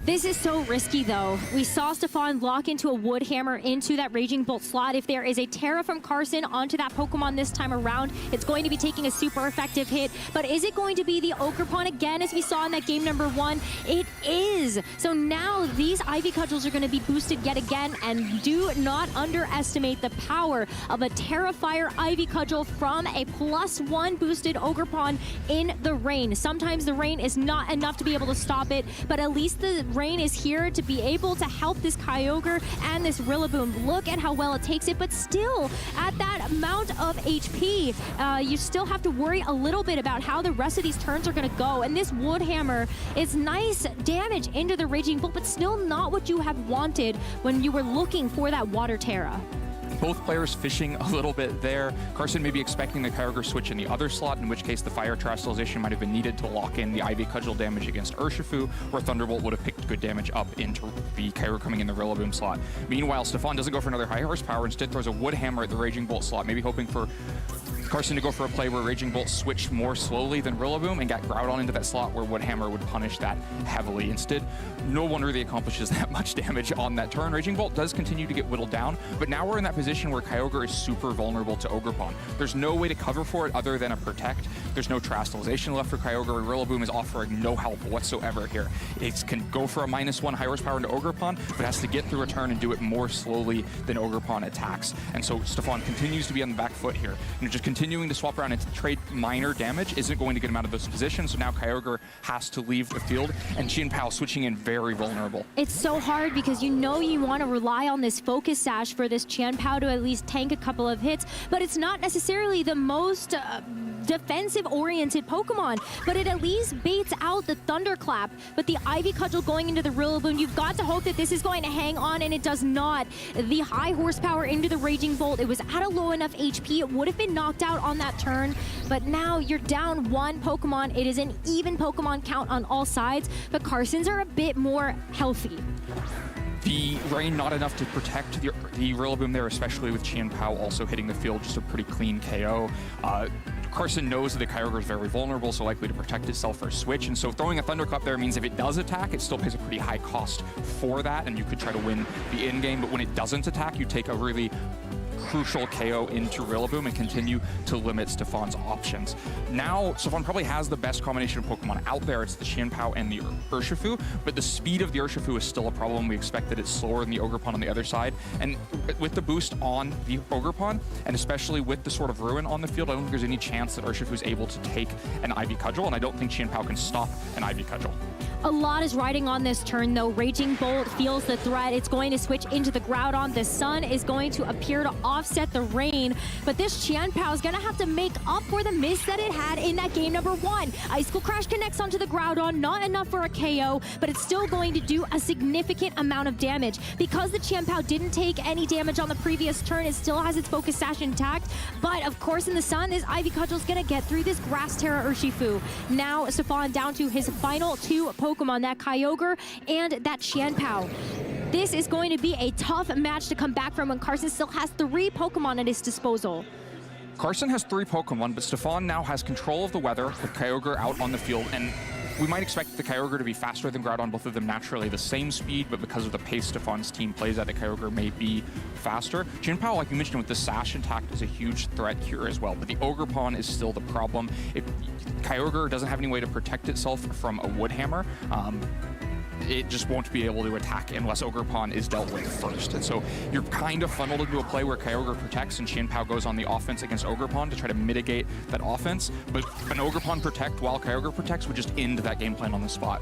This is so risky, though. We saw Stefan lock into a Wood Hammer into that Raging Bolt slot. If there is a Terra from Carson onto that Pokemon this time around, it's going to be taking a super effective hit. But is it going to be the Ogerpon again, as we saw in that game number 1? It is. So now these Ivy Cudgels are going to be boosted yet again, and do not underestimate the power of a Terra Fire Ivy Cudgel from a +1 boosted Ogerpon in the rain. Sometimes the rain is not enough to be able to stop it, but at least the rain is here to be able to help this Kyogre and this Rillaboom. Look at how well it takes it, but still, at that amount of HP, you still have to worry a little bit about how the rest of these turns are going to go. And this Wood Hammer is nice damage into the Raging Bolt, but still not what you have wanted when you were looking for that Water Terra. Both players fishing a little bit there. Carson may be expecting the Kyogre switch in the other slot, in which case the Fire Terastallization might have been needed to lock in the Ivy Cudgel damage against Urshifu, where Thunderbolt would have picked good damage up into the Kyogre coming in the Rillaboom slot. Meanwhile, Stefan doesn't go for another high horsepower, instead throws a Wood Hammer at the Raging Bolt slot, maybe hoping for Carson to go for a play where Raging Bolt switched more slowly than Rillaboom and got Groudon into that slot where Woodhammer would punish that heavily. Instead, no wonder he accomplishes that much damage on that turn. Raging Bolt does continue to get whittled down, but now we're in that position where Kyogre is super vulnerable to Ogerpon. There's no way to cover for it other than a Protect. There's no Terastallization left for Kyogre. Rillaboom is offering no help whatsoever here. It can go for a -1 high horsepower into Ogerpon, but has to get through a turn and do it more slowly than Ogerpon attacks. And so Stefan continues to be on the back foot here. Just continuing to swap around and trade minor damage isn't going to get him out of those positions, so now Kyogre has to leave the field, and Chien-Pao switching in very vulnerable. It's so hard because you know you want to rely on this Focus Sash for this Chien-Pao to at least tank a couple of hits, but it's not necessarily the most defensive-oriented Pokemon, but it at least baits out the Thunderclap. But the Ivy Cudgel going into the Rillaboom, you've got to hope that this is going to hang on, and it does not. The high horsepower into the Raging Bolt, it was at a low enough HP, it would have been knocked out on that turn, but now you're down one Pokemon. It is an even Pokemon count on all sides, but Carson's are a bit more healthy. The rain not enough to protect the Rillaboom there, especially with Chien-Pao also hitting the field, just a pretty clean KO. Carson knows that the Kyogre is very vulnerable, so likely to protect itself for a switch, and so throwing a Thunderclap there means if it does attack, it still pays a pretty high cost for that, and you could try to win the end game, but when it doesn't attack, you take a really crucial KO into Rillaboom and continue to limit Stefan's options. Now, Stefan probably has the best combination of Pokemon out there. It's the Chien-Pao and the Urshifu, but the speed of the Urshifu is still a problem. We expect that it's slower than the Ogerpon on the other side, and with the boost on the Ogerpon, and especially with the Sword of Ruin on the field, I don't think there's any chance that Urshifu is able to take an Ivy Cudgel, and I don't think Chien-Pao can stop an Ivy Cudgel. A lot is riding on this turn, though. Raging Bolt feels the threat. It's going to switch into the Groudon. The sun is going to appear to offset the rain, but this Chien-Pao is going to have to make up for the miss that it had in that game number 1. Icicle Crash connects onto the Groudon, not enough for a KO, but it's still going to do a significant amount of damage. Because the Chien-Pao didn't take any damage on the previous turn, it still has its Focus Sash intact, but of course in the sun, this Ivy Cudgel is going to get through this Grass Terra Urshifu. Now Stefan down to his final 2 Pokemon, that Kyogre and that Chien-Pao. This is going to be a tough match to come back from when Carson still has 3 Pokemon at his disposal. Carson has 3 Pokemon, but Stefan now has control of the weather with Kyogre out on the field, and we might expect the Kyogre to be faster than Groudon, both of them naturally the same speed, but because of the pace Stefan's team plays at, the Kyogre may be faster. Chien-Pao, like you mentioned, with the Sash intact is a huge threat here as well, but the Ogerpon is still the problem. If Kyogre doesn't have any way to protect itself from a Woodhammer, it just won't be able to attack unless Ogerpon is dealt with first. And so you're kind of funneled into a play where Kyogre protects and Chien-Pao goes on the offense against Ogerpon to try to mitigate that offense. But an Ogerpon protect while Kyogre protects would just end that game plan on the spot.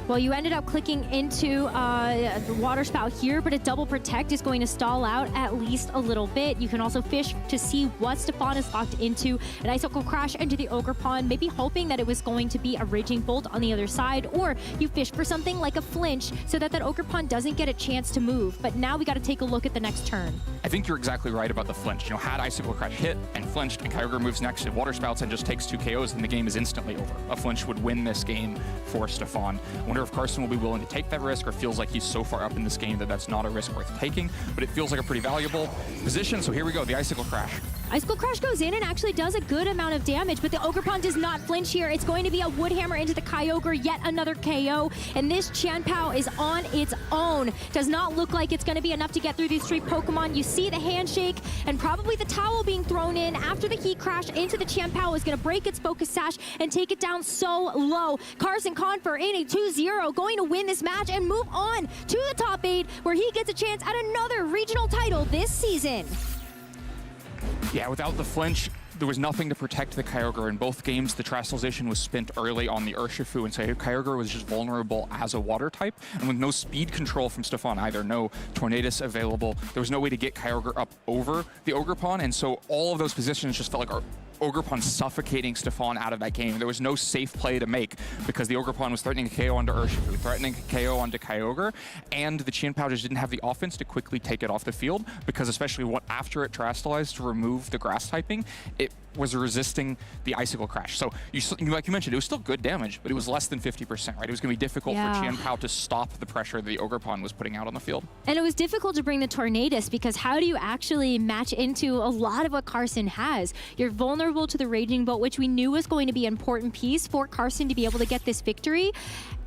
Well, you ended up clicking into the Water Spout here, but a double Protect is going to stall out at least a little bit. You can also fish to see what Stefan is locked into. An Icicle Crash into the Ogerpon, maybe hoping that it was going to be a Raging Bolt on the other side, or you fish for something like a Flinch so that that Ogerpon doesn't get a chance to move. But now we got to take a look at the next turn. I think you're exactly right about the Flinch. You know, had Icicle Crash hit and flinched and Kyogre moves next to Water Spouts and just takes 2 KOs, then the game is instantly over. A Flinch would win this game for Stefan. I wonder if Carson will be willing to take that risk, or feels like he's so far up in this game that that's not a risk worth taking, but it feels like a pretty valuable position. So here we go, the Icicle Crash. Icicle Crash goes in and actually does a good amount of damage, but the Ogerpon does not flinch here. It's going to be a Woodhammer into the Kyogre, yet another KO, and this Chien-Pao is on its own. Does not look like it's going to be enough to get through these 3 Pokemon. You see the handshake and probably the towel being thrown in after the Heat Crash into the Chien-Pao is going to break its Focus Sash and take it down so low. Carson Confer in a 2-0, going to win this match and move on to the top 8, where he gets a chance at another regional title this season. Yeah, without the Flinch, there was nothing to protect the Kyogre. In both games, the Terastallization was spent early on the Urshifu, and so Kyogre was just vulnerable as a water type, and with no speed control from Stefan either, no Tornadus available, there was no way to get Kyogre up over the Ogerpon, and so all of those positions just felt like Ogerpon suffocating Stefan out of that game. There was no safe play to make because the Ogerpon was threatening a KO onto Urshifu, threatening a KO onto Kyogre, and the Chien-Pao just didn't have the offense to quickly take it off the field because especially after it Terastallized to remove the grass typing, it it was resisting the Icicle Crash. So, like you mentioned, it was still good damage, but it was less than 50%, right? It was going to be difficult for Qian Pao to stop the pressure the Ogerpon was putting out on the field. And it was difficult to bring the Tornadus because how do you actually match into a lot of what Carson has? You're vulnerable to the Raging Bolt, which we knew was going to be an important piece for Carson to be able to get this victory.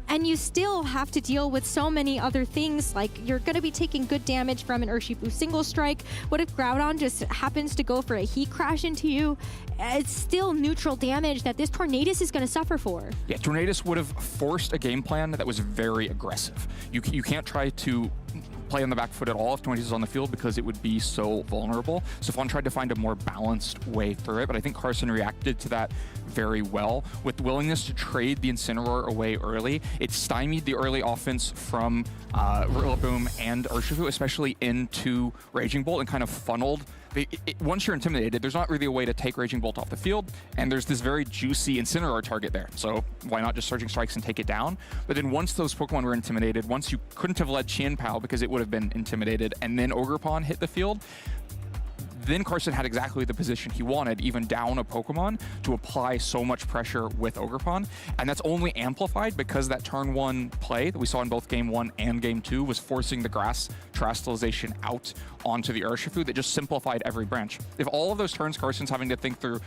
And you still have to deal with so many other things, like you're going to be taking good damage from an Urshifu single strike. What if Groudon just happens to go for a Heat Crash into you? It's still neutral damage that this Tornadus is going to suffer for. Yeah, Tornadus would have forced a game plan that was very aggressive. You can't try to play on the back foot at all if Tornadus is on the field because it would be so vulnerable. Stefan tried to find a more balanced way through it, but I think Carson reacted to that very well. With willingness to trade the Incineroar away early, it stymied the early offense from Rillaboom and Urshifu, especially into Raging Bolt, and kind of funneled. Once you're intimidated, there's not really a way to take Raging Bolt off the field, and there's this very juicy Incineroar target there. So why not just Surging Strikes and take it down? But then once those Pokemon were intimidated, once you couldn't have led Qian Pao because it would have been intimidated, and then Ogerpon hit the field, then Carson had exactly the position he wanted, even down a Pokemon, to apply so much pressure with Ogerpon. And that's only amplified because that turn 1 play that we saw in both Game 1 and Game 2 was forcing the Grass Terastallization out onto the Urshifu that just simplified every branch. If all of those turns Carson's having to think through,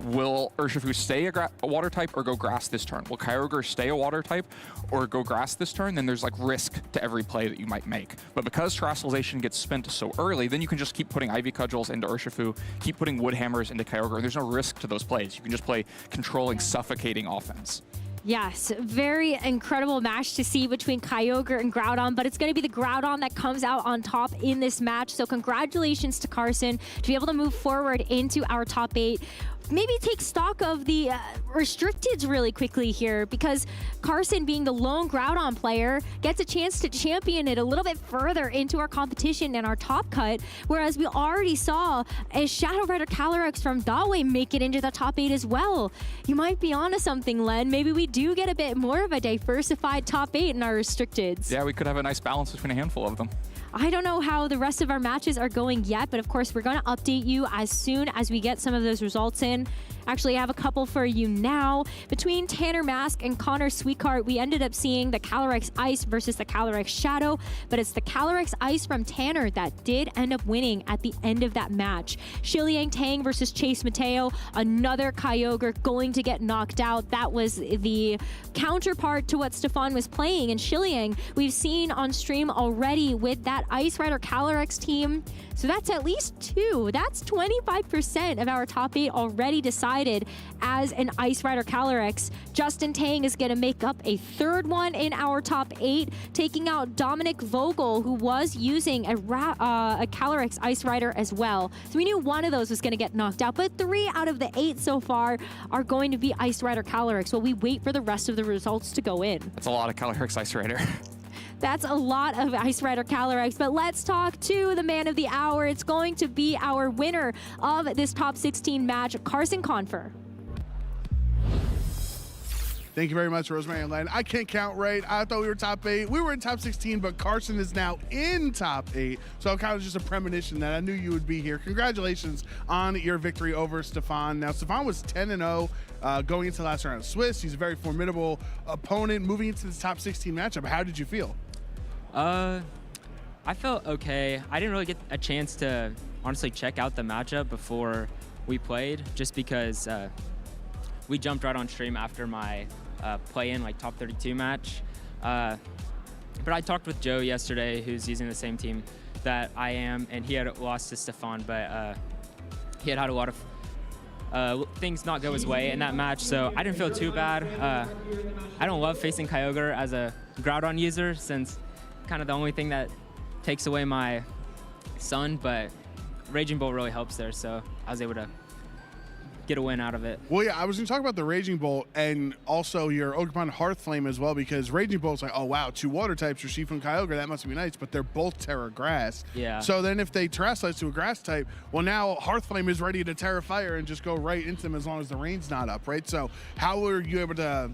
will Urshifu stay a water type or go grass this turn? Will Kyogre stay a water type or go grass this turn? Then there's like risk to every play that you might make. But because Terastallization gets spent so early, then you can just keep putting Ivy Cudgels into Urshifu, keep putting Wood Hammers into Kyogre. There's no risk to those plays. You can just play controlling, suffocating offense. Yes, very incredible match to see between Kyogre and Groudon, but it's going to be the Groudon that comes out on top in this match. So congratulations to Carson to be able to move forward into our top 8. Maybe take stock of the restricteds really quickly here, because Carson, being the lone Groudon player, gets a chance to champion it a little bit further into our competition and our top cut, whereas we already saw a Shadow Rider Calyrex from Dawei make it into the top 8 as well. You might be onto something, Len. Maybe we do get a bit more of a diversified top 8 in our restricteds. Yeah, we could have a nice balance between a handful of them. I don't know how the rest of our matches are going yet, but of course we're going to update you as soon as we get some of those results in. Actually, I have a couple for you now. Between Tanner Mask and Connor Sweetheart, we ended up seeing the Calyrex Ice versus the Calyrex Shadow, but it's the Calyrex Ice from Tanner that did end up winning at the end of that match. Shiliang Tang versus Chase Mateo, another Kyogre going to get knocked out. That was the counterpart to what Stefan was playing, and Shiliang we've seen on stream already with that Ice Rider Calyrex team. So that's at least 2. That's 25% of our top 8 already decided as an Ice Rider Calyrex. Justin Tang is going to make up a third one in our top 8, taking out Dominic Vogel, who was using a Calyrex Ice Rider as well. So we knew one of those was going to get knocked out, but 3 out of the 8 so far are going to be Ice Rider Calyrex while we wait for the rest of the results to go in. That's a lot of Calyrex Ice Rider. That's a lot of Ice Rider Calyrex, but let's talk to the man of the hour. It's going to be our winner of this top 16 match, Carson Confer. Thank you very much, Rosemary and Len. I can't count right. I thought we were top 8. We were in top 16, but Carson is now in top 8. So kind of just a premonition that I knew you would be here. Congratulations on your victory over Stefan. Now, Stefan was 10-0 going into the last round of Swiss. He's a very formidable opponent. Moving into this top 16 matchup, how did you feel? I felt okay. I didn't really get a chance to honestly check out the matchup before we played, just because we jumped right on stream after my play-in, like top 32 match. But I talked with Joe yesterday, who's using the same team that I am, and he had lost to Stefan, but he had a lot of things not go his way in that match, so I didn't feel too bad. I don't love facing Kyogre as a Groudon user, since kind of the only thing that takes away my sun, but Raging Bolt really helps there, so I was able to get a win out of it. Well, yeah, I was going to talk about the Raging Bolt and also your Ogerpon Hearth Flame as well, because Raging Bolt's like, oh wow, 2 water types, Urshifu and Kyogre, that must be nice, but they're both Terra Grass. Yeah. So then if they Terrasilize to a grass type, well now Hearth Flame is ready to Terra Fire and just go right into them as long as the rain's not up, right? So how were you able to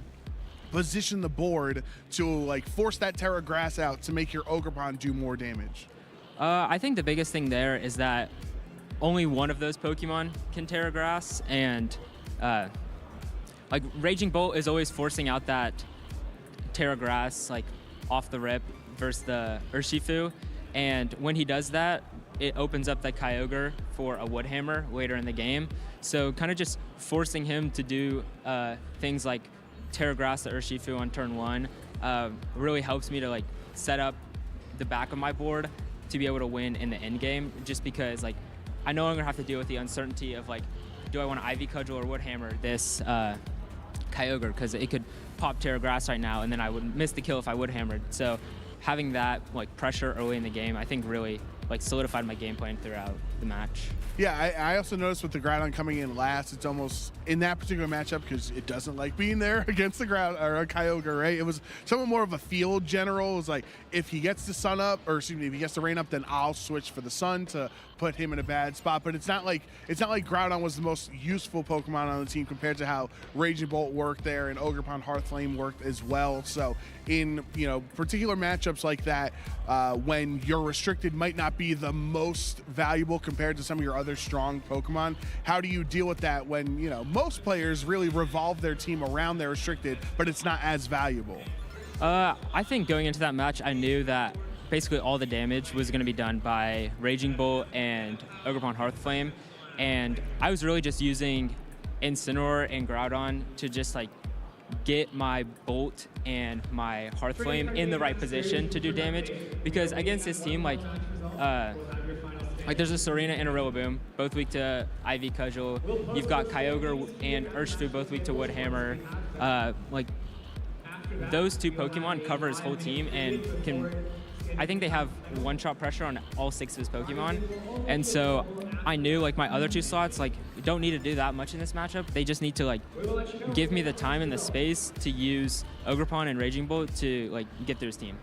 position the board to like force that Terra Grass out to make your Ogerpon do more damage? I think the biggest thing there is that only one of those Pokemon can Terra Grass, and like Raging Bolt is always forcing out that Terra Grass like off the rip versus the Urshifu, and when he does that, it opens up the Kyogre for a Wood Hammer later in the game. So kind of just forcing him to do things like Terra Grass the Urshifu on turn 1 really helps me to like set up the back of my board to be able to win in the end game, just because like I no longer have to deal with the uncertainty of like, do I want to Ivy Cudgel or Wood Hammer this Kyogre, because it could pop Terra Grass right now and then I would miss the kill if I Wood Hammered. So having that like pressure early in the game, I think really like solidified my game plan throughout the match. Yeah, I also noticed with the Groudon coming in last, it's almost in that particular matchup because it doesn't like being there against the Groudon or a Kyogre, right? It was somewhat more of a field general. It was like if he gets the sun up, or excuse me, if he gets the rain up, then I'll switch for the sun to put him in a bad spot. But it's not like Groudon was the most useful Pokemon on the team compared to how Raging Bolt worked there and Ogerpon Hearthflame worked as well. So in particular matchups like that, when you're restricted might not be the most valuable compared to some of your other strong Pokemon. How do you deal with that when most players really revolve their team around their restricted, but it's not as valuable? I think going into that match, I knew that basically all the damage was going to be done by Raging Bolt and Ogerpon Hearthflame, and I was really just using Incineroar and Groudon to just like get my Bolt and my Hearthflame in the right position to do damage, because against this team, like there's a Serena and a Rillaboom, both weak to Ivy Cudgel. You've got Kyogre and Urshifu, both weak to Wood Hammer. Like those two Pokemon cover his whole team and I think they have one-shot pressure on all 6 of his Pokemon. And so I knew like my other 2 slots like don't need to do that much in this matchup. They just need to like give me the time and the space to use Ogerpon and Raging Bolt to like get through his team.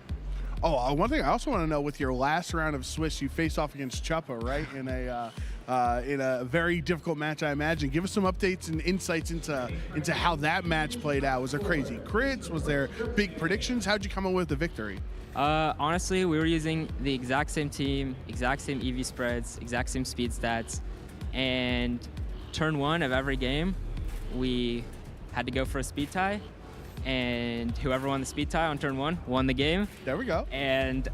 Oh, one thing I also want to know, with your last round of Swiss, you face off against Chuppa, right? In a very difficult match, I imagine. Give us some updates and insights into how that match played out. Was there crazy crits? Was there big predictions? How'd you come up with the victory? Honestly, we were using the exact same team, exact same EV spreads, exact same speed stats, and turn 1 of every game, we had to go for a speed tie. And whoever won the speed tie on turn 1 won the game. There we go. And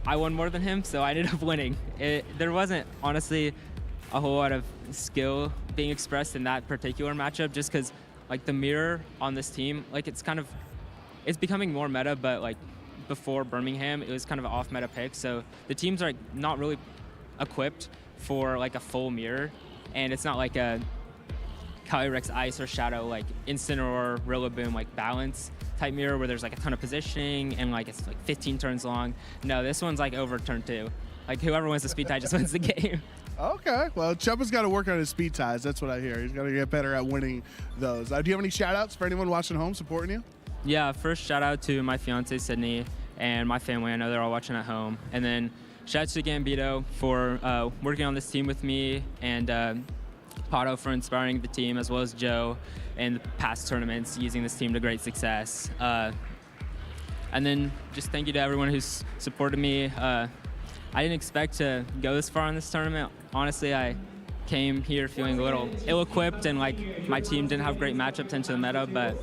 I won more than him, so I ended up winning. There wasn't, honestly, a whole lot of skill being expressed in that particular matchup, just because like the mirror on this team, like it's becoming more meta, but like before Birmingham, it was kind of an off-meta pick. So the teams are like not really equipped for like a full mirror, and it's not like a Calyrex Ice or Shadow, like Incineroar, Rillaboom, like balance type mirror where there's like a ton of positioning and like it's like 15 turns long. No, this one's like over turn 2. Like whoever wins the speed tie just wins the game. Okay, well, Chuppa's got to work on his speed ties. That's what I hear. He's got to get better at winning those. Do you have any shout outs for anyone watching home supporting you? Yeah, first shout out to my fiance Sydney and my family. I know they're all watching at home. And then shout out to Gambito for working on this team with me, and Pato for inspiring the team, as well as Joe in the past tournaments, using this team to great success. And then just thank you to everyone who's supported me. I didn't expect to go this far in this tournament. Honestly, I came here feeling a little ill-equipped, and like my team didn't have great matchups into the meta, but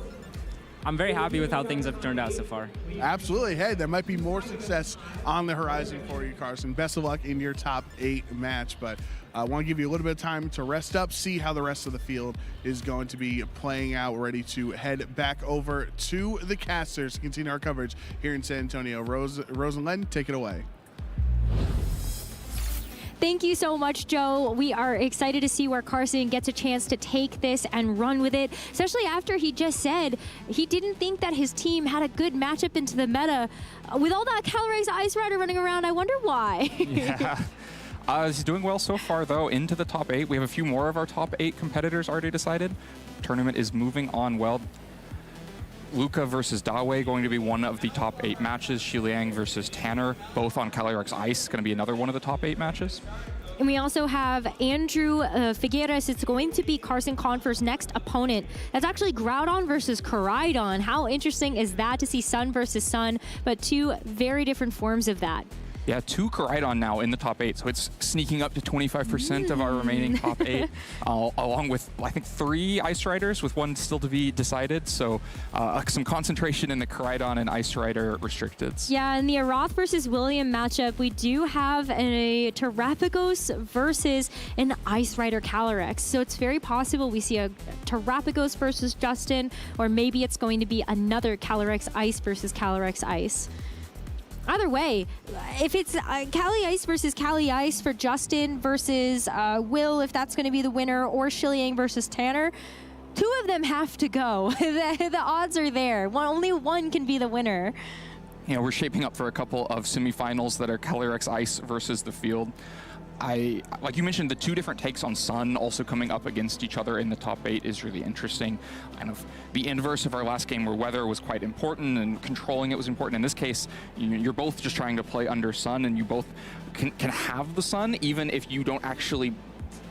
I'm very happy with how things have turned out so far. Absolutely. Hey, there might be more success on the horizon for you, Carson. Best of luck in your top 8 match, but I want to give you a little bit of time to rest up, see how the rest of the field is going to be playing out. We're ready to head back over to the casters to continue our coverage here in San Antonio. Rose and Len, take it away. Thank you so much, Joe. We are excited to see where Carson gets a chance to take this and run with it, especially after he just said he didn't think that his team had a good matchup into the meta. With all that Calyrex Ice Rider running around, I wonder why. Yeah. He's doing well so far, though, into the top 8. We have a few more of our top 8 competitors already decided. Tournament is moving on well. Luca versus Dawei going to be one of the top 8 matches. Xiliang versus Tanner, both on Calyrex Ice, going to be another one of the top 8 matches. And we also have Andrew Figueres. It's going to be Carson Confer's next opponent. That's actually Groudon versus Koraidon. How interesting is that to see Sun versus Sun, but 2 very different forms of that. Yeah, 2 Koraidon now in the top 8, so it's sneaking up to 25% of our remaining top 8, along with, I think, 3 Ice Riders, with 1 still to be decided. So some concentration in the Koraidon and Ice Rider restricteds. Yeah, in the Aroth versus William matchup, we do have a Terrapagos versus an Ice Rider Calyrex. So it's very possible we see a Terrapagos versus Justin, or maybe it's going to be another Calyrex Ice versus Calyrex Ice. Either way, if it's Cali Ice versus Cali Ice for Justin versus Will, if that's going to be the winner, or Shiliang versus Tanner, 2 of them have to go. The odds are there. Only one can be the winner. You know, we're shaping up for a couple of semifinals that are Calyrex Ice versus the field. Like you mentioned, the 2 different takes on Sun also coming up against each other in the top 8 is really interesting. Kind of the inverse of our last game, where weather was quite important and controlling it was important. In this case, you're both just trying to play under Sun, and you both can have the Sun even if you don't actually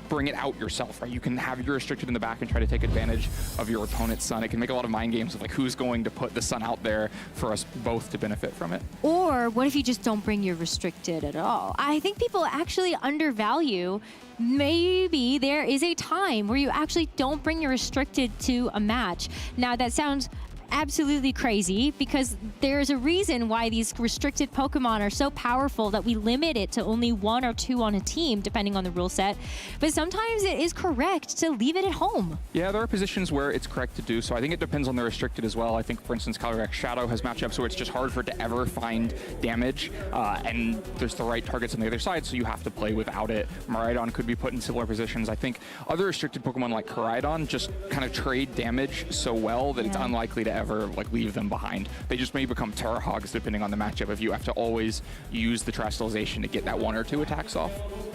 bring it out yourself, right? You can have your restricted in the back and try to take advantage of your opponent's Sun. It can make a lot of mind games of like who's going to put the Sun out there for us both to benefit from it. Or what if you just don't bring your restricted at all? I think people actually undervalue, maybe there is a time where you actually don't bring your restricted to a match. Now that sounds absolutely crazy, because there's a reason why these restricted Pokemon are so powerful that we limit it to only 1 or 2 on a team, depending on the rule set. But sometimes it is correct to leave it at home. Yeah, there are positions where it's correct to do so. I think it depends on the restricted as well. I think, for instance, Calyrex Shadow has matchups where it's just hard for it to ever find damage, and there's the right targets on the other side, so you have to play without it. Miraidon could be put in similar positions. I think other restricted Pokemon like Koraidon just kind of trade damage so well that it's unlikely to ever like leave them behind. They just may become Terra Hogs depending on the matchup if you have to always use the Terastallization to get that 1 or 2 attacks off.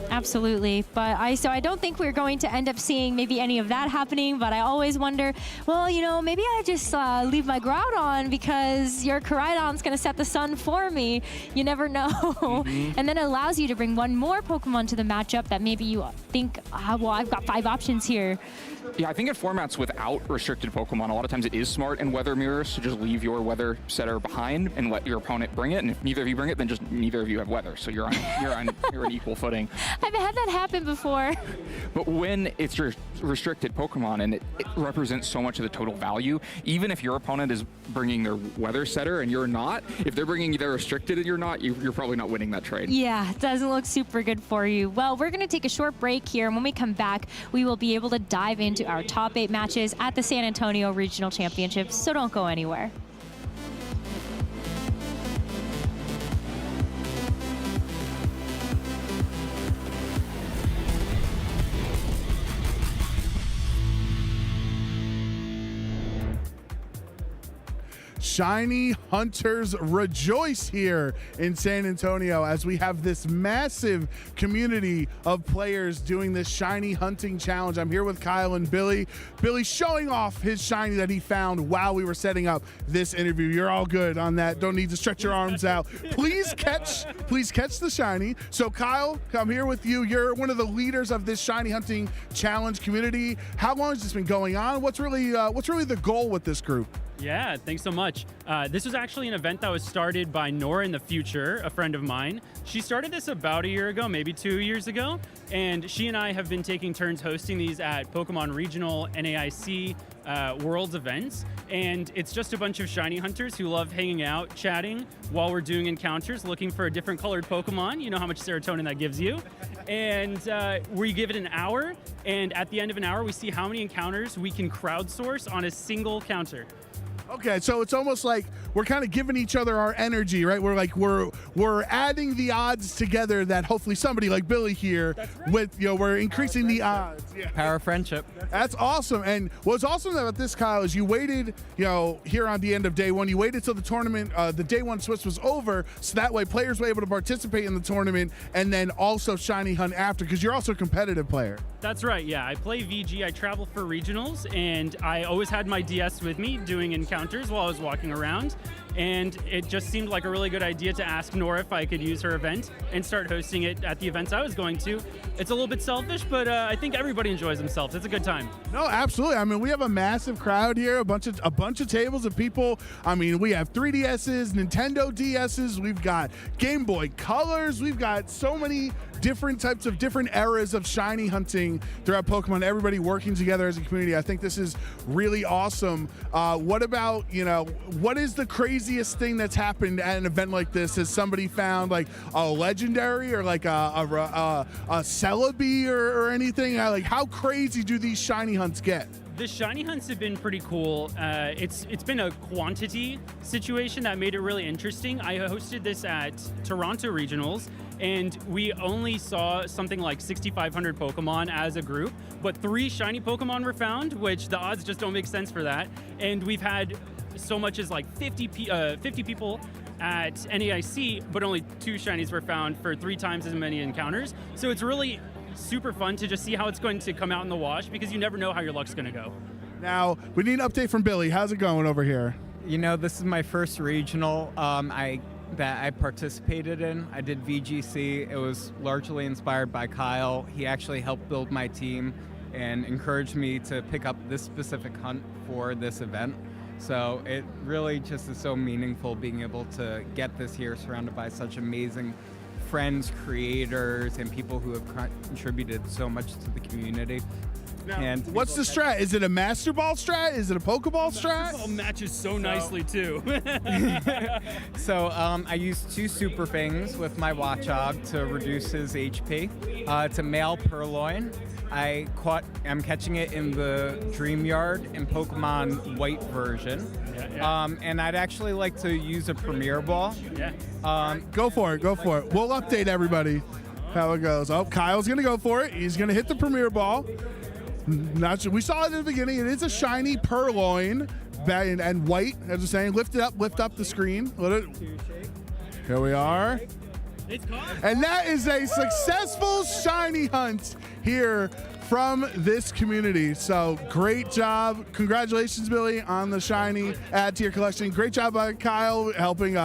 Absolutely, but I don't think we're going to end up seeing maybe any of that happening, but I always wonder, well, you know, maybe I just leave my Groudon because your Koraidon's going to set the Sun for me. You never know. And then it allows you to bring 1 more Pokemon to the matchup that maybe you think, well, I've got 5 options here. Yeah, I think in formats without restricted Pokemon, a lot of times it is smart in Weather Mirrors to just leave your Weather setter behind and let your opponent bring it. And if neither of you bring it, then just neither of you have Weather, so you're on equal footing. I've had that happen before. But when it's your restricted Pokemon and it represents so much of the total value, even if your opponent is bringing their Weather setter and you're not, if they're bringing their restricted and you're not, you're probably not winning that trade. Yeah, it doesn't look super good for you. Well, we're going to take a short break here, and when we come back, we will be able to dive into our top 8 matches at the San Antonio Regional Championships, so don't go anywhere. Shiny hunters rejoice here in San Antonio as we have this massive community of players doing this shiny hunting challenge. I'm here with Kyle and Billy. Billy showing off his shiny that he found while we were setting up this interview. You're all good on that. Don't need to stretch your arms out. Please catch the shiny. So Kyle, I'm here with you. You're one of the leaders of this shiny hunting challenge community. How long has this been going on? What's really the goal with this group? Yeah, thanks so much. This was actually an event that was started by Nora in the Future, a friend of mine. She started this about a year ago, maybe 2 years ago, and she and I have been taking turns hosting these at Pokemon Regional, NAIC, Worlds events, and it's just a bunch of shiny hunters who love hanging out, chatting while we're doing encounters, looking for a different colored Pokemon. You know how much serotonin that gives you. And we give it an hour, and at the end of an hour, we see how many encounters we can crowdsource on a single counter. Okay, so it's almost like we're kind of giving each other our energy, right? We're adding the odds together that hopefully somebody like Billy here with, we're increasing the odds. Yeah. Power of friendship. That's awesome. And what's awesome about this, Kyle, is you waited, here on the end of day one, you waited till the tournament, the day one switch was over, so that way players were able to participate in the tournament and then also shiny hunt after, because you're also a competitive player. That's right, yeah. I play VG, I travel for regionals, and I always had my DS with me doing encounters while I was walking around. And it just seemed like a really good idea to ask Nora if I could use her event and start hosting it at the events I was going to. It's a little bit selfish, but I think everybody enjoys themselves. It's a good time. No, absolutely. I mean, we have a massive crowd here, a bunch of tables of people. I mean, we have 3DSs, Nintendo DSs, we've got Game Boy Colors, we've got so many different types of different eras of shiny hunting throughout Pokemon, everybody working together as a community. I think this is really awesome. What about, what is the craziest thing that's happened at an event like this? Has somebody found like a legendary or like a Celebi or anything? Like, how crazy do these shiny hunts get? The shiny hunts have been pretty cool. It's been a quantity situation that made it really interesting. I hosted this at Toronto Regionals, and we only saw something like 6,500 Pokemon as a group, but 3 shiny Pokemon were found, which the odds just don't make sense for that. And we've had so much as like 50 people at NAIC, but only 2 shinies were found for 3 times as many encounters. So it's really super fun to just see how it's going to come out in the wash, because you never know how your luck's going to go. Now, we need an update from Billy. How's it going over here? This is my first regional that I participated in. I did VGC. It was largely inspired by Kyle. He actually helped build my team and encouraged me to pick up this specific hunt for this event. So it really just is so meaningful being able to get this here surrounded by such amazing friends, creators, and people who have contributed so much to the community. Now, and what's the strat? Is it a Master Ball strat? Is it a Pokeball strat? Master Ball matches so nicely too. So I used 2 Super Fangs with my Watchog to reduce his HP. It's a male Purloin. I'm catching it in the Dream Yard in Pokemon White version. And I'd actually like to use a Premier Ball. Go for it. We'll update everybody how it goes. Oh, Kyle's going to go for it. He's going to hit the Premier Ball. Not sure. We saw it in the beginning. It is a shiny Purloin and white, as I'm saying. Lift up the screen. Here we are. And that is a successful shiny hunt here from this community. So great job. Congratulations, Billy, on the shiny add to your collection. Great job by Kyle helping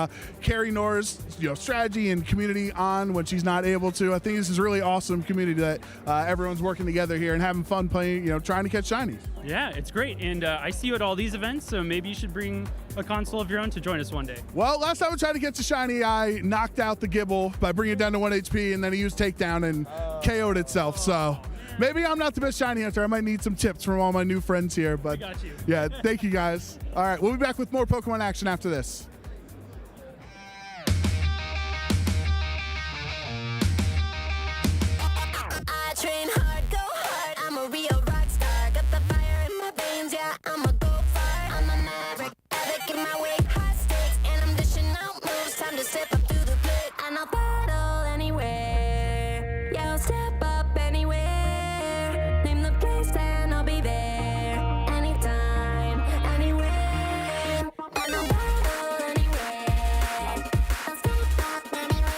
carry Nora's strategy and community on when she's not able to. I think this is really awesome community that everyone's working together here and having fun playing, trying to catch shinies. Yeah, it's great. And I see you at all these events, so maybe you should bring a console of your own to join us one day. Well, last time I tried to catch a shiny, I knocked out the Gibble by bringing it down to 1 HP, and then he used takedown and KO'd itself. So maybe I'm not the best shiny hunter. I might need some tips from all my new friends here. But got you. Yeah, thank you guys. All right, we'll be back with more Pokemon action after this. I train hard, go hard. I'm a real rock star. Got the fire in my veins, yeah, I'm a go far. I'm a maverick, epic in my way. High stakes, and I'm dishing out moves. Time to step up through the pit, and I'll battle anywhere. Yeah, I'll step up anywhere. Name the place and I'll be there. Anytime, anywhere. And I'll battle anywhere. I'll step up anywhere.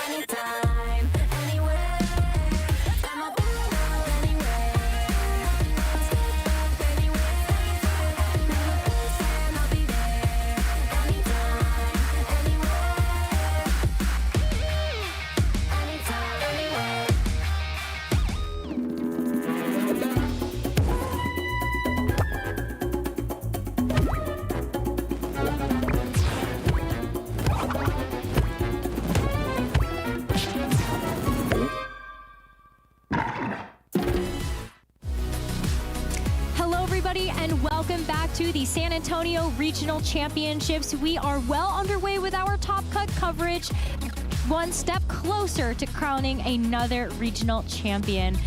Anytime, anywhere. I'm a battle anywhere. I'll step up anywhere. Name the place and I'll be there. Anytime, anywhere. Anytime, anywhere. Hello, everybody, and welcome back to the San Antonio Regional Championships. We are well underway with our Top Cut coverage, one step closer to crowning another regional champion.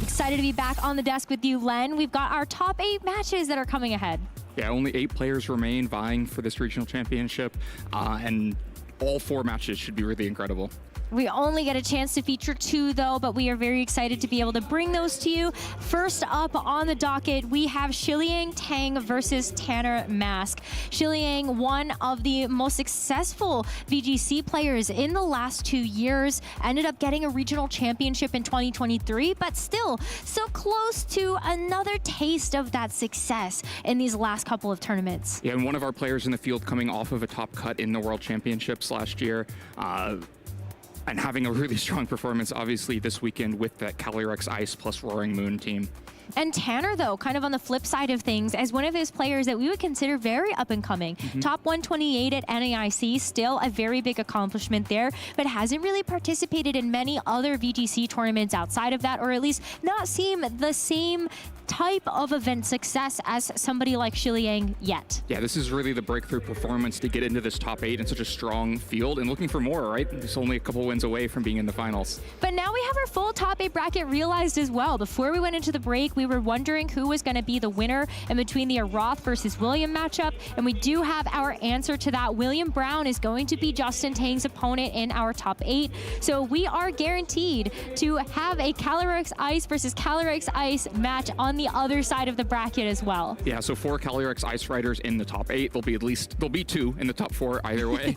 Excited to be back on the desk with you, Len. We've got our top 8 matches that are coming ahead. Yeah, only 8 players remain vying for this regional championship, and all 4 matches should be really incredible. We only get a chance to feature 2 though, but we are very excited to be able to bring those to you. First up on the docket, we have Shiliang Tang versus Tanner Mask. Shiliang, one of the most successful VGC players in the last 2 years, ended up getting a regional championship in 2023, but still so close to another taste of that success in these last couple of tournaments. Yeah, and one of our players in the field coming off of a top cut in the World Championships last year. And having a really strong performance, obviously, this weekend with that Calyrex Ice plus Roaring Moon team. And Tanner, though, kind of on the flip side of things, as one of those players that we would consider very up and coming. Top 128 at NAIC, still a very big accomplishment there, but hasn't really participated in many other VGC tournaments outside of that, or at least not seem the same type of event success as somebody like Shiliang yet. Yeah, this is really the breakthrough performance to get into this top 8 in such a strong field and looking for more, right? It's only a couple wins away from being in the finals. But now we have our full top 8 bracket realized as well. Before we went into the break, we were wondering who was going to be the winner in between the Aroth versus William matchup, and we do have our answer to that. William Brown is going to be Justin Tang's opponent in our top 8, so we are guaranteed to have a Calyrex Ice versus Calyrex Ice match on the other side of the bracket as well. Yeah, so 4 Calyrex Ice Riders in the top 8. There'll be 2 in the top 4 either way.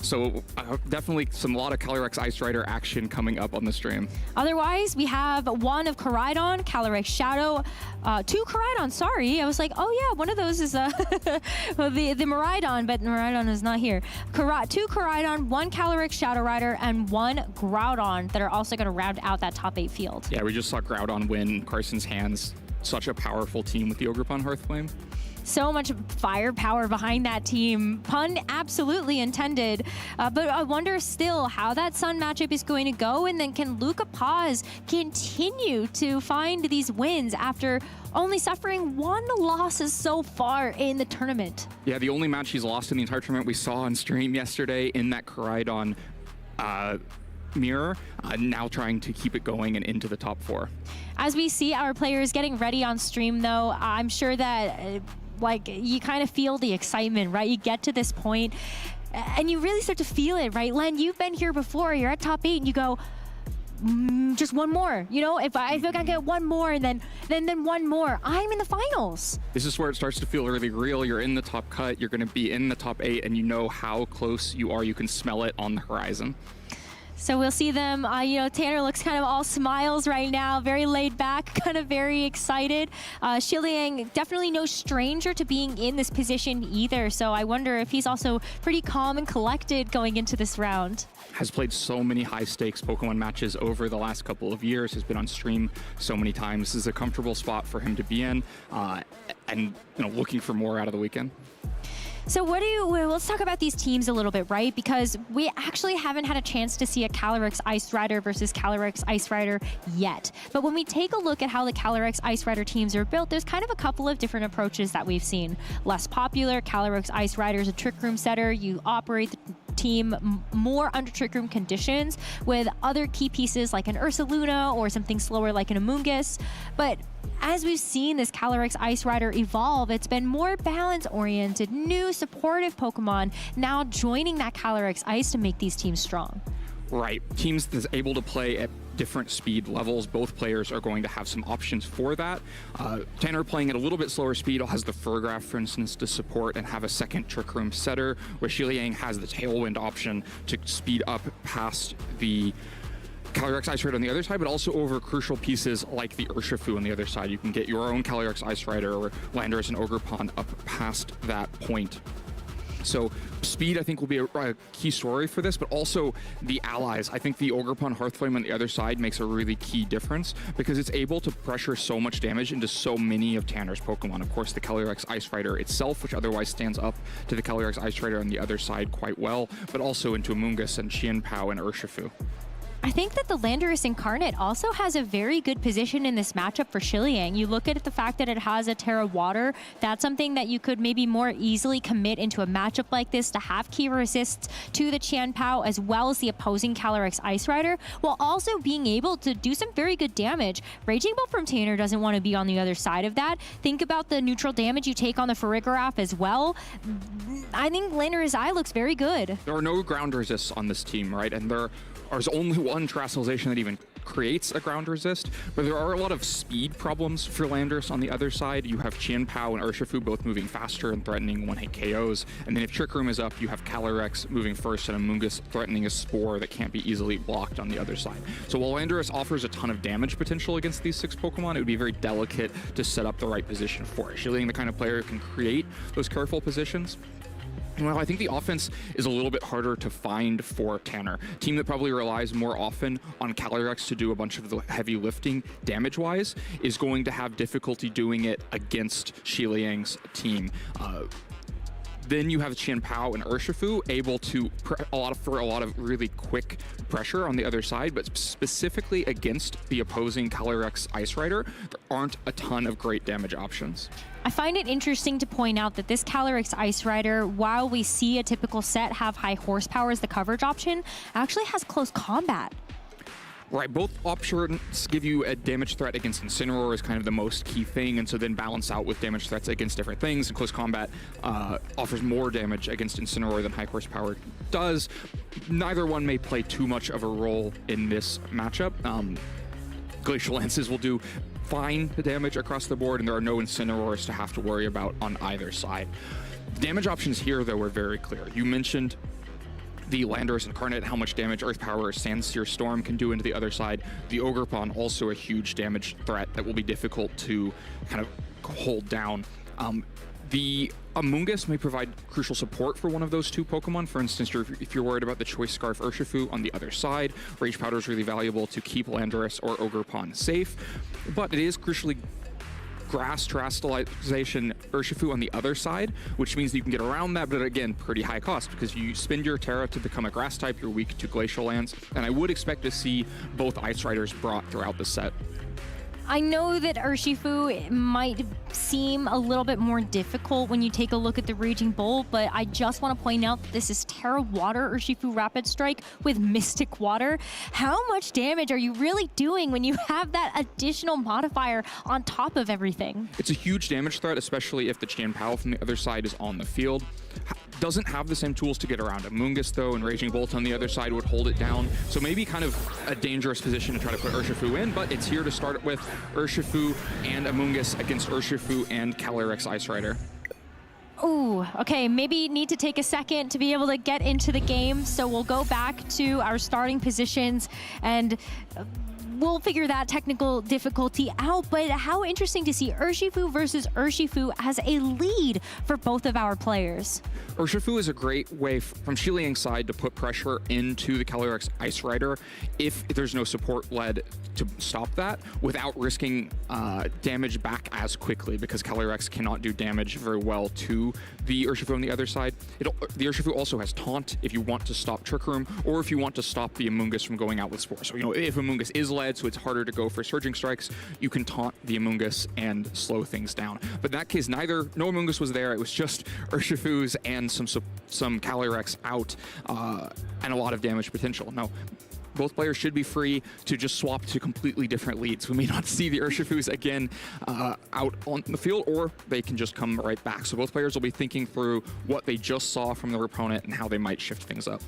So definitely a lot of Calyrex Ice Rider action coming up on the stream. Otherwise, we have one of Koraidon, Calyrex Shadow, 2 Koraidon, sorry. I was like, oh yeah, one of those is well, the Miraidon, but Miraidon is not here. 2 Koraidon, 1 Calyrex Shadow Rider, and 1 Groudon that are also going to round out that top 8 field. Yeah, we just saw Groudon win Carson's hands. Such a powerful team with the Ogerpon Hearthflame. So much firepower behind that team. Pun absolutely intended. But I wonder still how that Sun matchup is going to go, and then can Luca Paz continue to find these wins after only suffering 1 loss so far in the tournament? Yeah, the only match he's lost in the entire tournament we saw on stream yesterday in that Koraidon mirror, now trying to keep it going and into the top 4. As we see our players getting ready on stream, though, I'm sure that like you kind of feel the excitement, right? You get to this point and you really start to feel it, right? Len, you've been here before. You're at top 8 and you go, just one more. You know, if I can get one more and then one more, I'm in the finals. This is where it starts to feel really real. You're in the top cut. You're going to be in the top 8, and you know how close you are. You can smell it on the horizon. So we'll see them, Tanner looks kind of all smiles right now, very laid back, kind of very excited. Shiliang, definitely no stranger to being in this position either, so I wonder if he's also pretty calm and collected going into this round. Has played so many high-stakes Pokemon matches over the last couple of years, has been on stream so many times. This is a comfortable spot for him to be in, and looking for more out of the weekend. So let's talk about these teams a little bit, right? Because we actually haven't had a chance to see a Calyrex Ice Rider versus Calyrex Ice Rider yet. But when we take a look at how the Calyrex Ice Rider teams are built, there's kind of a couple of different approaches that we've seen. Less popular, Calyrex Ice Rider is a Trick Room setter. You operate the team more under Trick Room conditions with other key pieces like an Ursaluna or something slower like an Amoonguss. But as we've seen this Calyrex Ice Rider evolve, it's been more balance-oriented, new supportive Pokemon now joining that Calyrex Ice to make these teams strong. Right. Teams that's able to play at different speed levels, both players are going to have some options for that. Tanner playing at a little bit slower speed has the Furgraph, for instance, to support and have a second Trick Room setter, where Shiliang has the Tailwind option to speed up past the Calyrex Ice Rider on the other side, but also over crucial pieces like the Urshifu on the other side. You can get your own Calyrex Ice Rider or Landorus and Ogerpon up past that point. So speed, I think, will be a key story for this, but also the allies. I think the Ogerpon Hearthflame on the other side makes a really key difference because it's able to pressure so much damage into so many of Tanner's Pokemon. Of course, the Calyrex Ice Rider itself, which otherwise stands up to the Calyrex Ice Rider on the other side quite well, but also into Amoonguss and Qianpao and Urshifu. I think that the Landorus Incarnate also has a very good position in this matchup for Shiliang. You look at the fact that it has a Terra Water, that's something that you could maybe more easily commit into a matchup like this to have key resists to the Qianpao as well as the opposing Calyrex Ice Rider, while also being able to do some very good damage. Raging Bolt from Tanner doesn't want to be on the other side of that. Think about the neutral damage you take on the Farigiraf as well. I think Landorus Eye looks very good. There are no ground resists on this team, right? And they're there's only one Terastallization that even creates a ground resist, but there are a lot of speed problems for Landorus on the other side. You have Qianpao and Urshifu both moving faster and threatening one-hit KOs, and then if Trick Room is up, you have Calyrex moving first and Amoonguss threatening a Spore that can't be easily blocked on the other side. So while Landorus offers a ton of damage potential against these 6 Pokemon, it would be very delicate to set up the right position for it. Shilling the kind of player who can create those careful positions. Well, I think the offense is a little bit harder to find for Tanner. A team that probably relies more often on Calyrex to do a bunch of the heavy lifting damage-wise is going to have difficulty doing it against Xiliang's team. Then you have Qianpao and Urshifu able to for a lot of really quick pressure on the other side, but specifically against the opposing Calyrex Ice Rider, there aren't a ton of great damage options. I find it interesting to point out that this Calyrex Ice Rider, while we see a typical set have high horsepower as the coverage option, actually has close combat. Right, both options give you a damage threat against Incineroar is kind of the most key thing, and so then balance out with damage threats against different things. And Close Combat offers more damage against Incineroar than High Horsepower does. Neither one may play too much of a role in this matchup. Glacial Lances will do fine damage across the board, and there are no Incineroars to have to worry about on either side. The damage options here, though, are very clear. You mentioned the Landorus Incarnate, how much damage Earth Power or Sandsear Storm can do into the other side. The Ogerpon, also a huge damage threat that will be difficult to kind of hold down. The Amoonguss may provide crucial support for one of those 2 Pokemon. For instance, if you're worried about the Choice Scarf Urshifu on the other side, Rage Powder is really valuable to keep Landorus or Ogerpon safe, but it is crucially Grass Terastallization Urshifu on the other side, which means that you can get around that, but again, pretty high cost because you spend your Terra to become a Grass type, you're weak to Glacial Lands, and I would expect to see both Ice Riders brought throughout the set. I know that Urshifu might seem a little bit more difficult when you take a look at the Raging Bull, but I just want to point out that this is Terra Water Urshifu Rapid Strike with Mystic Water. How much damage are you really doing when you have that additional modifier on top of everything? It's a huge damage threat, especially if the Qianpao from the other side is on the field. Doesn't have the same tools to get around. Amoonguss, though, and Raging Bolt on the other side would hold it down. So maybe kind of a dangerous position to try to put Urshifu in, but it's here to start with Urshifu and Amoonguss against Urshifu and Calyrex Ice Rider. Ooh, okay, maybe need to take a second to be able to get into the game. So we'll go back to our starting positions and we'll figure that technical difficulty out, but how interesting to see Urshifu versus Urshifu as a lead for both of our players. Urshifu is a great way from Xiliang's side to put pressure into the Calyrex Ice Rider if there's no support led to stop that without risking damage back as quickly, because Calyrex cannot do damage very well to the Urshifu on the other side. The Urshifu also has Taunt if you want to stop Trick Room, or if you want to stop the Amoonguss from going out with Spore. So, if Amoonguss is led, so it's harder to go for Surging Strikes, you can taunt the Amoonguss and slow things down. But in that case, no Amoonguss was there. It was just Urshifu's and some Calyrex out, and a lot of damage potential. Now, both players should be free to just swap to completely different leads. We may not see the Urshifus again out on the field, or they can just come right back. So both players will be thinking through what they just saw from their opponent and how they might shift things up.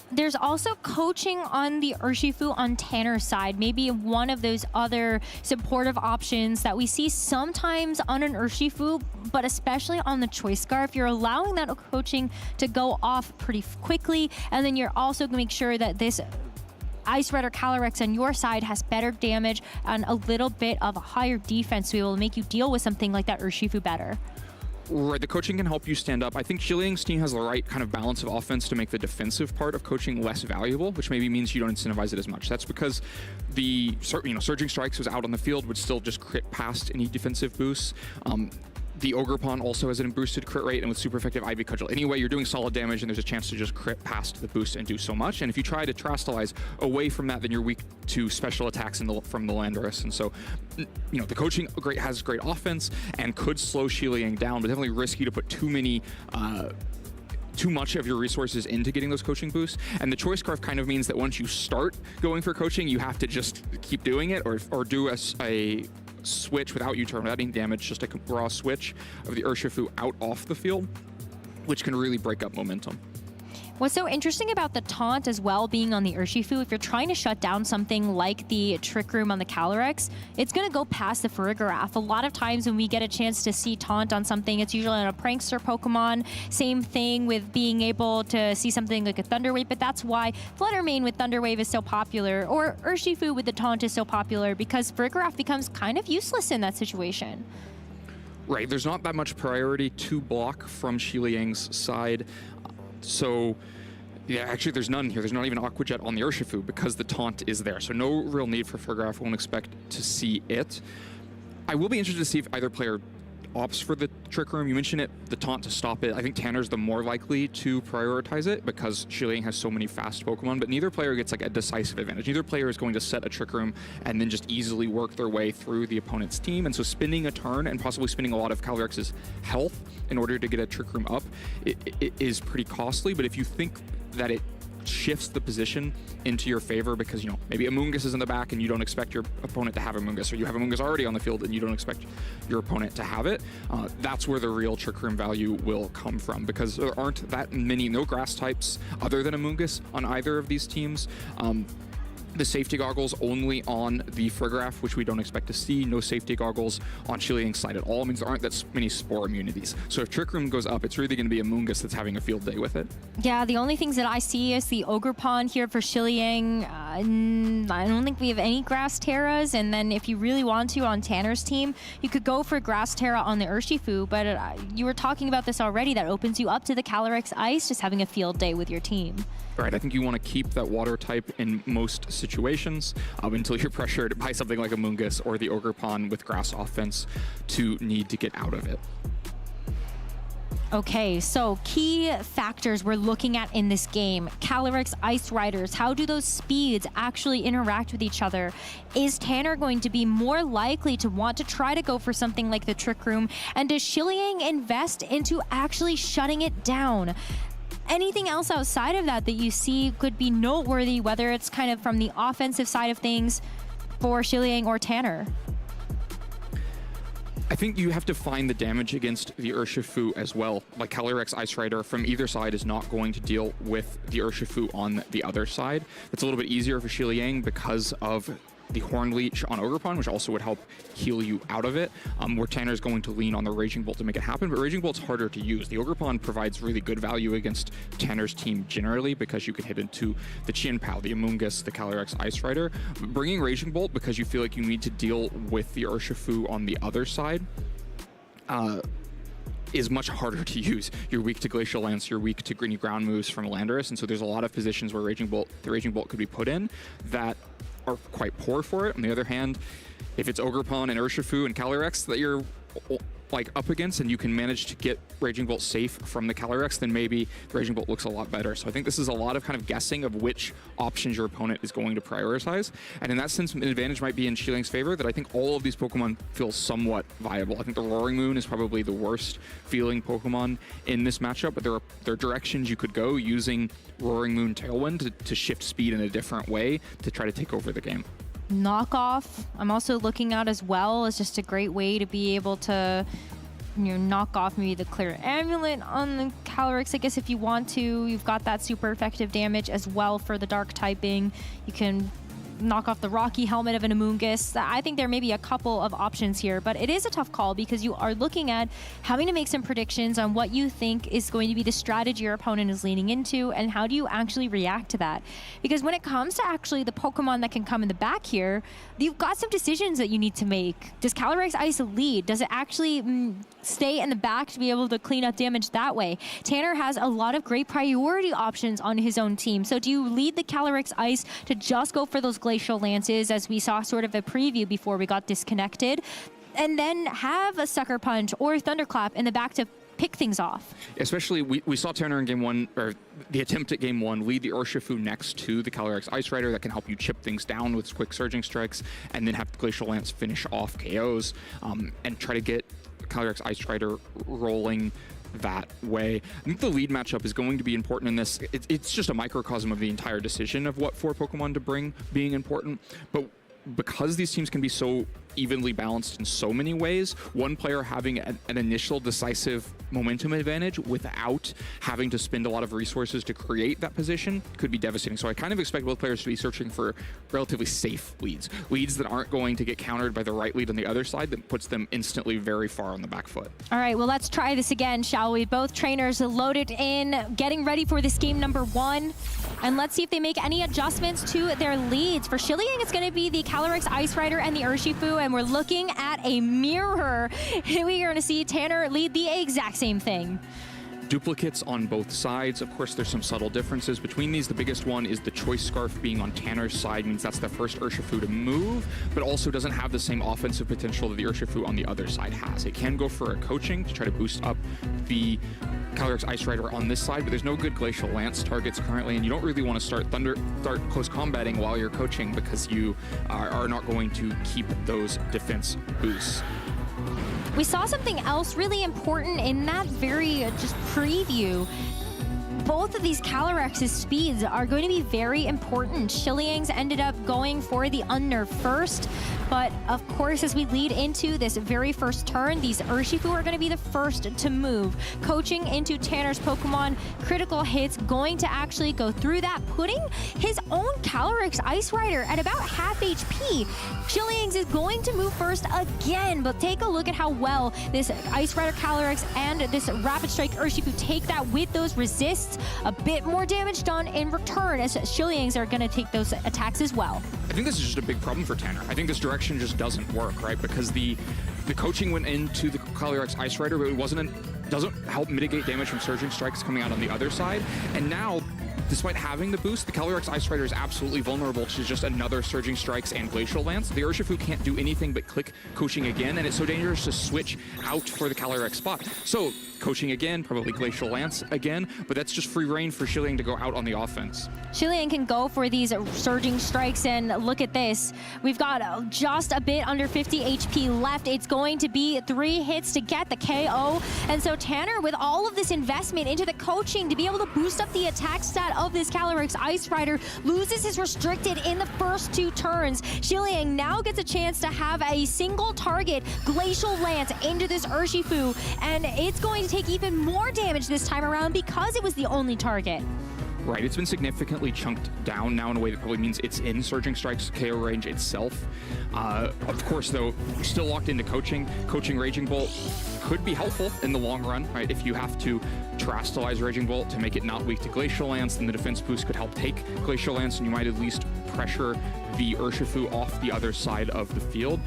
There's also coaching on the Urshifu on Tanner's side, maybe one of those other supportive options that we see sometimes on an Urshifu, but especially on the Choice Scarf. You're allowing that coaching to go off pretty quickly, and then you're also going to make sure that this Ice Rider Calyrex on your side has better damage and a little bit of a higher defense to be able to make you deal with something like that Urshifu better. Right, the coaching can help you stand up. I think Xiliang's team has the right kind of balance of offense to make the defensive part of coaching less valuable, which maybe means you don't incentivize it as much. That's because the Surging Strikes was out on the field would still just crit past any defensive boosts. The Ogerpon also has a boosted crit rate, and with super effective Ivy Cudgel anyway, you're doing solid damage and there's a chance to just crit past the boost and do so much. And if you try to Terastallize away from that, then you're weak to special attacks from the Landorus. And so, the coaching has great offense and could slow Xiliang down, but definitely risky to put too much of your resources into getting those coaching boosts. And the Choice Scarf kind of means that once you start going for coaching, you have to just keep doing it, or do a switch without U-turn, without any damage, just a raw switch of the Urshifu out off the field, which can really break up momentum. What's so interesting about the taunt as well being on the Urshifu, if you're trying to shut down something like the Trick Room on the Calyrex, it's going to go past the Farigiraf. A lot of times when we get a chance to see taunt on something, it's usually on a Prankster Pokemon. Same thing with being able to see something like a Thunder Wave, but that's why Fluttermane with Thunder Wave is so popular, or Urshifu with the taunt is so popular, because Farigiraf becomes kind of useless in that situation. Right, there's not that much priority to block from Shiliang's side. So, yeah, actually there's none here. There's not even Aqua Jet on the Urshifu because the taunt is there. So no real need for Farigiraf. Won't expect to see it. I will be interested to see if either player opts for the Trick Room. You mentioned it, the taunt to stop it. I think Tanner's the more likely to prioritize it because Shiliang has so many fast Pokemon, but neither player gets like a decisive advantage. Neither player is going to set a Trick Room and then just easily work their way through the opponent's team. And so spending a turn and possibly spending a lot of Calyrex's health in order to get a Trick Room up it is pretty costly. But if you think that it shifts the position into your favor because, you know, maybe Amoonguss is in the back and you don't expect your opponent to have Amoonguss, or you have Amoonguss already on the field and you don't expect your opponent to have it, that's where the real Trick Room value will come from, because there aren't that many, no grass types other than Amoonguss on either of these teams. The safety goggles only on the Farigiraf, which we don't expect to see. No safety goggles on Shiliang's side at all. It means there aren't that many Spore immunities. So if Trick Room goes up, it's really going to be Amoonguss that's having a field day with it. Yeah, the only things that I see is the Ogerpon here for Shiliang. I don't think we have any Grass Terras, and then if you really want to on Tanner's team, you could go for Grass Terra on the Urshifu, but you were talking about this already. That opens you up to the Calyrex Ice, just having a field day with your team. Right, I think you want to keep that water type in most situations until you're pressured by something like Amoonguss or the Ogerpon with grass offense to need to get out of it. Okay, so key factors we're looking at in this game. Calyrex Ice Riders, how do those speeds actually interact with each other? Is Tanner going to be more likely to want to try to go for something like the Trick Room? And does Shiliang invest into actually shutting it down? Anything else outside of that that you see could be noteworthy, whether it's kind of from the offensive side of things for Shiliang or Tanner? I think you have to find the damage against the Urshifu as well. Like Calyrex Ice Rider from either side is not going to deal with the Urshifu on the other side. It's a little bit easier for Shiliang because of the Horn Leech on Ogerpon, which also would help heal you out of it, where Tanner's going to lean on the Raging Bolt to make it happen, but Raging Bolt's harder to use. The Ogerpon provides really good value against Tanner's team generally because you can hit into the Chien-Pao, the Amoonguss, the Calyrex Ice Rider. Bringing Raging Bolt because you feel like you need to deal with the Urshifu on the other side is much harder to use. You're weak to Glacial Lance, you're weak to Greeny Ground moves from Landorus, and so there's a lot of positions where the Raging Bolt could be put in that are quite poor for it. On the other hand, if it's Ogerpon and Urshifu and Calyrex that you're like up against and you can manage to get Raging Bolt safe from the Calyrex, then maybe Raging Bolt looks a lot better. So I think this is a lot of kind of guessing of which options your opponent is going to prioritize. And in that sense, an advantage might be in Shiliang's favor, that I think all of these Pokemon feel somewhat viable. I think the Roaring Moon is probably the worst feeling Pokemon in this matchup, but there are directions you could go using Roaring Moon Tailwind to shift speed in a different way to try to take over the game. Knockoff, I'm also looking at as well as just a great way to be able to, you know, knock off maybe the Clear Amulet on the Calyrex. I guess if you want to, you've got that super effective damage as well for the dark typing. You can knock off the Rocky Helmet of an Amoonguss. I think there may be a couple of options here, but it is a tough call because you are looking at having to make some predictions on what you think is going to be the strategy your opponent is leaning into, and how do you actually react to that? Because when it comes to actually the Pokemon that can come in the back here, you've got some decisions that you need to make. Does Calyrex Ice lead? Does it actually stay in the back to be able to clean up damage that way? Tanner has a lot of great priority options on his own team. So do you lead the Calyrex Ice to just go for those Glacial Lances, as we saw sort of a preview before we got disconnected, and then have a Sucker Punch or Thunderclap in the back to pick things off? Especially, we saw Tanner in game one, or the attempt at game one, lead the Urshifu next to the Calyrex Ice Rider that can help you chip things down with quick Surging Strikes, and then have the Glacial Lance finish off KOs, and try to get Calyrex Ice Rider rolling that way. I think the lead matchup is going to be important in this. It's just a microcosm of the entire decision of what 4 Pokemon to bring being important, but because these teams can be so evenly balanced in so many ways. One player having an initial decisive momentum advantage without having to spend a lot of resources to create that position could be devastating. So I kind of expect both players to be searching for relatively safe leads that aren't going to get countered by the right lead on the other side that puts them instantly very far on the back foot. All right, well, let's try this again, shall we? Both trainers loaded in, getting ready for this game number 1. And let's see if they make any adjustments to their leads. For Shiliang, it's going to be the Calyrex Ice Rider and the Urshifu, and we're looking at a mirror. Here we are going to see Tanner lead the exact same thing. Duplicates on both sides. Of course, there's some subtle differences between these. The biggest one is the Choice Scarf being on Tanner's side means that's the first Urshifu to move, but also doesn't have the same offensive potential that the Urshifu on the other side has. It can go for a coaching to try to boost up the Calyrex Ice Rider on this side, but there's no good Glacial Lance targets currently, and you don't really want to start close combating while you're coaching because you are not going to keep those defense boosts. We saw something else really important in that very just preview. Both of these Calyrex's speeds are going to be very important. Shiliang's ended up going for the unnerf first, but of course, as we lead into this very first turn, these Urshifu are going to be the first to move. Coaching into Tanner's Pokemon, critical hits going to actually go through that, putting his own Calyrex Ice Rider at about half HP. Shiliang's is going to move first again, but take a look at how well this Ice Rider Calyrex and this Rapid Strike Urshifu take that with those resists. A bit more damage done in return as Shiliang's are going to take those attacks as well. I think this is just a big problem for Tanner. I think this direction just doesn't work, right? Because the coaching went into the Calyrex Ice Rider, but it doesn't help mitigate damage from Surging Strikes coming out on the other side. And now, despite having the boost, the Calyrex Ice Rider is absolutely vulnerable to just another Surging Strikes and Glacial Lance. The Urshifu can't do anything but click coaching again, and it's so dangerous to switch out for the Calyrex spot. So, coaching again, probably Glacial Lance again, but that's just free reign for Shiliang to go out on the offense. Shiliang can go for these Surging Strikes, and look at this. We've got just a bit under 50 HP left. It's going to be 3 hits to get the KO, and so Tanner, with all of this investment into the coaching to be able to boost up the attack stat of this Calyrex Ice Rider, loses his restricted in the first 2 turns. Shiliang now gets a chance to have a single target Glacial Lance into this Urshifu, and it's going to take even more damage this time around because it was the only target. Right, it's been significantly chunked down now in a way that probably means it's in Surging Strike's KO range itself. Of course, though, still locked into coaching. Coaching Raging Bolt could be helpful in the long run, right? If you have to Terastallize Raging Bolt to make it not weak to Glacial Lance, then the defense boost could help take Glacial Lance, and you might at least pressure the Urshifu off the other side of the field.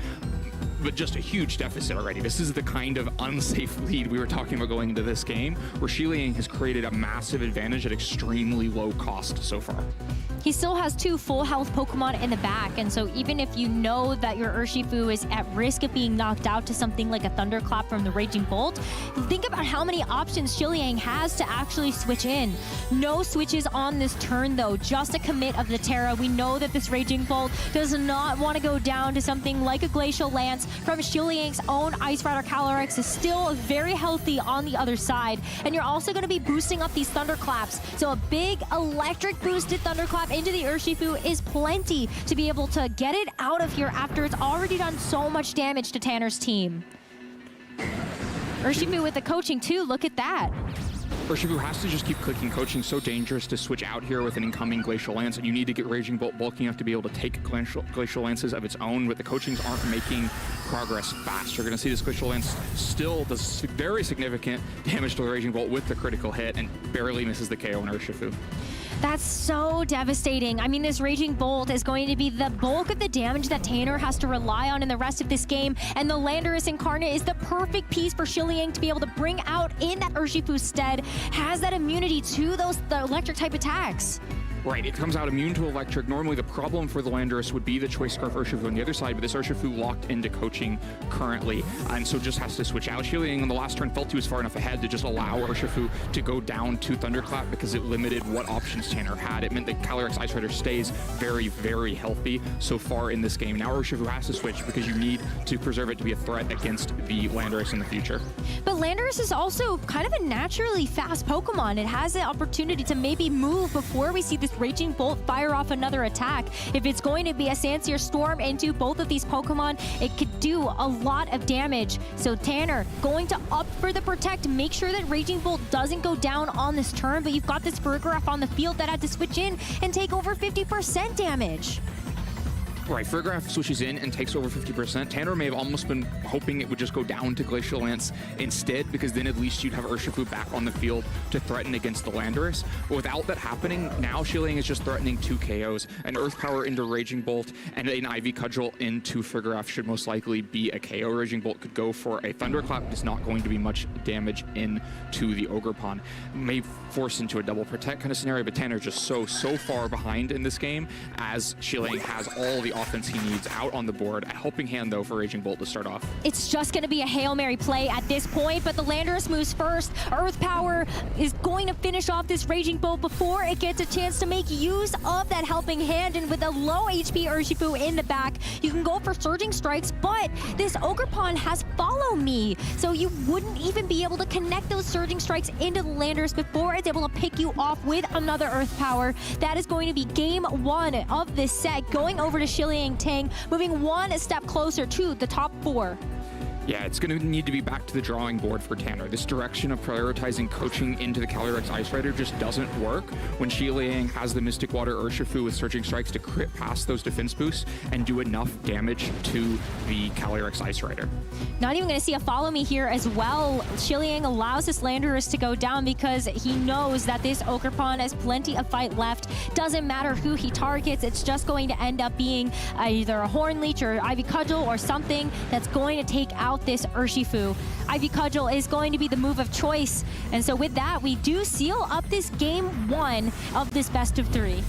But just a huge deficit already. This is the kind of unsafe lead we were talking about going into this game, where Shiliang has created a massive advantage at extremely low cost so far. He still has 2 full health Pokemon in the back, and so even if you know that your Urshifu is at risk of being knocked out to something like a Thunderclap from the Raging Bolt, think about how many options Shiliang has to actually switch in. No switches on this turn though, just a commit of the Terra. We know that this Raging Bolt does not want to go down to something like a Glacial Lance from Shiliang's own Ice Rider Calyrex is still very healthy on the other side, and you're also going to be boosting up these Thunderclaps. So a big electric boosted Thunderclap into the Urshifu is plenty to be able to get it out of here after it's already done so much damage to Tanner's team. Urshifu with the coaching too, look at that. Urshifu has to just keep clicking coaching. So dangerous to switch out here with an incoming Glacial Lance, and you need to get Raging Bolt bulky enough to be able to take Glacial Lances of its own, but the coachings aren't making progress fast. You're going to see this Glacial Lance still does very significant damage to the Raging Bolt with the critical hit and barely misses the KO on Urshifu. That's so devastating. I mean, this Raging Bolt is going to be the bulk of the damage that Tanner has to rely on in the rest of this game, and the Landorus Incarnate is the perfect piece for Shiliang to be able to bring out in that Urshifu's stead, has that immunity to the electric type attacks. Right, it comes out immune to electric. Normally the problem for the Landorus would be the Choice Scarf Urshifu on the other side, but this Urshifu locked into coaching currently, and so just has to switch out. Shiliang on the last turn felt he was far enough ahead to just allow Urshifu to go down to Thunderclap because it limited what options Tanner had. It meant that Calyrex Ice Rider stays very, very healthy so far in this game. Now Urshifu has to switch because you need to preserve it to be a threat against the Landorus in the future. But Landorus is also kind of a naturally fast Pokemon. It has the opportunity to maybe move before we see this this Raging Bolt fire off another attack. If it's going to be a Sancier Storm into both of these Pokemon, it could do a lot of damage. So Tanner going to opt for the Protect, make sure that Raging Bolt doesn't go down on this turn, but you've got this Farigiraf on the field that had to switch in and take over 50% damage. Right, Farigiraf switches in and takes over 50%. Tanner may have almost been hoping it would just go down to Glacial Lance instead, because then at least you'd have Urshifu back on the field to threaten against the Landorus. But without that happening, now Shielding is just threatening 2 KOs. An Earth Power into Raging Bolt and an Ivy Cudgel into Farigiraf should most likely be a KO. Raging Bolt could go for a Thunderclap, but it's not going to be much damage into the Ogerpon. May force into a double Protect kind of scenario, but Tanner's just so far behind in this game, as Shielding has all the offense he needs out on the board. A helping hand, though, for Raging Bolt to start off. It's just going to be a Hail Mary play at this point, but the Landorus moves first. Earth Power is going to finish off this Raging Bolt before it gets a chance to make use of that helping hand, and with a low HP Urshifu in the back, you can go for Surging Strikes, but this Ogerpon has Follow Me, so you wouldn't even be able to connect those Surging Strikes into the Landorus before it's able to pick you off with another Earth Power. That is going to be game 1 of this set, going over to Shiliang Tang, moving one step closer to the top 4. Yeah, it's going to need to be back to the drawing board for Tanner. This direction of prioritizing coaching into the Calyrex Ice Rider just doesn't work when Shiliang has the Mystic Water Urshifu with Surging Strikes to crit past those defense boosts and do enough damage to the Calyrex Ice Rider. Not even going to see a Follow Me here as well. Shiliang allows this Landorus to go down because he knows that this Ogerpon has plenty of fight left. Doesn't matter who he targets, it's just going to end up being either a Horn Leech or Ivy Cudgel or something that's going to take out this Urshifu. Ivy Cudgel is going to be the move of choice. And so with that, we do seal up this game 1 of this best of 3.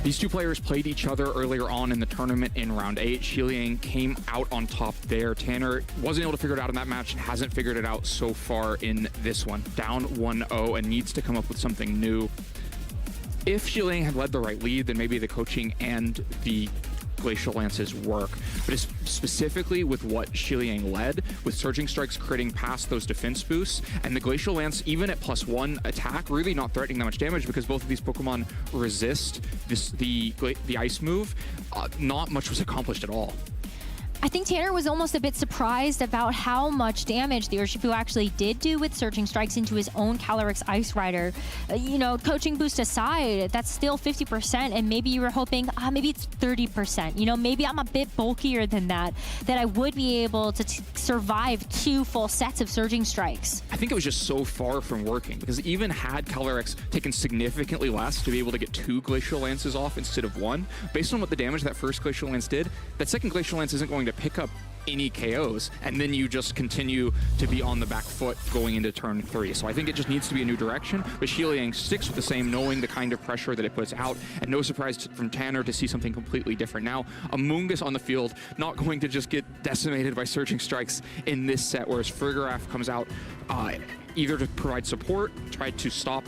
These two players played each other earlier on in the tournament in round 8. Shiliang came out on top there. Tanner wasn't able to figure it out in that match, hasn't figured it out so far in this one. Down 1-0 and needs to come up with something new. If Shiliang had led the right lead, then maybe the coaching and the Glacial Lance's work, but it's specifically with what Shiliang led, with Surging Strikes critting past those defense boosts, and the Glacial Lance, even at +1 attack, really not threatening that much damage because both of these Pokemon resist the ice move. Not much was accomplished at all. I think Tanner was almost a bit surprised about how much damage the Urshifu actually did do with Surging Strikes into his own Calyrex Ice Rider. You know, coaching boost aside, that's still 50%, and maybe you were hoping, maybe it's 30%. You know, maybe I'm a bit bulkier than that I would be able to survive 2 full sets of Surging Strikes. I think it was just so far from working, because even had Calyrex taken significantly less to be able to get 2 Glacial Lances off instead of 1, based on what the damage that first Glacial Lance did, that second Glacial Lance isn't going to pick up any KOs, and then you just continue to be on the back foot going into turn 3. So I think it just needs to be a new direction, but Shiliang sticks with the same, knowing the kind of pressure that it puts out, and no surprise from Tanner to see something completely different. Now, Amoonguss on the field, not going to just get decimated by Surging Strikes in this set, whereas Farigiraf comes out either to provide support, try to stop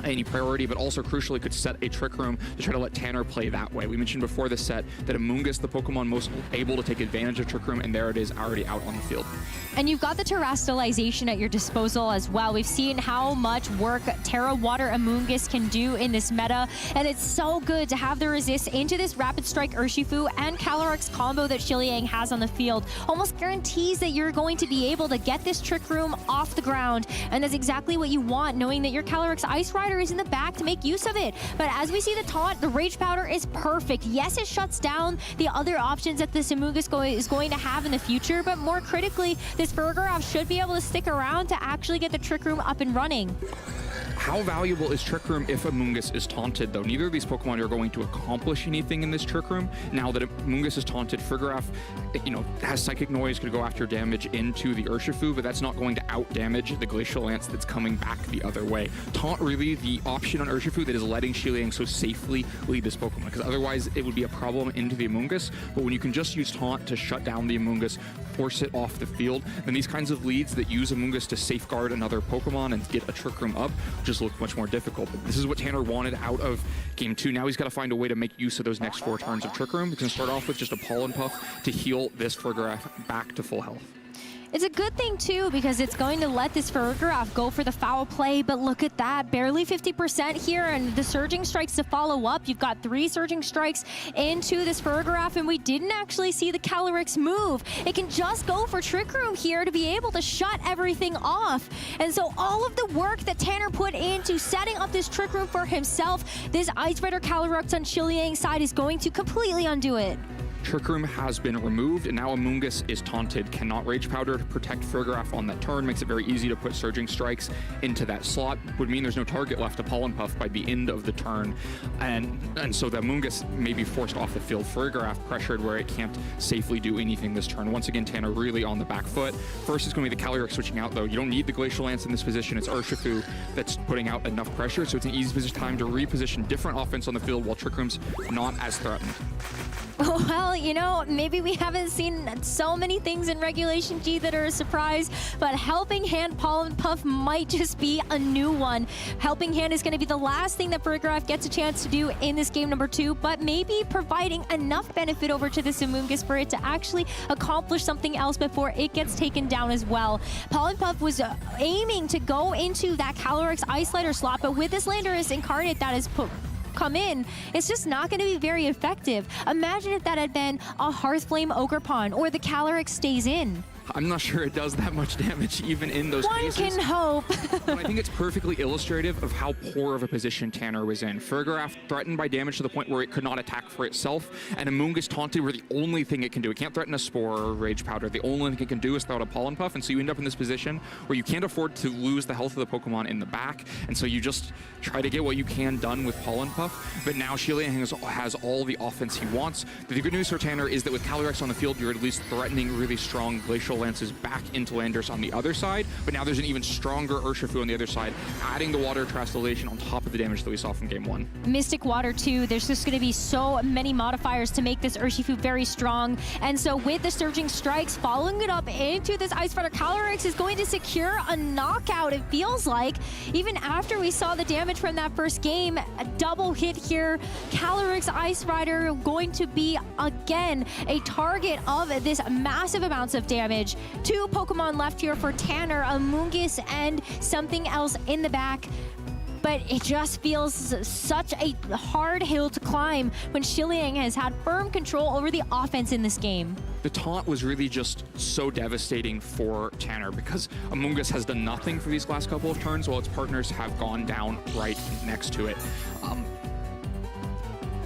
any priority, but also crucially could set a Trick Room to try to let Tanner play that way. We mentioned before this set that Amoonguss, the Pokemon most able to take advantage of Trick Room, and there it is already out on the field. And you've got the Terastallization at your disposal as well. We've seen how much work Terra Water Amoonguss can do in this meta, and it's so good to have the resist into this Rapid Strike Urshifu and Calyrex combo that Shiliang has on the field. Almost guarantees that you're going to be able to get this Trick Room off the ground, and that's exactly what you want, knowing that your Calyrex Ice Rider is in the back to make use of it. But as we see the taunt, the Rage Powder is perfect. Yes, it shuts down the other options that this Amoonguss is going to have in the future, but more critically, this Farigiraf should be able to stick around to actually get the Trick Room up and running. How valuable is Trick Room if Amoonguss is taunted, though? Neither of these Pokemon are going to accomplish anything in this Trick Room. Now that Amoonguss is taunted, Farigiraf, has Psychic Noise, could go after damage into the Urshifu, but that's not going to out-damage the Glacial Lance that's coming back the other way. Taunt really the option on Urshifu that is letting Shiliang so safely lead this Pokemon, because otherwise it would be a problem into the Amoonguss. But when you can just use Taunt to shut down the Amoonguss, force it off the field, then these kinds of leads that use Amoonguss to safeguard another Pokemon and get a Trick Room up just look much more difficult. But this is what Tanner wanted out of Game 2. Now he's got to find a way to make use of those next 4 turns of Trick Room. He can start off with just a Pollen Puff to heal this Farigiraf back to full health. It's a good thing, too, because it's going to let this Farigiraf go for the foul play, but look at that. Barely 50% here, and the Surging Strikes to follow up. You've got 3 Surging Strikes into this Farigiraf, and we didn't actually see the Calyrex move. It can just go for Trick Room here to be able to shut everything off. And so all of the work that Tanner put into setting up this Trick Room for himself, this Ice Rider Calyrex on Shiliang's side is going to completely undo it. Trick Room has been removed, and now Amoonguss is taunted. Cannot Rage Powder to protect Farigiraf on that turn. Makes it very easy to put Surging Strikes into that slot. Would mean there's no target left to Pollen Puff by the end of the turn. And so the Amoonguss may be forced off the field. Farigiraf pressured where it can't safely do anything this turn. Once again, Tanner really on the back foot. First is going to be the Calyrex switching out, though. You don't need the Glacial Lance in this position. It's Urshifu that's putting out enough pressure, so it's an easy time to reposition different offense on the field while Trick Room's not as threatened. Well, you know, maybe we haven't seen so many things in Regulation G that are a surprise, but Helping Hand Pollen Puff might just be a new one. Helping Hand is going to be the last thing that Farigiraf gets a chance to do in this game number 2, but maybe providing enough benefit over to this Amoonguss for it to actually accomplish something else before it gets taken down as well. Pollen Puff was aiming to go into that Calyrex Ice Slider slot, but with this Landorus Incarnate that is come in, it's just not going to be very effective. Imagine if that had been a Hearthflame Ogerpon or the Calyrex stays in. I'm not sure it does that much damage even in those cases. One can hope. But I think it's perfectly illustrative of how poor of a position Tanner was in. Farigiraf threatened by damage to the point where it could not attack for itself, and Amoonguss taunted where the only thing it can do. It can't threaten a Spore or Rage Powder. The only thing it can do is throw out a Pollen Puff, and so you end up in this position where you can't afford to lose the health of the Pokemon in the back, and so you just try to get what you can done with Pollen Puff. But now Shiliang has all the offense he wants. The good news for Tanner is that with Calyrex on the field, you're at least threatening really strong Glacial Lances back into Landers on the other side, but now there's an even stronger Urshifu on the other side, adding the Water Trastulation on top of the damage that we saw from Game 1. Mystic Water too, there's just going to be so many modifiers to make this Urshifu very strong, and so with the Surging Strikes, following it up into this Ice Rider Calyrex is going to secure a knockout, it feels like, even after we saw the damage from that first game. A double hit here, Calyrex Ice Rider going to be, again, a target of this massive amounts of damage. 2 Pokemon left here for Tanner, Amoonguss and something else in the back. But it just feels such a hard hill to climb when Shiliang has had firm control over the offense in this game. The taunt was really just so devastating for Tanner because Amoonguss has done nothing for these last couple of turns while its partners have gone down right next to it.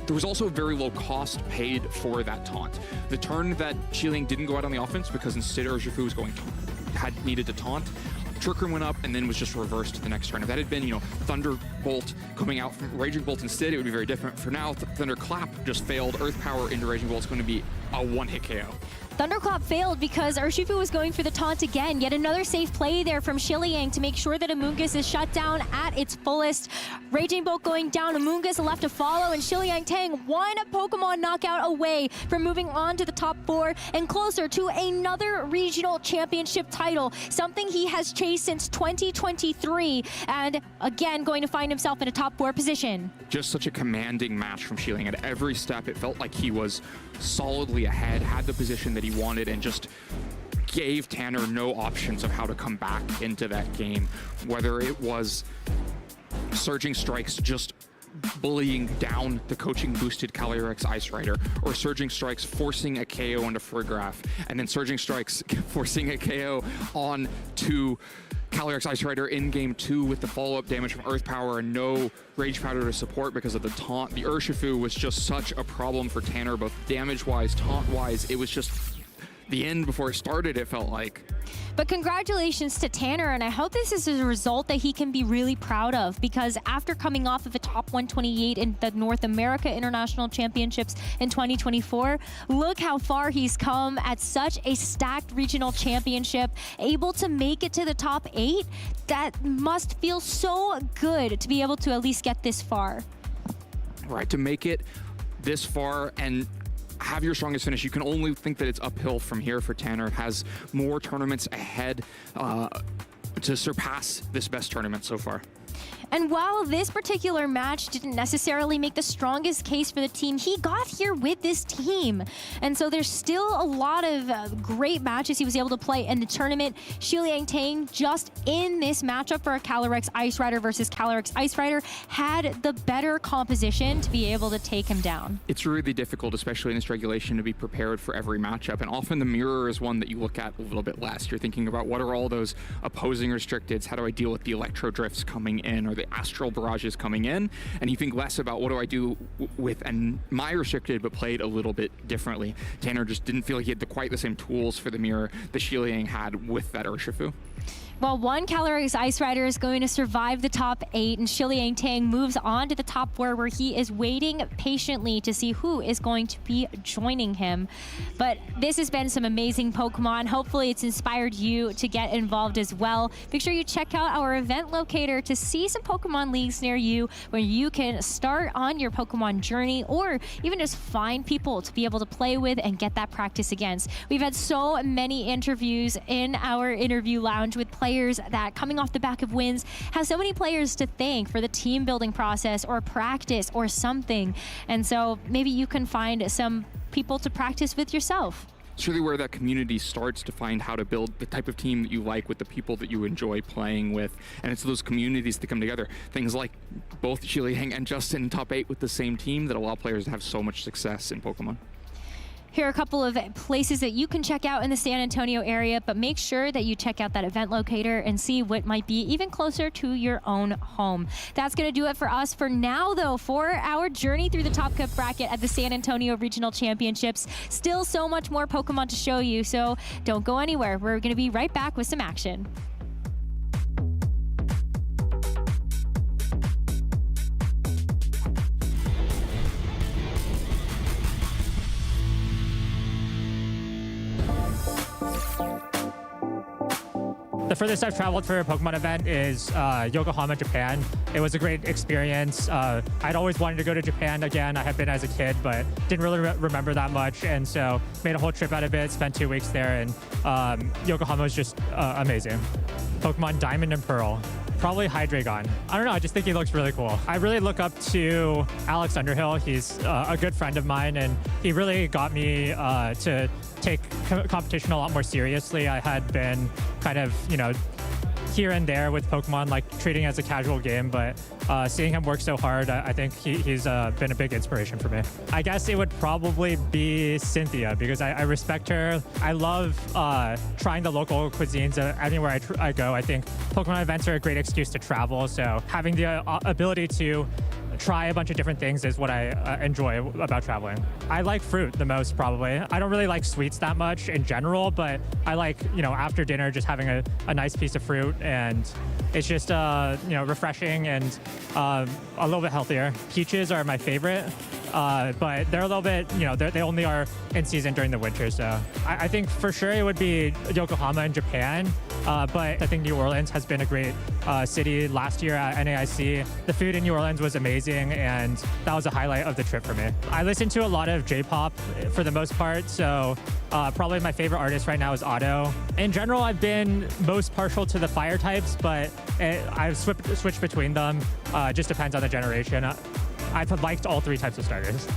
There was also a very low cost paid for that taunt. The turn that Shiliang didn't go out on the offense because instead Urshifu was needed to taunt, Trick Room went up and then was just reversed the next turn. If that had been, you know, Thunderbolt coming out from Raging Bolt instead, it would be very different. For now, Thunderclap just failed. Earth Power into Raging Bolt is going to be a one-hit KO. Thunderclap failed because Urshifu was going for the taunt again. Yet another safe play there from Shiliang to make sure that Amoonguss is shut down at its fullest. Raging Bolt going down, Amoonguss left to follow, and Shiliang Tang one Pokemon knockout away from moving on to the top 4 and closer to another regional championship title, something he has chased since 2023, and again going to find himself in a top 4 position. Just such a commanding match from Shiliang. At every step, it felt like he was solidly ahead, had the position that he wanted, and just gave Tanner no options of how to come back into that game. Whether it was Surging Strikes just bullying down the coaching boosted Calyrex Ice Rider, or Surging Strikes forcing a KO onto Farigiraf, and then Surging Strikes forcing a KO on to Calyrex Ice Rider in Game 2 with the follow-up damage from Earth Power and no Rage Powder to support because of the taunt. The Urshifu was just such a problem for Tanner, both damage-wise, taunt-wise. It was just the end before it started, it felt like. But congratulations to Tanner, and I hope this is a result that he can be really proud of, because after coming off of a top 128 in the North America International Championships in 2024, look how far he's come at such a stacked regional championship, able to make it to the top 8. That must feel so good to be able to at least get this far. Right, to make it this far and have your strongest finish, you can only think that it's uphill from here for Tanner. It has more tournaments ahead to surpass this best tournament so far. And while this particular match didn't necessarily make the strongest case for the team, he got here with this team. And so there's still a lot of great matches he was able to play in the tournament. Xiliang Tang, just in this matchup for a Calyrex Ice Rider versus Calyrex Ice Rider, had the better composition to be able to take him down. It's really difficult, especially in this regulation, to be prepared for every matchup. And often the mirror is one that you look at a little bit less. You're thinking about what are all those opposing restricteds? How do I deal with the electro drifts coming in or the astral barrages coming in? And you think less about what do I do with my restricted, but played a little bit differently. Tanner just didn't feel like he had quite the same tools for the mirror that Xiliang had with that Urshifu. Well, one Calyrex Ice Rider is going to survive the top 8, and Xiliang Tang moves on to the top 4, where he is waiting patiently to see who is going to be joining him. But this has been some amazing Pokemon. Hopefully it's inspired you to get involved as well. Make sure you check out our event locator to see some Pokemon leagues near you where you can start on your Pokemon journey, or even just find people to be able to play with and get that practice against. We've had so many interviews in our interview lounge with players that, coming off the back of wins, have so many players to thank for the team building process or practice or something. And so maybe you can find some people to practice with yourself. It's really where that community starts to find how to build the type of team that you like with the people that you enjoy playing with. And it's those communities that come together. Things like both Xiliang and Justin in top 8 with the same team that allow players to have so much success in Pokemon. Here are a couple of places that you can check out in the San Antonio area, but make sure that you check out that event locator and see what might be even closer to your own home. That's going to do it for us for now, though, for our journey through the Top Cup bracket at the San Antonio Regional Championships. Still so much more Pokemon to show you, so don't go anywhere. We're going to be right back with some action. The furthest I've traveled for a Pokemon event is Yokohama, Japan. It was a great experience. I'd always wanted to go to Japan again. I had been as a kid, but didn't really remember that much. And so made a whole trip out of it, spent 2 weeks there, and Yokohama was just amazing. Pokemon Diamond and Pearl. Probably Hydreigon. I don't know, I just think he looks really cool. I really look up to Alex Underhill. He's a good friend of mine, and he really got me to take competition a lot more seriously. I had been kind of, here and there with Pokemon, like treating it as a casual game, but seeing him work so hard, I think he's been a big inspiration for me. I guess it would probably be Cynthia, because I respect her. I love trying the local cuisines anywhere I go. I think Pokemon events are a great excuse to travel, so having the ability to try a bunch of different things is what I enjoy about traveling. I like fruit the most, probably. I don't really like sweets that much in general, but I like, after dinner, just having a nice piece of fruit, and it's just, refreshing and a little bit healthier. Peaches are my favorite, but they're a little bit, they only are in season during the winter, so I think for sure it would be Yokohama in Japan, but I think New Orleans has been a great city. Last year at NAIC, the food in New Orleans was amazing, and that was a highlight of the trip for me. I listen to a lot of J-pop for the most part, so probably my favorite artist right now is Otto. In general, I've been most partial to the fire types, but I've switched between them. Just depends on the generation. I've liked all 3 types of starters.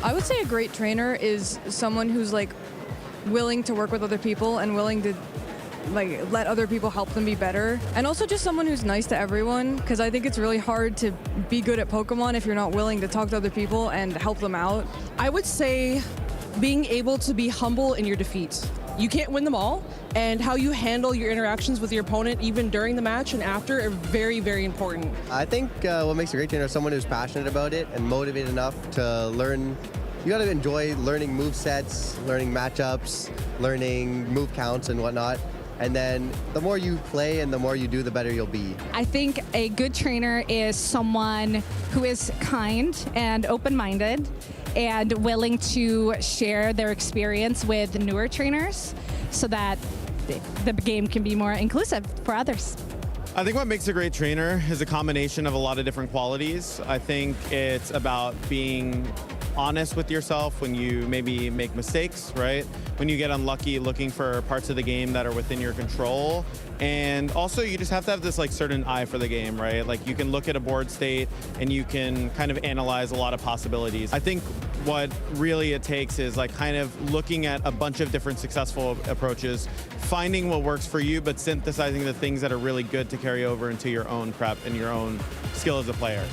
I would say a great trainer is someone who's willing to work with other people and willing to let other people help them be better. And also just someone who's nice to everyone, because I think it's really hard to be good at Pokemon if you're not willing to talk to other people and help them out. I would say being able to be humble in your defeats. You can't win them all, and how you handle your interactions with your opponent, even during the match and after, are very, very important. I think what makes a great trainer is someone who's passionate about it and motivated enough to learn. You got to enjoy learning move sets, learning matchups, learning move counts and whatnot. And then the more you play and the more you do, the better you'll be. I think a good trainer is someone who is kind and open-minded and willing to share their experience with newer trainers so that the game can be more inclusive for others. I think what makes a great trainer is a combination of a lot of different qualities. I think it's about being honest with yourself when you maybe make mistakes, right? When you get unlucky, looking for parts of the game that are within your control. And also you just have to have this like certain eye for the game, right? Like you can look at a board state and you can kind of analyze a lot of possibilities. I think what really it takes is like kind of looking at a bunch of different successful approaches, finding what works for you, but synthesizing the things that are really good to carry over into your own prep and your own skill as a player.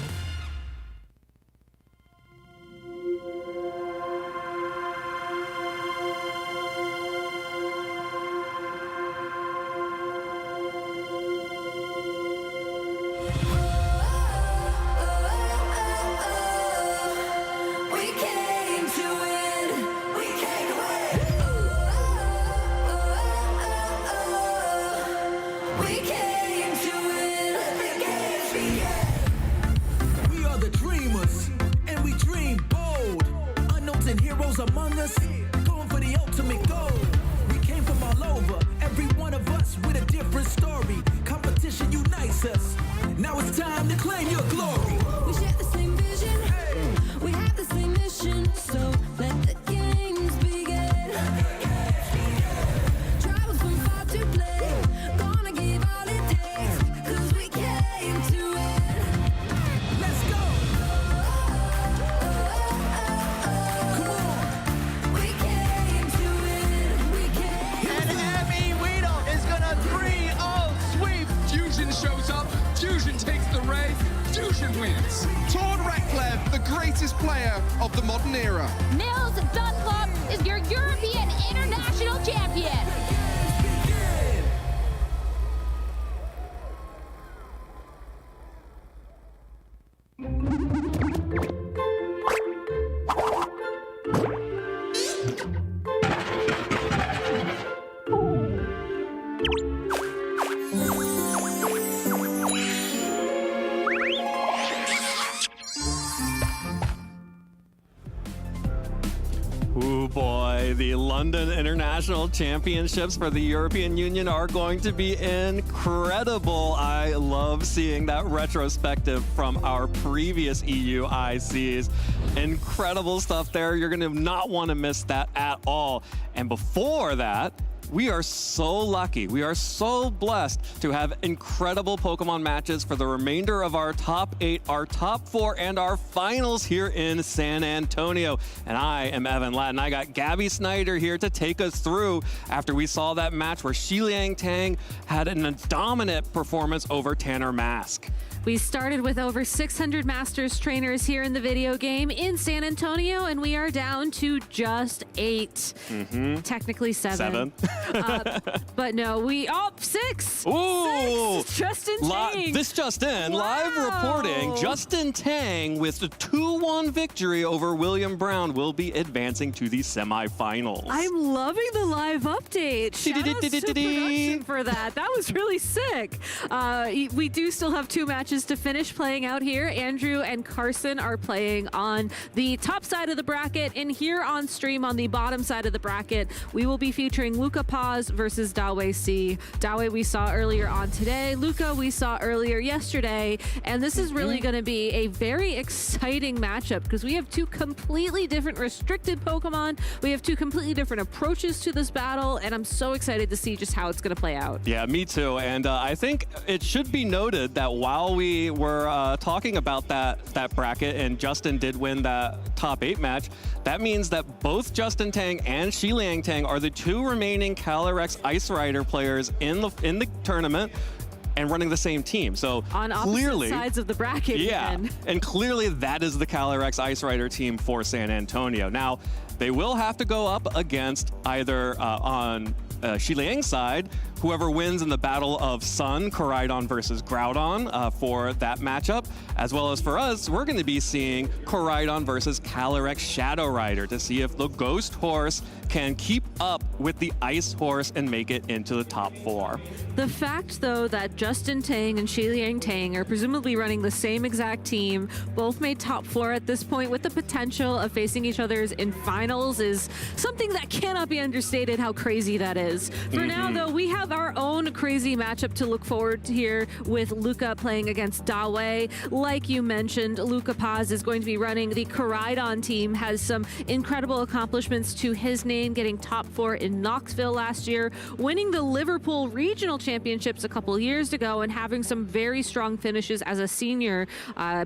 Among us, going for the ultimate goal. We came from all over, every one of us with a different story. Competition unites us. Now it's time to claim your glory. We share the same vision, we have the same mission. So let the games begin. Tribals from far to play, gonna give all it takes, 'cause we came to win. Let's go. Shows up, Fusion takes the race, Fusion wins. Tord Reklev, the greatest player of the modern era. Nils Dunlop is your European International Champion. Ooh boy, the London International Championships for the European Union are going to be incredible. I love seeing that retrospective from our previous EU ICs. Incredible stuff there. You're going to not want to miss that at all. And before that, we are so lucky. We are so blessed to have incredible Pokemon matches for the remainder of our top 8, our top 4, and our finals here in San Antonio. And I am Evan Ladd. I got Gabby Snyder here to take us through after we saw that match where Xiliang Tang had a dominant performance over Tanner Mask. We started with over 600 Masters trainers here in the video game in San Antonio, and we are down to just 8. Technically 7. But no, oh, 6. Ooh! 6. Justin Tang. This just in, live reporting, Justin Tang with a 2-1 victory over William Brown will be advancing to the semifinals. I'm loving the live update. Shout out to production for that. That was really sick. We do still have 2 matches to finish playing out here. Andrew and Carson are playing on the top side of the bracket, and here on stream on the bottom side of the bracket, we will be featuring Luca Paz versus Dawei C. Dawei we saw earlier on today, Luca we saw earlier yesterday, and this is really going to be a very exciting matchup because we have 2 completely different restricted Pokemon. We have 2 completely different approaches to this battle, and I'm so excited to see just how it's going to play out. Yeah, me too. And I think it should be noted that while we were talking about that bracket and Justin did win that top 8 match, that means that both Justin Tang and Xiliang Tang are the 2 remaining Calyrex Ice Rider players in the tournament and running the same team. So on opposite sides of the bracket. Yeah, even. And clearly that is the Calyrex Ice Rider team for San Antonio. Now, they will have to go up against either on Xiliang's side, whoever wins in the Battle of Sun, Koraidon versus Groudon for that matchup, as well as for us, we're going to be seeing Koraidon versus Calyrex Shadow Rider to see if the Ghost Horse can keep up with the Ice Horse and make it into the top 4. The fact, though, that Justin Tang and Xiliang Tang are presumably running the same exact team, both made top 4 at this point with the potential of facing each other in finals is something that cannot be understated how crazy that is. For now, though, we have our own crazy matchup to look forward to here with Luca playing against Dawei. Like you mentioned, Luca Paz is going to be running the Koraidon team, has some incredible accomplishments to his name, getting top 4 in Knoxville last year, winning the Liverpool Regional Championships a couple years ago, and having some very strong finishes as a senior,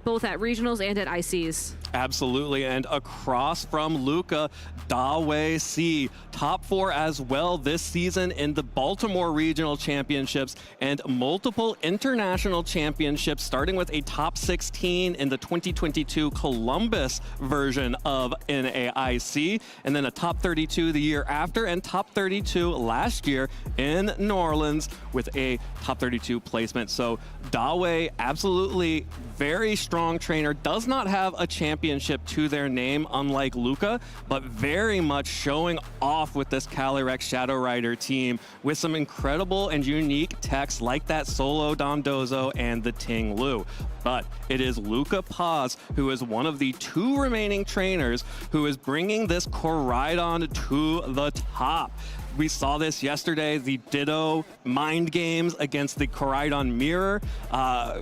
both at regionals and at ICs. Absolutely, and across from Luca, Dawei C, top 4 as well this season in the Baltimore Regional Championships and multiple international championships, starting with a top 16 in the 2022 Columbus version of NAIC, and then a top 32 the year after, and top 32 last year in New Orleans with a top 32 placement. So Dawei, absolutely very strong trainer, does not have a championship to their name, unlike Luca, but very much showing off with this Calyrex Shadow Rider team with some incredible and unique techs like that solo Dondozo and the Ting Lu. But it is Luca Paz who is one of the 2 remaining trainers who is bringing this Koraidon to the top. We saw this yesterday, the Ditto mind games against the Koraidon Mirror.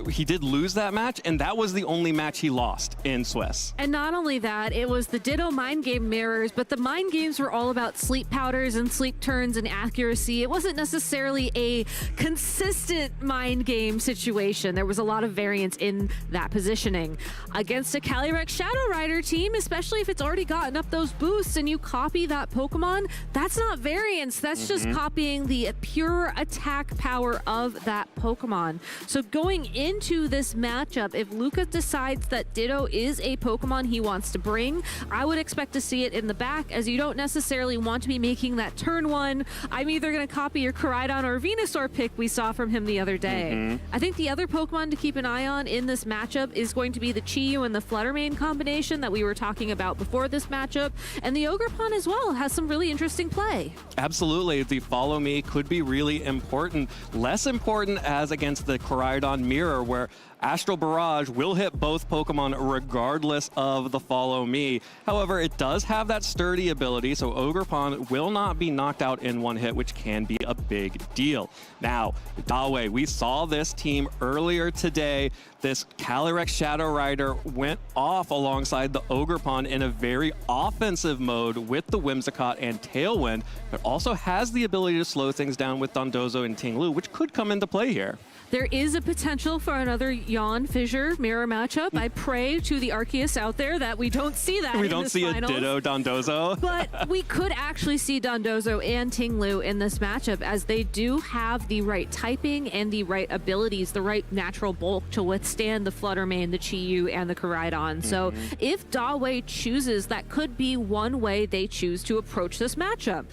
He did lose that match, and that was the only match he lost in Swiss. And not only that, it was the Ditto mind game mirrors, but the mind games were all about sleep powders and sleep turns and accuracy. It wasn't necessarily a consistent mind game situation. There was a lot of variance in that positioning. Against a Calyrex Shadow Rider team, especially if it's already gotten up those boosts and you copy that Pokemon, that's not variance. That's just copying the pure attack power of that Pokemon. So going into this matchup, if Luca decides that Ditto is a Pokemon he wants to bring, I would expect to see it in the back, as you don't necessarily want to be making that turn 1. I'm either going to copy your Koraidon or Venusaur pick we saw from him the other day. I think the other Pokemon to keep an eye on in this matchup is going to be the Chi-Yu and the Fluttermane combination that we were talking about before this matchup, and the Ogerpon as well has some really interesting play. Absolutely, the follow me could be really important. Less important as against the Koraidon Mirror, where Astral Barrage will hit both Pokemon regardless of the follow me. However, it does have that sturdy ability, so Ogerpon will not be knocked out in one hit, which can be a big deal. Now, Dawei, we saw this team earlier today. This Calyrex Shadow Rider went off alongside the Ogerpon in a very offensive mode with the Whimsicott and Tailwind, but also has the ability to slow things down with Dondozo and Ting Lu, which could come into play here. There is a potential for another Yawn Fissure mirror matchup. I pray to the Arceus out there that we don't see that. We don't see finals. A Ditto Dondozo. But we could actually see Dondozo and Ting Lu in this matchup, as they do have the right typing and the right abilities, the right natural bulk to withstand the Fluttermane, the Chi-Yu, and the Koraidon. So if Dawei chooses, that could be one way they choose to approach this matchup.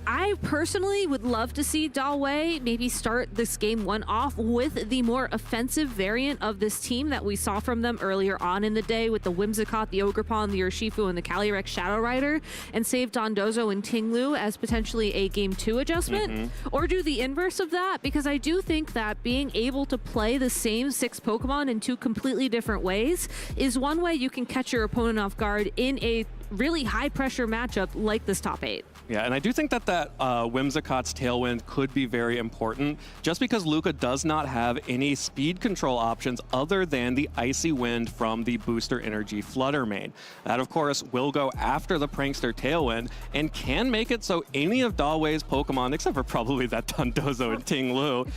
I personally would love to see Dawei maybe start this game 1 off with the more offensive variant of this team that we saw from them earlier on in the day with the Whimsicott, the Ogerpon, the Urshifu, and the Calyrex Shadow Rider, and save Dondozo and Ting Lu as potentially a game 2 adjustment, or do the inverse of that, because I do think that being able to play the same 6 Pokemon in 2 completely different ways is one way you can catch your opponent off guard in a really high pressure matchup like this top 8. Yeah, and I do think that Whimsicott's Tailwind could be very important, just because Luca does not have any speed control options other than the Icy Wind from the Booster Energy Fluttermane. That, of course, will go after the Prankster Tailwind and can make it so any of Dawei's Pokemon, except for probably that Dondozo and Ting Lu,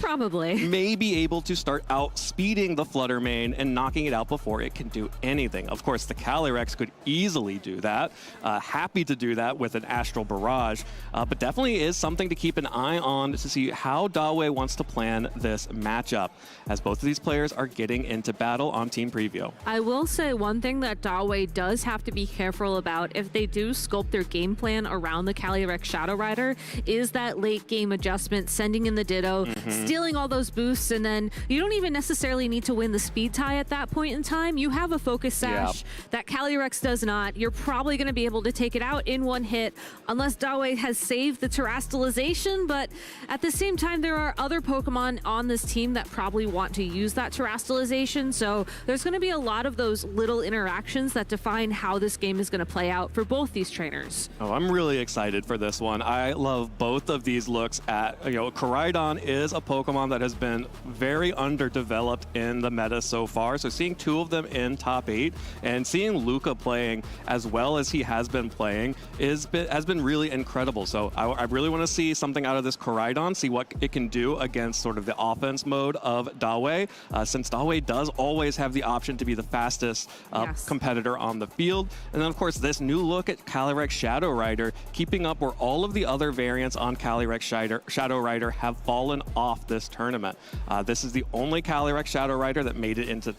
may be able to start outspeeding the Fluttermane and knocking it out before it can do anything. Of course, the Calyrex could easily do that. Happy to do that with an Astral Barrage. But definitely is something to keep an eye on to see how Dawei wants to plan this matchup, as both of these players are getting into battle on Team Preview. I will say one thing that Dawei does have to be careful about if they do sculpt their game plan around the Calyrex Shadow Rider is that late game adjustment, sending in the Ditto, stealing all those boosts, and then you don't even necessarily need to win the speed tie at that point in time. You have a Focus Sash that Calyrex does not. You're probably going to be able to take it out in one hit, unless Dawei Dawei has saved the terastallization, but at the same time, there are other Pokemon on this team that probably want to use that terastallization. So there's going to be a lot of those little interactions that define how this game is going to play out for both these trainers. Oh, I'm really excited for this one. I love both of these looks at, Koraidon is a Pokemon that has been very underdeveloped in the meta so far. So seeing two of them in top 8 and seeing Luca playing as well as he has been playing has been really incredible. So I really want to see something out of this Koraidon, see what it can do against sort of the offense mode of Dawei, since Dawei does always have the option to be the fastest competitor on the field. And then, of course, this new look at Calyrex Shadow Rider, keeping up where all of the other variants on Calyrex Shadow Rider have fallen off this tournament. This is the only Calyrex Shadow Rider that made it into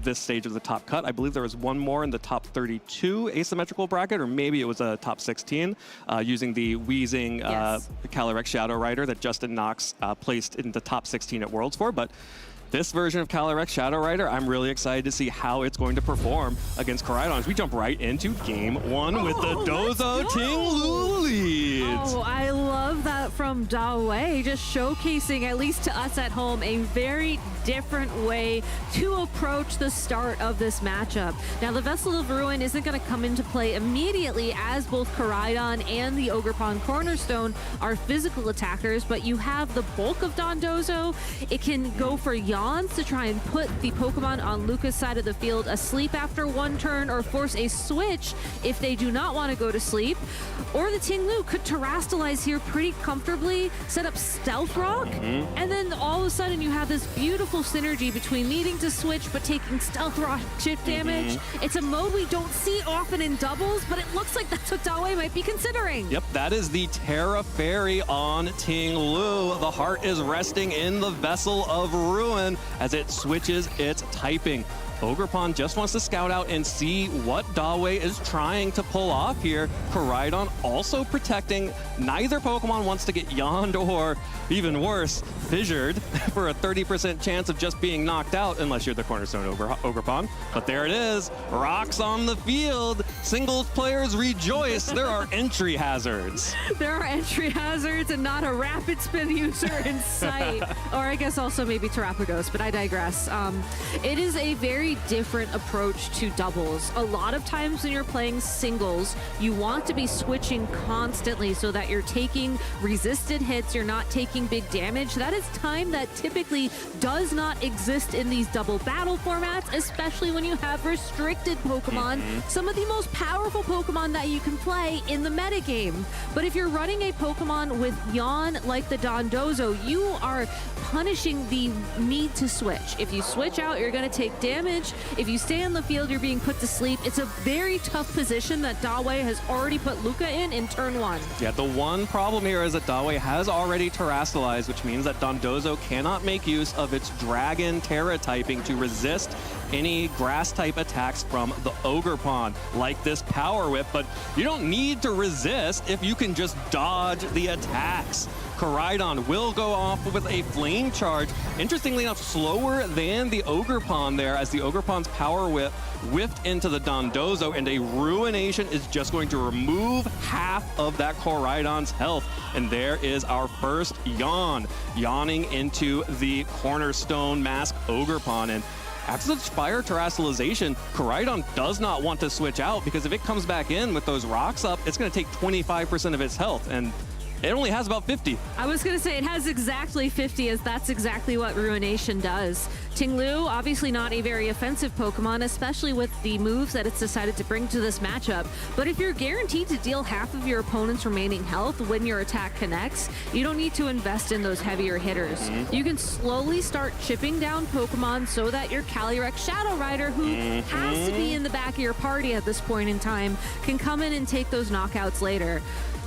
this stage of the top cut. I believe there was one more in the top 32 asymmetrical bracket, or maybe it was a top 16, using the Wheezing Calyrex Shadow Rider that Justin Knox placed in the top 16 at Worlds for. But this version of Calyrex Shadow Rider, I'm really excited to see how it's going to perform against Koraidon as we jump right into game 1 with the Dozo Ting Lu leads. Oh, I love that from Dawei, just showcasing, at least to us at home, a very different way to approach the start of this matchup. Now, the Vessel of Ruin isn't going to come into play immediately, as both Koraidon and the Ogerpon Cornerstone are physical attackers, but you have the bulk of Dondozo. It can go for Yawns to try and put the Pokemon on Luca's side of the field asleep after one turn, or force a switch if they do not want to go to sleep. Or the Ting Lu could terastallize here pretty comfortably, set up Stealth Rock, and then all of a sudden you have this beautiful synergy between needing to switch but taking Stealth Rock chip damage. It's a mode we don't see often in doubles, but it looks like that's what Dawei might be considering. Yep, that is the Terra Fairy on Ting Lu. The heart is resting in the Vessel of Ruin as it switches its typing. Ogerpon just wants to scout out and see what Dawei is trying to pull off here. Koraidon also protecting. Neither Pokemon wants to get yawned or, even worse, fissured for a 30% chance of just being knocked out, unless you're the Cornerstone Ogerpon. But there it is, rocks on the field. Singles players rejoice. There are entry hazards. There are entry hazards and not a rapid spin user in sight. Or I guess also maybe Terapagos, but I digress. It is a very different approach to doubles. A lot of times when you're playing singles, you want to be switching constantly so that you're taking resisted hits, you're not taking big damage. That is time that typically does not exist in these double battle formats, especially when you have restricted Pokemon, some of the most powerful Pokemon that you can play in the metagame. But if you're running a Pokemon with Yawn like the Dondozo, you are punishing the need to switch. If you switch out, you're going to take damage. If you stay on the field, you're being put to sleep. It's a very tough position that Dawei has already put Luca in turn 1. Yeah, the one problem here is that Dawei has already terastallized, which means that Dondozo cannot make use of its Dragon Terra typing to resist any grass type attacks from the Ogerpon, like this Power Whip, but you don't need to resist if you can just dodge the attacks. Koraidon will go off with a Flame Charge. Interestingly enough, slower than the Ogerpon there, as the Ogerpon's Power Whip whiffed into the Dondozo, and a Ruination is just going to remove half of that Koraidon's health. And there is our first Yawn, yawning into the Cornerstone Mask Ogerpon. And after the Fire Terastallization, Koraidon does not want to switch out, because if it comes back in with those rocks up, it's going to take 25% of its health. And it only has about 50. I was going to say it has exactly 50, as that's exactly what Ruination does. Ting Lu, obviously not a very offensive Pokemon, especially with the moves that it's decided to bring to this matchup. But if you're guaranteed to deal half of your opponent's remaining health when your attack connects, you don't need to invest in those heavier hitters. You can slowly start chipping down Pokemon so that your Calyrex Shadow Rider, who has to be in the back of your party at this point in time, can come in and take those knockouts later.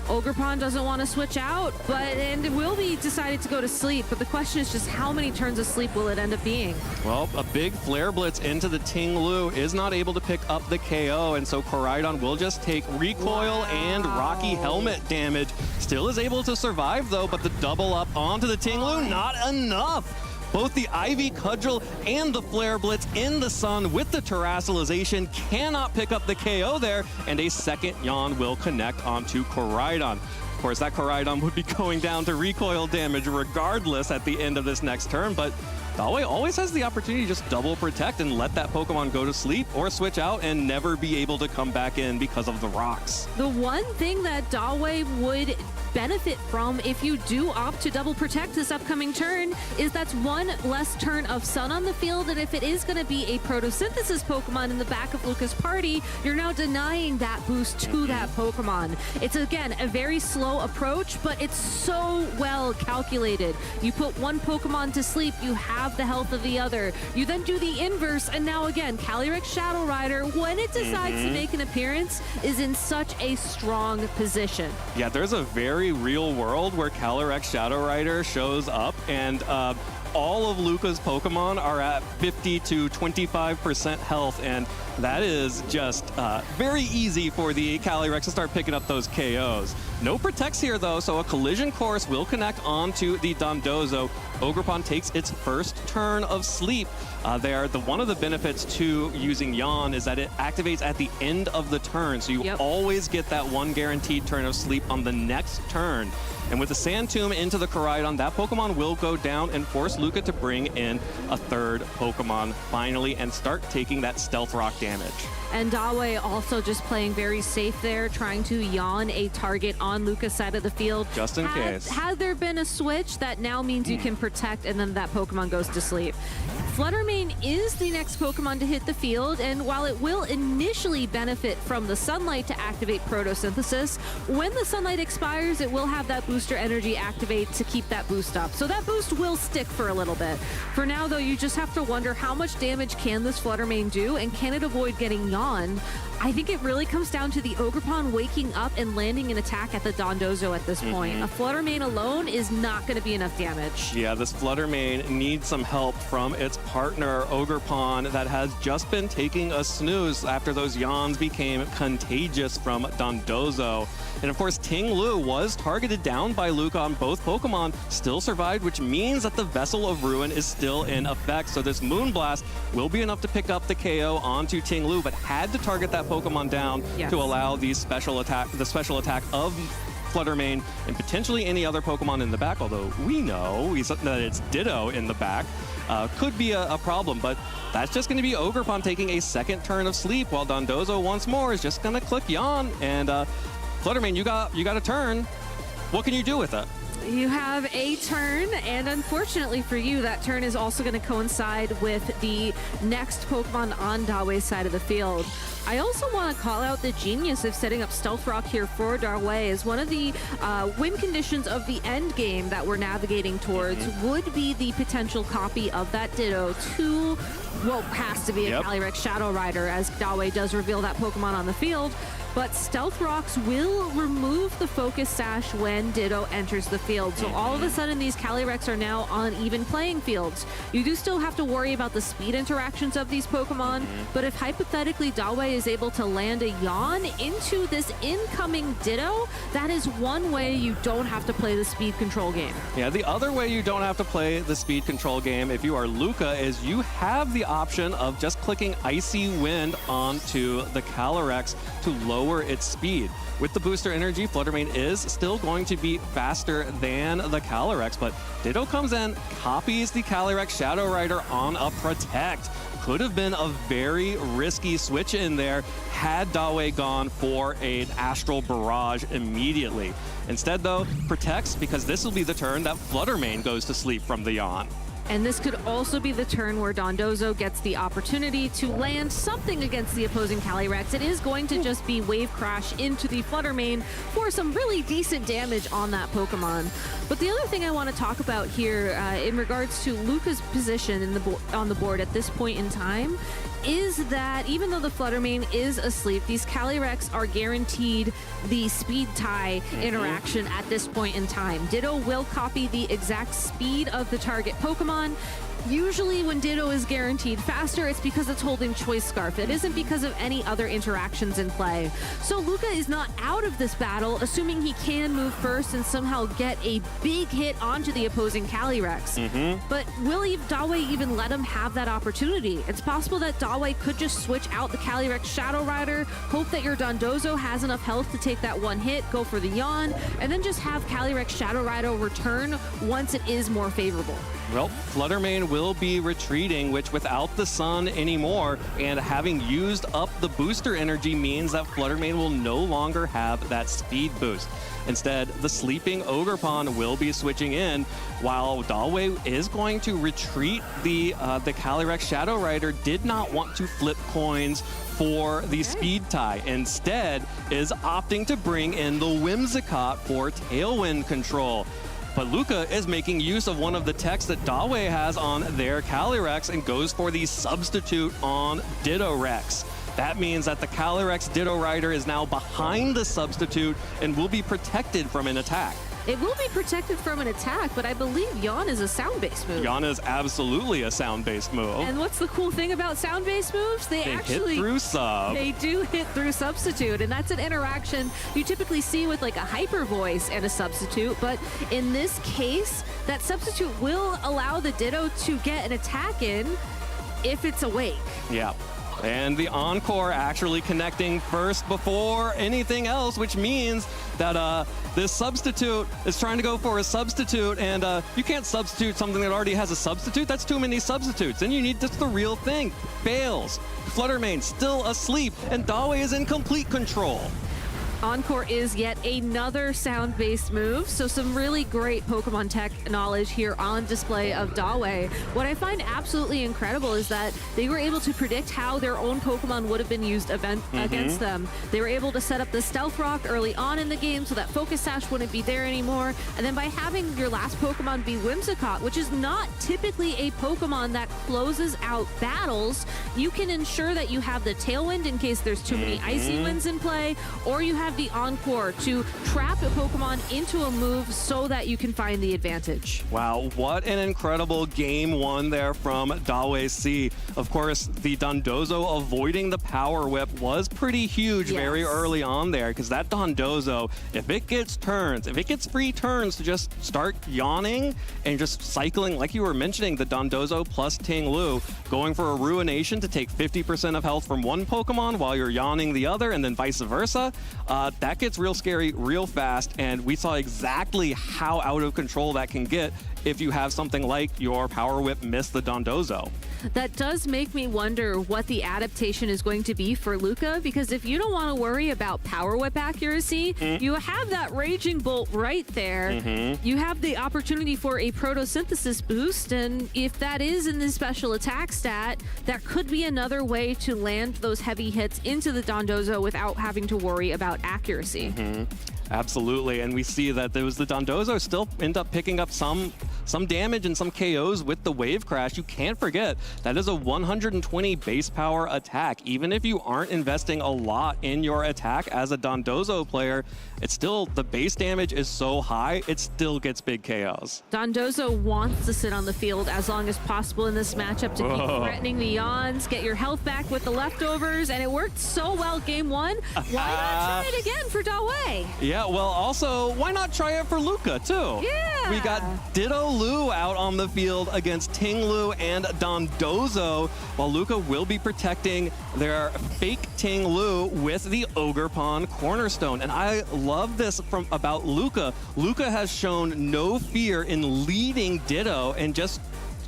Ogerpon doesn't want to switch out, and it will be decided to go to sleep, but the question is just how many turns of sleep will it end up being? Well, a big Flare Blitz into the Ting Lu is not able to pick up the KO, and so Koraidon will just take Recoil and Rocky Helmet damage. Still is able to survive, though, but the double up onto the Ting Lu, not enough. Both the Ivy Cudgel and the Flare Blitz in the sun with the Terrassalization cannot pick up the KO there, and a second Yawn will connect onto Koraidon. Of course, that Koraidon would be going down to recoil damage regardless at the end of this next turn, but Dawei always has the opportunity to just double protect and let that Pokemon go to sleep or switch out and never be able to come back in because of the rocks. The one thing that Dawei would benefit from if you do opt to double protect this upcoming turn is that's one less turn of sun on the field, and if it is going to be a photosynthesis Pokemon in the back of Luca's party, you're now denying that boost to that Pokemon. It's again a very slow approach, but it's so well calculated. You put one Pokemon to sleep, you have the health of the other. You then do the inverse, and now again Calyrex Shadow Rider, when it decides to make an appearance, is in such a strong position. Yeah, there's a very real world where Calyrex Shadow Rider shows up and all of Luca's Pokemon are at 50 to 25% health, and that is just very easy for the Calyrex to start picking up those KOs. No protects here though, so a collision course will connect onto the Dondozo. Ogerpon takes its first turn of sleep. One of the benefits to using Yawn is that it activates at the end of the turn, so you always get that one guaranteed turn of sleep on the next turn. And with the Sand Tomb into the Koraidon, that Pokemon will go down and force Luca to bring in a third Pokemon finally and start taking that Stealth Rock damage. And Dawei also just playing very safe there, trying to yawn a target on Luca's side of the field. Just in case. Had there been a switch, that now means you can protect and then that Pokemon goes to sleep. Fluttermane is the next Pokemon to hit the field, and while it will initially benefit from the sunlight to activate photosynthesis, when the sunlight expires, it will have that booster energy activate to keep that boost up. So that boost will stick for a little bit. For now, though, you just have to wonder how much damage can this Fluttermane do, and can it avoid getting yawned? I think it really comes down to the Ogerpon waking up and landing an attack at the Dondozo at this point. A Fluttermane alone is not going to be enough damage. Yeah, this Fluttermane needs some help from its partner, Ogerpon, that has just been taking a snooze after those yawns became contagious from Dondozo. And of course, Ting Lu was targeted down by Luca on both Pokemon, still survived, which means that the Vessel of Ruin is still in effect. So this Moonblast will be enough to pick up the KO onto Ting Lu, but had to target that Pokemon down to allow the special attack of Fluttermane and potentially any other Pokemon in the back, although we know that it's Ditto in the back. Could be a problem, but that's just going to be Ogerpon taking a second turn of sleep, while Dondozo once more is just going to click Yawn. And Fluttermane, you got a turn. What can you do with it? You have a turn, and unfortunately for you, that turn is also going to coincide with the next Pokemon on Dawei's side of the field. I also want to call out the genius of setting up Stealth Rock here for Dawei, as one of the win conditions of the end game that we're navigating towards would be the potential copy of that Ditto to, well, has to be a Calyrex Shadow Rider, as Dawei does reveal that Pokemon on the field. But Stealth Rocks will remove the Focus Sash when Ditto enters the field. So all of a sudden, these Calyrex are now on even playing fields. You do still have to worry about the speed interactions of these Pokemon, but if hypothetically Dawei is able to land a Yawn into this incoming Ditto, that is one way you don't have to play the speed control game. Yeah, the other way you don't have to play the speed control game if you are Luca is you have the option of just clicking Icy Wind onto the Calyrex to lower its speed. With the booster energy, Fluttermane is still going to be faster than the Calyrex, but Ditto comes in, copies the Calyrex Shadow Rider on a Protect. Could have been a very risky switch in there had Dawei gone for an Astral Barrage immediately. Instead, though, protects because this will be the turn that Fluttermane goes to sleep from the Yawn. And this could also be the turn where Dondozo gets the opportunity to land something against the opposing Calyrex. It is going to just be Wave Crash into the Fluttermane for some really decent damage on that Pokemon. But the other thing I want to talk about here in regards to Luca's position on the board at this point in time is that even though the Fluttermane is asleep, these Calyrex are guaranteed the speed tie interaction at this point in time. Ditto will copy the exact speed of the target Pokemon. Usually when Ditto is guaranteed faster, it's because it's holding Choice Scarf. It isn't because of any other interactions in play. So Luca is not out of this battle, assuming he can move first and somehow get a big hit onto the opposing Calyrex. But will Dawe even let him have that opportunity? It's possible that Dawe could just switch out the Calyrex Shadow Rider, hope that your Dondozo has enough health to take that one hit, go for the yawn, and then just have Calyrex Shadow Rider return once it is more favorable. Well, Fluttermane will be retreating, which without the sun anymore, and having used up the booster energy means that Fluttermane will no longer have that speed boost. Instead, the sleeping Ogerpon will be switching in, while Dawe is going to retreat. The Calyrex Shadow Rider did not want to flip coins for the speed tie. Instead, is opting to bring in the Whimsicott for Tailwind control. But Luca is making use of one of the techs that Dawe has on their Calyrex and goes for the substitute on Dittorex. That means that the Calyrex Ditto Rider is now behind the substitute and will be protected from an attack. It will be protected from an attack, but I believe Yawn is a sound-based move. Yawn is absolutely a sound-based move. And what's the cool thing about sound-based moves? They actually hit through sub. They do hit through substitute, and that's an interaction you typically see with like a hyper voice and a substitute. But in this case, that substitute will allow the Ditto to get an attack in if it's awake. Yeah. And the Encore actually connecting first before anything else, which means that this substitute is trying to go for a substitute, and you can't substitute something that already has a substitute. That's too many substitutes. Then you need just the real thing. Fails. Fluttermane still asleep, and Dawe is in complete control. Encore is yet another sound-based move, so some really great Pokemon tech knowledge here on display of Dawe. What I find absolutely incredible is that they were able to predict how their own Pokemon would have been used against them. They were able to set up the Stealth Rock early on in the game so that Focus Sash wouldn't be there anymore, and then by having your last Pokemon be Whimsicott, which is not typically a Pokemon that closes out battles, you can ensure that you have the Tailwind in case there's too many Icy Winds in play, or you have the Encore to trap a Pokemon into a move so that you can find the advantage. Wow, what an incredible game one there from Dawe C. Of course, the Dondozo avoiding the Power Whip was pretty huge very early on there, because that Dondozo, if it gets turns, if it gets free turns to just start yawning and just cycling, like you were mentioning, the Dondozo plus Ting Lu, going for a Ruination to take 50% of health from one Pokemon while you're yawning the other, and then vice versa, that gets real scary real fast, and we saw exactly how out of control that can get if you have something like your Power Whip miss the Dondozo. That does make me wonder what the adaptation is going to be for Luca, because if you don't want to worry about Power Whip accuracy, you have that Raging Bolt right there. You have the opportunity for a Photosynthesis boost, and if that is in the special attack stat, that could be another way to land those heavy hits into the Dondozo without having to worry about accuracy. Absolutely, and we see that there was the Dondozo still end up picking up some damage and some KOs with the Wave Crash. You can't forget that is a 120 base power attack. Even if you aren't investing a lot in your attack as a Dondozo player, it's still, the base damage is so high, it still gets big KOs. Dondozo wants to sit on the field as long as possible in this matchup to keep threatening the yawns, get your health back with the leftovers, and it worked so well game one. Why not try it again for Dawe? Yeah, well, also, why not try it for Luca, too? Yeah! We got Ditto Lu out on the field against Ting Lu and Dondozo, while Luca will be protecting their fake Ting Lu with the Ogerpon Cornerstone. And I love this about Luca. Luca has shown no fear in leading Ditto and just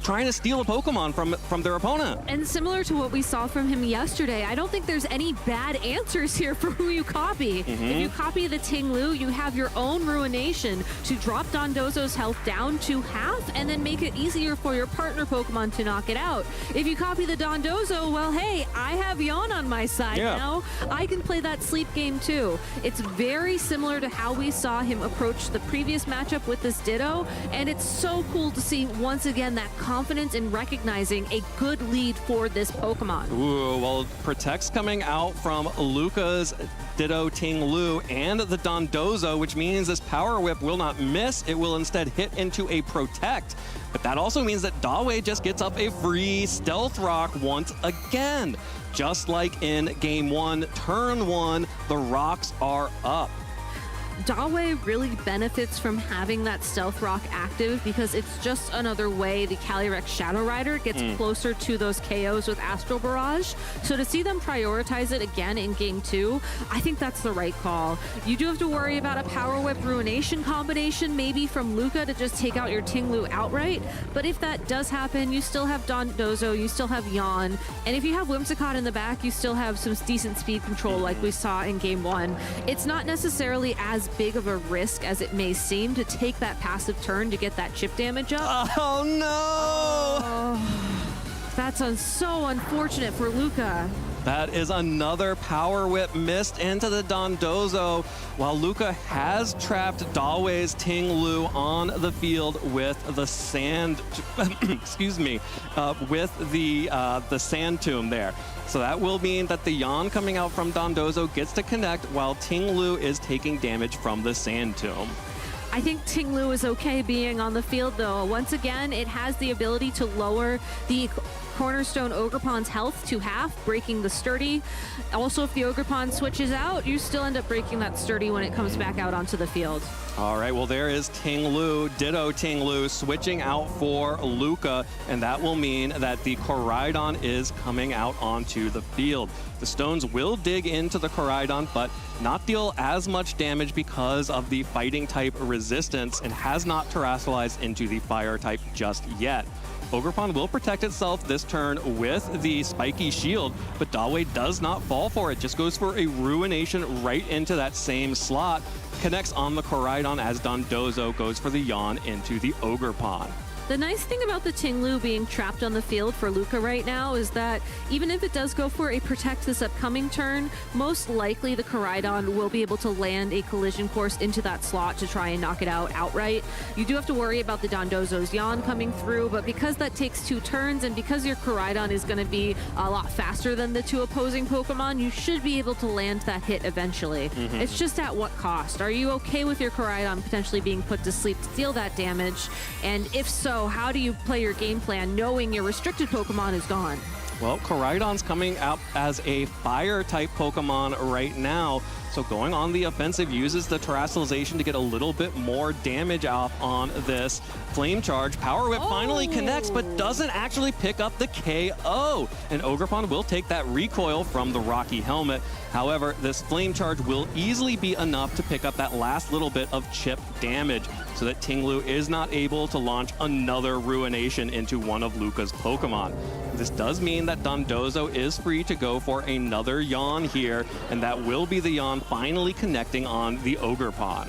trying to steal a Pokemon from their opponent. And similar to what we saw from him yesterday, I don't think there's any bad answers here for who you copy. If you copy the Ting Lu, you have your own Ruination to drop Dondozo's health down to half and then make it easier for your partner Pokemon to knock it out. If you copy the Dondozo, well, hey, I have Yawn on my side now. I can play that sleep game too. It's very similar to how we saw him approach the previous matchup with this Ditto, and it's so cool to see once again that confidence in recognizing a good lead for this Pokemon. Ooh, well, Protect's coming out from Luca's Ditto Ting Lu and the Dondozo, which means this Power Whip will not miss. It will instead hit into a Protect. But that also means that Dawei just gets up a free Stealth Rock once again. Just like in Game 1, Turn 1, the rocks are up. Dawei really benefits from having that Stealth Rock active because it's just another way the Calyrex Shadow Rider gets closer to those KOs with Astral Barrage. So to see them prioritize it again in Game 2, I think that's the right call. You do have to worry about a Power Whip Ruination combination, maybe from Luca to just take out your Ting Lu outright. But if that does happen, you still have Dondozo, you still have Yawn, and if you have Whimsicott in the back, you still have some decent speed control like we saw in Game 1. It's not necessarily as big of a risk as it may seem to take that passive turn to get that chip damage up. Oh no! That's so unfortunate for Luca. That is another Power Whip missed into the Dondozo, while Luca has trapped Dawei's Ting Lu on the field with the sand, excuse me, with the Sand Tomb there. So that will mean that the Yawn coming out from Dondozo gets to connect while Ting Lu is taking damage from the Sand Tomb. I think Ting Lu is okay being on the field, though. Once again, it has the ability to lower the Cornerstone Ogerpon's health to half, breaking the Sturdy. Also, if the Ogerpon switches out, you still end up breaking that Sturdy when it comes back out onto the field. All right, well, there is Ting Lu, Ditto Ting Lu, switching out for Luca, and that will mean that the Koraidon is coming out onto the field. The stones will dig into the Koraidon, but not deal as much damage because of the fighting type resistance and has not terrestrialized into the fire type just yet. Ogerpon will protect itself this turn with the spiky shield, but Dawei does not fall for it. Just goes for a Ruination right into that same slot. Connects on the Koraidon as Dondozo goes for the Yawn into the Ogerpon. The nice thing about the Ting Lu being trapped on the field for Luca right now is that even if it does go for a Protect this upcoming turn, most likely the Koraidon will be able to land a Collision Course into that slot to try and knock it out outright. You do have to worry about the Dondozo's Yawn coming through, but because that takes 2 turns and because your Koraidon is going to be a lot faster than the 2 opposing Pokemon, you should be able to land that hit eventually. It's just at what cost? Are you okay with your Koraidon potentially being put to sleep to deal that damage? And if so, how do you play your game plan knowing your restricted Pokemon is gone? Well, Koraidon's coming out as a fire-type Pokemon right now, so going on the offensive uses the Terrestrialization to get a little bit more damage off on this Flame Charge. Power Whip finally connects, but doesn't actually pick up the KO. And Ogerpon will take that recoil from the Rocky Helmet. However, this Flame Charge will easily be enough to pick up that last little bit of chip damage so that Ting Lu is not able to launch another Ruination into one of Luca's Pokemon. This does mean that Dondozo is free to go for another Yawn here, and that will be the Yawn finally connecting on the Ogerpon.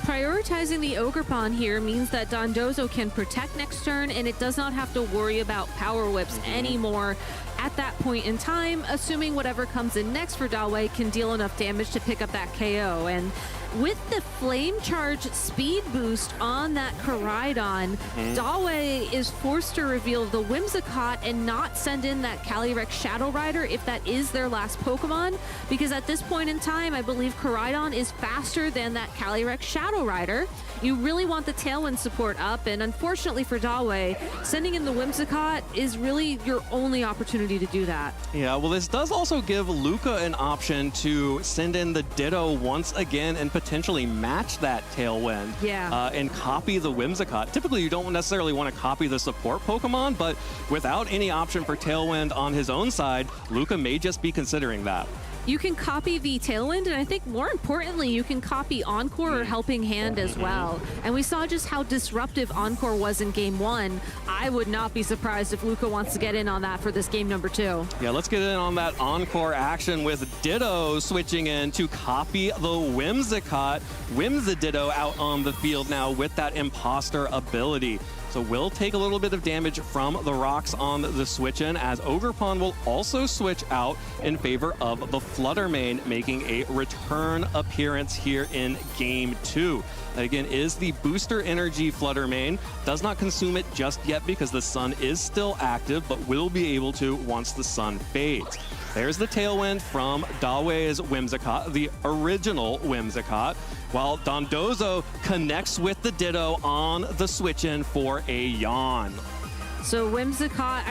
Prioritizing the Ogerpon here means that Dondozo can protect next turn, and it does not have to worry about Power Whips anymore at that point in time, assuming whatever comes in next for Dawei can deal enough damage to pick up that KO. And with the Flame Charge speed boost on that Koraidon, Dawei is forced to reveal the Whimsicott and not send in that Calyrex Shadow Rider if that is their last Pokemon, because at this point in time, I believe Koraidon is faster than that Calyrex Shadow Rider. You really want the Tailwind support up, and unfortunately for Dawei, sending in the Whimsicott is really your only opportunity to do that. Yeah, well, this does also give Luca an option to send in the Ditto once again and potentially match that Tailwind and copy the Whimsicott. Typically, you don't necessarily want to copy the support Pokemon, but without any option for Tailwind on his own side, Luca may just be considering that. You can copy the Tailwind, and I think more importantly, you can copy Encore or Helping Hand as well. And we saw just how disruptive Encore was in Game 1. I would not be surprised if Luca wants to get in on that for this game number 2. Yeah, let's get in on that Encore action with Ditto switching in to copy the Whimsicott. Whimsititto out on the field now with that Imposter ability. So Dondozo will take a little bit of damage from the rocks on the switch-in, as Ogerpon will also switch out in favor of the Fluttermane, making a return appearance here in Game 2. That again is the booster energy Fluttermane. Does not consume it just yet because the sun is still active, but will be able to once the sun fades. There's the Tailwind from Dawei's Whimsicott, the original Whimsicott, while Dondozo connects with the Ditto on the switch-in for a yawn. So Whimsicott,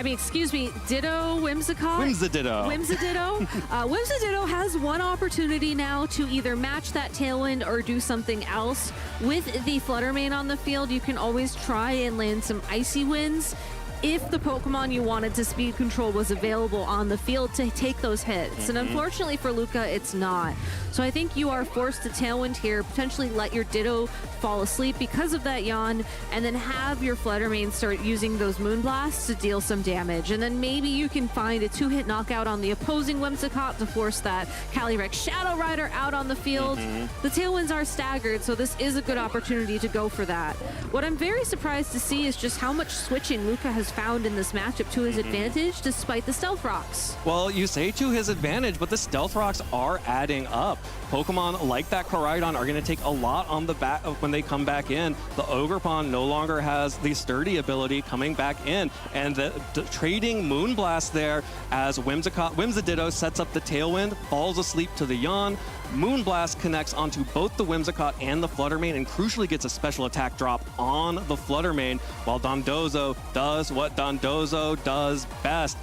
Ditto, Whimsicott? Whimsiditto. Whimsiditto. Whimsiditto has one opportunity now to either match that Tailwind or do something else. With the Fluttermane on the field, you can always try and land some Icy Winds if the Pokemon you wanted to speed control was available on the field to take those hits. And unfortunately for Luca, it's not. So I think you are forced to Tailwind here, potentially let your Ditto fall asleep because of that yawn, and then have your Fluttermane start using those Moonblasts to deal some damage. And then maybe you can find a 2-hit knockout on the opposing Whimsicott to force that Calyrex Shadow Rider out on the field. The Tailwinds are staggered, so this is a good opportunity to go for that. What I'm very surprised to see is just how much switching Luca has found in this matchup to his advantage, despite the Stealth Rocks. Well, you say to his advantage, but the Stealth Rocks are adding up. Pokemon like that Koraidon are going to take a lot on the back when they come back in. The Ogerpon no longer has the sturdy ability coming back in, and the trading Moonblast there as Whimsiditto sets up the Tailwind, falls asleep to the yawn. Moonblast connects onto both the Whimsicott and the Fluttermane, and crucially gets a special attack drop on the Fluttermane, while Dondozo does what Dondozo does best.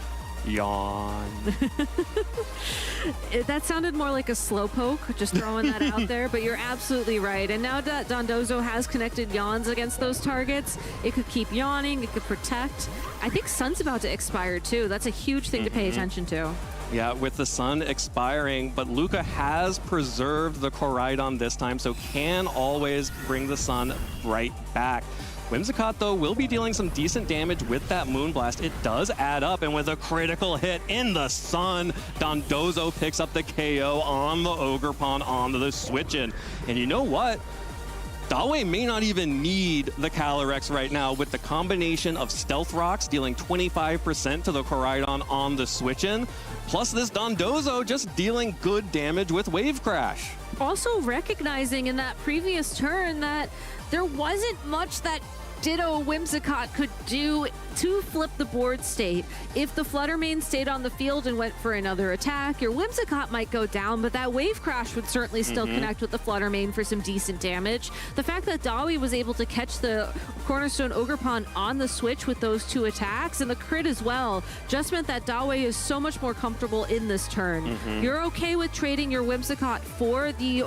Yawn. That sounded more like a slowpoke, just throwing that out there, but you're absolutely right. And now that Dondozo has connected yawns against those targets, it could keep yawning, it could protect. I think Sun's about to expire too. That's a huge thing to pay attention to. Yeah, with the sun expiring, but Luca has preserved the Koraidon this time, so can always bring the sun right back. Whimsicott, though, will be dealing some decent damage with that Moonblast. It does add up, and with a critical hit in the sun, Dondozo picks up the KO on the Ogerpon on the switch-in. And you know what? Dawei may not even need the Calyrex right now with the combination of Stealth Rocks dealing 25% to the Koraidon on the switch-in, plus this Dondozo just dealing good damage with Wave Crash. Also recognizing in that previous turn that there wasn't much that Ditto Whimsicott could do to flip the board state. If the Fluttermane stayed on the field and went for another attack, your Whimsicott might go down, but that Wave Crash would certainly still connect with the Fluttermane for some decent damage. The fact that Dawei was able to catch the Cornerstone Ogerpon on the switch with those 2 attacks, and the crit as well, just meant that Dawei is so much more comfortable in this turn. You're okay with trading your Whimsicott for the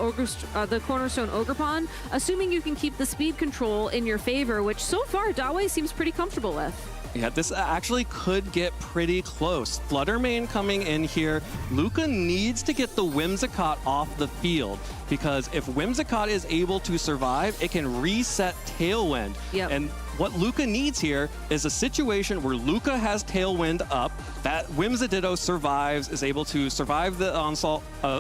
Cornerstone Ogerpon, assuming you can keep the speed control in your favor, which so far Dawei seems pretty comfortable with. Yeah, this actually could get pretty close. Fluttermane coming in here. Luca needs to get the Whimsicott off the field, because if Whimsicott is able to survive, it can reset Tailwind. And what Luca needs here is a situation where Luca has Tailwind up, that Whimsiditto survives, is able to survive the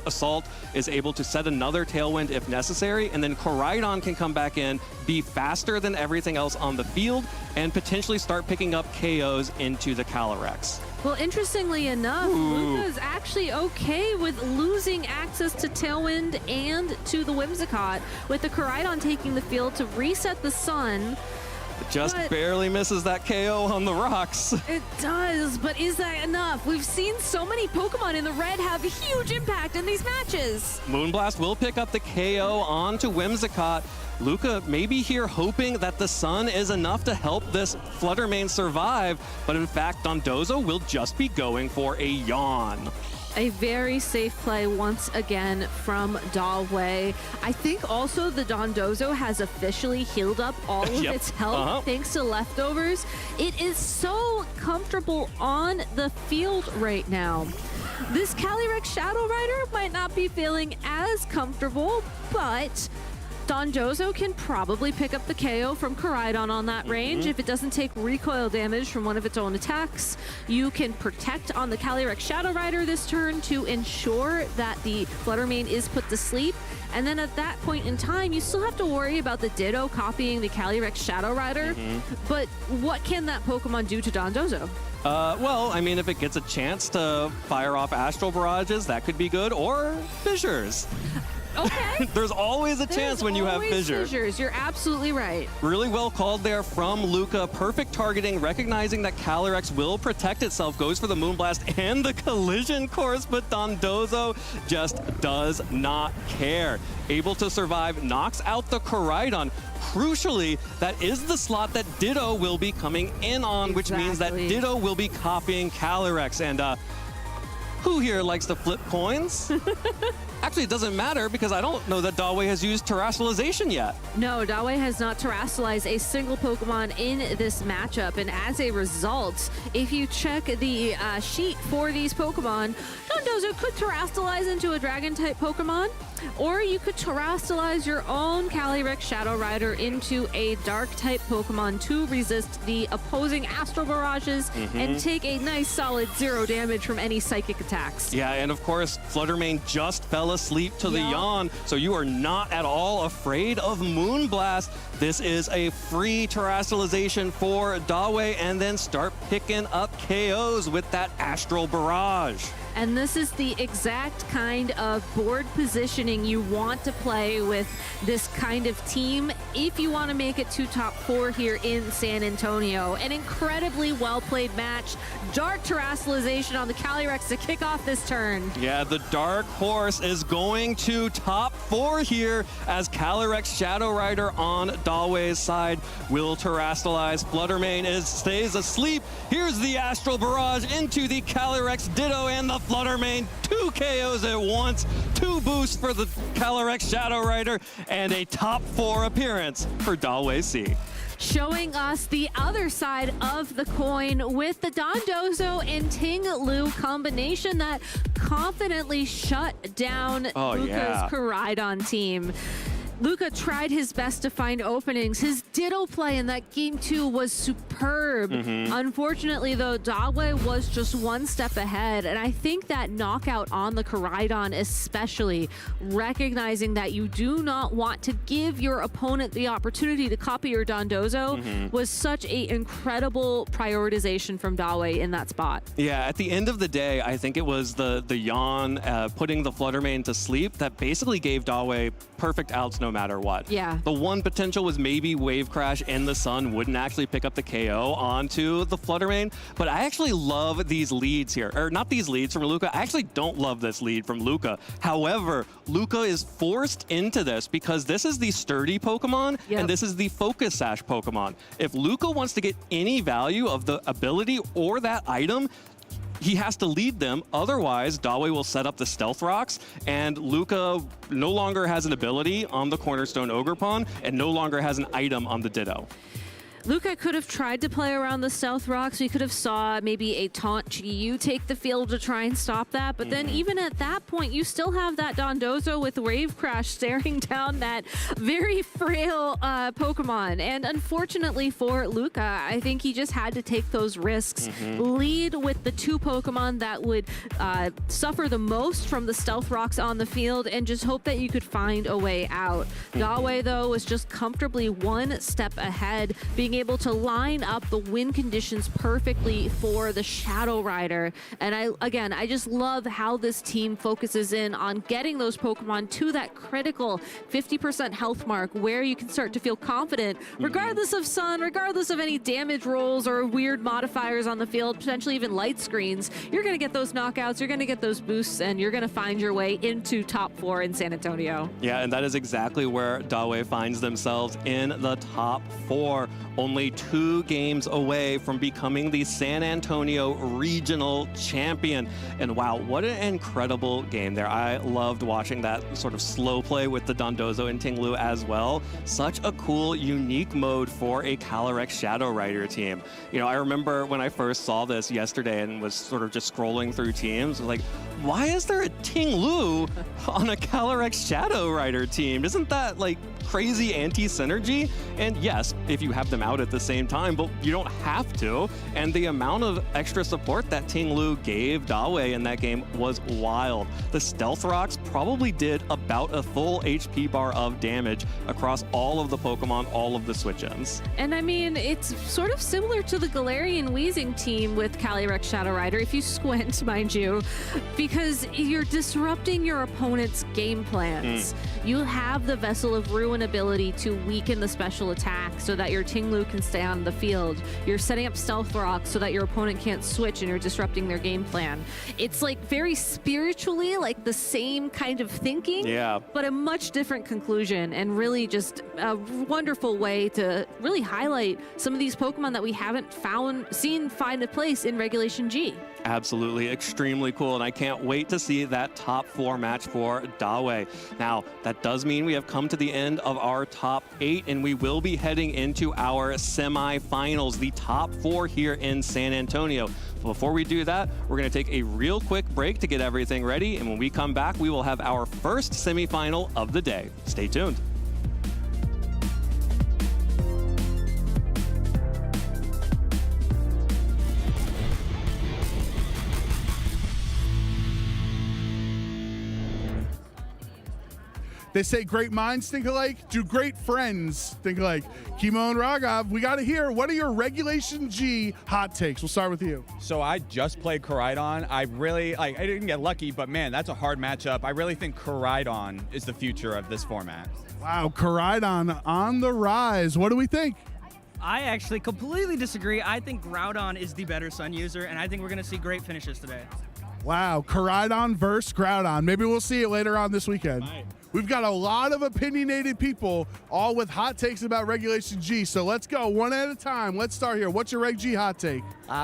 assault, is able to set another Tailwind if necessary, and then Koraidon can come back in, be faster than everything else on the field, and potentially start picking up KOs into the Calyrex. Well, interestingly enough, Luca is actually okay with losing access to Tailwind and to the Whimsicott, with the Koraidon taking the field to reset the sun. It just barely misses that KO on the rocks. It does, but is that enough? We've seen so many Pokemon in the red have a huge impact in these matches. Moonblast will pick up the KO onto Whimsicott. Luca may be here hoping that the sun is enough to help this Fluttermane survive, but in fact, Dondozo will just be going for a yawn. A very safe play once again from Dawei. I think also the Dondozo has officially healed up all of its health thanks to leftovers. It is so comfortable on the field right now. This Calyrex Shadow Rider might not be feeling as comfortable, but Dondozo can probably pick up the KO from Koraidon on that range if it doesn't take recoil damage from one of its own attacks. You can protect on the Calyrex Shadow Rider this turn to ensure that the Fluttermane is put to sleep. And then at that point in time, you still have to worry about the Ditto copying the Calyrex Shadow Rider. But what can that Pokemon do to Dondozo? Well, I mean, if it gets a chance to fire off Astral Barrages, that could be good, or Fissures. Okay. There's always a chance when you have Fissure. Fissures. You're absolutely right. Really well called there from Luca. Perfect targeting, recognizing that Calyrex will protect itself, goes for the Moonblast and the collision course, but Dondozo just does not care. Able to survive, knocks out the Koraidon. Crucially, that is the slot that Ditto will be coming in on, which means that Ditto will be copying Calyrex. And who here likes to flip coins? Actually, it doesn't matter because I don't know that Dawei has used Terastallization yet. No, Dawei has not terrestrialized a single Pokemon in this matchup. And as a result, if you check the sheet for these Pokemon, Dondozo could terrestrialize into a Dragon-type Pokemon, or you could terrestrialize your own Calyrex Shadow Rider into a Dark-type Pokemon to resist the opposing Astral Barrages and take a nice solid 0 damage from any Psychic attacks. Yeah, and of course, Fluttermane just fell asleep to the yawn, so you are not at all afraid of Moonblast. This is a free terrestrialization for Dawei, and then start picking up KOs with that Astral Barrage. And this is the exact kind of board positioning you want to play with this kind of team if you want to make it to top 4 here in San Antonio. An incredibly well-played match. Dark terrestrialization on the Calyrex to kick off this turn. Yeah, the Dark Horse is going to top 4 here as Calyrex Shadow Rider on Dawei's side will terrestrialize. Fluttermane stays asleep. Here's the Astral Barrage into the Calyrex Ditto and the Fluttermane. 2 KOs at once, 2 boosts for the Calyrex Shadow Rider, and a top 4 appearance for Dawei C. Showing us the other side of the coin with the Dondozo and Ting Lu combination that confidently shut down Luca's Koraidon team. Luca tried his best to find openings. His Ditto play in that game 2 was superb. Unfortunately, though, Dawei was just one step ahead. And I think that knockout on the Koraidon, especially recognizing that you do not want to give your opponent the opportunity to copy your Dondozo, was such an incredible prioritization from Dawei in that spot. Yeah, at the end of the day, I think it was the yawn putting the Fluttermane to sleep that basically gave Dawei perfect outs no matter what. Yeah. The one potential was maybe Wave Crash in the sun wouldn't actually pick up the KO onto the Fluttermane, but I actually love these leads here. Or not these leads from Luca. I actually don't love this lead from Luca. However, Luca is forced into this because this is the sturdy Pokemon and this is the Focus Sash Pokemon. If Luca wants to get any value of the ability or that item, he has to lead them, otherwise Dawei will set up the Stealth Rocks, and Luca no longer has an ability on the Cornerstone Ogerpon, and no longer has an item on the Ditto. Luca could have tried to play around the Stealth Rocks. We could have saw maybe a Taunt GU take the field to try and stop that. But then even at that point, you still have that Dondozo with Wave Crash staring down that very frail Pokemon. And unfortunately for Luca, I think he just had to take those risks. Lead with the 2 Pokemon that would suffer the most from the Stealth Rocks on the field and just hope that you could find a way out. Dawei, though, was just comfortably one step ahead, being able to line up the win conditions perfectly for the Shadow Rider. And I just love how this team focuses in on getting those Pokemon to that critical 50% health mark where you can start to feel confident, regardless of sun, regardless of any damage rolls or weird modifiers on the field, potentially even light screens. You're going to get those knockouts, you're going to get those boosts, and you're going to find your way into top 4 in San Antonio. Yeah, and that is exactly where Dawei finds themselves in the top 4. Only 2 games away from becoming the San Antonio Regional Champion. And wow, what an incredible game there. I loved watching that sort of slow play with the Dondozo and Ting Lu as well. Such a cool, unique mode for a Calyrex Shadow Rider team. You know, I remember when I first saw this yesterday and was sort of just scrolling through teams, like, why is there a Ting Lu on a Calyrex Shadow Rider team? Isn't that like crazy anti-synergy? And yes, if you have them out at the same time, but you don't have to. And the amount of extra support that Ting Lu gave Dawei in that game was wild. The Stealth Rocks probably did about a full HP bar of damage across all of the Pokemon, all of the switch-ins. And I mean, it's sort of similar to the Galarian Weezing team with Calyrex Shadow Rider, if you squint, mind you, because you're disrupting your opponent's game plans. You have the Vessel of Ruin ability to weaken the special attack so that your Ting Lu can stay on the field. You're setting up Stealth Rock so that your opponent can't switch and you're disrupting their game plan. It's like very spiritually like the same kind of thinking, but a much different conclusion, and really just a wonderful way to really highlight some of these Pokemon that we haven't seen find a place in Regulation G. Absolutely, extremely cool, and I can't wait to see that top 4 match for Dawei. Now, that does mean we have come to the end of our top 8, and we will be heading into our semifinals, the top 4 here in San Antonio. Before we do that, we're going to take a real quick break to get everything ready, and when we come back, we will have our first semifinal of the day. Stay tuned. They say great minds think alike. Do great friends think alike? Kimo and Raghav, we got to hear, what are your Regulation G hot takes? We'll start with you. So I just played Koraidon. I didn't get lucky, but man, that's a hard matchup. I really think Koraidon is the future of this format. Wow, Koraidon on the rise. What do we think? I actually completely disagree. I think Groudon is the better Sun user, and I think we're going to see great finishes today. Wow, Koraidon versus Groudon. Maybe we'll see it later on this weekend. We've got a lot of opinionated people, all with hot takes about Regulation G. So let's go one at a time. Let's start here. What's your Reg G hot take?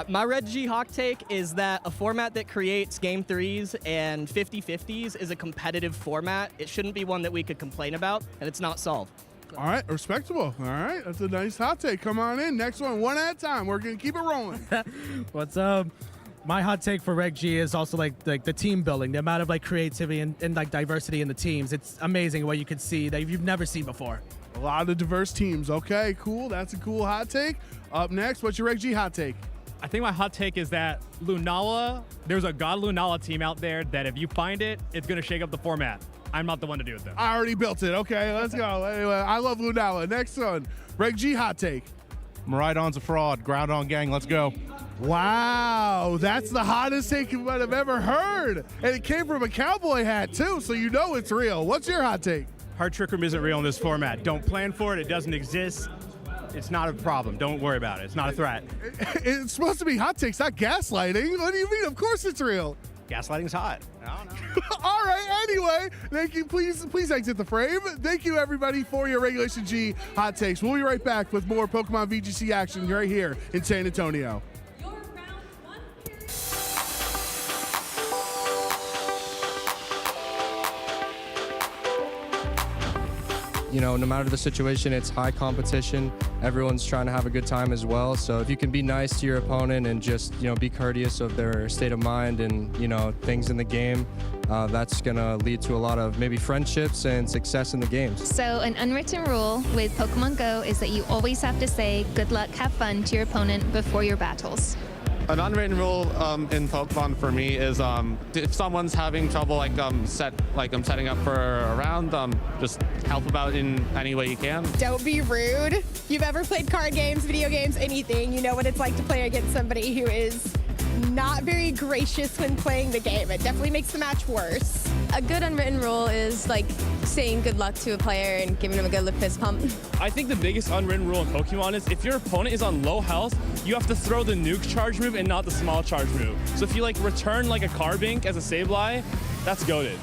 My Reg G hot take is that a format that creates game 3s and 50-50s is a competitive format. It shouldn't be one that we could complain about, and it's not solved. All right, respectable. All right, that's a nice hot take. Come on in. Next one, one at a time. We're going to keep it rolling. What's up? My hot take for Reg G is also like the team building, the amount of like creativity and like diversity in the teams. It's amazing what you could see that you've never seen before. A lot of diverse teams. Okay, cool. That's a cool hot take. Up next, what's your Reg G hot take? I think my hot take is that Lunala, there's a God Lunala team out there that if you find it, it's going to shake up the format. I'm not the one to do it though. I already built it. Okay, let's go. Anyway, I love Lunala. Next one, Reg G hot take. Miraidon's a fraud. Groudon gang, let's go. Wow, that's the hottest take you might have ever heard. And it came from a cowboy hat, too, so you know it's real. What's your hot take? Heart Trick Room isn't real in this format. Don't plan for it. It doesn't exist. It's not a problem. Don't worry about it. It's not a threat. It's supposed to be hot takes, not gaslighting. What do you mean? Of course it's real. Gaslighting's hot. I don't know. All right, anyway, thank you. Please exit the frame. Thank you, everybody, for your Regulation G hot takes. We'll be right back with more Pokemon VGC action right here in San Antonio. You know, no matter the situation, it's high competition. Everyone's trying to have a good time as well. So if you can be nice to your opponent and just, you know, be courteous of their state of mind and, you know, things in the game, that's going to lead to a lot of maybe friendships and success in the games. So an unwritten rule with Pokemon Go is that you always have to say good luck, have fun to your opponent before your battles. An unwritten rule in Pokemon for me is if someone's having trouble setting up for a round, just help them out in any way you can. Don't be rude. If you've ever played card games, video games, anything, you know what it's like to play against somebody who is not very gracious when playing the game. It definitely makes the match worse. A good unwritten rule is like saying good luck to a player and giving them a good lip fist pump. I think the biggest unwritten rule in Pokemon is if your opponent is on low health, you have to throw the nuke charge move and not the small charge move. So if you like return like a Carbink as a Sableye, that's goated.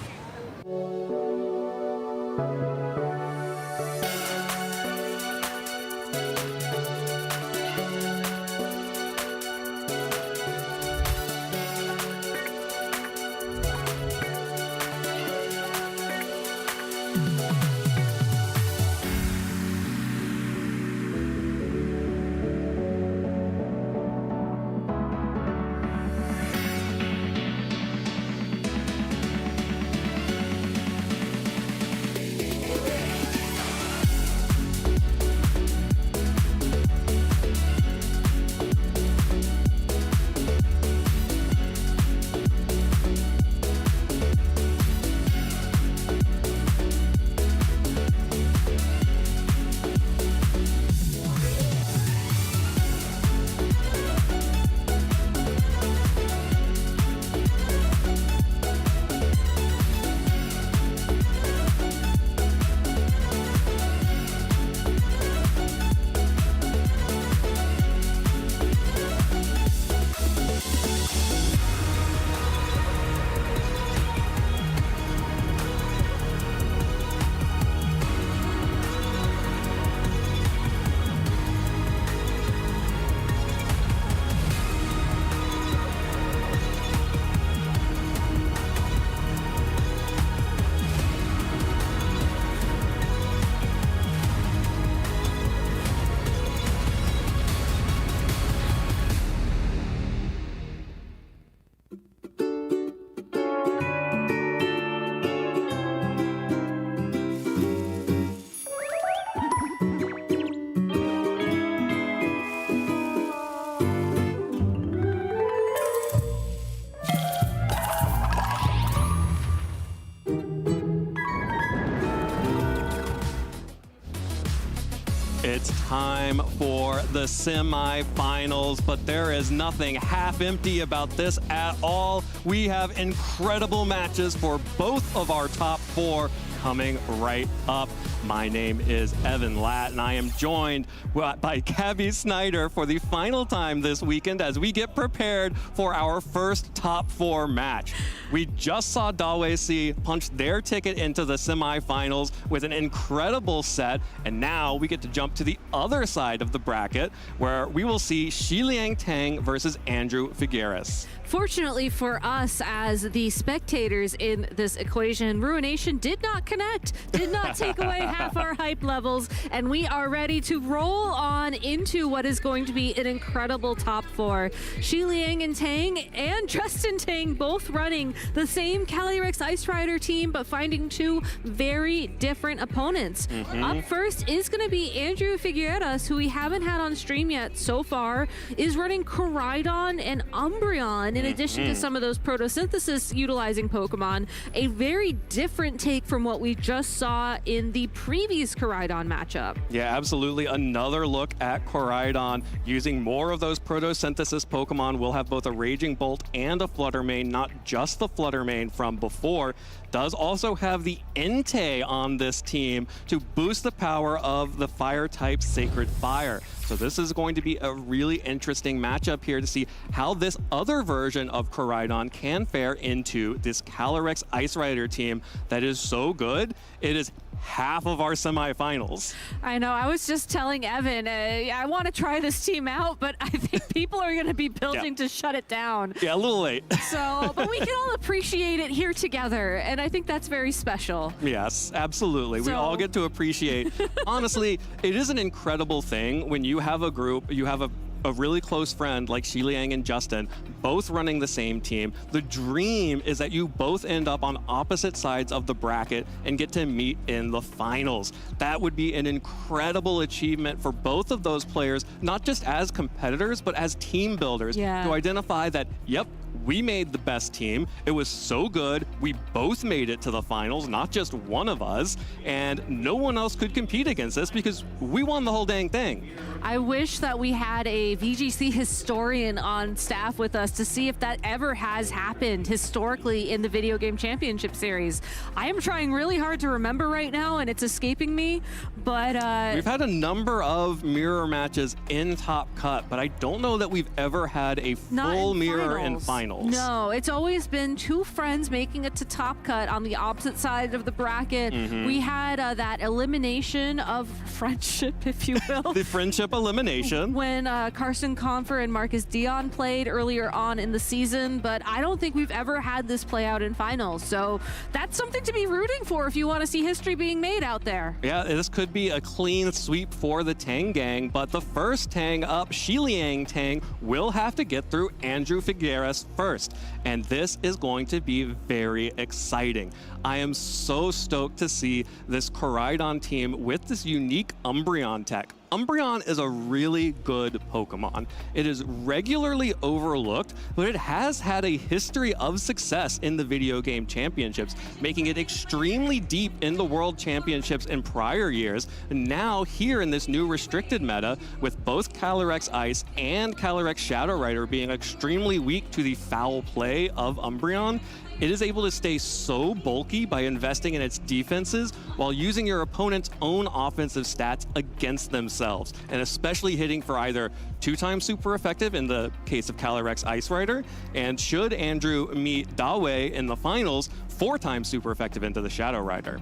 It's time for the semifinals, but there is nothing half empty about this at all. We have incredible matches for both of our top 4 coming right up. My name is Evan Latt, and I am joined by Gabby Snyder for the final time this weekend as we get prepared for our first top 4 match. We just saw Dawei C punch their ticket into the semifinals with an incredible set, and now we get to jump to the other side of the bracket where we will see Xiliang Tang versus Andrew Figueres. Fortunately for us as the spectators in this equation, Ruination did not connect, did not take away half our hype levels, and we are ready to roll on into what is going to be an incredible top 4. Xiliang and Tang and Justin Tang both running the same Calyrex Ice Rider team, but finding 2 very different opponents. Up first is going to be Andrew Figueres, who we haven't had on stream yet so far, is running Koraidon and Umbreon in addition to some of those photosynthesis utilizing Pokemon. A very different take from what we just saw in the previous Koraidon matchup. Yeah, absolutely. Another look at Koraidon using more of those photosynthesis Pokemon. We'll have both a Raging Bolt and a Flutter Mane, not just the Flutter Mane from before. Does also have the Entei on this team to boost the power of the fire type Sacred Fire. So this is going to be a really interesting matchup here to see how this other version of Koraidon can fare into this Calyrex Ice Rider team that is so good. It is half of our semifinals. I know. I was just telling Evan, I want to try this team out, but I think people are going to be building to shut it down. Yeah, a little late. So, but we can all appreciate it here together, and I think that's very special. Yes, absolutely. We all get to appreciate. Honestly, it is an incredible thing when you have a group, you have a really close friend like Xiliang and Justin, both running the same team. The dream is that you both end up on opposite sides of the bracket and get to meet in the finals. That would be an incredible achievement for both of those players, not just as competitors, but as team builders, to identify that, yep, we made the best team. It was so good. We both made it to the finals, not just one of us, and no one else could compete against us because we won the whole dang thing. I wish that we had a VGC historian on staff with us to see if that ever has happened historically in the Video Game Championship Series. I am trying really hard to remember right now, and it's escaping me, but we've had a number of mirror matches in Top Cut, but I don't know that we've ever had a full mirror in finals. No, it's always been 2 friends making it to Top Cut on the opposite side of the bracket. We had that elimination of friendship, if you will. The friendship elimination. When Carson Confer and Marcus Dion played earlier on in the season, but I don't think we've ever had this play out in finals. So that's something to be rooting for if you want to see history being made out there. Yeah, this could be a clean sweep for the Tang gang, but the first Tang up, Xiliang Tang, will have to get through Andrew Figueres first, and this is going to be very exciting. I am so stoked to see this Koraidon team with this unique Umbreon tech. Umbreon is a really good Pokemon. It is regularly overlooked, but it has had a history of success in the Video Game Championships, making it extremely deep in the World Championships in prior years. And now here in this new restricted meta, with both Calyrex Ice and Calyrex Shadow Rider being extremely weak to the foul play of Umbreon, it is able to stay so bulky by investing in its defenses while using your opponent's own offensive stats against themselves, and especially hitting for either 2x super effective in the case of Calyrex Ice Rider, and should Andrew meet Dawei in the finals, 4x super effective into the Shadow Rider.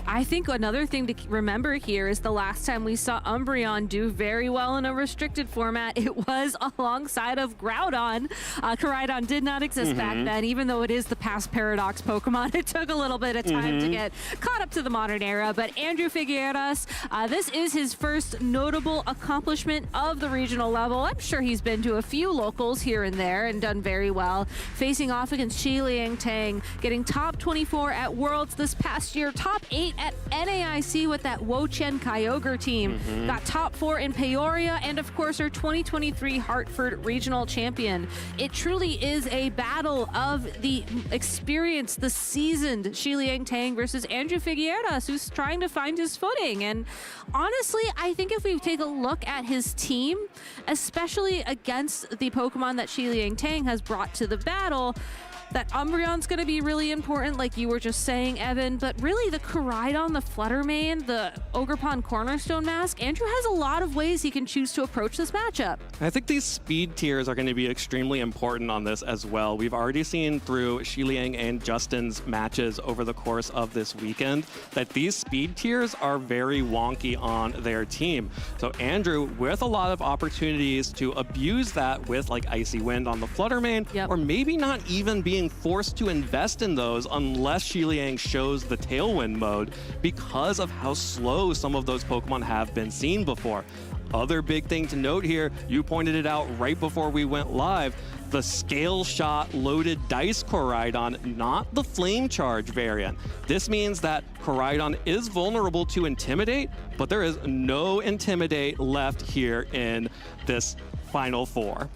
I think another thing to remember here is the last time we saw Umbreon do very well in a restricted format, it was alongside of Groudon. Koraidon did not exist back then, even though it is the past Paradox Pokemon. It took a little bit of time to get caught up to the modern era, but Andrew Figueres, this is his first notable accomplishment of the regional level. I'm sure he's been to a few locals here and there and done very well. Facing off against Xiliang Tang, getting top 24 at Worlds this past year, top 8 great at NAIC with that Wo-Chen Kyogre team. Got top 4 in Peoria, and of course our 2023 Hartford Regional Champion. It truly is a battle of the experienced, the seasoned Shi Liang-Tang versus Andrew Figueras, who's trying to find his footing. And honestly, I think if we take a look at his team, especially against the Pokemon that Shi Liang-Tang has brought to the battle, that Umbreon's going to be really important, like you were just saying, Evan, but really the Koraidon, the Fluttermane, the Ogerpon Cornerstone Mask, Andrew has a lot of ways he can choose to approach this matchup. I think these speed tiers are going to be extremely important on this as well. We've already seen through Shi Liang and Justin's matches over the course of this weekend that these speed tiers are very wonky on their team. So Andrew, with a lot of opportunities to abuse that with like Icy Wind on the Fluttermane, or maybe not even being forced to invest in those unless Shi Liang shows the Tailwind mode because of how slow some of those Pokemon have been seen before. Other big thing to note here, you pointed it out right before we went live, the Scale Shot loaded Dice Koraidon, not the Flame Charge variant. This means that Koraidon is vulnerable to Intimidate, but there is no Intimidate left here in this Final Four.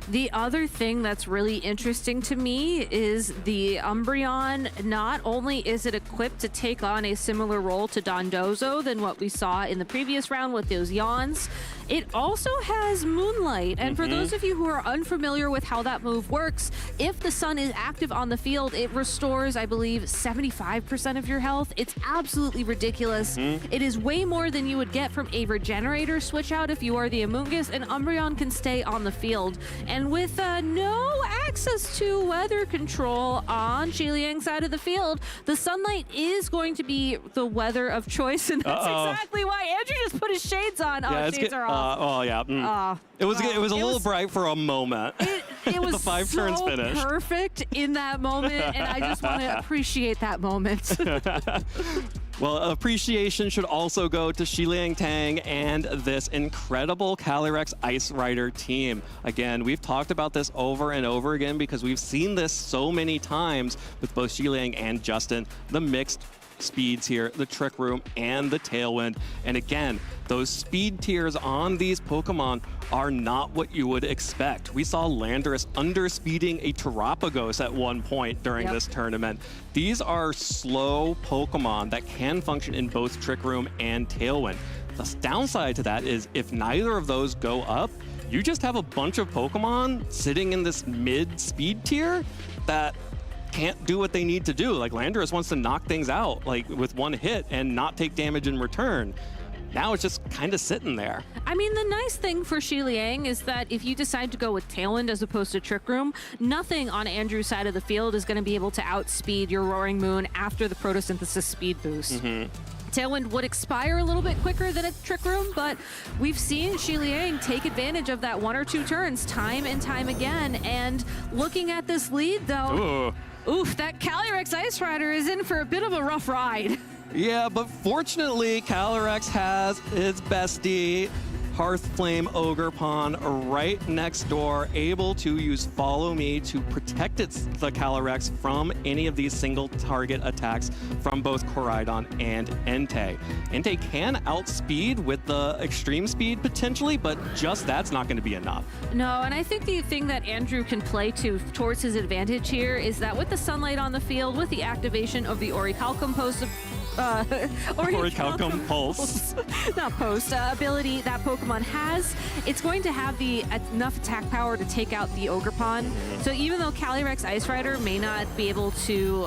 The other thing that's really interesting to me is the Umbreon. Not only is it equipped to take on a similar role to Dondozo than what we saw in the previous round with those Yawns, it also has Moonlight. And for those of you who are unfamiliar with how that move works, if the sun is active on the field, it restores, I believe, 75% of your health. It's absolutely ridiculous. It is way more than you would get from a Regenerator switch out if you are the Amoonguss, and Umbreon can stay on the field. And with no access to weather control on Shi Liang's side of the field, the sunlight is going to be the weather of choice, and that's exactly why Andrew just put his shades on. Yeah, shades are off. It was a little bright for a moment. It was the 5 turns finish. Perfect in that moment, and I just want to appreciate that moment. Well, appreciation should also go to Shi Liang-Tang and this incredible Calyrex Ice Rider team. Again, we've talked about this over and over again because we've seen this so many times with both Shi Liang and Justin, the mixed speeds here, the Trick Room and the Tailwind. And again, those speed tiers on these Pokemon are not what you would expect. We saw Landorus underspeeding a Terapagos at one point during this tournament. These are slow Pokemon that can function in both Trick Room and Tailwind. The downside to that is if neither of those go up, you just have a bunch of Pokemon sitting in this mid-speed tier that can't do what they need to do. Like Landorus wants to knock things out like with one hit and not take damage in return. Now it's just kind of sitting there. I mean, the nice thing for Shi Liang is that if you decide to go with Tailwind as opposed to Trick Room, nothing on Andrew's side of the field is going to be able to outspeed your Roaring Moon after the Photosynthesis speed boost. Tailwind would expire a little bit quicker than a Trick Room, but we've seen Shi Liang take advantage of that 1 or 2 turns time and time again. And looking at this lead, though, oof, that Calyrex Ice Rider is in for a bit of a rough ride. Yeah, but fortunately, Calyrex has its bestie, Hearthflame Ogerpon, right next door, able to use Follow Me to protect the Calyrex from any of these single target attacks from both Koraidon and Entei. Entei can outspeed with the extreme speed potentially, but just that's not going to be enough. No, and I think the thing that Andrew can play towards his advantage here is that with the sunlight on the field, with the activation of the Orichalcum Orichalcum Pulse. Not post. Ability that Pokemon has, it's going to have the enough attack power to take out the Ogerpon. So even though Calyrex Ice Rider may not be able to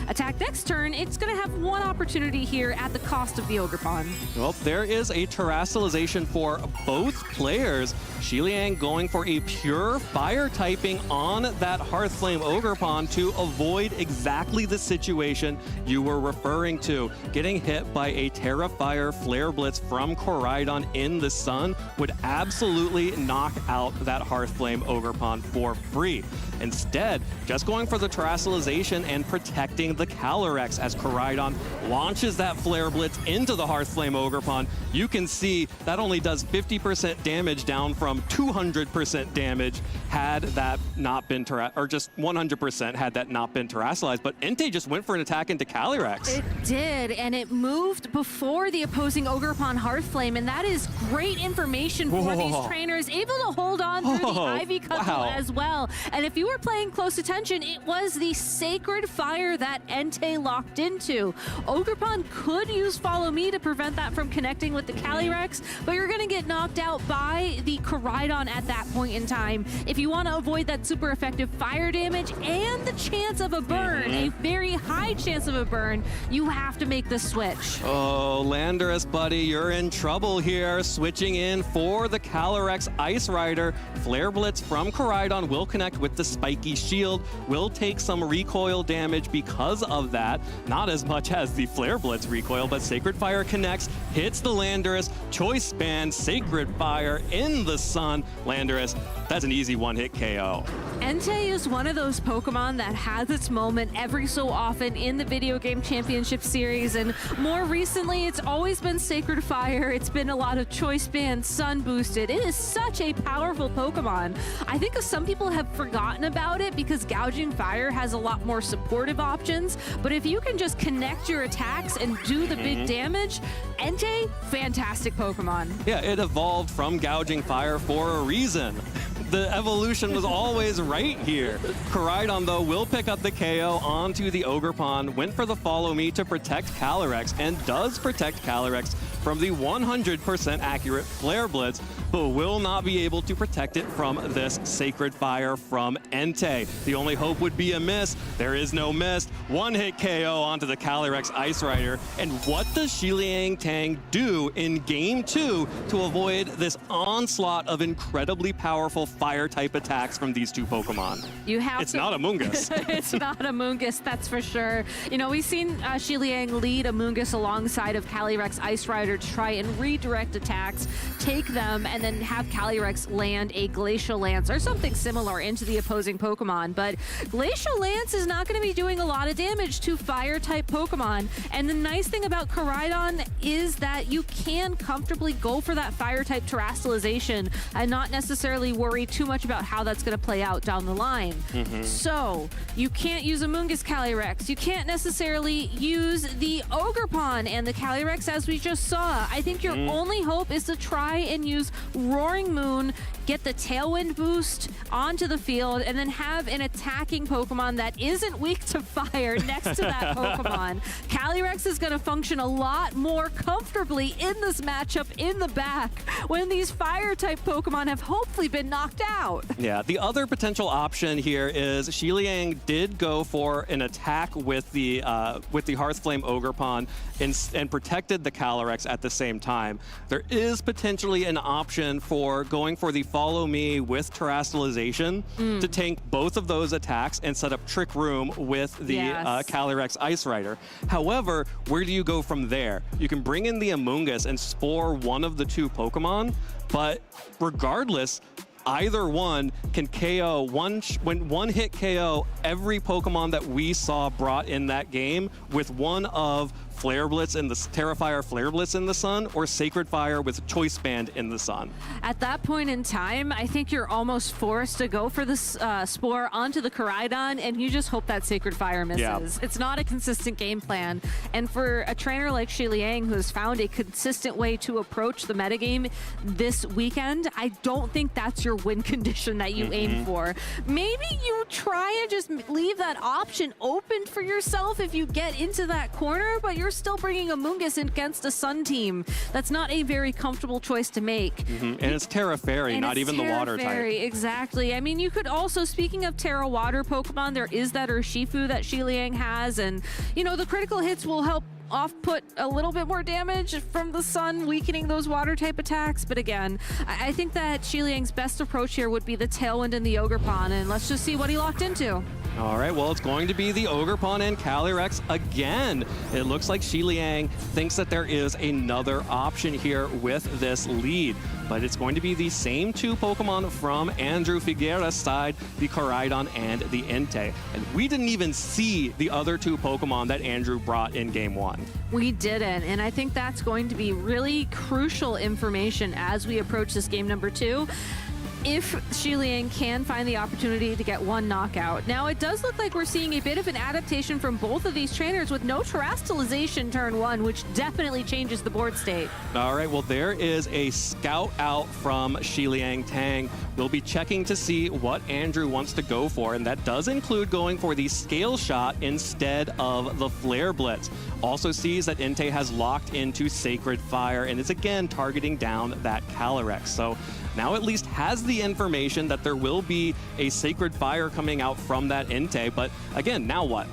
attack next turn, it's going to have one opportunity here at the cost of the Ogerpon. Well, there is a Terrassalization for both players. Shi Liang going for a pure fire typing on that Hearthflame Ogerpon to avoid exactly the situation you were referring to. Getting hit by a Terra Fire Flare Blitz from Koraidon in the sun would absolutely knock out that Hearthflame Ogerpon for free. Instead, just going for the Terrassalization and protecting the Calyrex as Koraidon launches that Flare Blitz into the Hearthflame Ogerpon. You can see that only does 50% damage down from 200% damage had that not been or just 100% had that not been Terrassalized. But Entei just went for an attack into Calyrex. It did. did, and it moved before the opposing Ogerpon Hearthflame, and that is great information for these trainers, able to hold on through the Ivy Cudgel as well. And if you were playing close attention, it was the Sacred Fire that Entei locked into. Ogerpon could use Follow Me to prevent that from connecting with the Calyrex, but you're going to get knocked out by the Koraidon at that point in time. If you want to avoid that super effective fire damage and the chance of a burn, a very high chance of a burn, you have to make the switch. Oh, Landorus, buddy, you're in trouble here. Switching in for the Calyrex Ice Rider. Flare Blitz from Koraidon will connect with the spiky shield, will take some recoil damage because of that. Not as much as the Flare Blitz recoil, but Sacred Fire connects, hits the Landorus, Choice Band, Sacred Fire in the sun. Landorus, that's an easy one-hit KO. Entei is one of those Pokemon that has its moment every so often in the video game championship series, and more recently it's always been Sacred Fire. It's been a lot of Choice Band, Sun boosted. It is such a powerful Pokemon. I think some people have forgotten about it because Gouging Fire has a lot more supportive options, but if you can just connect your attacks and do the big damage, Entei, fantastic Pokemon. Yeah, it evolved from Gouging Fire for a reason. The evolution was always right here. Koraidon, though, will pick up the KO onto the Ogerpon, went for the Follow Me to protect Calyrex, and does protect Calyrex from the 100% accurate Flare Blitz, but will not be able to protect it from this Sacred Fire from Entei. The only hope would be a miss. There is no miss. One-hit KO onto the Calyrex Ice Rider. And what does Shiliang Tang do in Game 2 to avoid this onslaught of incredibly powerful Fire-type attacks from these two Pokemon? It's not Amoonguss. It's not Amoonguss, that's for sure. You know, we've seen Shiliang lead Amoonguss alongside of Calyrex Ice Rider to try and redirect attacks, take them, and then have Calyrex land a Glacial Lance or something similar into the opposing Pokemon. But Glacial Lance is not going to be doing a lot of damage to Fire-type Pokemon. And the nice thing about Koraidon is that you can comfortably go for that Fire-type Terastallization and not necessarily worry too much about how that's going to play out down the line. So you can't use Amoonguss Calyrex. You can't necessarily use the Ogerpon and the Calyrex as we just saw. I think your only hope is to try and use Roaring Moon, get the Tailwind boost onto the field, and then have an attacking Pokemon that isn't weak to fire next to that Pokemon. Calyrex is going to function a lot more comfortably in this matchup in the back when these Fire-type Pokemon have hopefully been knocked out. Yeah, the other potential option here is Shiliang did go for an attack with the Hearthflame Ogerpon and protected the Calyrex at the same time. There is potentially an option for going for the Follow Me with Terastallization to tank both of those attacks and set up Trick Room with the Calyrex Ice Rider. However, where do you go from there? You can bring in the Amoonguss and spore one of the two Pokemon, but regardless, either one can KO one hit KO every Pokemon that we saw brought in that game with one of Flare Blitz and the Terrafire Flare Blitz in the sun, or Sacred Fire with Choice Band in the sun. At that point in time, I think you're almost forced to go for this Spore onto the Koraidon, and you just hope that Sacred Fire misses. Yeah. It's not a consistent game plan. And for a trainer like Shiliang, who has found a consistent way to approach the metagame this weekend, I don't think that's your win condition that you aim for. Maybe you try and just leave that option open for yourself if you get into that corner, but you're still bringing Amoonguss against a Sun team. That's not a very comfortable choice to make. And it's Terra Fairy, not even the water type. Exactly. I mean, you could also, speaking of Terra Water Pokemon, there is that Urshifu that Shiliang has, and, you know, the critical hits will help off-put a little bit more damage from the sun, weakening those water type attacks. But again, I think that Shiliang's best approach here would be the Tailwind and the Ogerpon, and let's just see what he locked into. All right, well, it's going to be the Ogerpon and Calyrex again. It looks like Shiliang thinks that there is another option here with this lead, but it's going to be the same two Pokemon from Andrew Figueira's side, the Koraidon and the Entei. And we didn't even see the other two Pokemon that Andrew brought in Game 1. We didn't, and I think that's going to be really crucial information as we approach this game number 2. if Xiliang can find the opportunity to get one knockout. Now, it does look like we're seeing a bit of an adaptation from both of these trainers with no terastallization turn 1, which definitely changes the board state. All right, well, there is a scout out from Xiliang Tang. We'll be checking to see what Andrew wants to go for, and that does include going for the scale shot instead of the flare blitz. Also sees that Entei has locked into Sacred Fire and is again targeting down that Calyrex. So now at least has the information that there will be a Sacred Fire coming out from that Entei, but again, now what?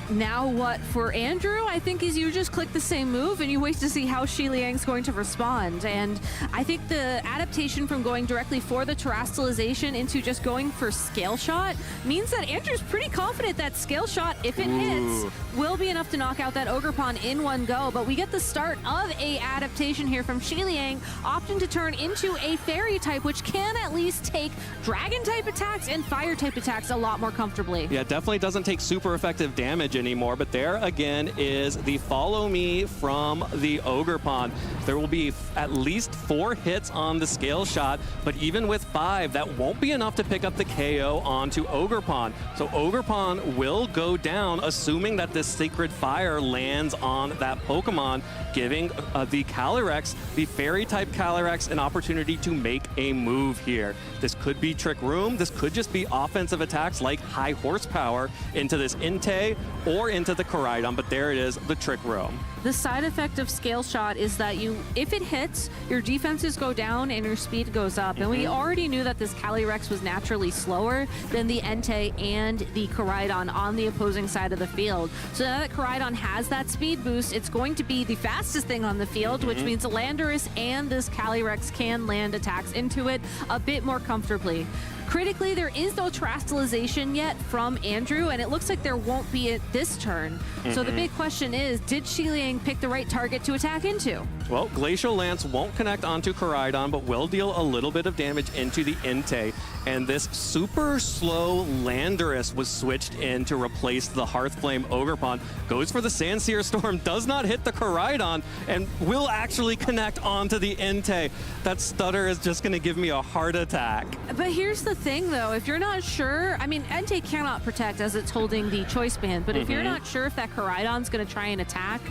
Now what for Andrew, I think, is you just click the same move and you wait to see how Xiliang's going to respond. And I think the adaptation from going directly for the terastallization into just going for scale shot means that Andrew's pretty confident that scale shot, if it hits, will be enough to knock out that Ogerpon in one go. But we get the start of a adaptation here from Xiliang, opting to turn into a fairy type, which can at least take dragon type attacks and fire type attacks a lot more comfortably. Yeah, definitely doesn't take super effective damage anymore, but there again is the follow me from the Ogerpon. There will be at least 4 hits on the scale shot, but even with 5, that won't be enough to pick up the KO onto Ogerpon. So Ogerpon will go down, assuming that this Sacred Fire lands on that Pokemon, giving the Calyrex, the fairy type Calyrex, an opportunity to make a move here. This could be Trick Room, this could just be offensive attacks like high horsepower into this Entei or into the Koraidon, but there it is, the Trick Room. The side effect of scale shot is that if it hits, your defenses go down and your speed goes up. And we already knew that this Calyrex was naturally slower than the Entei and the Koraidon on the opposing side of the field. So now that Koraidon has that speed boost, it's going to be the fastest thing on the field, which means Landorus and this Calyrex can land attacks into it a bit more comfortably. Critically, there is no terastallization yet from Andrew, and it looks like there won't be at this turn. So the big question is, did Xiliang pick the right target to attack into? Well, Glacial Lance won't connect onto Koraidon, but will deal a little bit of damage into the Entei. And this super slow Landorus was switched in to replace the Hearthflame Ogerpon. Goes for the Sandsear Storm, does not hit the Koraidon, and will actually connect onto the Entei. That stutter is just going to give me a heart attack. But here's the thing, though. If you're not sure, I mean, Entei cannot protect as it's holding the Choice Band, but if you're not sure if that Koraidon's going to try and attack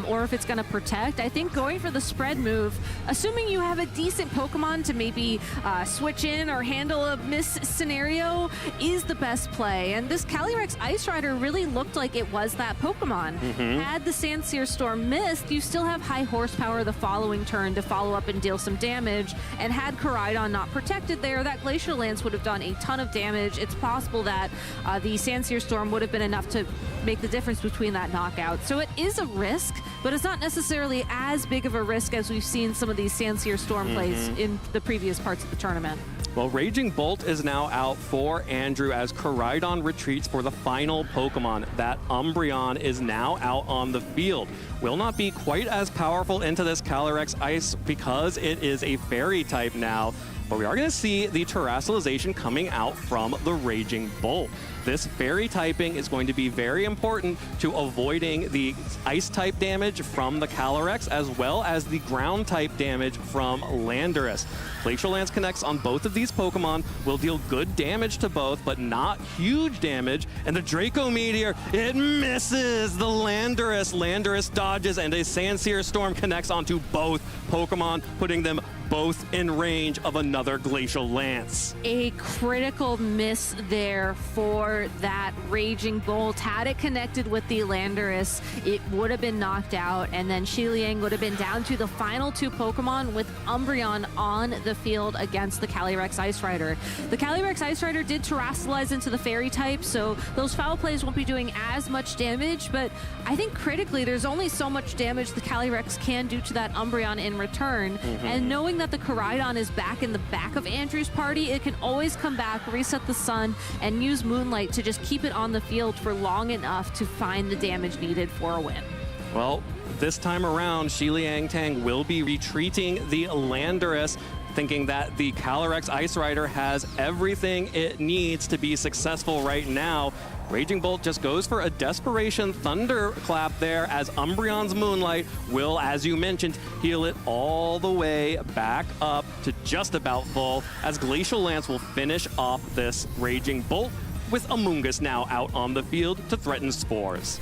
or if it's going to protect, I think going for the spread move, assuming you have a decent Pokemon to maybe switch in or handle a miss scenario, is the best play. And this Calyrex Ice Rider really looked like it was that Pokemon. Had the Sandsear Storm missed, you still have high horsepower the following turn to follow up and deal some damage. And had Koraidon not protected there, that Glacial Lance would have done a ton of damage. It's possible that the Sandsear Storm would have been enough to make the difference between that knockout. So it is a risk, but it's not necessarily as big of a risk as we've seen some of these Sandsear Storm plays in the previous parts of the tournament. Well, Raging Bolt is now out for Andrew as Koraidon retreats for the final Pokemon. That Umbreon is now out on the field. Will not be quite as powerful into this Calyrex Ice because it is a fairy type now, but we are going to see the terastallization coming out from the Raging Bolt. This fairy typing is going to be very important to avoiding the ice type damage from the Calyrex as well as the ground type damage from Landorus. Glacial Lance connects on both of these Pokemon, will deal good damage to both, but not huge damage. And the Draco Meteor, it misses the Landorus. Landorus dodges and a Sandsear Storm connects onto both Pokemon, putting them both in range of another Glacial Lance. A critical miss there for that Raging Bolt. Had it connected with the Landorus, it would have been knocked out, and then Xiliang would have been down to the final 2 Pokemon with Umbreon on the field against the Calyrex Ice Rider. The Calyrex Ice Rider did terastallize into the fairy type, so those foul plays won't be doing as much damage, but I think critically there's only so much damage the Calyrex can do to that Umbreon in return, and knowing that the Koraidon is back in the back of Andrew's party, it can always come back, reset the sun, and use Moonlight to just keep it on the field for long enough to find the damage needed for a win. Well, this time around, Xiliang Tang will be retreating the Landorus, thinking that the Calyrex Ice Rider has everything it needs to be successful right now. Raging Bolt just goes for a Desperation Thunderclap there as Umbreon's Moonlight will, as you mentioned, heal it all the way back up to just about full, as Glacial Lance will finish off this Raging Bolt, with Amoonguss now out on the field to threaten Spores.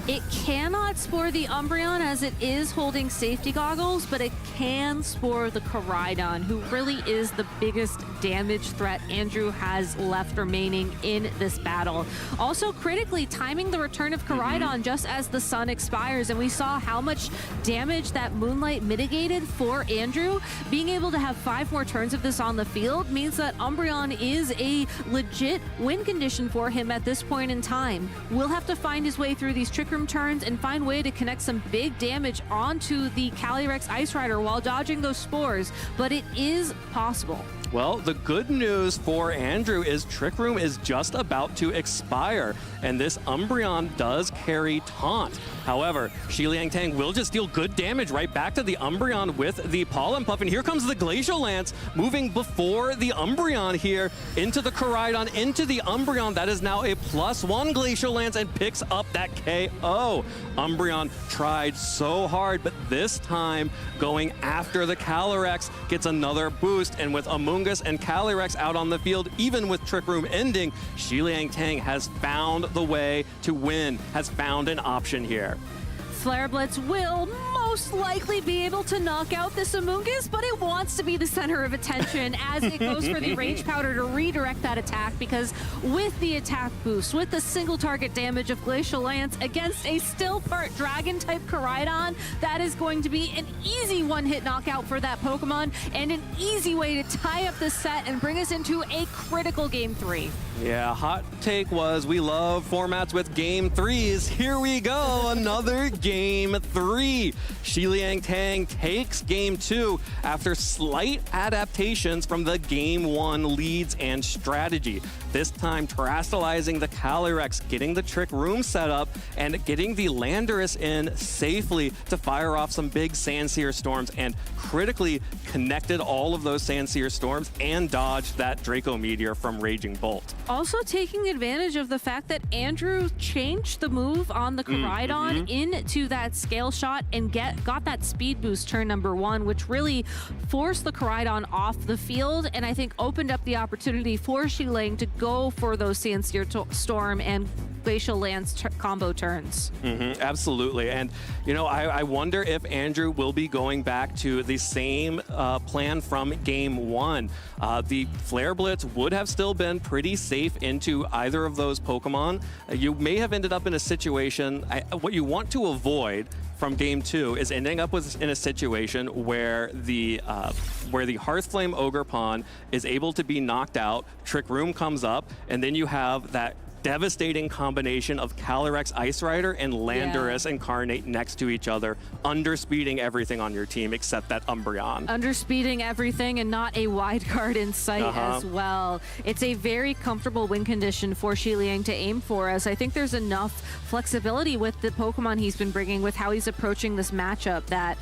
It cannot spore the Umbreon as it is holding safety goggles, but it can spore the Koraidon, who really is the biggest damage threat Andrew has left remaining in this battle. Also, critically timing the return of Koraidon just as the sun expires, and we saw how much damage that Moonlight mitigated for Andrew. Being able to have 5 more turns of this on the field means that Umbreon is a legit win condition for him at this point in time. We'll have to find his way through these Trick Room turns and find way to connect some big damage onto the Calyrex Ice Rider while dodging those spores, but it is possible. Well, the good news for Andrew is Trick Room is just about to expire, and this Umbreon does carry Taunt. However, Shiliang Tang will just deal good damage right back to the Umbreon with the Pollen Puff, and here comes the Glacial Lance moving before the Umbreon here into the Koraidon, into the Umbreon. That is now a +1 Glacial Lance and picks up that KO. Umbreon tried so hard, but this time going after the Calyrex gets another boost, and with Amoonguss and Calyrex out on the field, even with Trick Room ending, Shiliang Tang has found the way to win, has found an option here. Flare Blitz will most likely be able to knock out this Amoonguss, but it wants to be the center of attention as it goes for the Rage Powder to redirect that attack, because with the attack boost, with the single target damage of Glacial Lance against a still fart Dragon-type Koraidon, that is going to be an easy one-hit knockout for that Pokemon and an easy way to tie up the set and bring us into a critical Game 3. Yeah, hot take was we love formats with Game 3s. Here we go, another Game 3. Shiliang Tang takes Game 2 after slight adaptations from the Game 1 leads and strategy. This time terastallizing the Calyrex, getting the Trick Room set up, and getting the Landorus in safely to fire off some big Sandsear Storms, and critically connected all of those Sandsear Storms and dodged that Draco Meteor from Raging Bolt. Also taking advantage of the fact that Andrew changed the move on the Koraidon into that scale shot and got that speed boost turn number 1, which really forced the Koraidon off the field, and I think opened up the opportunity for Shiliang to go for those Sandsear Storm and Glacial Lance combo turns. Absolutely. And, you know, I wonder if Andrew will be going back to the same plan from Game 1. The Flare Blitz would have still been pretty safe into either of those Pokemon. You may have ended up in a situation, what you want to avoid from Game 2 is ending up in a situation where the Hearthflame Ogerpon is able to be knocked out, Trick Room comes up, and then you have that devastating combination of Calyrex Ice Rider and Landorus Incarnate next to each other, underspeeding everything on your team except that Umbreon. Underspeeding everything and not a wide card in sight as well. It's a very comfortable win condition for Shiliang to aim for, as I think there's enough flexibility with the Pokemon he's been bringing, with how he's approaching this matchup, that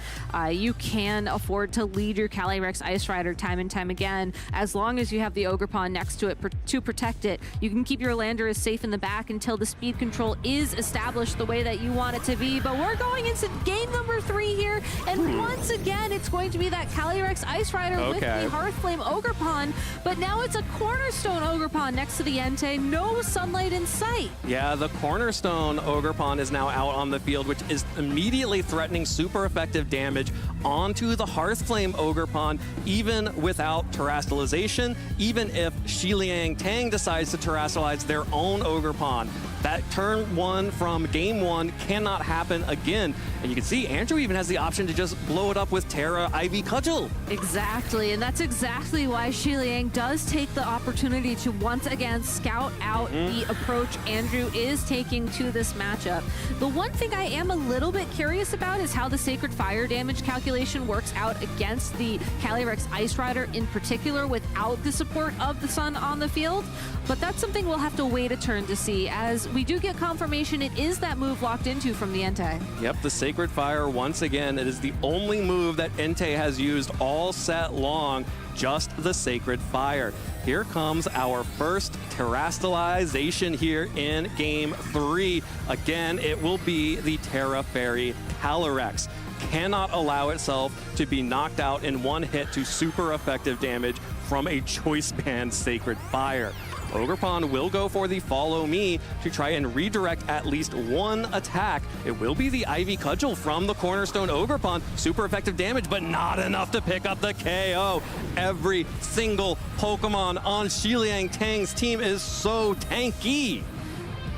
you can afford to lead your Calyrex Ice Rider time and time again. As long as you have the Ogerpon next to it to protect it, you can keep your Landorus safe in the back until the speed control is established the way that you want it to be. But we're going into game number 3 here, and once again it's going to be that Calyrex Ice Rider with the Hearthflame Ogerpon, but now it's a Cornerstone Ogerpon next to the Entei. No sunlight in sight. Yeah, the Cornerstone Ogerpon is now out on the field, which is immediately threatening super effective damage onto the Hearthflame Ogerpon, even without terastallization, even if Shiliang Tang decides to terastallize their own Ogerpon. That turn 1 from Game 1 cannot happen again. And you can see Andrew even has the option to just blow it up with Terra Ivy Cudgel. Exactly, and that's exactly why Shiliang does take the opportunity to once again scout out the approach Andrew is taking to this matchup. The one thing I am a little bit curious about is how the Sacred Fire damage calculation works out against the Calyrex Ice Rider in particular without the support of the sun on the field. But that's something we'll have to wait a turn to see, as we do get confirmation it is that move locked into from the Entei. Yep, the Sacred Fire, once again, it is the only move that Entei has used all set long, just the Sacred Fire. Here comes our first terastallization here in Game 3. Again, it will be the Terra Fairy Calyrex. cannot allow itself to be knocked out in one hit to super effective damage from a choice band Sacred Fire. Ogerpon will go for the Follow Me to try and redirect at least one attack. It will be the Ivy Cudgel from the Cornerstone Ogerpon. Super effective damage, but not enough to pick up the KO. Every single Pokemon on Xiliang Tang's team is so tanky.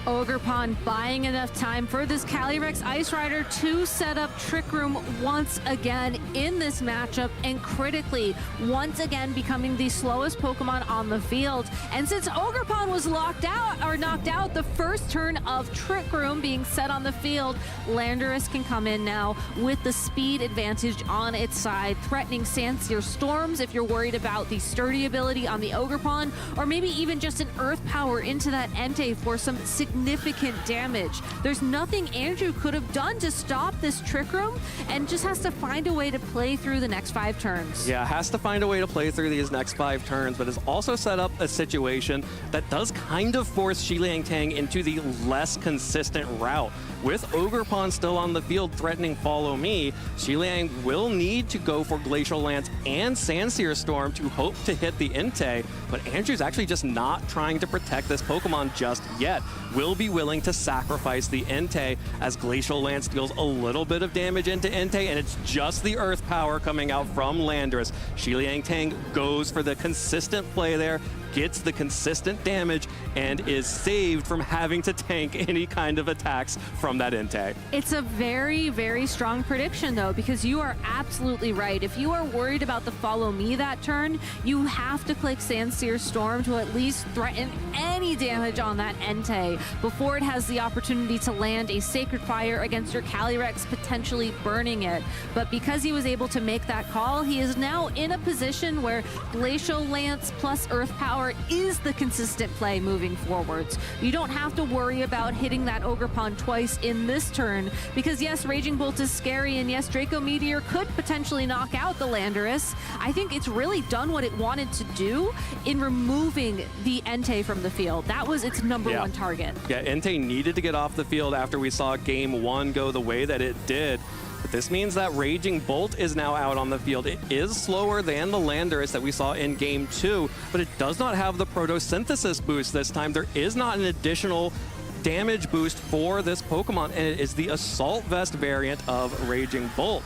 Ogerpon buying enough time for this Calyrex Ice Rider to set up Trick Room once again in this matchup, and critically, once again becoming the slowest Pokemon on the field. And since Ogerpon was knocked out the first turn of Trick Room being set on the field, Landorus can come in now with the speed advantage on its side, threatening Sandsear Storms if you're worried about the sturdy ability on the Ogerpon, or maybe even just an Earth Power into that Entei for some significant damage. There's nothing Andrew could have done to stop this Trick Room, and just has to find a way to play through the next 5 turns. Yeah, has to find a way to play through these next 5 turns, but has also set up a situation that does kind of force Xiliang Tang into the less consistent route. With Ogerpon still on the field threatening Follow Me, Xiliang will need to go for Glacial Lance and Sandsear Storm to hope to hit the Entei, but Andrew's actually just not trying to protect this Pokemon just yet. Will be willing to sacrifice the Entei as Glacial Lance deals a little bit of damage into Entei, and it's just the Earth Power coming out from Landorus. Xiliang Tang goes for the consistent play there, gets the consistent damage, and is saved from having to tank any kind of attacks from that Entei. It's a very, very strong prediction, though, because you are absolutely right. If you are worried about the Follow Me that turn, you have to click Sandsear Storm to at least threaten any damage on that Entei before it has the opportunity to land a Sacred Fire against your Calyrex, potentially burning it. But because he was able to make that call, he is now in a position where Glacial Lance plus Earth Power is the consistent play moving forwards. You don't have to worry about hitting that Ogerpon twice in this turn, because yes, Raging Bolt is scary, and yes, Draco Meteor could potentially knock out the Landorus. I think it's really done what it wanted to do in removing the Entei from the field. That was its number one target. Yeah, Entei needed to get off the field after we saw Game 1 go the way that it did. But this means that Raging Bolt is now out on the field. It is slower than the Landorus that we saw in Game 2, but it does not have the Photosynthesis boost this time. There is not an additional damage boost for this Pokemon, and it is the Assault Vest variant of Raging Bolt.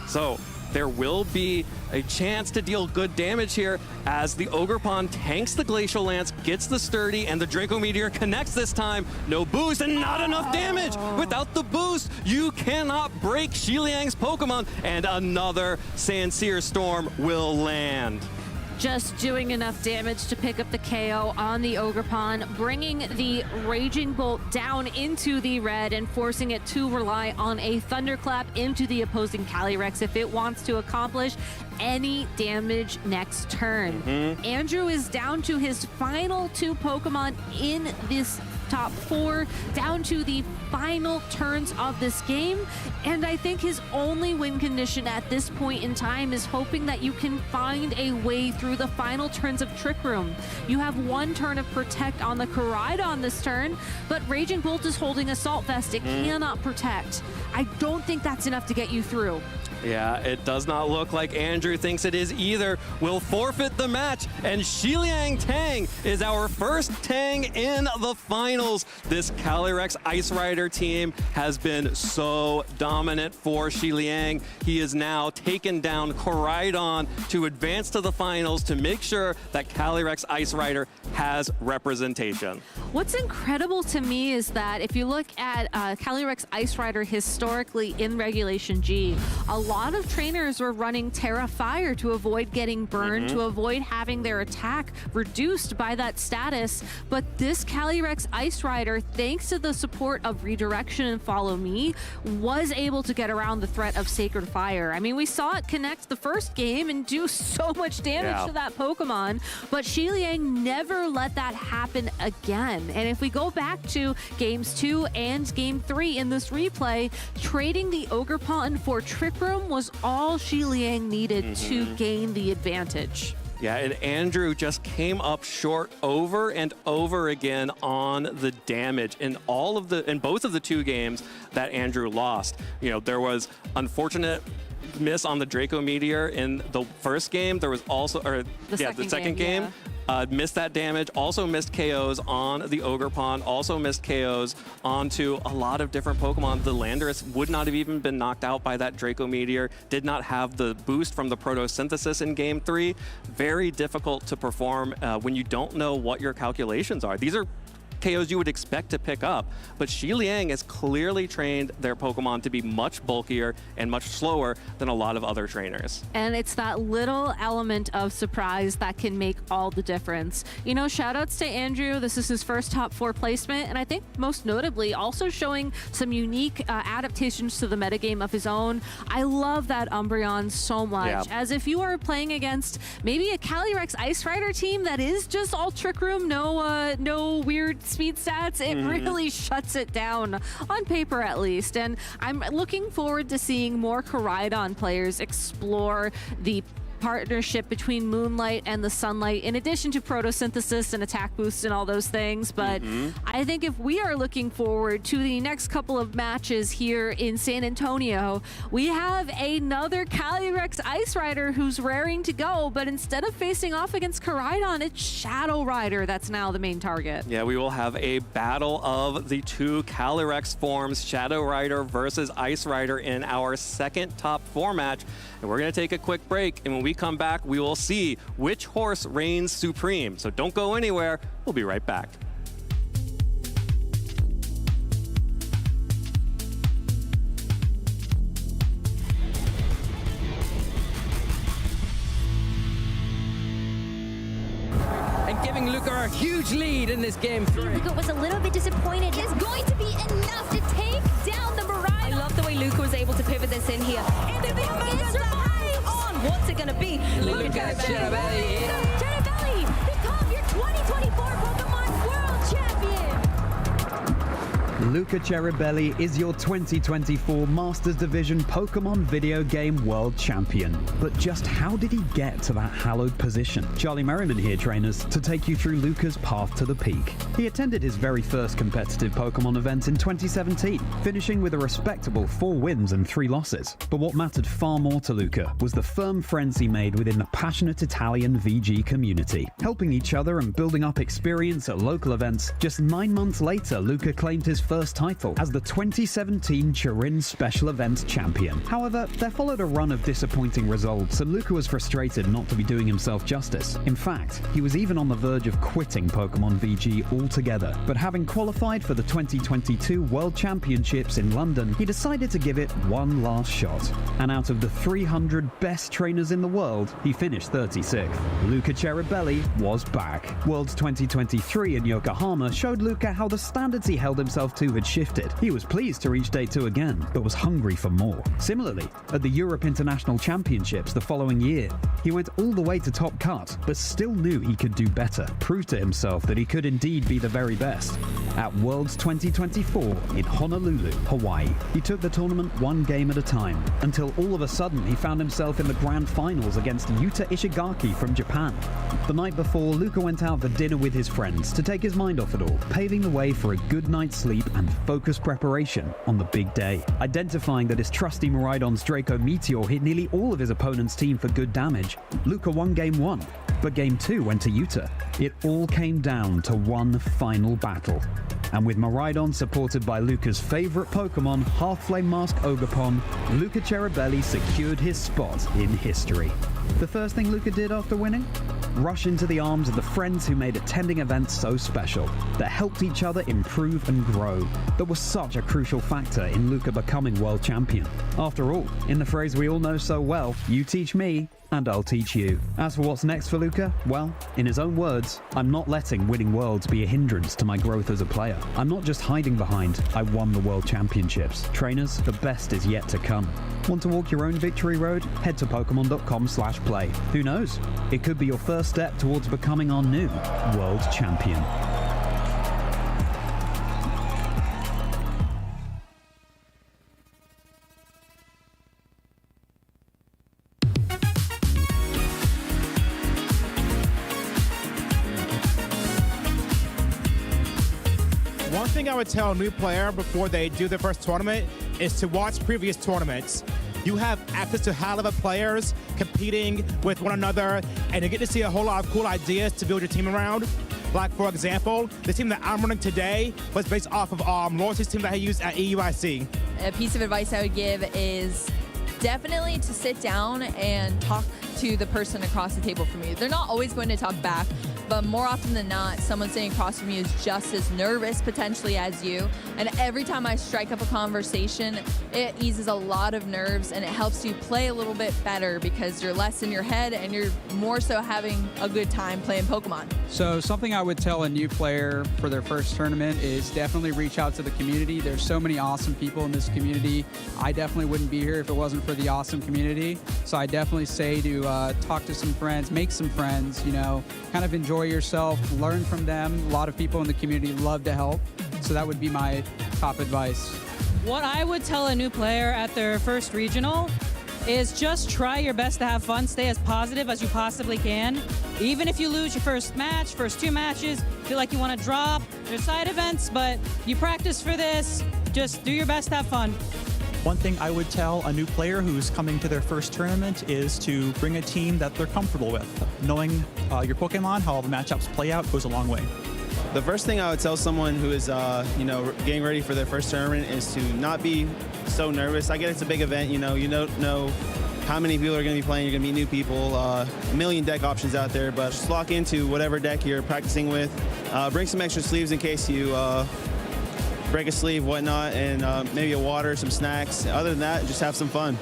So there will be a chance to deal good damage here as the Ogerpon tanks the Glacial Lance, gets the Sturdy, and the Draco Meteor connects this time. No boost and not enough damage. Without the boost, you cannot break Xiliang's Pokemon, and another Sandsear Storm will land. Just doing enough damage to pick up the KO on the Ogerpon, bringing the Raging Bolt down into the red and forcing it to rely on a Thunderclap into the opposing Calyrex if it wants to accomplish any damage next turn. Andrew is down to his final 2 Pokemon in this top 4, down to the final turns of this game, and I think his only win condition at this point in time is hoping that you can find a way through the final turns of Trick Room. You have 1 turn of Protect on the Koraidon this turn, but Raging Bolt is holding Assault Vest. It cannot protect. I don't think that's enough to get you through. Yeah, it does not look like Andrew thinks it is either. We'll forfeit the match, and Xiliang Tang is our first Tang in the finals. This Calyrex Ice Rider team has been so dominant for Xiliang. He is now taken down Koraidon to advance to the finals to make sure that Calyrex Ice Rider has representation. What's incredible to me is that if you look at Calyrex Ice Rider historically in Regulation G, a lot of trainers were running Terra Fire to avoid getting burned, to avoid having their attack reduced by that status. But this Calyrex Ice Rider, thanks to the support of Redirection and Follow Me, was able to get around the threat of Sacred Fire. I mean, we saw it connect the first game and do so much damage to that Pokemon, but Xiliang never let that happen again. And if we go back to Games 2 and Game 3 in this replay, trading the Ogerpon for Trick Room was all Xiliang needed to gain the advantage. Yeah, and Andrew just came up short over and over again on the damage in both of the 2 games that Andrew lost. You know, there was unfortunate miss on the Draco Meteor in the first game. There was also, the second game. Yeah. Missed that damage, also missed KOs on the Ogre Pond, also missed KOs onto a lot of different Pokemon. The Landorus would not have even been knocked out by that Draco Meteor, did not have the boost from the Photosynthesis in Game 3. Very difficult to perform when you don't know what your calculations are. These are KOs you would expect to pick up, but Xi Liang has clearly trained their Pokemon to be much bulkier and much slower than a lot of other trainers. And it's that little element of surprise that can make all the difference. You know, shout outs to Andrew. This is his first top 4 placement, and I think most notably also showing some unique adaptations to the metagame of his own. I love that Umbreon so much, as if you are playing against maybe a Calyrex Ice Rider team that is just all Trick Room, no weird speed stats, it really shuts it down, on paper at least. And I'm looking forward to seeing more Koraidon players explore the partnership between Moonlight and the Sunlight, in addition to Photosynthesis and attack boosts and all those things. But I think if we are looking forward to the next couple of matches here in San Antonio, we have another Calyrex Ice Rider who's raring to go, but instead of facing off against Koraidon, it's Shadow Rider that's now the main target. Yeah, we will have a battle of the 2 Calyrex forms, Shadow Rider versus Ice Rider, in our second top 4 match. And we're going to take a quick break, and when we come back, we will see which horse reigns supreme. So don't go anywhere. We'll be right back. And giving Luca a huge lead in this game 3. Luca was a little bit disappointed. It's going to be enough to take down the Miraidon. I love the way Luca was able to pivot this in here. And the what's it going to be? Luca Cherubelli. Cherubelli, become your 2024 Pokemon World Champion. Luca Cherubelli is your 2024 Masters Division Pokemon Video Game World Champion. But just how did he get to that hallowed position? Charlie Merriman here, trainers, to take you through Luca's path to the peak. He attended his very first competitive Pokemon event in 2017, finishing with a respectable 4 wins and 3 losses. But what mattered far more to Luca was the firm friends he made within the passionate Italian VG community. Helping each other and building up experience at local events, just 9 months later, Luca claimed his first title as the 2017 Turin Special Events Champion. However, there followed a run of disappointing results, and Luca was frustrated not to be doing himself justice. In fact, he was even on the verge of quitting Pokemon VG altogether. But having qualified for the 2022 World Championships in London, he decided to give it one last shot. And out of the 300 best trainers in the world, he finished 36th. Luca Cherubelli was back. Worlds 2023 in Yokohama showed Luca how the standards he held himself to had shifted. He was pleased to reach Day 2 again, but was hungry for more. Similarly, at the Europe International Championships the following year, he went all the way to top cut, but still knew he could do better, proved to himself that he could indeed be the very best. At Worlds 2024 in Honolulu, Hawaii, he took the tournament one game at a time, until all of a sudden he found himself in the grand finals against Yuta Ishigaki from Japan. The night before, Luca went out for dinner with his friends to take his mind off it all, paving the way for a good night's sleep and focused preparation on the big day. Identifying that his trusty Miraidon's Draco Meteor hit nearly all of his opponent's team for good damage, Luca won Game 1, but Game 2 went to Yuta. It all came down to one final battle. And with Miraidon supported by Luca's favorite Pokemon, Half-Flame Mask Ogerpon, Luca Cherubelli secured his spot in history. The first thing Luca did after winning? Rush into the arms of the friends who made attending events so special, that helped each other improve and grow, that was such a crucial factor in Luca becoming world champion. After all, in the phrase we all know so well, you teach me, and I'll teach you. As for what's next for Luca, well, in his own words, I'm not letting winning worlds be a hindrance to my growth as a player. I'm not just hiding behind, I won the world championships. Trainers, the best is yet to come. Want to walk your own victory road? Head to Pokemon.com/play. Who knows? It could be your first step towards becoming our new world champion. thing I would tell a new player before they do their first tournament is to watch previous tournaments. You have access to high-level players competing with one another, and you get to see a whole lot of cool ideas to build your team around. Like, for example, the team that I'm running today was based off of Lawrence's team that he used at EUIC. A piece of advice I would give is definitely to sit down and talk to the person across the table from you. They're not always going to talk back, but more often than not, someone sitting across from you is just as nervous potentially as you. And every time I strike up a conversation, it eases a lot of nerves and it helps you play a little bit better because you're less in your head and you're more so having a good time playing Pokemon. So something I would tell a new player for their first tournament is definitely reach out to the community. There's so many awesome people in this community. I definitely wouldn't be here if it wasn't for the awesome community. So I definitely say to talk to some friends, make some friends, you know, kind of enjoy yourself, learn from them. A lot of people in the community love to help. So that would be my top advice. What I would tell a new player at their first regional is just try your best to have fun, stay as positive as you possibly can. Even if you lose your first match, first 2 matches, feel like you want to drop, there's side events, but you practice for this, just do your best to have fun. One thing I would tell a new player who's coming to their first tournament is to bring a team that they're comfortable with. Knowing your Pokemon, how the matchups play out, goes a long way. The first thing I would tell someone who is, getting ready for their first tournament is to not be so nervous. I get it's a big event, you don't know how many people are going to be playing. You're going to meet new people, a million deck options out there, but just lock into whatever deck you're practicing with. Bring some extra sleeves in case you break a sleeve, whatnot, and maybe a water, some snacks. Other than that, just have some fun.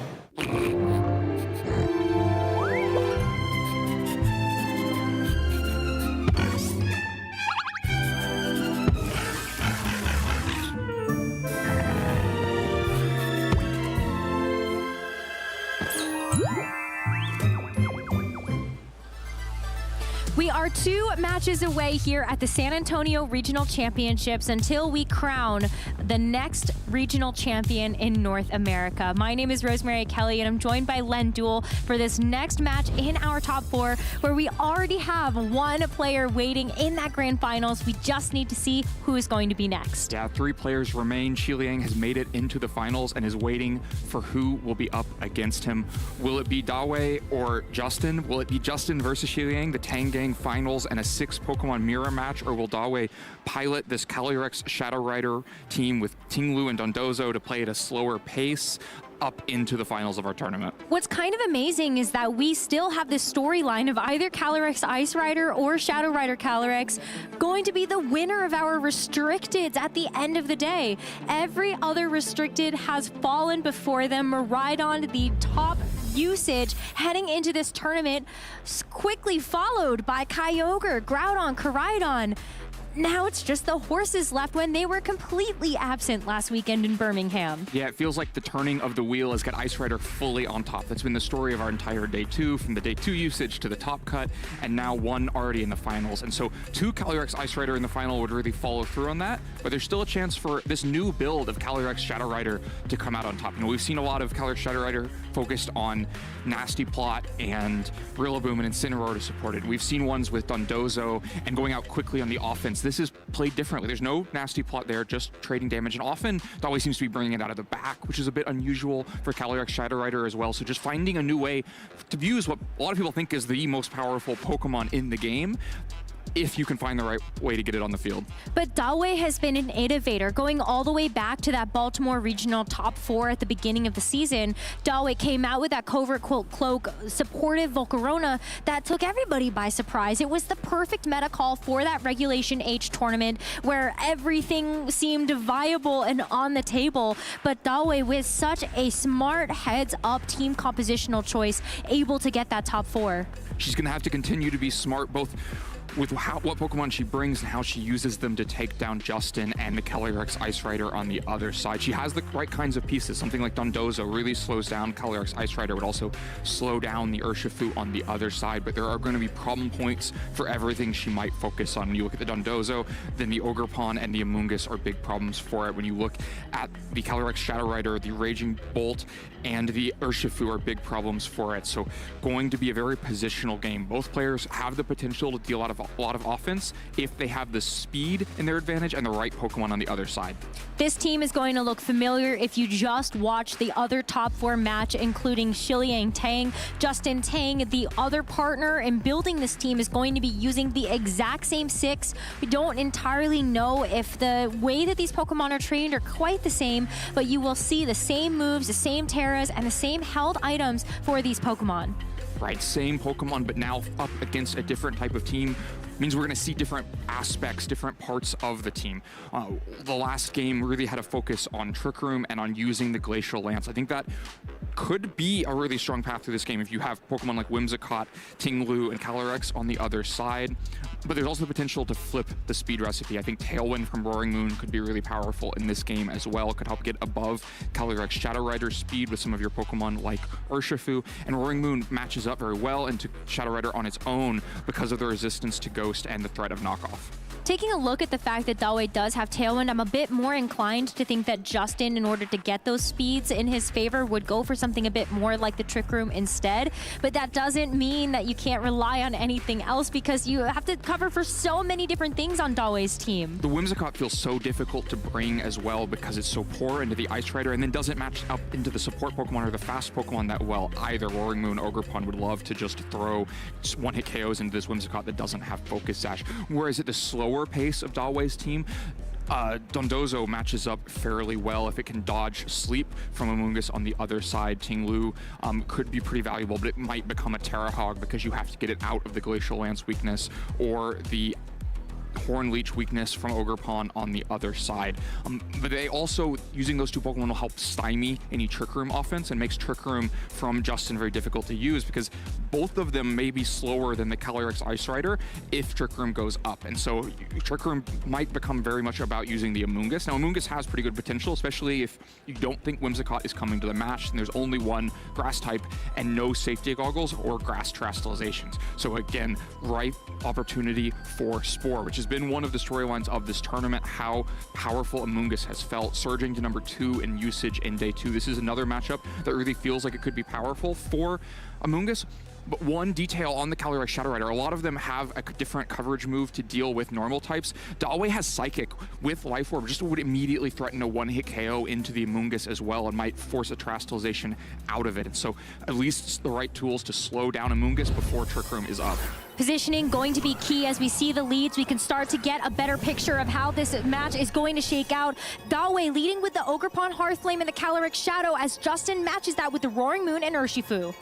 We are 2 matches away here at the San Antonio Regional Championships until we crown the next regional champion in North America. My name is Rosemary Kelly, and I'm joined by Len Duel for this next match in our top 4, where we already have 1 player waiting in that grand finals. We just need to see who is going to be next. Yeah, 3 players remain. Xiliang has made it into the finals and is waiting for who will be up against him. Will it be Dawei or Justin? Will it be Justin versus Xiliang, the Tangang finals and a 6 Pokemon mirror match, or will Dawei pilot this Calyrex Shadow Rider team with Tinglu and Dondozo to play at a slower pace up into the finals of our tournament? What's kind of amazing is that we still have this storyline of either Calyrex Ice Rider or Shadow Rider Calyrex going to be the winner of our restricteds at the end of the day. Every other restricted has fallen before them. Miraidon, the top usage heading into this tournament, quickly followed by Kyogre, Groudon, Koraidon. Now it's just the horses left when they were completely absent last weekend in Birmingham. Yeah, it feels like the turning of the wheel has got Ice Rider fully on top. That's been the story of our entire day 2, from the day 2 usage to the top cut, and now 1 already in the finals. And so 2 Calyrex Ice Rider in the final would really follow through on that, but there's still a chance for this new build of Calyrex Shadow Rider to come out on top. We've seen a lot of Calyrex Shadow Rider focused on Nasty Plot and Rillaboom and Incineroar to support it. We've seen ones with Dondozo and going out quickly on the offense. This is played differently. There's no Nasty Plot there, just trading damage, and often Dawei seems to be bringing it out of the back, which is a bit unusual for Calyrex Shadow Rider as well. So just finding a new way to use what a lot of people think is the most powerful Pokemon in the game, if you can find the right way to get it on the field. But Dawei has been an innovator, going all the way back to that Baltimore Regional top 4 at the beginning of the season. Dawei came out with that Covert Cloak supportive Volcarona that took everybody by surprise. It was the perfect meta call for that Regulation H tournament where everything seemed viable and on the table. But Dawei, with such a smart heads-up team compositional choice, able to get that top 4. She's going to have to continue to be smart, both with what Pokemon she brings and how she uses them to take down Justin and the Calyrex Ice Rider on the other side. She has the right kinds of pieces. Something like Dondozo really slows down Calyrex Ice Rider, would also slow down the Urshifu on the other side, but there are going to be problem points for everything she might focus on. When you look at the Dondozo, then the Ogerpon and the Amoonguss are big problems for it. When you look at the Calyrex Shadow Rider, the Raging Bolt and the Urshifu are big problems for it. So going to be a very positional game. Both players have the potential to deal a lot of lot of offense if they have the speed in their advantage and the right Pokemon on the other side. This team is going to look familiar if you just watch the other top 4 match, including Shiliang Tang. Justin Tang, the other partner in building this team, is going to be using the exact same 6. We don't entirely know if the way that these Pokemon are trained are quite the same, but you will see the same moves, the same Terras, and the same held items for these Pokemon. Right, same Pokemon, but now up against a different type of team. Means we're going to see different aspects, different parts of the team. The last game really had a focus on Trick Room and on using the Glacial Lance. I think that could be a really strong path through this game if you have Pokemon like Whimsicott, Tinglu, and Calyrex on the other side. But there's also the potential to flip the speed recipe. I think Tailwind from Roaring Moon could be really powerful in this game as well. It could help get above Calyrex Shadow Rider's speed with some of your Pokemon like Urshifu. And Roaring Moon matches up very well into Shadow Rider on its own because of the resistance to Ghost and the threat of knockoff. Taking a look at the fact that Dawei does have Tailwind, I'm a bit more inclined to think that Justin, in order to get those speeds in his favor, would go for something a bit more like the Trick Room instead. But that doesn't mean that you can't rely on anything else, because you have to cover for so many different things on Dawei's team. The Whimsicott feels so difficult to bring as well because it's so poor into the Ice Rider and then doesn't match up into the support Pokemon or the fast Pokemon that well either. Roaring Moon, Ogerpon would love to just throw one-hit KOs into this Whimsicott that doesn't have Focus Sash. Whereas at the slower pace of Dawei's team, Dondozo matches up fairly well if it can dodge Sleep from Amoonguss on the other side. Tinglu could be pretty valuable, but it might become a Terra Hog because you have to get it out of the Glacial Lance weakness or the Horn Leech weakness from Ogerpon on the other side. But they also, using those 2 Pokemon will help stymie any Trick Room offense and makes Trick Room from Justin very difficult to use because both of them may be slower than the Calyrex Ice Rider if Trick Room goes up. And so Trick Room might become very much about using the Amoonguss. Now Amoonguss has pretty good potential, especially if you don't think Whimsicott is coming to the match and there's only one Grass type and no safety goggles or Grass Terastallizations. So again, ripe opportunity for Spore, which has been one of the storylines of this tournament, how powerful Amoonguss has felt, surging to number 2 in usage in day 2. This is another matchup that really feels like it could be powerful for Amoonguss. But one detail on the Calyrex Shadow Rider, a lot of them have a different coverage move to deal with normal types. Dawei has Psychic with Life Orb, just would immediately threaten a one-hit KO into the Amoonguss as well and might force a Terastallization out of it. And so at least the right tools to slow down Amoonguss before Trick Room is up. Positioning going to be key. As we see the leads, we can start to get a better picture of how this match is going to shake out. Dawei leading with the Ogerpon Hearthflame and the Calyrex Shadow as Justin matches that with the Roaring Moon and Urshifu.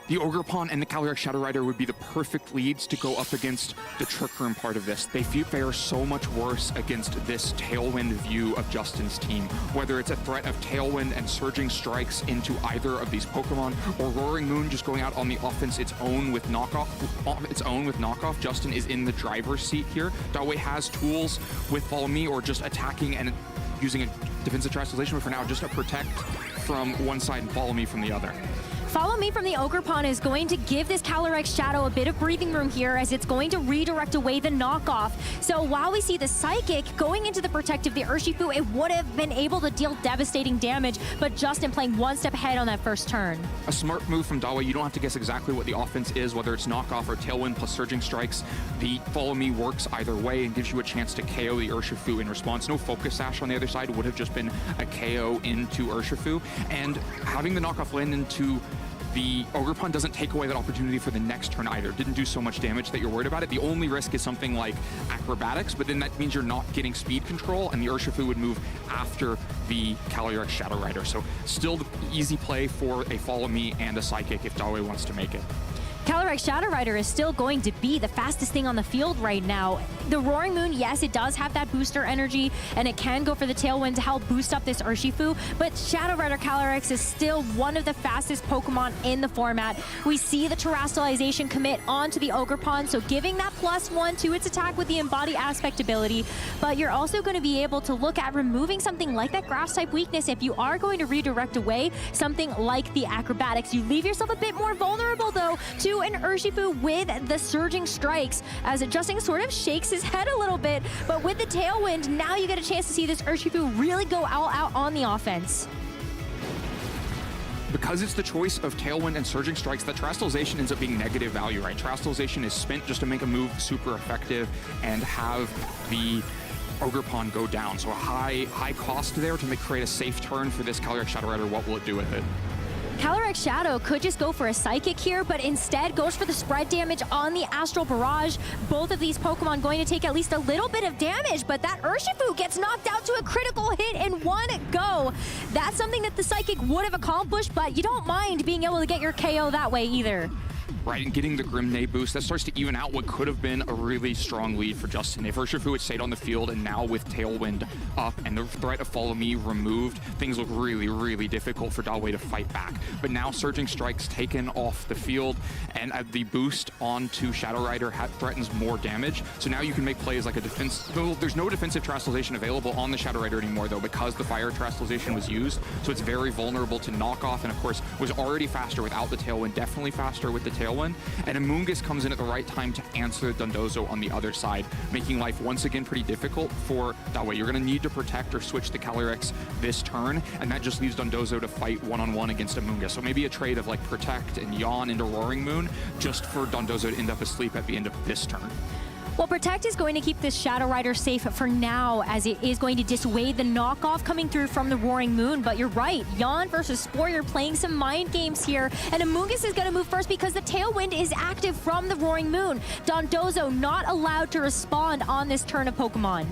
The Ogerpon and the Calyrex Shadow Rider would be the perfect leads to go up against the Trick Room part of this. They fare so much worse against this Tailwind view of Justin's team, whether it's a threat of Tailwind and Surging Strikes into either of these Pokemon, or Roaring Moon just going out on the offense its own with knockoff. Justin is in the driver's seat here. Dawei has tools with Follow Me or just attacking and using a defensive Terastallization, but for now just a Protect from one side and Follow Me from the other. Follow Me from the Ogerpon is going to give this Calyrex Shadow a bit of breathing room here, as it's going to redirect away the knockoff. So while we see the Psychic going into the Protect of the Urshifu, it would have been able to deal devastating damage, but Justin playing one step ahead on that first turn. A smart move from Dawei. You don't have to guess exactly what the offense is, whether it's knockoff or Tailwind plus Surging Strikes. The Follow Me works either way and gives you a chance to KO the Urshifu in response. No Focus Sash on the other side would have just been a KO into Urshifu. And having the knockoff land into the Ogerpon doesn't take away that opportunity for the next turn either. Didn't do so much damage that you're worried about it. The only risk is something like Acrobatics, but then that means you're not getting speed control, and the Urshifu would move after the Calyrex Shadow Rider. So still the easy play for a Follow Me and a Psychic if Dawei wants to make it. Calyrex Shadow Rider is still going to be the fastest thing on the field right now. The Roaring Moon, yes, it does have that booster energy, and it can go for the Tailwind to help boost up this Urshifu, but Shadow Rider Calyrex is still one of the fastest Pokemon in the format. We see the Terastallization commit onto the Ogerpon, so giving that +1 to its attack with the Embody Aspect ability, but you're also going to be able to look at removing something like that Grass-type weakness if you are going to redirect away something like the Acrobatics. You leave yourself a bit more vulnerable, though, to an Urshifu with the Surging Strikes, as Justin sort of shakes his head a little bit, but with the Tailwind, now you get a chance to see this Urshifu really go all out on the offense. because it's the choice of Tailwind and Surging Strikes, that Terastallization ends up being negative value, right? Terastallization is spent just to make a move super effective and have the Ogre Pawn go down. So a high cost there to create a safe turn for this Calyrex Shadow Rider. What will it do with it? Calyrex Shadow could just go for a Psychic here, but instead goes for the spread damage on the Astral Barrage. Both of these Pokemon going to take at least a little bit of damage, but that Urshifu gets knocked out to a critical hit in one go. That's something that the Psychic would have accomplished, but you don't mind being able to get your KO that way either. Right, and getting the Grimnay boost, that starts to even out what could have been a really strong lead for Justin. If Urshifu had stayed on the field, and now with Tailwind up and the threat of Follow Me removed, things look really, really difficult for Dawei to fight back. But now Surging Strikes taken off the field, and the boost onto Shadow Rider threatens more damage. So now you can make plays like a defense. There's no defensive Terastallization available on the Shadow Rider anymore, though, because the Fire Terastallization was used. So it's very vulnerable to knockoff, and of course, was already faster without the Tailwind, definitely faster with the Tailwind. And Amoonguss comes in at the right time to answer Dondozo on the other side, making life once again pretty difficult for Dawei. You're going to need to protect or switch the Calyrex this turn, and that just leaves Dondozo to fight one-on-one against Amoonguss. So maybe a trade of like Protect and Yawn into Roaring Moon, just for Dondozo to end up asleep at the end of this turn. Well, Protect is going to keep this Shadow Rider safe for now, as it is going to dissuade the knockoff coming through from the Roaring Moon. But you're right, Yawn versus Spore, you're playing some mind games here. And Amoonguss is going to move first because the Tailwind is active from the Roaring Moon. Dondozo not allowed to respond on this turn of Pokemon.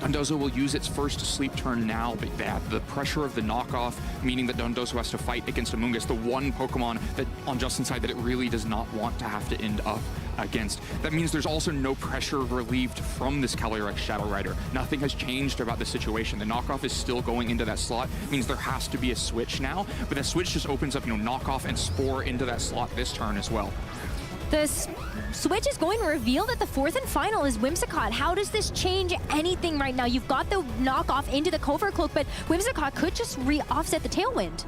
Dondozo will use its first sleep turn now, but the pressure of the knockoff, meaning that Dondozo has to fight against Amoonguss, the one Pokemon that on Justin's side that it really does not want to have to end up against. That means there's also no pressure relieved from this Calyrex Shadow Rider. Nothing has changed about the situation. The knockoff is still going into that slot. It means there has to be a switch now, but that switch just opens up, knockoff and Spore into that slot this turn as well. The switch is going to reveal that the fourth and final is Whimsicott. How does this change anything right now? You've got the knockoff into the Covert Cloak, but Whimsicott could just re-offset the Tailwind.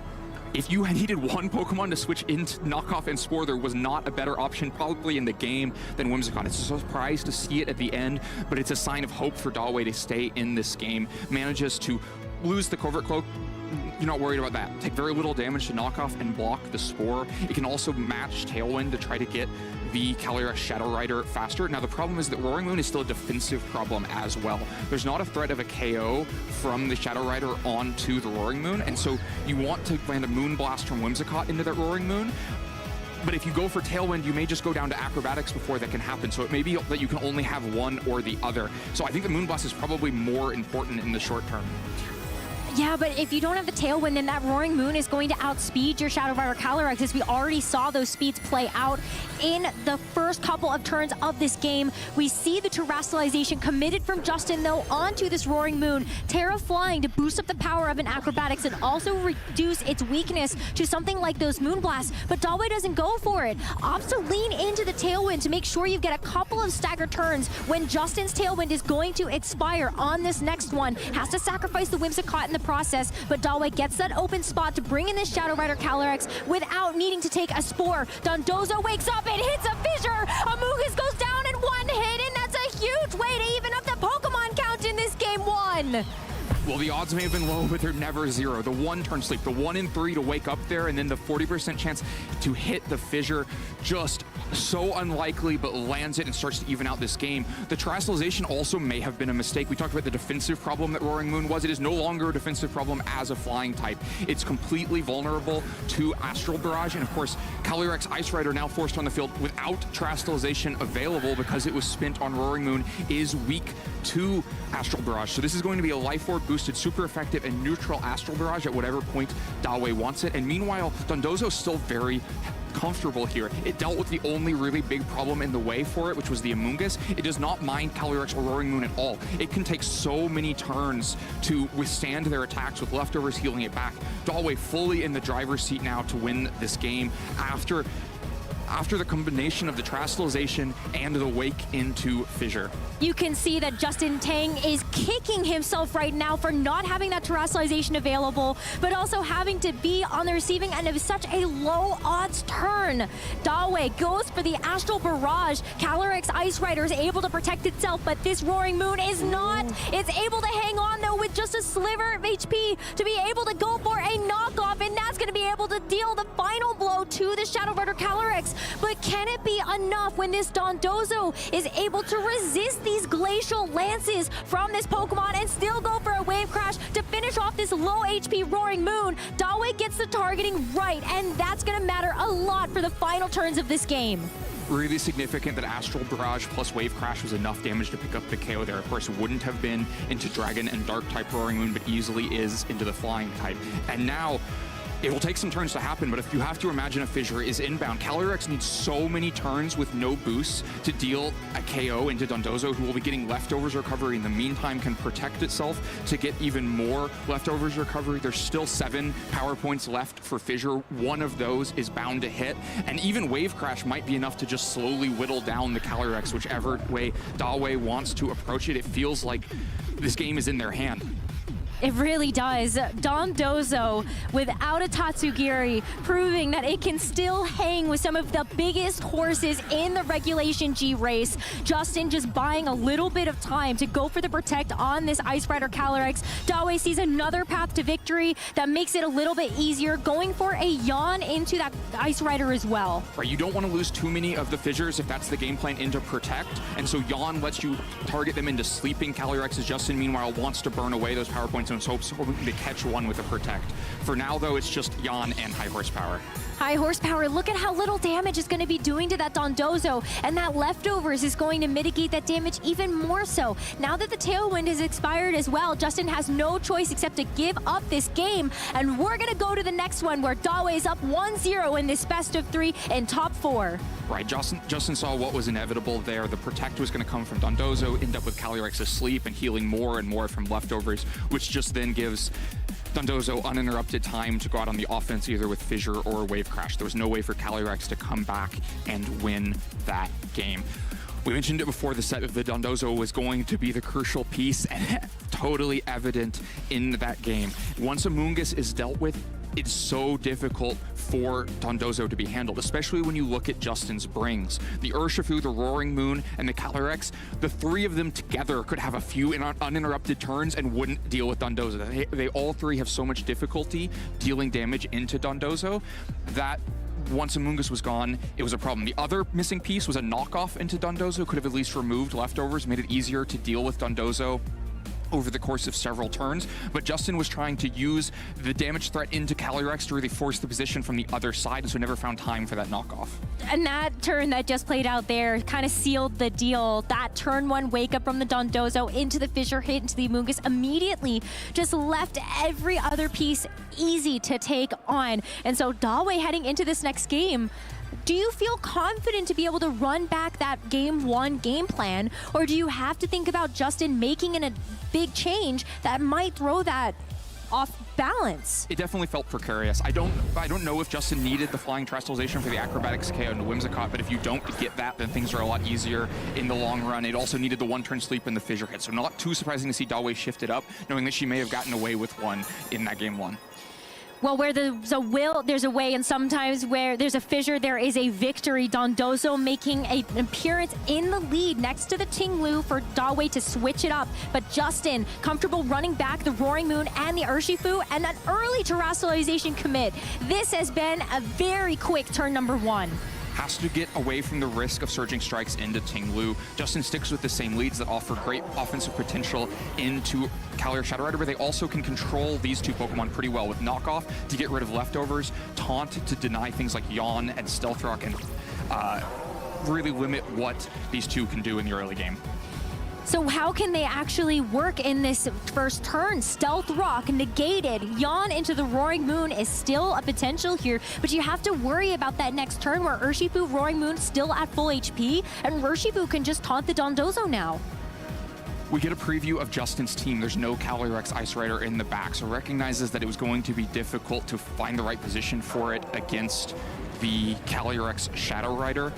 If you needed one Pokemon to switch into Knockoff and Spore, there was not a better option probably in the game than Whimsicott. It's a surprise to see it at the end, but it's a sign of hope for Dawei to stay in this game. Manages to lose the Covert Cloak. You're not worried about that. Take very little damage to Knockoff and block the Spore. It can also match Tailwind to try to get the Calyrex Shadow Rider faster. Now the problem is that Roaring Moon is still a defensive problem as well. There's not a threat of a KO from the Shadow Rider onto the Roaring Moon, and so you want to land a Moon Blast from Whimsicott into that Roaring Moon. But if you go for Tailwind, you may just go down to Acrobatics before that can happen. So it may be that you can only have one or the other. So I think the Moon Blast is probably more important in the short term. Yeah, but if you don't have the Tailwind, then that Roaring Moon is going to outspeed your Shadow Rider Calyrex, as we already saw those speeds play out in the first couple of turns of this game. We see the Terastallization committed from Justin, though, onto this Roaring Moon. Terra Flying to boost up the power of an Acrobatics and also reduce its weakness to something like those Moon Blasts, but Dawei doesn't go for it. Opts to lean into the Tailwind to make sure you get a couple of staggered turns when Justin's Tailwind is going to expire on this next one. Has to sacrifice the Whimsicott in the process, but Dawei gets that open spot to bring in this Shadow Rider Calyrex without needing to take a Spore. Dondozo wakes up and hits a fissure. Amoonguss goes down in one hit, and that's a huge way to even up the Pokemon count in this game one. Well, the odds may have been low, but they're never zero. The one turn sleep, the 1 in 3 to wake up there, and then the 40% chance to hit the fissure, just so unlikely, but lands it and starts to even out this game. The Terastallization also may have been a mistake. We talked about the defensive problem that Roaring Moon was. It is no longer a defensive problem as a flying type. It's completely vulnerable to Astral Barrage, and of course, Calyrex Ice Rider, now forced on the field without Terastallization available because it was spent on Roaring Moon, is weak to Astral Barrage. So this is going to be a Life Orb boosted, super effective and neutral Astral Barrage at whatever point Dawei wants it. And meanwhile, Dondozo's still very comfortable here. It dealt with the only really big problem in the way for it, which was the Amoonguss. It does not mind Calyrex or Roaring Moon at all. It can take so many turns to withstand their attacks with leftovers healing it back. Dawei fully in the driver's seat now to win this game after the combination of the Terastallization and the wake into Fissure. You can see that Justin Tang is kicking himself right now for not having that Terastallization available, but also having to be on the receiving end of such a low odds turn. Dawei goes for the Astral Barrage. Calyrex Ice Rider is able to protect itself, but this Roaring Moon is not. It's able to hang on, though, with just a sliver of HP to be able to go for a knockoff, and that's going to be able to deal the final blow to the Shadow Rider Calyrex. But can it be enough when this Dondozo is able to resist these glacial lances from this Pokemon and still go for a Wave Crash to finish off this low HP Roaring Moon? Dawei gets the targeting right, and that's going to matter a lot for the final turns of this game. Really significant that Astral Barrage plus Wave Crash was enough damage to pick up the KO there. Of course, it wouldn't have been into Dragon and Dark type Roaring Moon, but easily is into the Flying type. And now, it will take some turns to happen, but if you have to imagine a Fissure is inbound, Calyrex needs so many turns with no boosts to deal a KO into Dondozo, who will be getting Leftovers recovery in the meantime, can protect itself to get even more Leftovers recovery. There's still 7 power points left for Fissure. One of those is bound to hit, and even Wave Crash might be enough to just slowly whittle down the Calyrex, whichever way Dawei wants to approach it. It feels like this game is in their hand. It really does. Dondozo without a Tatsugiri, proving that it can still hang with some of the biggest horses in the Regulation G race. Justin just buying a little bit of time to go for the protect on this Ice Rider Calyrex. Dawei sees another path to victory that makes it a little bit easier, going for a yawn into that Ice Rider as well. Right, you don't want to lose too many of the Fissures if that's the game plan into protect, and so yawn lets you target them into sleeping Calyrex, as Justin meanwhile wants to burn away those power points and hopes to catch one with a protect. For now, though, it's just yawn and high horsepower. High horsepower, look at how little damage it's going to be doing to that Dondozo, and that Leftovers is going to mitigate that damage even more so. Now that the Tailwind has expired as well, Justin has no choice except to give up this game, and we're going to go to the next one where Dawei is up 1-0 in this best of 3 in top 4. Right, Justin saw what was inevitable there. The protect was going to come from Dondozo, end up with Calyrex asleep and healing more and more from Leftovers, which just then gives Dondozo uninterrupted time to go out on the offense either with Fissure or Wave Crash. There was no way for Calyrex to come back and win that game. We mentioned it before the set that the Dondozo was going to be the crucial piece, and totally evident in that game. Once Amoonguss is dealt with, it's so difficult for Dondozo to be handled, especially when you look at Justin's brings. The Urshifu, the Roaring Moon, and the Calyrex, the 3 of them together could have a few uninterrupted turns and wouldn't deal with Dondozo. They all 3 have so much difficulty dealing damage into Dondozo that once Amoonguss was gone, it was a problem. The other missing piece was a knockoff into Dondozo, could have at least removed Leftovers, made it easier to deal with Dondozo over the course of several turns, but Justin was trying to use the damage threat into Calyrex to really force the position from the other side, and so never found time for that knockoff. And that turn that just played out there kind of sealed the deal. That turn 1 wake up from the Dondozo into the Fissure hit into the Amoonguss immediately just left every other piece easy to take on. And so Dawei heading into this next game, do you feel confident to be able to run back that game 1 game plan, or do you have to think about Justin making a big change that might throw that off balance? It definitely felt precarious. I don't know if Justin needed the Flying Terrestrialization for the Acrobatics KO into Whimsicott, but if you don't get that, then things are a lot easier in the long run. It also needed the 1-turn sleep and the Fissure hit, so not too surprising to see Dawei shift it up, knowing that she may have gotten away with one in that game 1. Well, where there's a will, there's a way, and sometimes where there's a Fissure, there is a victory. Dondozo making an appearance in the lead next to the Tinglu for Dawei to switch it up. But Justin, comfortable running back the Roaring Moon and the Urshifu, and an early Terrestrialization commit. This has been a very quick turn number 1. Has to get away from the risk of surging strikes into Tinglu. Justin sticks with the same leads that offer great offensive potential into Calyrex Shadow Rider, but they also can control these 2 Pokemon pretty well with Knockoff to get rid of Leftovers, Taunt to deny things like Yawn and Stealth Rock, and really limit what these 2 can do in the early game. So how can they actually work in this first turn? Stealth Rock negated. Yawn into the Roaring Moon is still a potential here, but you have to worry about that next turn where Urshifu, Roaring Moon still at full HP, and Urshifu can just taunt the Dondozo now. We get a preview of Justin's team. There's no Calyrex Ice Rider in the back, so recognizes that it was going to be difficult to find the right position for it against the Calyrex Shadow Rider.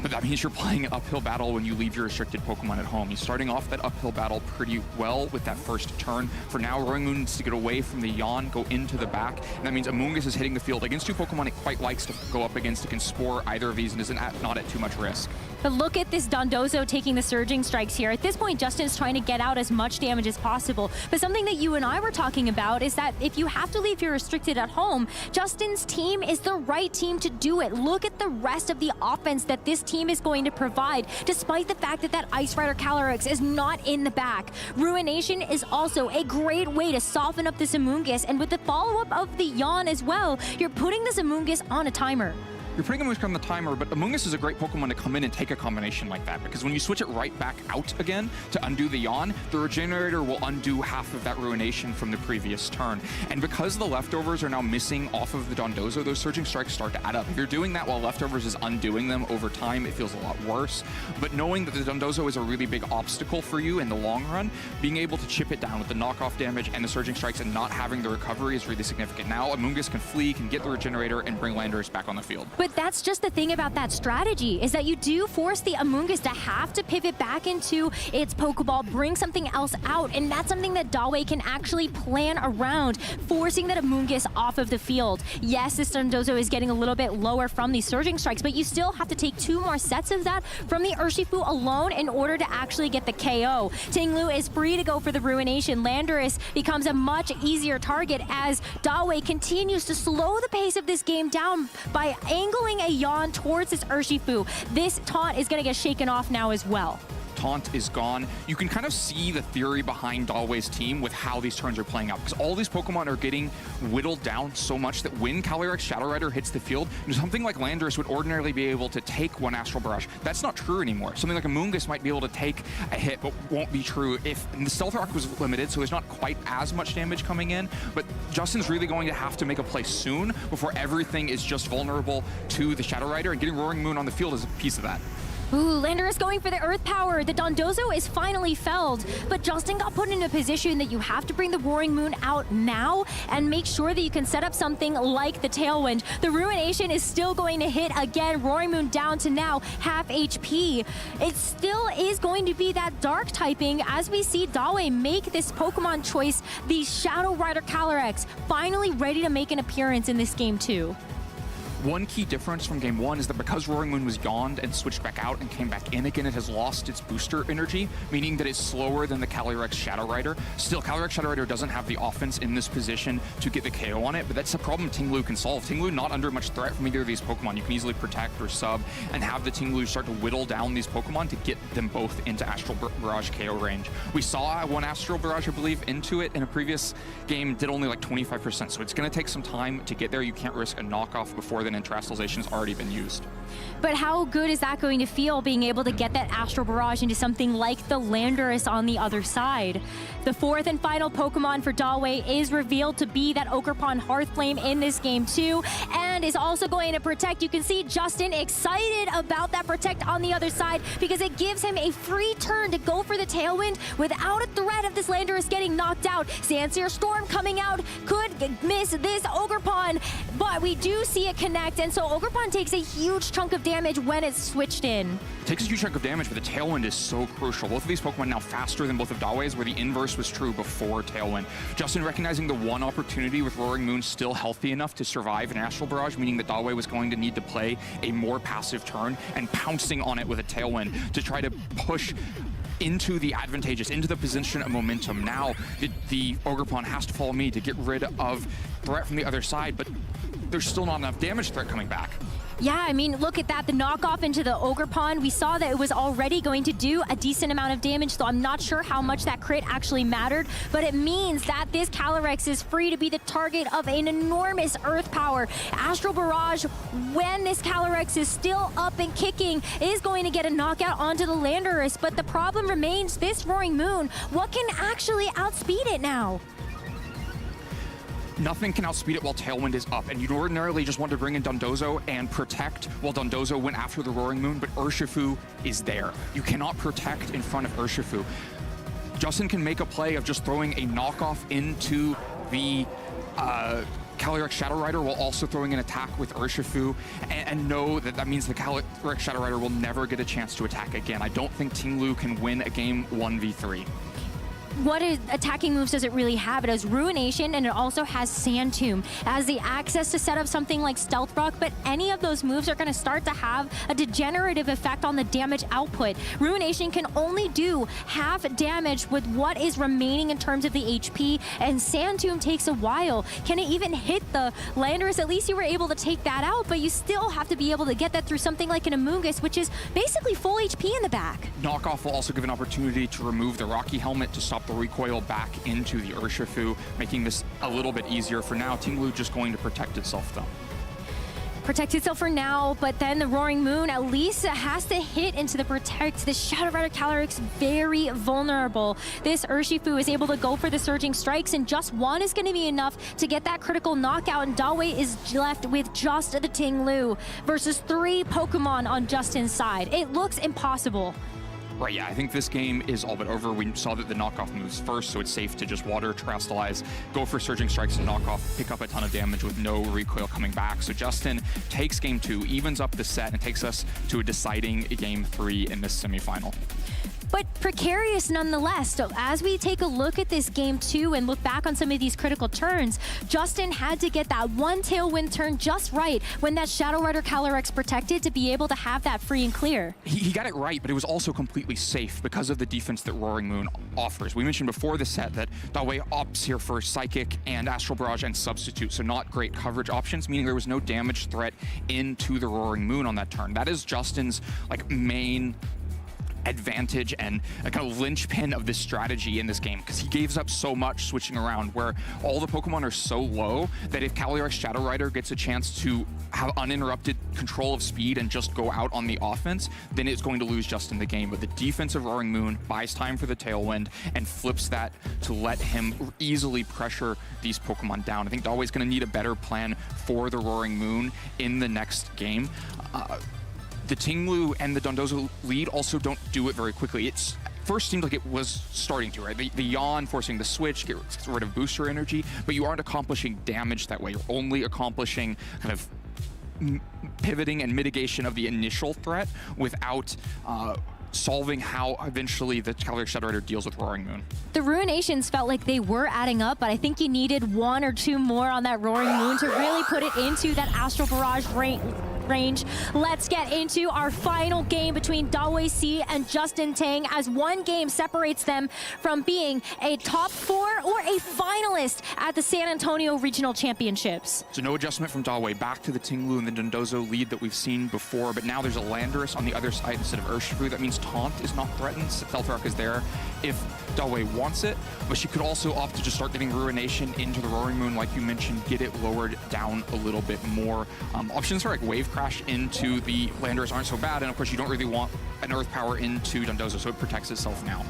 but that means you're playing an uphill battle when you leave your restricted Pokemon at home. You're starting off that uphill battle pretty well with that first turn. For now, Roaring Moon needs to get away from the Yawn, go into the back, and that means Amoonguss is hitting the field against two Pokemon it quite likes to go up against. It can spore either of these and is not at too much risk. But look at this Dondozo taking the Surging Strikes here. At this point, Justin's trying to get out as much damage as possible. But something that you and I were talking about is that if you have to leave your restricted at home, Justin's team is the right team to do it. Look at the rest of the offense that this team is going to provide, despite the fact that that Ice Rider Calyrex is not in the back. Ruination is also a great way to soften up this Amoonguss, and with the follow-up of the Yawn as well, you're putting this Amoonguss on a timer. You're putting Amoonguss on the timer, but Amoonguss is a great Pokemon to come in and take a combination like that, because when you switch it right back out again to undo the Yawn, the Regenerator will undo half of that Ruination from the previous turn. And because the leftovers are now missing off of the Dondozo, those Surging Strikes start to add up. If you're doing that while leftovers is undoing them over time, it feels a lot worse. But knowing that the Dondozo is a really big obstacle for you in the long run, being able to chip it down with the knockoff damage and the Surging Strikes and not having the recovery is really significant. Now Amoonguss can flee, can get the Regenerator, and bring Landorus back on the field. But that's just the thing about that strategy, is that you do force the Amoonguss to have to pivot back into its Pokeball, bring something else out, and that's something that Dawe can actually plan around, forcing that Amoonguss off of the field. Yes, this Dondozo is getting a little bit lower from these Surging Strikes, but you still have to take 2 more sets of that from the Urshifu alone in order to actually get the KO. Tinglu is free to go for the Ruination. Landorus becomes a much easier target as Dawe continues to slow the pace of this game down by angling a Yawn towards this Urshifu. This taunt is going to get shaken off now as well. Taunt is gone. You can kind of see the theory behind Dawe's team with how these turns are playing out, because all these Pokemon are getting whittled down so much that when Calyrex Shadow Rider hits the field, something like Landorus would ordinarily be able to take one Astral Barrage. That's not true anymore. Something like Amoonguss might be able to take a hit, but won't be true if the Stealth Rock was limited, so there's not quite as much damage coming in. But Justin's really going to have to make a play soon before everything is just vulnerable to the Shadow Rider, and getting Roaring Moon on the field is a piece of that. Ooh, Landorus going for the Earth Power. The Dondozo is finally felled, but Justin got put in a position that you have to bring the Roaring Moon out now and make sure that you can set up something like the Tailwind. The Ruination is still going to hit again. Roaring Moon down to now half HP. It still is going to be that Dark typing as we see Dawe make this Pokemon choice. The Shadow Rider Calyrex finally ready to make an appearance in this game too. One key difference from Game 1 is that because Roaring Moon was yawned and switched back out and came back in again, it has lost its booster energy, meaning that it's slower than the Calyrex Shadow Rider. Still, Calyrex Shadow Rider doesn't have the offense in this position to get the KO on it, but that's a problem Tinglu can solve. Tinglu not under much threat from either of these Pokemon. You can easily protect or sub and have the Tinglu start to whittle down these Pokemon to get them both into Astral Barrage KO range. We saw one Astral Barrage, I believe, into it in a previous game, did only like 25%, so it's going to take some time to get there. You can't risk a knockoff before then Terastallization has already been used. But how good is that going to feel, being able to get that Astral Barrage into something like the Landorus on the other side? The 4th and final Pokemon for Dawe is revealed to be that Ogerpon Hearthflame in this game too, and is also going to Protect. You can see Justin excited about that Protect on the other side because it gives him a free turn to go for the Tailwind without a threat of this Landorus getting knocked out. Sandsear Storm coming out could miss this Ogerpon, but we do see it connect, and so Ogerpon takes a huge chunk of damage when it's switched in. It takes a huge chunk of damage, but the Tailwind is so crucial. Both of these Pokemon now faster than both of Dawe's, where the inverse was true before Tailwind. Justin recognizing the one opportunity with Roaring Moon still healthy enough to survive an Astral Barrage, meaning that Dawe was going to need to play a more passive turn, and pouncing on it with a Tailwind to try to push into the advantageous, into the position of momentum. Now, the Ogerpon has to follow me to get rid of threat from the other side, but there's still not enough damage threat coming back. Yeah, I mean, look at that, the knockoff into the Ogerpon. We saw that it was already going to do a decent amount of damage, so I'm not sure how much that crit actually mattered, but it means that this Calyrex is free to be the target of an enormous Earth Power. Astral Barrage, when this Calyrex is still up and kicking, is going to get a knockout onto the Landorus, but the problem remains this Roaring Moon. What can actually outspeed it now? Nothing can outspeed it while Tailwind is up, and you'd ordinarily just want to bring in Dondozo and Protect while Dondozo went after the Roaring Moon, but Urshifu is there. You cannot Protect in front of Urshifu. Justin can make a play of just throwing a knockoff into the Calyrex Shadow Rider while also throwing an attack with Urshifu, and know that that means the Calyrex Shadow Rider will never get a chance to attack again. I don't think Ting-Lu can win a game 1v3. What attacking moves does it really have? It has Ruination, and it also has Sand Tomb. It has the access to set up something like Stealth Rock, but any of those moves are going to start to have a degenerative effect on the damage output. Ruination can only do half damage with what is remaining in terms of the HP, and Sand Tomb takes a while. Can it even hit the Landorus? At least you were able to take that out, but you still have to be able to get that through something like an Amoonguss, which is basically full HP in the back. Knockoff will also give an opportunity to remove the Rocky Helmet to stop the recoil back into the Urshifu, making this a little bit easier for now. Ting-Lu just going to protect itself though. Protect itself for now, but then the Roaring Moon at least has to hit into the protect. The Shadow Rider Calyrex very vulnerable. This Urshifu is able to go for the Surging Strikes, and just one is going to be enough to get that critical knockout, and Dawei is left with just the Ting-Lu versus 3 Pokemon on Justin's side. It looks impossible. Right, yeah, I think this game is all but over. We saw that the knockoff moves first, so it's safe to just water, Terastallize, go for Surging Strikes and knockoff, pick up a ton of damage with no recoil coming back. So Justin takes game 2, evens up the set, and takes us to a deciding game 3 in this semifinal. But precarious nonetheless. So as we take a look at this game 2 and look back on some of these critical turns, Justin had to get that one Tailwind turn just right when that Shadow Rider Calyrex protected to be able to have that free and clear. He got it right, but it was also completely safe because of the defense that Roaring Moon offers. We mentioned before the set that Dawei opts here for Psychic and Astral Barrage and Substitute, so not great coverage options, meaning there was no damage threat into the Roaring Moon on that turn. That is Justin's main advantage and a kind of linchpin of this strategy in this game, because he gives up so much switching around, where all the Pokemon are so low that if Calyrex Shadow Rider gets a chance to have uninterrupted control of speed and just go out on the offense, then it's going to lose Justin the game. But the defense of Roaring Moon buys time for the Tailwind and flips that to let him easily pressure these Pokemon down. I think Dawei's going to need a better plan for the Roaring Moon in the next game. The Ting-Lu and the Dondozo lead also don't do it very quickly. It's first seemed like it was starting to, right? The yawn forcing the switch, get rid of booster energy, but you aren't accomplishing damage that way. You're only accomplishing kind of pivoting and mitigation of the initial threat without solving how eventually the Calyrex Shadow Rider deals with Roaring Moon. The Ruinations felt like they were adding up, but I think you needed 1 or 2 more on that Roaring Moon to really put it into that Astral Barrage range. Let's get into our final game between Dawei C and Justin Tang, as one game separates them from being a top 4 or a finalist at the San Antonio Regional Championships. So no adjustment from Dawei, back to the Ting-Lu and the Dondozo lead that we've seen before, but now there's a Landorus on the other side instead of Urshifu. That means Taunt is not threatened. Stealth Rock is there if Dawei wants it, but she could also opt to just start getting Ruination into the Roaring Moon, like you mentioned, get it lowered down a little bit more. Options for Wave Crash into the Landorus aren't so bad, and of course you don't really want an Earth Power into Dondozo, so it protects itself now.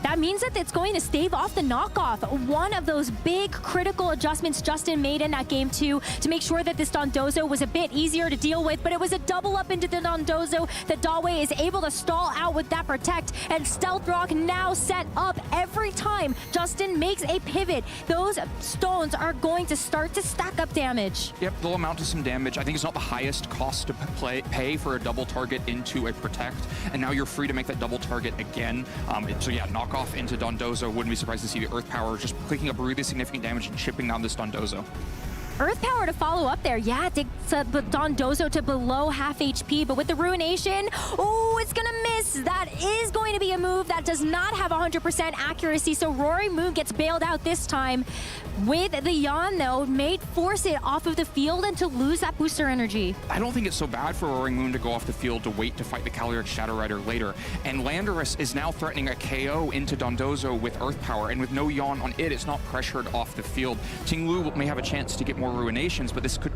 That means that it's going to stave off the knockoff. One of those big critical adjustments Justin made in that game 2 to make sure that this Dondozo was a bit easier to deal with, but it was a double up into the Dondozo that Dawei is able to stall out with that Protect, and Stealth Rock now set up every time Justin makes a pivot. Those stones are going to start to stack up damage. Yep, they'll amount to some damage. I think it's not the highest cost to pay for a double target into a Protect, and now you're free to make that double target again. So yeah, knock off into Dondozo. Wouldn't be surprised to see the Earth Power just clicking up really significant damage and chipping down this Dondozo. Earth Power to follow up there. Yeah, it takes Dondozo to below half HP, but with the Ruination, oh, it's gonna miss. That is going to be a move that does not have 100% accuracy, so Roaring Moon gets bailed out this time. With the Yawn, though, may force it off of the field and to lose that booster energy. I don't think it's so bad for Roaring Moon to go off the field to wait to fight the Calyrex Shadow Rider later. And Landorus is now threatening a KO into Dondozo with Earth Power, and with no Yawn on it, it's not pressured off the field. Ting-Lu may have a chance to get more Ruinations, but this could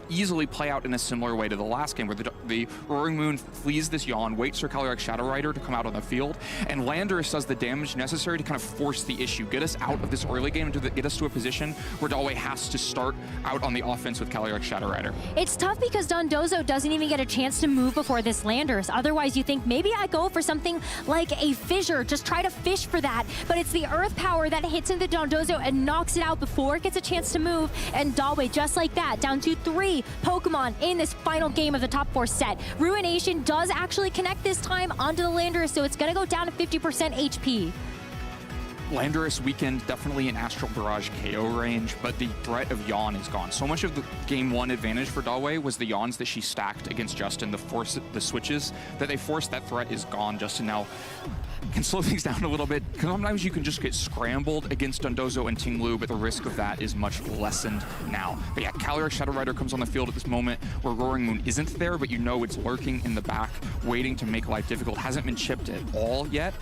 easily play out in a similar way to the last game, where the Roaring Moon flees this yawn, waits for Calyrex Shadow Rider to come out on the field, and Landorus does the damage necessary to kind of force the issue, get us out of this early game, and get us to a position where Dalway has to start out on the offense with Calyrex Shadow Rider. It's tough because Dondozo doesn't even get a chance to move before this Landorus. Otherwise, you think maybe I go for something like a Fissure, just try to fish for that, but it's the Earth Power that hits into Dondozo and knocks it out before it gets a chance to move, and Dalway, just like that, down to 3 Pokemon in this final game of the top 4 set. Ruination does actually connect this time onto the Landorus, so it's gonna go down to 50% HP. Landorus weakened, definitely in Astral Barrage KO range, but the threat of Yawn is gone. So much of the Game 1 advantage for Dalway was the Yawns that she stacked against Justin, the switches that they forced. That threat is gone. Justin now can slow things down a little bit. Sometimes you can just get scrambled against Dondozo and Ting-Lu, but the risk of that is much lessened now. But yeah, Calyrex Shadow Rider comes on the field at this moment where Roaring Moon isn't there, but you know it's lurking in the back, waiting to make life difficult. Hasn't been chipped at all yet,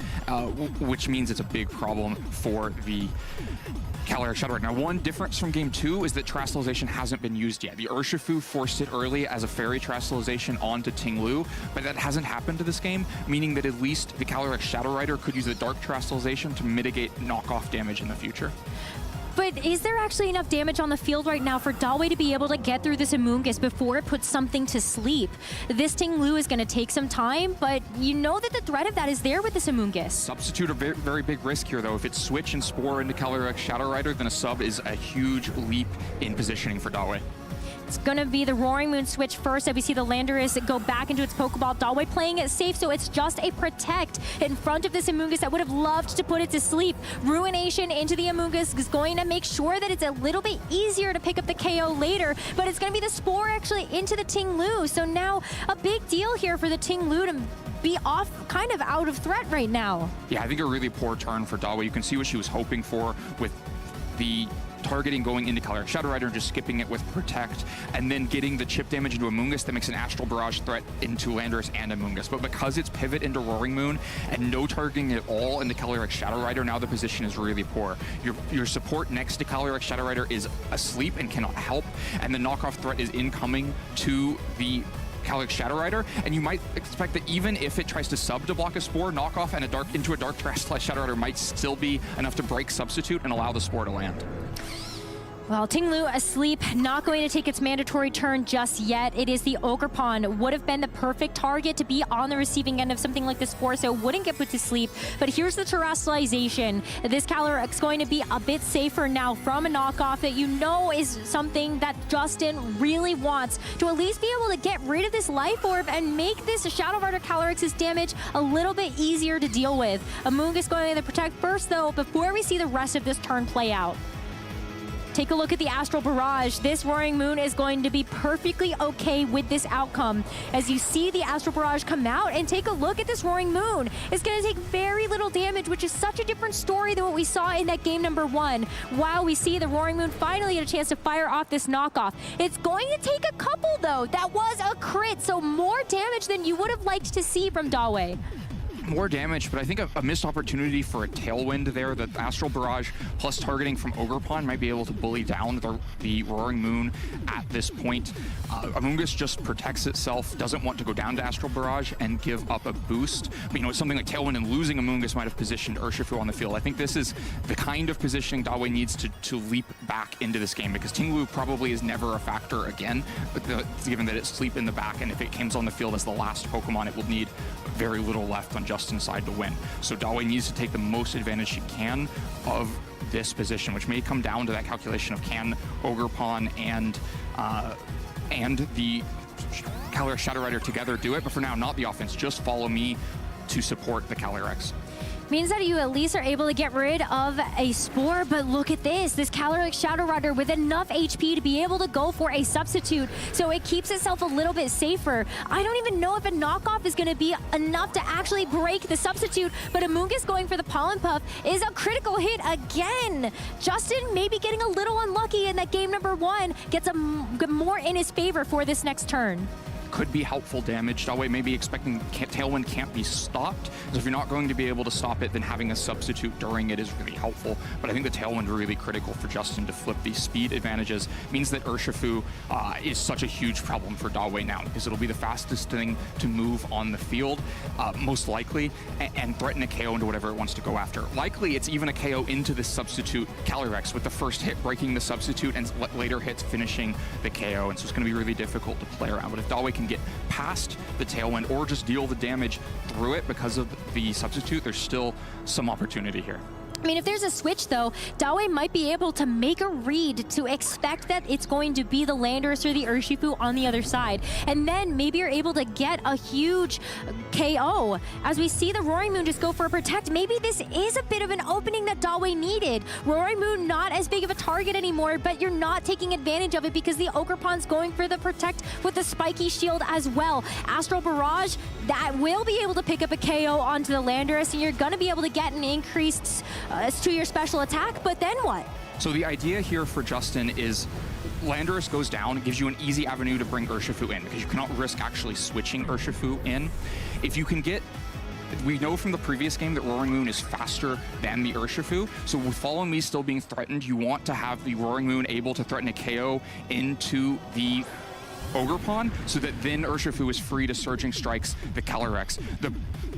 which means it's a big problem for the Calyrex Shadow Rider. Now, one difference from Game 2 is that Terastallization hasn't been used yet. The Urshifu forced it early as a Fairy Terastallization onto Ting-Lu, but that hasn't happened to this game, meaning that at least the Calyrex Shadow Rider could use the Dark Terastallization to mitigate knockoff damage in the future. But is there actually enough damage on the field right now for Dalway to be able to get through this Amoonguss before it puts something to sleep? This Ting-Lu is going to take some time, but you know that the threat of that is there with this Amoonguss. Substitute a very, very big risk here, though. If it's Switch and Spore into Calyrex Shadow Rider, then a sub is a huge leap in positioning for Dalway. It's going to be the Roaring Moon switch first, as we see the Landorus go back into its Pokeball. Dalway playing it safe, so it's just a protect in front of this Amoonguss that would have loved to put it to sleep. Ruination into the Amoonguss is going to make sure that it's a little bit easier to pick up the KO later, but it's going to be the Spore actually into the Ting-Lu. So now a big deal here for the Ting-Lu to be off, kind of out of threat right now. Yeah, I think a really poor turn for Dalway. You can see what she was hoping for with the targeting going into Calyrex Shadow Rider and just skipping it with Protect, and then getting the chip damage into Amoonguss that makes an Astral Barrage threat into Landorus and Amoonguss. But because it's pivot into Roaring Moon and no targeting at all into Calyrex Shadow Rider, now the position is really poor. Your support next to Calyrex Shadow Rider is asleep and cannot help, and the knockoff threat is incoming to the Calyrex Shadow Rider, and you might expect that even if it tries to sub to block a Spore, knockoff and into a Dark Terastallized Shadow Rider might still be enough to break Substitute and allow the Spore to land. Well, Ting-Lu asleep, not going to take its mandatory turn just yet. It is the Ogerpon. Would have been the perfect target to be on the receiving end of something like this Spore, so it wouldn't get put to sleep. But here's the Terastallization. This Calyrex going to be a bit safer now from a knockoff that you know is something that Justin really wants to at least be able to get rid of this Life Orb and make this Shadow Rider Calyrex's damage a little bit easier to deal with. Amoonguss going to protect first, though, before we see the rest of this turn play out. Take a look at the Astral Barrage. This Roaring Moon is going to be perfectly okay with this outcome. As you see the Astral Barrage come out and take a look at this Roaring Moon, it's going to take very little damage, which is such a different story than what we saw in that game number 1. While we see the Roaring Moon finally get a chance to fire off this knockoff. It's going to take a couple, though. That was a crit, so more damage than you would have liked to see from Dalway. More damage, but I think a missed opportunity for a Tailwind there. The Astral Barrage plus targeting from Ogerpon might be able to bully down the Roaring Moon at this point. Amoonguss just protects itself, doesn't want to go down to Astral Barrage and give up a boost. But, you know, something like Tailwind and losing Amoonguss might have positioned Urshifu on the field. I think this is the kind of positioning Dalway needs to leap back into this game, because Ting-Lu probably is never a factor again, given that it's sleep in the back, and if it comes on the field as the last Pokemon, it will need very little left on Justin's side to win. So Dalway needs to take the most advantage she can of this position, which may come down to that calculation of can Ogerpon and the Calyrex Shadow Rider together do it, but for now, not the offense. Just follow me to support the Calyrex. Means that you at least are able to get rid of a Spore, but look at this Calyrex Shadow Rider with enough HP to be able to go for a substitute, so it keeps itself a little bit safer. I don't even know if a knockoff is going to be enough to actually break the substitute, but Amoonguss going for the Pollen Puff is a critical hit again. Justin maybe getting a little unlucky in that game number 1, gets more in his favor for this next turn. could be helpful damage. Dawei may be expecting Tailwind can't be stopped, so if you're not going to be able to stop it, then having a substitute during it is really helpful. But I think the Tailwind really critical for Justin to flip these speed advantages means that Urshifu is such a huge problem for Dawei now, because it'll be the fastest thing to move on the field, most likely, and threaten a KO into whatever it wants to go after. Likely, it's even a KO into the substitute Calyrex, with the first hit breaking the substitute and later hits finishing the KO, and so it's going to be really difficult to play around. But if Dawei can get past the Tailwind or just deal the damage through it because of the substitute, there's still some opportunity here. I mean, if there's a switch, though, Dawei might be able to make a read to expect that it's going to be the Landorus or the Urshifu on the other side. And then maybe you're able to get a huge KO. As we see the Roaring Moon just go for a Protect, maybe this is a bit of an opening that Dawei needed. Roaring Moon not as big of a target anymore, but you're not taking advantage of it because the Ogerpon's going for the Protect with the spiky shield as well. Astral Barrage, that will be able to pick up a KO onto the Landorus, and you're going to be able to get an increased to your special attack, but then what? So the idea here for Justin is Landorus goes down, it gives you an easy avenue to bring Urshifu in, because you cannot risk actually switching Urshifu in. If you can get, we know from the previous game that Roaring Moon is faster than the Urshifu, so with Follow Me still being threatened, you want to have the Roaring Moon able to threaten a KO into the Ogerpon, so that then Urshifu is free to Surging Strikes the Calyrex. The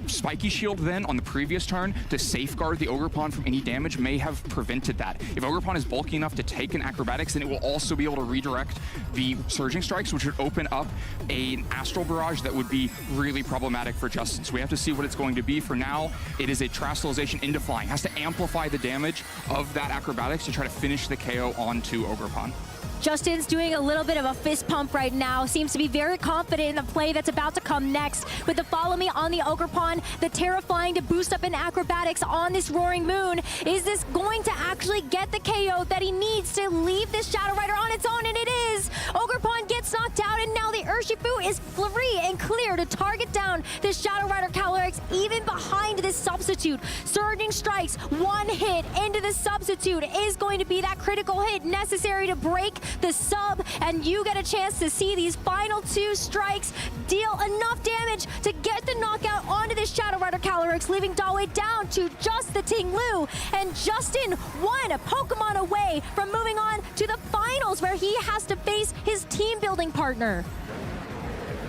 Spiky Shield then on the previous turn to safeguard the Ogerpon from any damage may have prevented that. If Ogerpon is bulky enough to take an Acrobatics, then it will also be able to redirect the Surging Strikes, which would open up an Astral Barrage that would be really problematic for Justin. So we have to see what it's going to be. For now, it is a Terastallization into Flying. It has to amplify the damage of that Acrobatics to try to finish the KO onto Ogerpon. Justin's doing a little bit of a fist pump right now. Seems to be very confident in the play that's about to come next. With the Follow Me on the Ogerpon, the Terraflying to boost up in Acrobatics on this Roaring Moon. Is this going to actually get the KO that he needs to leave this Shadow Rider on its own? And it is! Ogerpon gets knocked out, and now the Urshifu is free and clear to target down this Shadow Rider Calyrex, even behind this substitute. Surging Strikes, one hit into the substitute is going to be that critical hit necessary to break the sub, and you get a chance to see these final two strikes deal enough damage to get the knockout onto this Shadow Rider Calyrex, leaving Dawei down to just the Ting Lu, and Justin one Pokemon away from moving on to the finals, where he has to face his team building partner.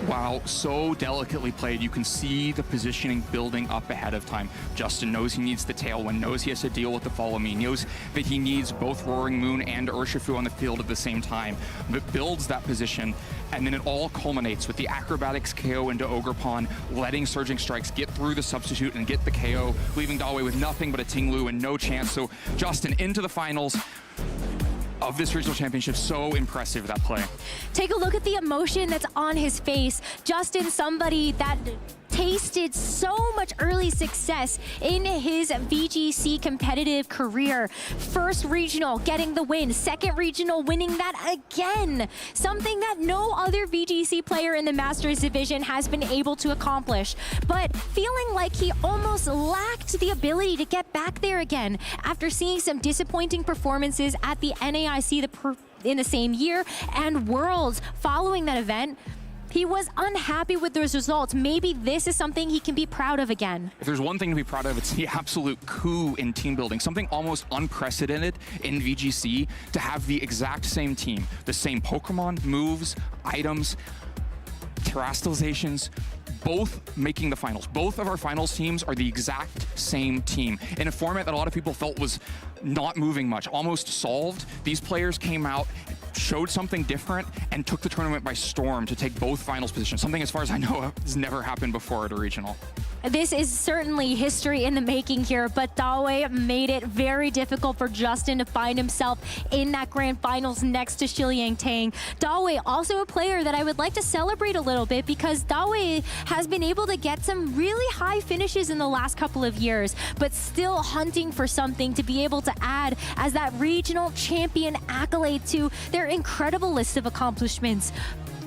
Wow, so delicately played. You can see the positioning building up ahead of time. Justin knows he needs the Tailwind, knows he has to deal with the Follow Me, knows that he needs both Roaring Moon and Urshifu on the field at the same time, but builds that position, and then it all culminates with the Acrobatics KO into Ogerpon, letting Surging Strikes get through the substitute and get the KO, leaving Dawei with nothing but a Ting Lu and no chance. So Justin into the finals of this regional championship. So impressive, that play. Take a look at the emotion that's on his face. Justin, somebody that tasted so much early success in his VGC competitive career. First regional, getting the win. Second regional, winning that again. Something that no other VGC player in the Masters division has been able to accomplish. But feeling like he almost lacked the ability to get back there again after seeing some disappointing performances at the NAIC in the same year and Worlds following that event. He was unhappy with those results. Maybe this is something he can be proud of again. If there's one thing to be proud of, it's the absolute coup in team building. Something almost unprecedented in VGC, to have the exact same team, the same Pokemon, moves, items, terastallizations, both making the finals. Both of our finals teams are the exact same team. In a format that a lot of people felt was not moving much, almost solved, these players came out, showed something different, and took the tournament by storm to take both finals positions. Something, as far as I know, has never happened before at a regional. This is certainly history in the making here, but Dawei made it very difficult for Justin to find himself in that grand finals next to Shiliang Tang. Dawei, also a player that I would like to celebrate a little bit, because Dawei has been able to get some really high finishes in the last couple of years, but still hunting for something to be able to add as that regional champion accolade to their incredible list of accomplishments.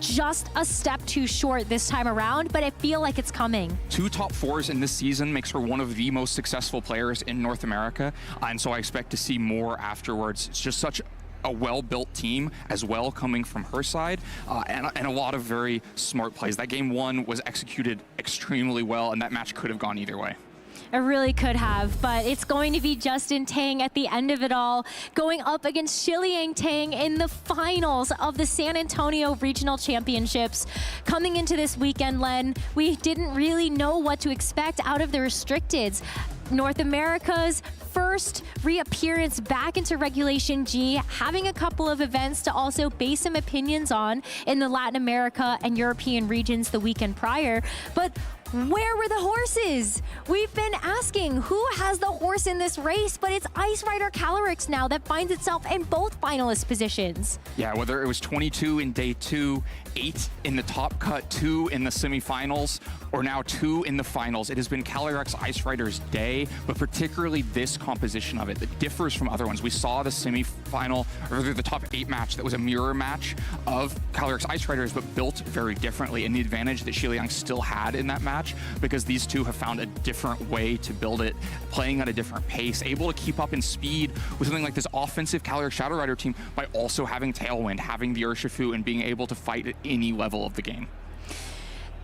Just a step too short this time around, but I feel like it's coming. 2 top 4s in this season makes her one of the most successful players in North America, and so I expect to see more afterwards. It's just such a well-built team as well coming from her side, and a lot of very smart plays. That game one was executed extremely well, and that match could have gone either way. It really could have, but it's going to be Justin Tang at the end of it all, going up against Shiliang Tang in the finals of the San Antonio Regional Championships. Coming into this weekend, Len, we didn't really know what to expect out of the restricteds. North America's first reappearance back into Regulation G, having a couple of events to also base some opinions on in the Latin America and European regions the weekend prior. But where were the horses? We've been asking who has the horse in this race, but it's Ice Rider Calyrex now that finds itself in both finalist positions. Yeah, whether it was 22 in day 2, 8 in the top cut, 2 in the semifinals, or now 2 in the finals, it has been Calyrex Ice Rider's day, but particularly this composition of it that differs from other ones. We saw the semifinal, or rather the top 8 match that was a mirror match of Calyrex Ice Riders, but built very differently, and the advantage that Shiliang still had in that match, because these two have found a different way to build it, playing at a different pace, able to keep up in speed with something like this offensive Calyrex Shadow Rider team by also having Tailwind, having the Urshifu, and being able to fight at any level of the game.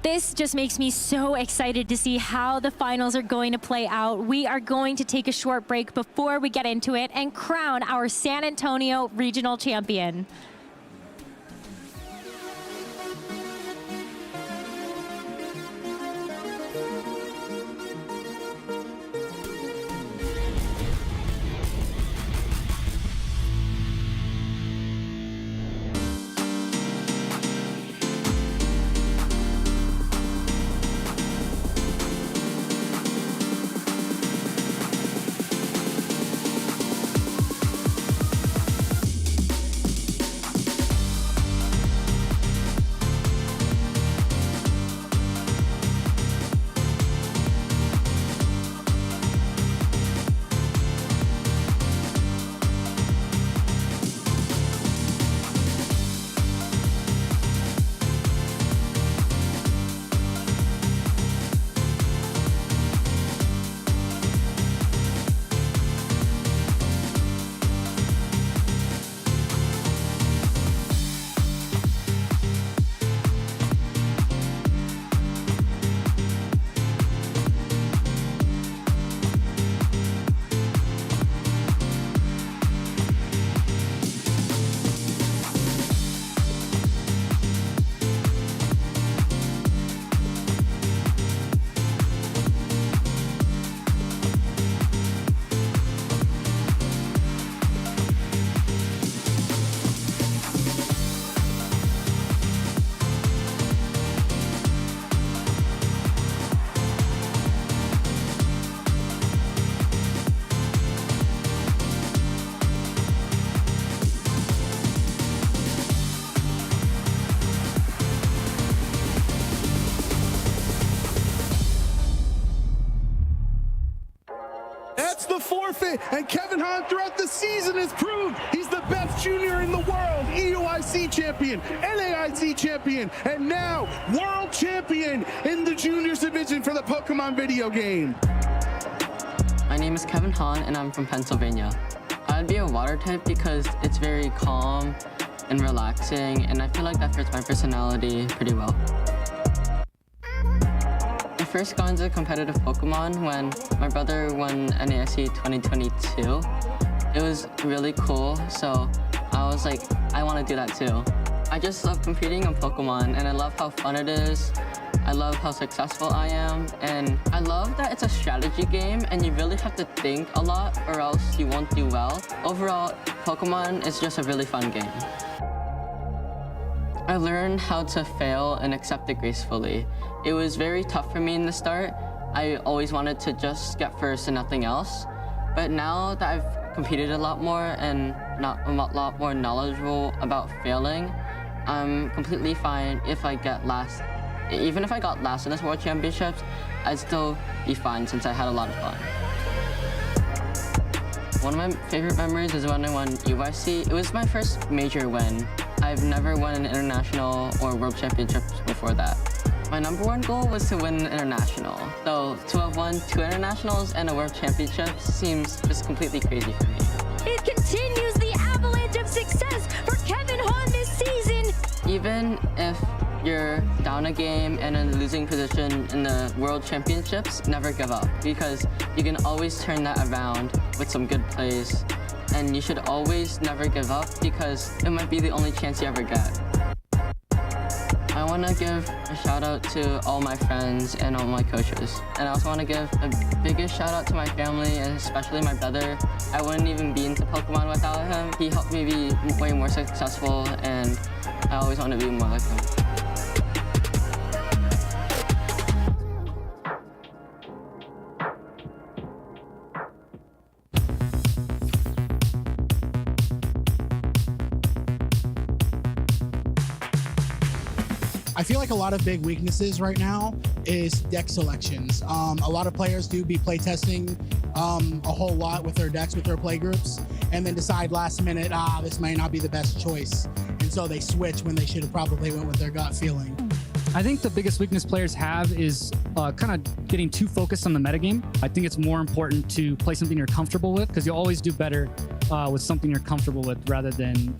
This just makes me so excited to see how the finals are going to play out. We are going to take a short break before we get into it and crown our San Antonio Regional Champion. forfeit, and Kevin Hahn throughout the season has proved he's the best junior in the world. EUIC champion, NAIC champion, and now world champion in the juniors division for the Pokemon video game. My name is Kevin Hahn and I'm from Pennsylvania. I'd be a water type because it's very calm and relaxing, and I feel like that fits my personality pretty well. I first got into competitive Pokemon when my brother won NAIC 2022. It was really cool, so I was like, I want to do that too. I just love competing in Pokemon, and I love how fun it is. I love how successful I am, and I love that it's a strategy game and you really have to think a lot or else you won't do well. Overall, Pokemon is just a really fun game. I learned how to fail and accept it gracefully. It was very tough for me in the start. I always wanted to just get first and nothing else. But now that I've competed a lot more and a lot more knowledgeable about failing, I'm completely fine if I get last. Even if I got last in this World Championships, I'd still be fine since I had a lot of fun. One of my favorite memories is when I won UIC. It was my first major win. I've never won an international or World Championships before that. My #1 goal was to win an international. So to have won 2 internationals and a World Championship seems just completely crazy for me. It continues the avalanche of success for Kevin Hahn this season. Even if you're down a game and in a losing position in the World Championships, never give up, because you can always turn that around with some good plays. And you should always never give up, because it might be the only chance you ever get. I want to give a shout out to all my friends and all my coaches. And I also want to give the biggest shout out to my family, and especially my brother. I wouldn't even be into Pokemon without him. He helped me be way more successful, and I always want to be more like him. I feel like a lot of big weaknesses right now is deck selections. A lot of players do be playtesting a whole lot with their decks, with their play groups, and then decide last minute, this may not be the best choice. And so they switch when they should have probably went with their gut feeling. I think the biggest weakness players have is kind of getting too focused on the metagame. I think it's more important to play something you're comfortable with, because you'll always do better with something you're comfortable with rather than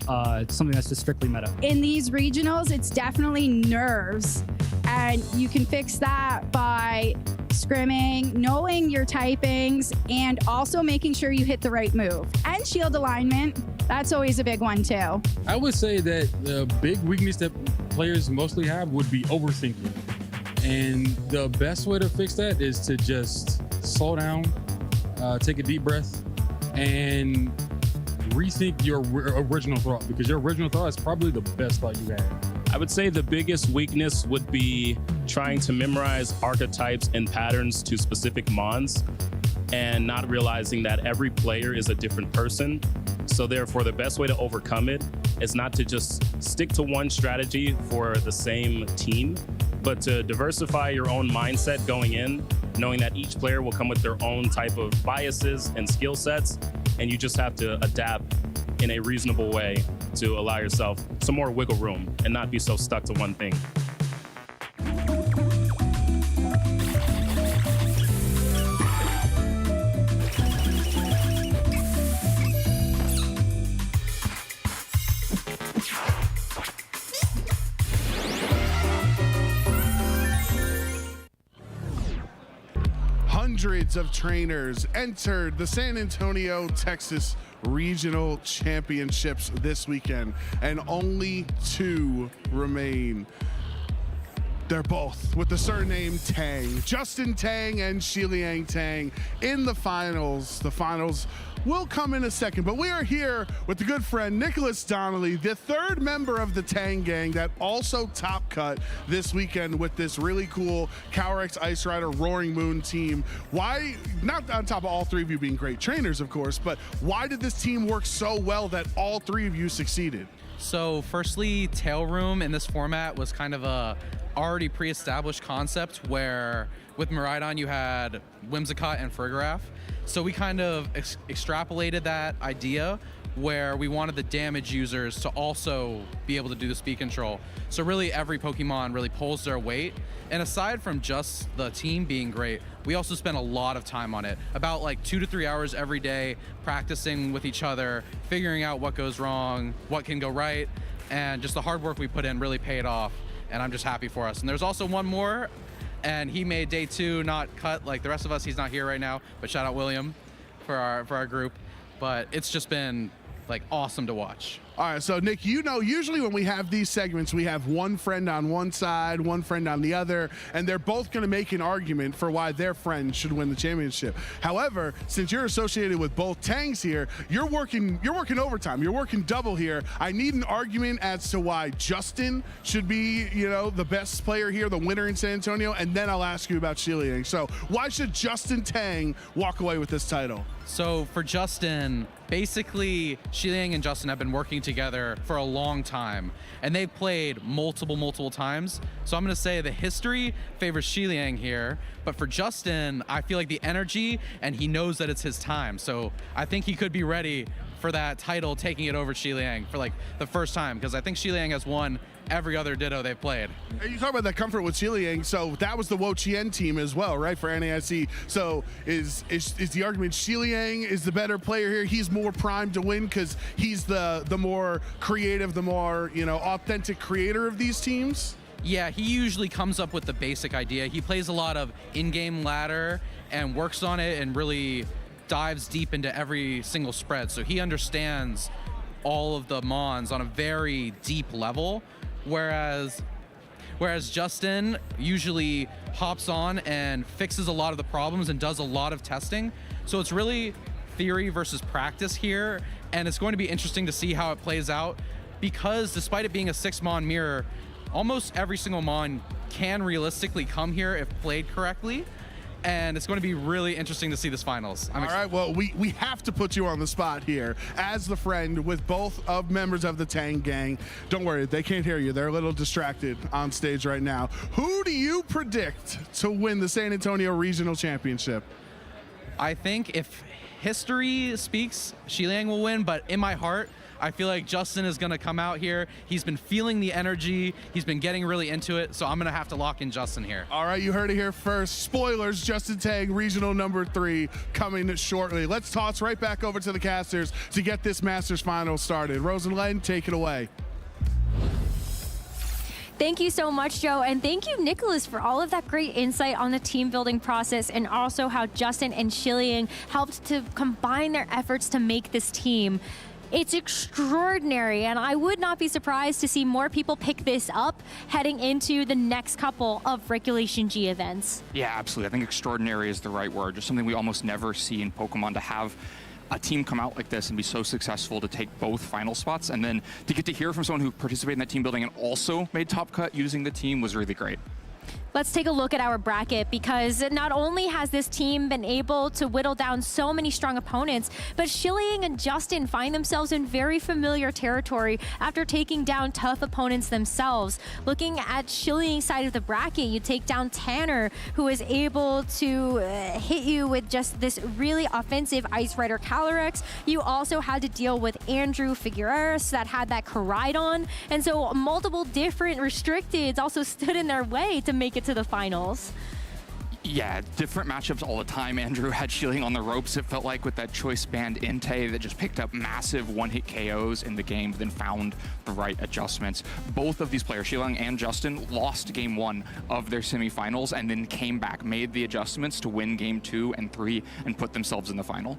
something that's just strictly meta. In these regionals, it's definitely nerves, and you can fix that by scrimming, knowing your typings, and also making sure you hit the right move. And shield alignment, that's always a big one too. I would say that the big weakness that players mostly have would be overthinking. And the best way to fix that is to just slow down, take a deep breath, and rethink your original thought, because your original thought is probably the best thought you had. I would say the biggest weakness would be trying to memorize archetypes and patterns to specific mons and not realizing that every player is a different person. So therefore, the best way to overcome it is not to just stick to one strategy for the same team, but to diversify your own mindset going in, knowing that each player will come with their own type of biases and skill sets, and you just have to adapt in a reasonable way to allow yourself some more wiggle room and not be so stuck to one thing. Hundreds of trainers entered the San Antonio, Texas Regional Championships this weekend, and only 2 remain. They're both with the surname Tang. Justin Tang and Shiliang Tang in the finals. The finals will come in a second, but we are here with the good friend Nicholas Donnelly, the 3rd member of the Tang gang that also top cut this weekend with this really cool Calyrex Ice Rider Roaring Moon team. Why, not on top of all 3 of you being great trainers, of course, but why did this team work so well that all 3 of you succeeded? So firstly, Tail Room in this format was kind of a already pre-established concept where with Miraidon you had Whimsicott and Farigiraf. So we kind of extrapolated that idea where we wanted the damage users to also be able to do the speed control. So really every Pokemon really pulls their weight. And aside from just the team being great, we also spent a lot of time on it. About like 2 to 3 hours every day, practicing with each other, figuring out what goes wrong, what can go right, and just the hard work we put in really paid off. And I'm just happy for us. And there's also one more, and he made day 2 not cut like the rest of us. He's not here right now, but shout out William for our group. But it's just been like awesome to watch. All right, so Nick, you know, usually when we have these segments, we have one friend on one side, one friend on the other, and they're both going to make an argument for why their friend should win the championship. However, since you're associated with both Tangs here, you're working overtime, you're working double here. I need an argument as to why Justin should be, you know, the best player here, the winner in San Antonio, and then I'll ask you about Shiliang. So why should Justin Tang walk away with this title? So for Justin, basically Shiliang and Justin have been working together for a long time, and they've played multiple times. So I'm gonna say the history favors Shiliang here, but for Justin, I feel like the energy, and he knows that it's his time. So I think he could be ready for that title, taking it over Shiliang for like the first time, because I think Shiliang has won every other Ditto they've played. You talk about that comfort with Xiliang, so that was the Wo Chien team as well, right, for NASC. So is the argument Xiliang is the better player here? He's more primed to win because he's the more creative, the more, you know, authentic creator of these teams? Yeah, he usually comes up with the basic idea. He plays a lot of in-game ladder and works on it and really dives deep into every single spread. So he understands all of the mons on a very deep level, whereas Justin usually hops on and fixes a lot of the problems and does a lot of testing. So it's really theory versus practice here, and it's going to be interesting to see how it plays out, because despite it being a 6-mon mirror, almost every single mon can realistically come here if played correctly. And it's going to be really interesting to see this finals. All right, well, we have to put you on the spot here as the friend with both of members of the Tang gang. Don't worry, they can't hear you. They're a little distracted on stage right now. Who do you predict to win the San Antonio Regional Championship? I think if history speaks, Xiliang will win, but in my heart, I feel like Justin is going to come out here. He's been feeling the energy. He's been getting really into it, so I'm going to have to lock in Justin here. All right, you heard it here first. Spoilers, Justin Tang, Regional number 3, coming shortly. Let's toss right back over to the casters to get this Masters Final started. Rose and Len, take it away. Thank you so much, Joe, and thank you, Nicholas, for all of that great insight on the team building process and also how Justin and Xiliang helped to combine their efforts to make this team. It's extraordinary, and I would not be surprised to see more people pick this up heading into the next couple of Regulation G events. Yeah, absolutely. I think extraordinary is the right word. Just something we almost never see in Pokemon, to have a team come out like this and be so successful to take both final spots, and then to get to hear from someone who participated in that team building and also made top cut using the team was really great. Let's take a look at our bracket, because not only has this team been able to whittle down so many strong opponents, but Xiliang and Justin find themselves in very familiar territory after taking down tough opponents themselves. Looking at Xiliang's side of the bracket, you take down Tanner, who is able to hit you with just this really offensive Ice Rider Calyrex. You also had to deal with Andrew Figueres that had that Koraidon, and so multiple different restricteds also stood in their way to make it to the finals. Yeah, different matchups all the time. Andrew had Xiliang on the ropes, it felt like, with that choice band Entei that just picked up massive one-hit KOs in the game, then found the right adjustments. Both of these players, Xiliang and Justin, lost game 1 of their semifinals and then came back, made the adjustments to win game 2 and 3 and put themselves in the final.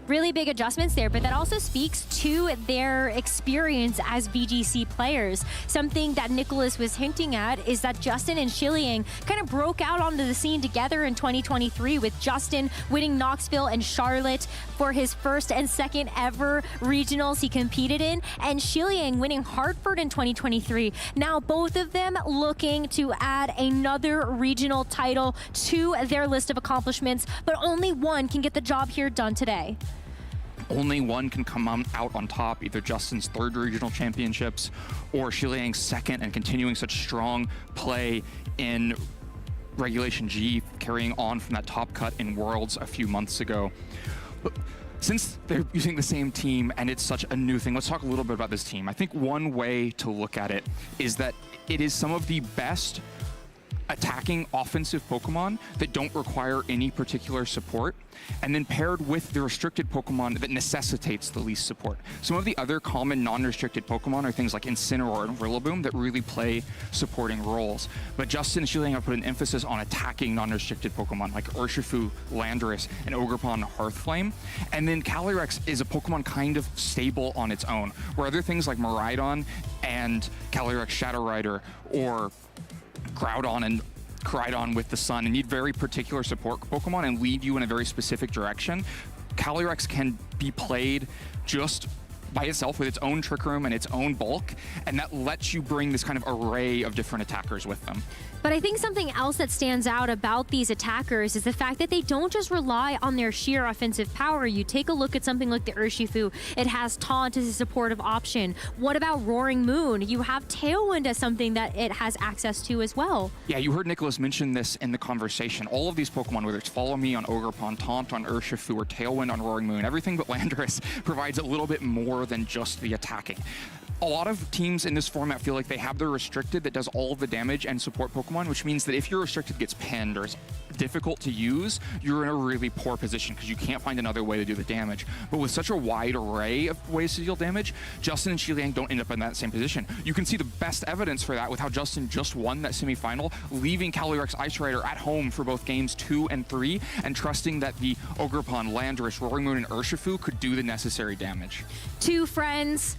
Really big adjustments there, but that also speaks to their experience as VGC players. Something that Nicholas was hinting at is that Justin and Xiliang kind of broke out onto the scene together in 2023, with Justin winning Knoxville and Charlotte for his first and second ever regionals he competed in, and Xiliang winning Hartford in 2023. Now both of them looking to add another regional title to their list of accomplishments, but only one can get the job here done today. Only one can come out on top, either Justin's 3rd regional championships or Xiliang's 2nd, and continuing such strong play in Regulation G, carrying on from that top cut in Worlds a few months ago. But since they're using the same team and it's such a new thing, let's talk a little bit about this team. I think one way to look at it is that it is some of the best attacking offensive Pokemon that don't require any particular support, and then paired with the restricted Pokemon that necessitates the least support. Some of the other common non-restricted Pokemon are things like Incineroar and Rillaboom that really play supporting roles. But Justin and Xiliang have put an emphasis on attacking non-restricted Pokemon like Urshifu, Landorus, and Ogerpon Hearthflame. And then Calyrex is a Pokemon kind of stable on its own, where other things like Miraidon and Calyrex Shadow Rider or Groudon and Koraidon with the Sun and need very particular support Pokemon and lead you in a very specific direction. Calyrex can be played just by itself with its own Trick Room and its own bulk, and that lets you bring this kind of array of different attackers with them. But I think something else that stands out about these attackers is the fact that they don't just rely on their sheer offensive power. You take a look at something like the Urshifu, it has Taunt as a supportive option. What about Roaring Moon? You have Tailwind as something that it has access to as well. Yeah, you heard Nicholas mention this in the conversation. All of these Pokemon, whether it's Follow Me on Ogerpon, Taunt on Urshifu, or Tailwind on Roaring Moon, everything but Landorus provides a little bit more than just the attacking. a lot of teams in this format feel like they have their restricted that does all of the damage and support Pokemon, which means that if your restricted gets pinned or is difficult to use, you're in a really poor position because you can't find another way to do the damage. But with such a wide array of ways to deal damage, Justin and Xiliang don't end up in that same position. You can see the best evidence for that with how Justin just won that semifinal, leaving Calyrex Ice Rider at home for both games 2 and 3, and trusting that the Ogerpon, Landorus, Roaring Moon, and Urshifu could do the necessary damage. Two friends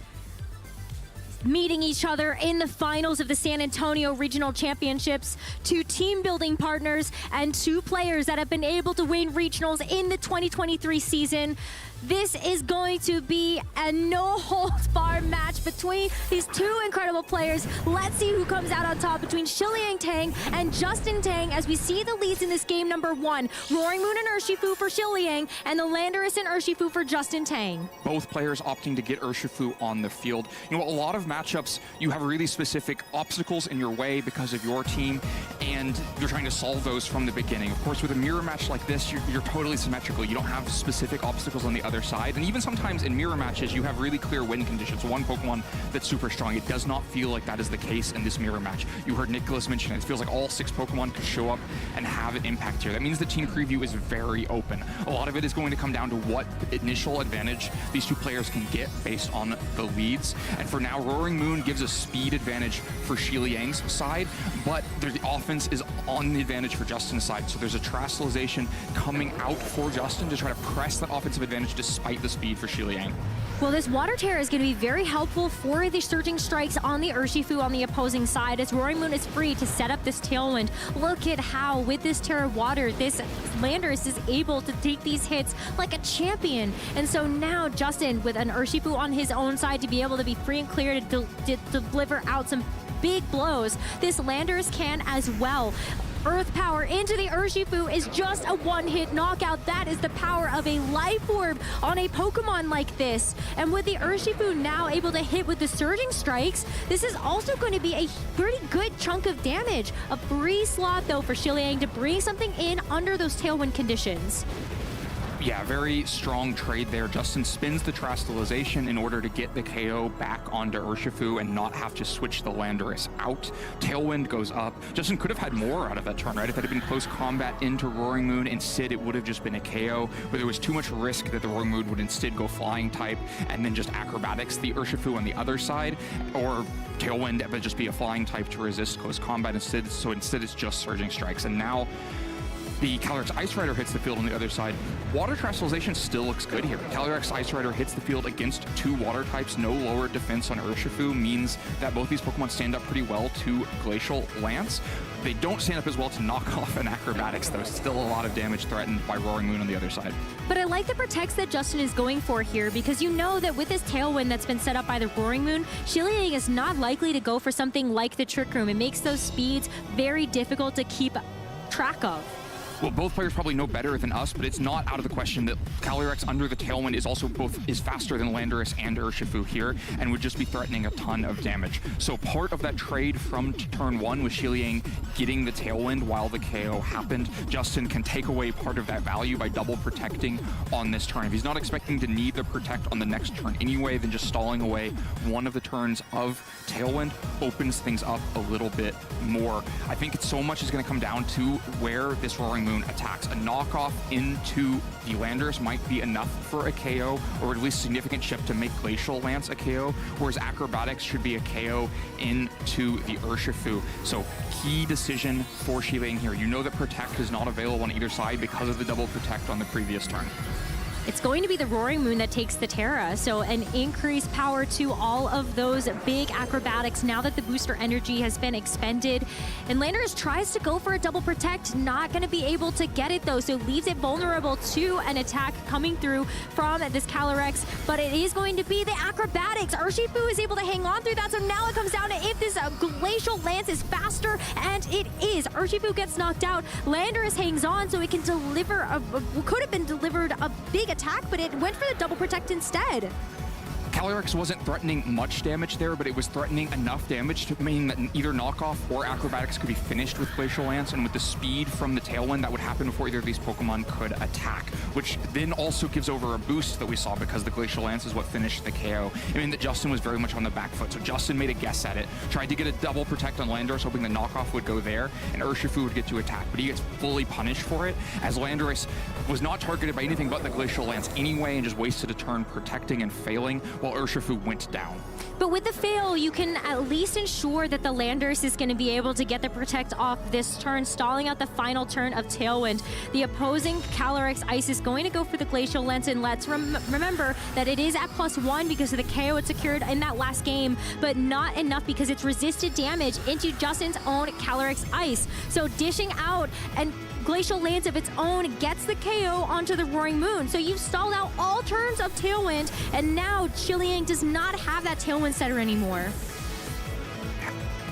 meeting each other in the finals of the San Antonio Regional Championships, two team building partners, and two players that have been able to win regionals in the 2023 season. This is going to be a no-holds-barred match between these two incredible players. Let's see who comes out on top between Xiliang Tang and Justin Tang as we see the leads in this game number 1. Roaring Moon and Urshifu for Xiliang, and the Landorus and Urshifu for Justin Tang. Both players opting to get Urshifu on the field. You know, a lot of matchups, you have really specific obstacles in your way because of your team, and you're trying to solve those from the beginning. Of course, with a mirror match like this, you're totally symmetrical. You don't have specific obstacles on the other side, and even sometimes in mirror matches you have really clear win conditions. One Pokemon that's super strong. It does not feel like that is the case in this mirror match. You heard Nicholas mention it. It feels like all 6 Pokemon could show up and have an impact here. That means the team preview is very open. A lot of it is going to come down to what initial advantage these two players can get based on the leads. And for now, Roaring Moon gives a speed advantage for Xiliang's side, but the offense is on the advantage for Justin's side. So there's a Terastallization coming out for Justin to try to press that offensive advantage despite the speed for Xiliang. Well, this Water Terror is going to be very helpful for the Surging Strikes on the Urshifu on the opposing side, as Roaring Moon is free to set up this Tailwind. Look at how, with this Terra Water, this Landorus is able to take these hits like a champion. And so now Justin, with an Urshifu on his own side, to be able to be free and clear to deliver out some big blows. This Landorus can as well. Earth Power into the Urshifu is just a one-hit knockout. That is the power of a Life Orb on a Pokemon like this. And with the Urshifu now able to hit with the Surging Strikes, this is also going to be a pretty good chunk of damage. A free slot, though, for Xiliang to bring something in under those Tailwind conditions. Yeah, very strong trade there. Justin spins the Terastallization in order to get the KO back onto Urshifu and not have to switch the Landorus out. Tailwind goes up. Justin could have had more out of that turn, right? If it had been close combat into Roaring Moon, instead it would have just been a KO, but there was too much risk that the Roaring Moon would instead go Flying type and then just Acrobatics the Urshifu on the other side, or Tailwind but just be a Flying type to resist close combat instead. So instead it's just Surging Strikes. And now the Calyrex Ice Rider hits the field on the other side. Water Terastallization still looks good here. Calyrex Ice Rider hits the field against 2 water types. No lower defense on Urshifu means that both these Pokemon stand up pretty well to Glacial Lance. They don't stand up as well to knock off an Acrobatics, though. Still a lot of damage threatened by Roaring Moon on the other side. But I like the protects that Justin is going for here, because you know that with this Tailwind that's been set up by the Roaring Moon, Xiliang is not likely to go for something like the Trick Room. It makes those speeds very difficult to keep track of. Well, both players probably know better than us, but it's not out of the question that Calyrex under the Tailwind is also is faster than Landorus and Urshifu here, and would just be threatening a ton of damage. So part of that trade from turn 1 was Xiliang getting the Tailwind while the KO happened. Justin can take away part of that value by double protecting on this turn. If he's not expecting to need the protect on the next turn anyway, then just stalling away one of the turns of Tailwind opens things up a little bit more. I think it's so much is going to come down to where this Roaring Moon attacks. A knockoff into the Landorus might be enough for a KO, or at least significant chip to make Glacial Lance a KO, whereas Acrobatics should be a KO into the Urshifu. So key decision for Xiliang here. You know that Protect is not available on either side because of the double Protect on the previous turn. It's going to be the Roaring Moon that takes the Terra, so an increased power to all of those big Acrobatics now that the booster energy has been expended. And Landorus tries to go for a double protect, not going to be able to get it though, so leaves it vulnerable to an attack coming through from this Calyrex, but it is going to be the Acrobatics. Urshifu is able to hang on through that, so now it comes down to if this Glacial Lance is faster, and it is. Urshifu gets knocked out, Landorus hangs on, so it can deliver could have been delivered a big attack, but it went for the double protect instead. Calyrex wasn't threatening much damage there, but it was threatening enough damage to mean that either knockoff or acrobatics could be finished with Glacial Lance, and with the speed from the Tailwind, that would happen before either of these Pokemon could attack, which then also gives over a boost that we saw because the Glacial Lance is what finished the KO. I mean that Justin was very much on the back foot, so Justin made a guess at it, tried to get a double protect on Landorus, hoping the knockoff would go there, and Urshifu would get to attack, but he gets fully punished for it, as Landorus was not targeted by anything but the Glacial Lance anyway, and just wasted a turn protecting and failing, while Urshifu went down. But with the fail, you can at least ensure that the Landorus is going to be able to get the protect off this turn, stalling out the final turn of Tailwind. The opposing Calyrex Ice is going to go for the Glacial Lance, and let's remember that it is at +1 because of the KO it secured in that last game, but not enough because it's resisted damage into Justin's own Calyrex Ice. So dishing out and Glacial Lance of its own gets the KO onto the Roaring Moon. So you've stalled out all turns of Tailwind, and now Chileang does not have that Tailwind setter anymore.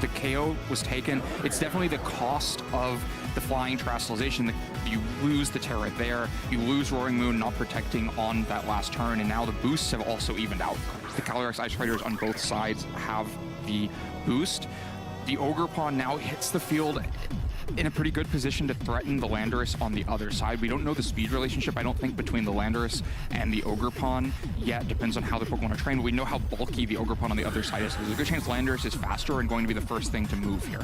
The KO was taken. It's definitely the cost of the flying Terastallization. You lose the Terra there, you lose Roaring Moon not protecting on that last turn, and now the boosts have also evened out. The Calyrex Ice Riders on both sides have the boost. The Ogerpon now hits the field in a pretty good position to threaten the Landorus on the other side. We don't know the speed relationship, I don't think, between the Landorus and the Ogerpon yet. Depends on how the Pokemon are trained, but we know how bulky the Ogerpon on the other side is. There's a good chance Landorus is faster and going to be the first thing to move here.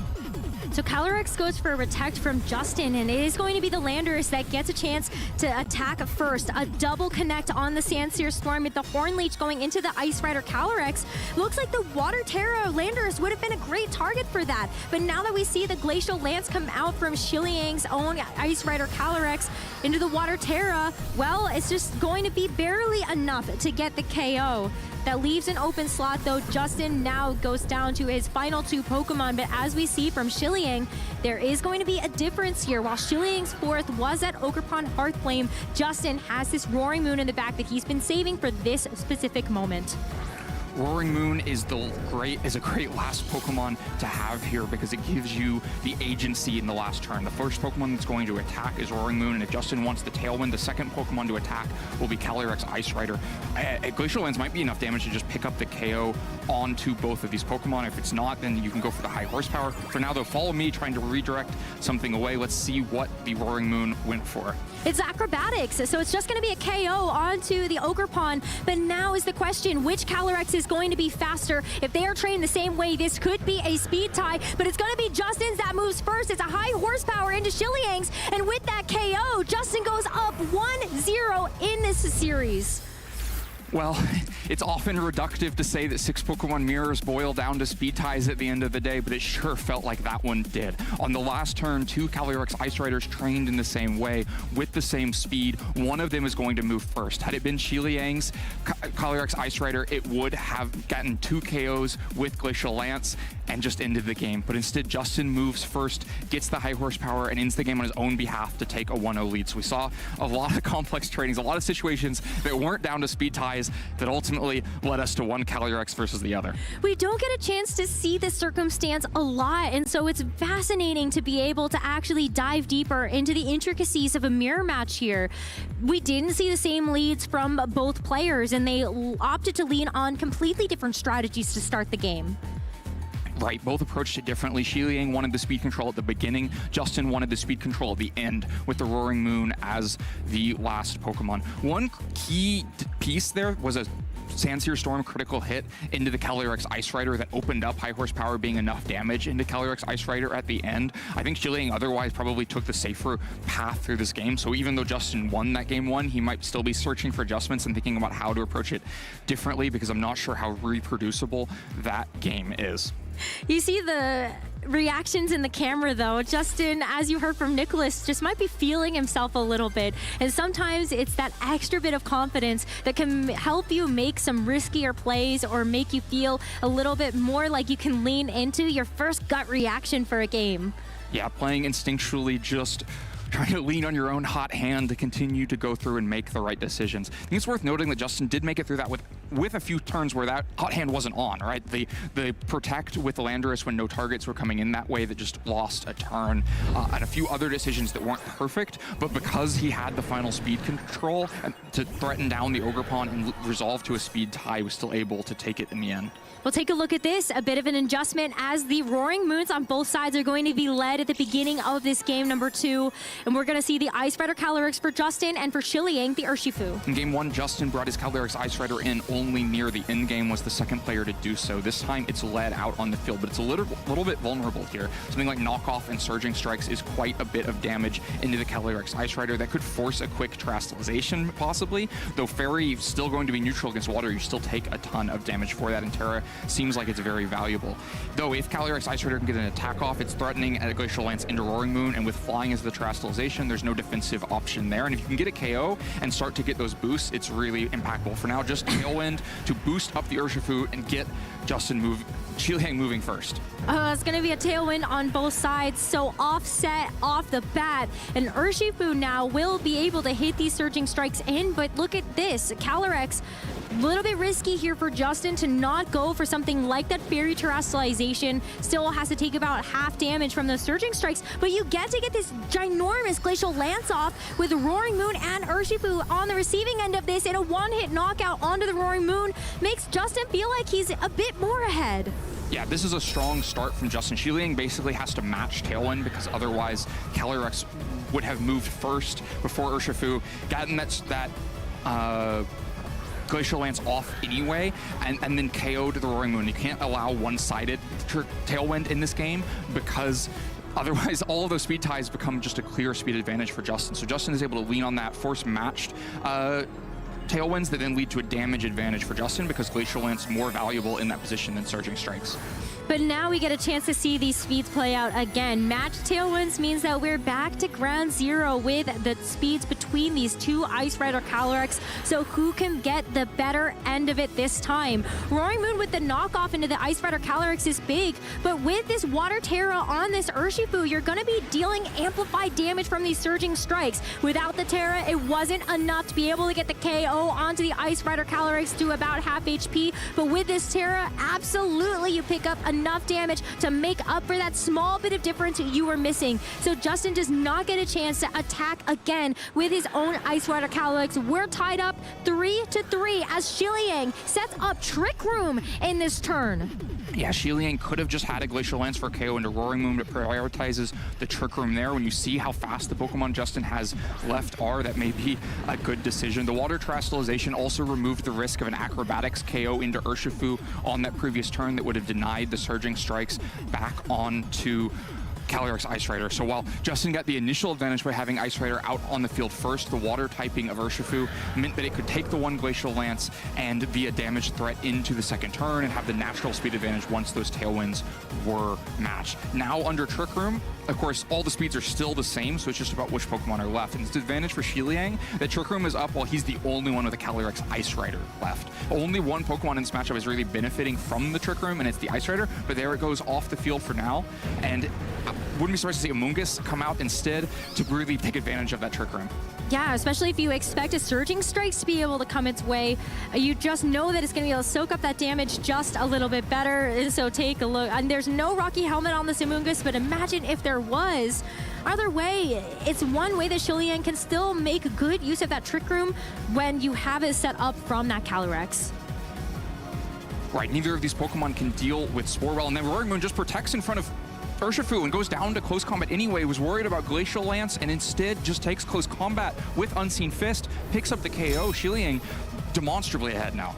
So Calyrex goes for a Protect from Justin, and it is going to be the Landorus that gets a chance to attack first. A double connect on the Sandsear Storm with the Horn Leech going into the Ice Rider Calyrex. Looks like the Water Terra Landorus would have been a great target for that. But now that we see the Glacial Lance come out from Chileang's own Ice Rider Calyrex into the Water Terra, well, it's just going to be barely enough to get the KO. That leaves an open slot, though. Justin now goes down to his final 2 Pokemon, but as we see from Chileang, there is going to be a difference here. While Chileang's fourth was at Ogerpon Hearthflame, Justin has this Roaring Moon in the back that he's been saving for this specific moment. Roaring Moon is a great last Pokemon to have here because it gives you the agency in the last turn. The first Pokemon that's going to attack is Roaring Moon, and if Justin wants the Tailwind, the second Pokemon to attack will be Calyrex Ice Rider. Glacial Lance might be enough damage to just pick up the KO onto both of these Pokemon. If it's not, then you can go for the high horsepower. For now, though, follow me trying to redirect something away. Let's see what the Roaring Moon went for. It's acrobatics, so it's just going to be a KO onto the Ogerpon. But now is the question, which Calyrex is going to be faster? If they are trained the same way, this could be a speed tie, but it's going to be Justin's that moves first. It's a high horsepower into Chileang's, and with that KO, Justin goes up 1-0 in this series. Well, it's often reductive to say that 6 Pokemon mirrors boil down to speed ties at the end of the day, but it sure felt like that one did. On the last turn, 2 Calyrex Ice Riders trained in the same way, with the same speed. One of them is going to move first. Had it been Chileang's Calyrex Ice Rider, it would have gotten 2 KOs with Glacial Lance and just ended the game. But instead, Justin moves first, gets the high horsepower, and ends the game on his own behalf to take a 1-0 lead. So we saw a lot of complex trainings, a lot of situations that weren't down to speed ties that ultimately led us to one Calyrex versus the other. We don't get a chance to see this circumstance a lot, and so it's fascinating to be able to actually dive deeper into the intricacies of a mirror match here. We didn't see the same leads from both players, and they opted to lean on completely different strategies to start the game. Right, both approached it differently. Chileang wanted the speed control at the beginning. Justin wanted the speed control at the end with the Roaring Moon as the last Pokemon. One key piece there was a Sandsear Storm critical hit into the Calyrex Ice Rider that opened up high horsepower being enough damage into Calyrex Ice Rider at the end. I think Chileang otherwise probably took the safer path through this game, so even though Justin won that game 1, he might still be searching for adjustments and thinking about how to approach it differently, because I'm not sure how reproducible that game is. You see the reactions in the camera, though. Justin, as you heard from Nicholas, just might be feeling himself a little bit. And sometimes it's that extra bit of confidence that can help you make some riskier plays or make you feel a little bit more like you can lean into your first gut reaction for a game. Yeah, playing instinctually, just trying to lean on your own hot hand to continue to go through and make the right decisions. I think it's worth noting that Justin did make it through that with a few turns where that hot hand wasn't on, right? The protect with the Landorus when no targets were coming in that way that just lost a turn, and a few other decisions that weren't perfect, but because he had the final speed control to threaten down the Ogerpon and resolve to a speed tie, was still able to take it in the end. We'll take a look at this, a bit of an adjustment as the Roaring Moons on both sides are going to be led at the beginning of this game number 2. And we're going to see the Ice Rider Calyrex for Justin and for Shiliang, the Urshifu. In game 1, Justin brought his Calyrex Ice Rider in only near the end game, was the second player to do so. This time it's led out on the field, but it's a little bit vulnerable here. Something like Knockoff and Surging Strikes is quite a bit of damage into the Calyrex Ice Rider that could force a quick Terastallization, possibly. Though Fairy still going to be neutral against water, you still take a ton of damage for that, and Terra seems like it's very valuable. Though if Calyrex Ice Rider can get an attack off, it's threatening at a Glacial Lance into Roaring Moon, and with flying as the Terastallization, there's no defensive option there. And if you can get a KO and start to get those boosts, it's really impactful. For now, just Tailwind to boost up the Urshifu and get Shiliang moving first. It's going to be a Tailwind on both sides, so offset off the bat. And Urshifu now will be able to hit these Surging Strikes in, but look at this. Calyrex, a little bit risky here for Justin to not go for something like that Fairy Terastallization. Still has to take about half damage from those Surging Strikes, but you get to get this ginormous Glacial Lance off with Roaring Moon and Urshifu on the receiving end of this, and a one-hit knockout onto the Roaring Moon makes Justin feel like he's a bit more ahead. Yeah, this is a strong start from Justin. Shiliang basically has to match Tailwind because otherwise Calyrex would have moved first before Urshifu, gotten that Glacial Lance off anyway, and then KO'd the Roaring Moon. You can't allow one-sided Tailwind in this game because otherwise all of those speed ties become just a clear speed advantage for Justin. So Justin is able to lean on that force-matched Tailwinds that then lead to a damage advantage for Justin because Glacial Lance is more valuable in that position than Surging Strikes. But now we get a chance to see these speeds play out again. Matched Tailwinds means that we're back to ground zero with the speeds between these two Ice Rider Calyrex. So who can get the better end of it this time? Roaring Moon with the knockoff into the Ice Rider Calyrex is big, but with this Water Terra on this Urshifu, you're going to be dealing amplified damage from these Surging Strikes. Without the Terra, it wasn't enough to be able to get the KO onto the Ice Rider Calyrex to about half HP, but with this Terra, absolutely you pick up enough damage to make up for that small bit of difference you were missing. So Justin does not get a chance to attack again with his own Ice Rider Calyrex. We're tied up 3-3 as Shiliang sets up Trick Room in this turn. Yeah, Shiliang could have just had a Glacial Lance for KO into Roaring Moon, but prioritizes the Trick Room there. When you see how fast the Pokemon Justin has left are, that may be a good decision. The Water Terastallization also removed the risk of an Acrobatics KO into Urshifu on that previous turn that would have denied the Surging Strikes back onto Calyrex Ice Rider. So while Justin got the initial advantage by having Ice Rider out on the field first, the water typing of Urshifu meant that it could take the one Glacial Lance and be a damage threat into the second turn and have the natural speed advantage once those Tailwinds were matched. Now under Trick Room, of course, all the speeds are still the same, so it's just about which Pokemon are left. And it's an advantage for Shiliang that Trick Room is up while he's the only one with a Calyrex Ice Rider left. Only one Pokemon in this matchup is really benefiting from the Trick Room, and it's the Ice Rider, but there it goes off the field for now. And wouldn't be surprised to see Amoonguss come out instead to really take advantage of that Trick Room. Yeah, especially if you expect a Surging Strikes to be able to come its way. You just know that it's going to be able to soak up that damage just a little bit better. So take a look. And there's no Rocky Helmet on this Amoonguss, but imagine if there was. Either way, it's one way that Shiliang can still make good use of that Trick Room when you have it set up from that Calyrex. Right, neither of these Pokemon can deal with Spore well, and then Roaring Moon just protects in front of Urshifu and goes down to close combat anyway, was worried about Glacial Lance, and instead just takes close combat with Unseen Fist, picks up the KO. Shiliang demonstrably ahead now.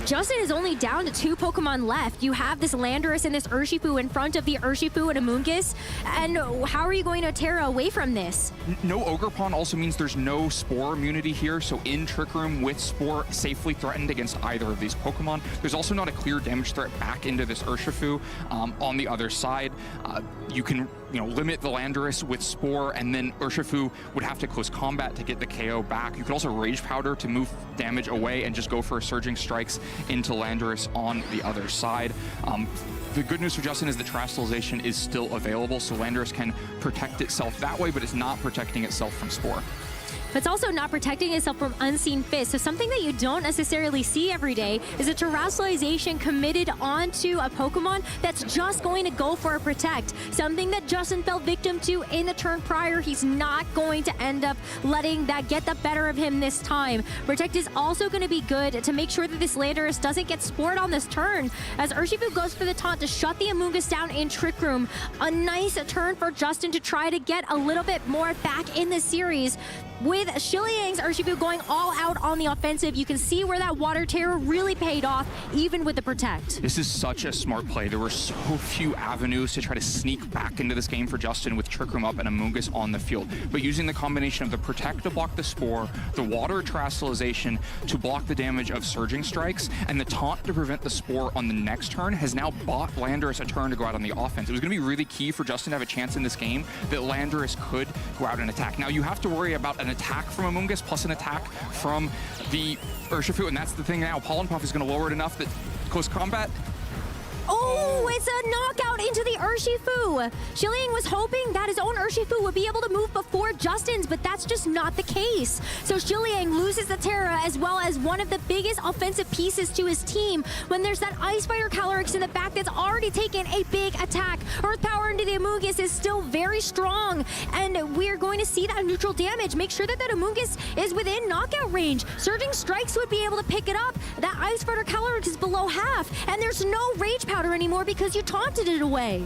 Justin is only down to 2 Pokemon left. You have this Landorus and this Urshifu in front of the Urshifu and Amoonguss, and how are you going to Terra away from this? No Ogerpon also means there's no Spore immunity here, so in Trick Room with Spore safely threatened against either of these Pokemon. There's also not a clear damage threat back into this Urshifu. On the other side, you can limit the Landorus with Spore, and then Urshifu would have to close combat to get the KO back. You could also Rage Powder to move damage away and just go for Surging Strikes into Landorus on the other side. The good news for Justin is the Terastallization is still available, so Landorus can protect itself that way, but it's not protecting itself from Spore. but it's also not protecting itself from unseen fists. So something that you don't necessarily see every day is a terrestrialization committed onto a Pokemon that's just going to go for a protect. Something that Justin fell victim to in the turn prior. He's not going to end up letting that get the better of him this time. Protect is also going to be good to make sure that this Landorus doesn't get spored on this turn, as Urshifu goes for the taunt to shut the Amoonguss down in Trick Room. A nice turn for Justin to try to get a little bit more back in the series. With Shiliang's Urshifu going all out on the offensive, you can see where that Water Terror really paid off, even with the Protect. This is such a smart play. There were so few avenues to try to sneak back into this game for Justin with Trick Room up and Amoonguss on the field. But using the combination of the Protect to block the Spore, the Water Terrestrialization to block the damage of Surging Strikes, and the Taunt to prevent the Spore on the next turn has now bought Landorus a turn to go out on the offense. It was going to be really key for Justin to have a chance in this game that Landorus could go out and attack. Now you have to worry about an attack from Amoonguss plus an attack from the Urshifu, and that's the thing now. Pollen Puff is going to lower it enough that close combat. Oh, it's a knockout into the Urshifu. Shiliang was hoping that his own Urshifu would be able to move before Justin's, but that's just not the case. So Shiliang loses the Terra as well as one of the biggest offensive pieces to his team when there's that Ice Fighter Calyrex in the back that's already taken a big attack. Earth Power into the Amoonguss is still very strong, and we're going to see that neutral damage. Make sure that that Amoonguss is within knockout range. Surging Strikes would be able to pick it up. That Ice Fighter Calyrex is below half, and there's no Rage Powder anymore because you taunted it away.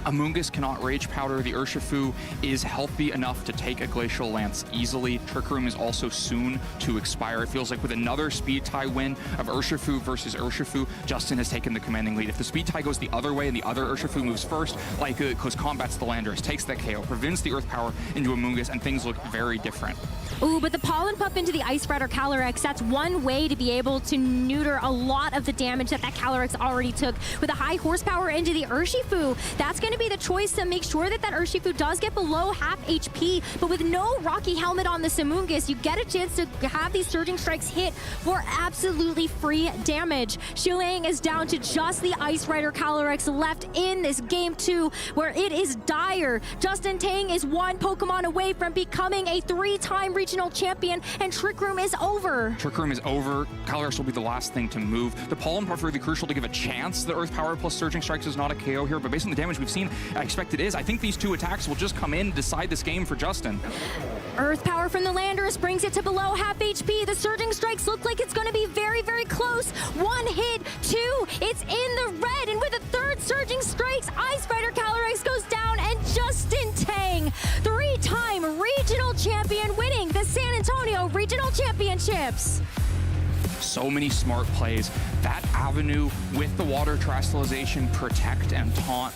Amoonguss cannot Rage Powder. The Urshifu is healthy enough to take a Glacial Lance easily. Trick Room is also soon to expire. It feels like with another speed tie win of Urshifu versus Urshifu, Justin has taken the commanding lead. If the speed tie goes the other way and the other Urshifu moves first, like close combats the Landorus, takes that KO, prevents the Earth Power into Amoonguss, and things look very different. Ooh, but the Pollen Puff into the Ice Rider Calyrex, that's one way to be able to neuter a lot of the damage that Calyrex already took. With a high horsepower into the Urshifu, that's going to be the choice to make sure that that Urshifu does get below half HP, but with no Rocky Helmet on the Amoonguss, you get a chance to have these Surging Strikes hit for absolutely free damage. Shiliang is down to just the Ice Rider Calyrex left in this game 2, where it is dire. Justin Tang is one Pokemon away from becoming a 3-time regional champion, and Trick Room is over. Trick Room is over. Calyrex will be the last thing to move. The Pollen Puff really crucial to give a chance that Earth Power plus Surging Strikes is not a KO here, but based on the damage we've seen, I expect it is. I think these two attacks will just come in and decide this game for Justin. Earth Power from the Landorus brings it to below half HP. The Surging Strikes look like it's going to be very, very close. One hit, two, it's in the red, and with a third Surging Strikes, Ice Fighter Calyrex goes down, and Justin Tang, 3-time regional champion, winning the San Antonio Regional Championships. So many smart plays. That avenue with the Water Terrestrialization, Protect, and Taunt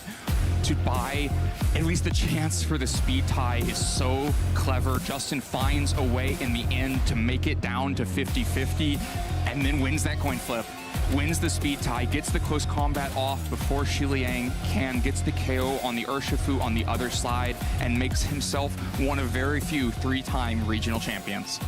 to buy at least the chance for the speed tie is so clever. Justin finds a way in the end to make it down to 50-50 and then wins that coin flip. Wins the speed tie, gets the close combat off before Shiliang can, gets the KO on the Urshifu on the other side, and makes himself one of very few 3-time regional champions.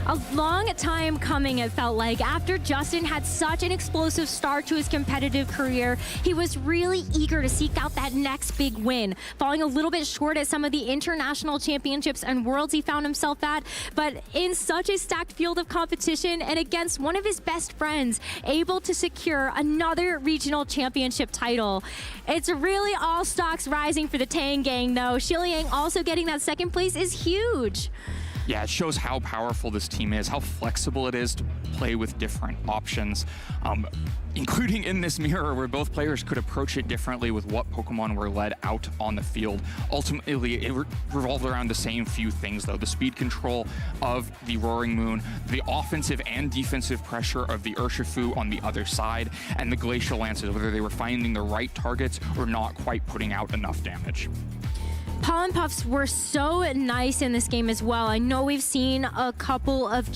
A long time coming, it felt like. After Justin had such an explosive start to his competitive career, he was really eager to seek out that next big win, falling a little bit short at some of the international championships and worlds he found himself at, but in such a stacked field of competition and against one of his best friends, able to secure another regional championship title. It's really all stocks rising for the Tang gang, though. Shiliang also getting that second place is huge. Yeah, it shows how powerful this team is, how flexible it is to play with different options, including in this mirror where both players could approach it differently with what Pokemon were led out on the field. Ultimately, it revolved around the same few things, though. The speed control of the Roaring Moon, the offensive and defensive pressure of the Urshifu on the other side, and the Glacial Lances, whether they were finding the right targets or not quite putting out enough damage. Pollen Puffs were so nice in this game as well. I know we've seen a couple of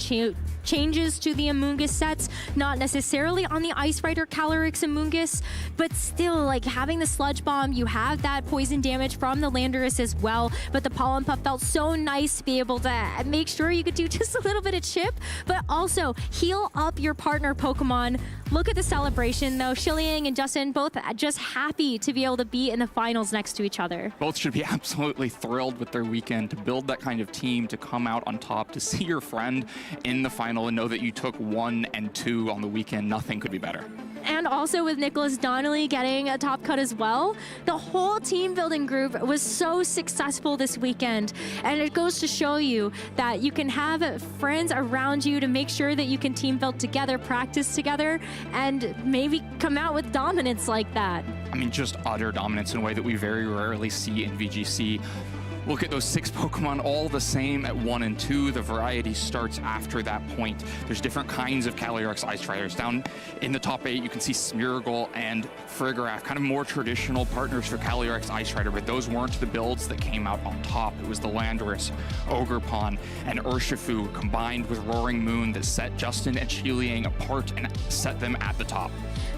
changes to the Amoonguss sets, not necessarily on the Ice Rider Calyrex Amoonguss, but still, like, having the Sludge Bomb, you have that poison damage from the Landorus as well, but the Pollen Puff felt so nice to be able to make sure you could do just a little bit of chip, but also heal up your partner Pokemon. Look at the celebration, though. Shiliang and Justin both just happy to be able to be in the finals next to each other. Both should be absolutely thrilled with their weekend, to build that kind of team, to come out on top, to see your friend in the final and know that you took 1 and 2 on the weekend. Nothing could be better. And also with Nicholas Donnelly getting a top cut as well, the whole team building group was so successful this weekend. And it goes to show you that you can have friends around you to make sure that you can team build together, practice together, and maybe come out with dominance like that. I mean, just utter dominance in a way that we very rarely see in VGC. Look at those 6 Pokemon, all the same at 1 and 2. The variety starts after that point. There's different kinds of Calyrex Ice Riders. Down in the top 8, you can see Smeargle and Frigoraph, kind of more traditional partners for Calyrex Ice Rider, but those weren't the builds that came out on top. It was the Landorus, Ogerpon, and Urshifu combined with Roaring Moon that set Justin and Shiliang apart and set them at the top.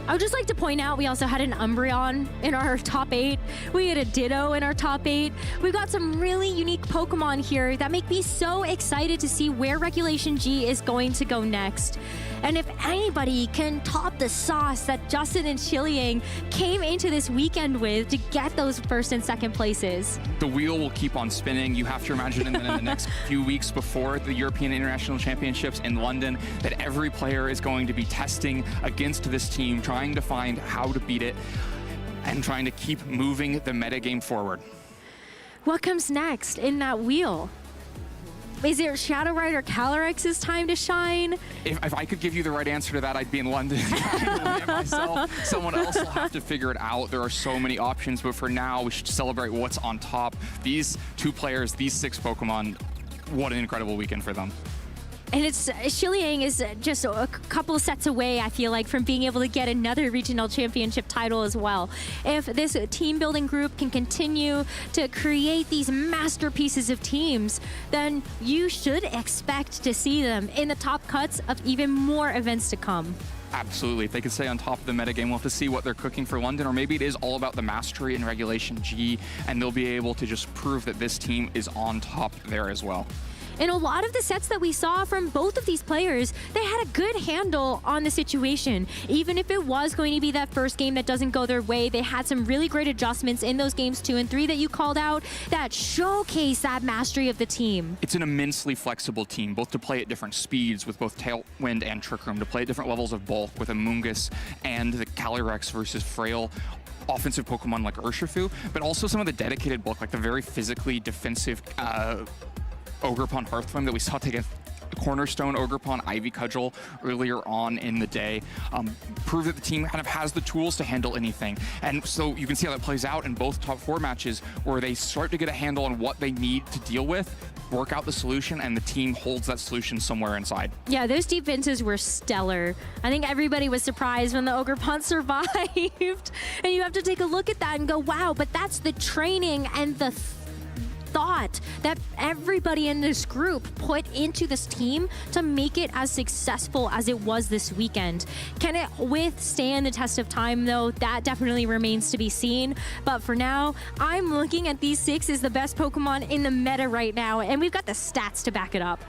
I would just like to point out we also had an Umbreon in our top 8. We had a Ditto in our top 8. We've got some really unique Pokemon here that make me so excited to see where Regulation G is going to go next. And if anybody can top the sauce that Justin and Shiliang came into this weekend with to get those first and second places. The wheel will keep on spinning. You have to imagine in the next few weeks before the European International Championships in London that every player is going to be testing against this team, trying to find how to beat it and trying to keep moving the metagame forward. What comes next in that wheel? Is it Shadow Rider Calyrex's time to shine? If I could give you the right answer to that, I'd be in London trying to win it myself. Someone else will have to figure it out. There are so many options, but for now, we should celebrate what's on top. These 2 players, these 6 Pokemon, what an incredible weekend for them. And Shiliang is just a couple sets away, I feel like, from being able to get another regional championship title as well. If this team building group can continue to create these masterpieces of teams, then you should expect to see them in the top cuts of even more events to come. Absolutely. If they can stay on top of the metagame, we'll have to see what they're cooking for London, or maybe it is all about the mastery in Regulation G, and they'll be able to just prove that this team is on top there as well. In a lot of the sets that we saw from both of these players, they had a good handle on the situation. Even if it was going to be that first game that doesn't go their way, they had some really great adjustments in those games 2 and 3 that you called out that showcase that mastery of the team. It's an immensely flexible team, both to play at different speeds with both Tailwind and Trick Room, to play at different levels of bulk with Amoonguss and the Calyrex versus Frail offensive Pokemon like Urshifu, but also some of the dedicated bulk, like the very physically defensive Ogerpon Hearthflame that we saw take a cornerstone Ogerpon Ivy Cudgel earlier on in the day, prove that the team kind of has the tools to handle anything. And so you can see how that plays out in both top 4 matches, where they start to get a handle on what they need to deal with, work out the solution, and the team holds that solution somewhere inside. Yeah, those defenses were stellar. I think everybody was surprised when the Ogerpon survived. And you have to take a look at that and go, wow, but that's the training and the thought that everybody in this group put into this team to make it as successful as it was this weekend. Can it withstand the test of time, though? That definitely remains to be seen. But for now, I'm looking at these 6 as the best Pokemon in the meta right now, and we've got the stats to back it up.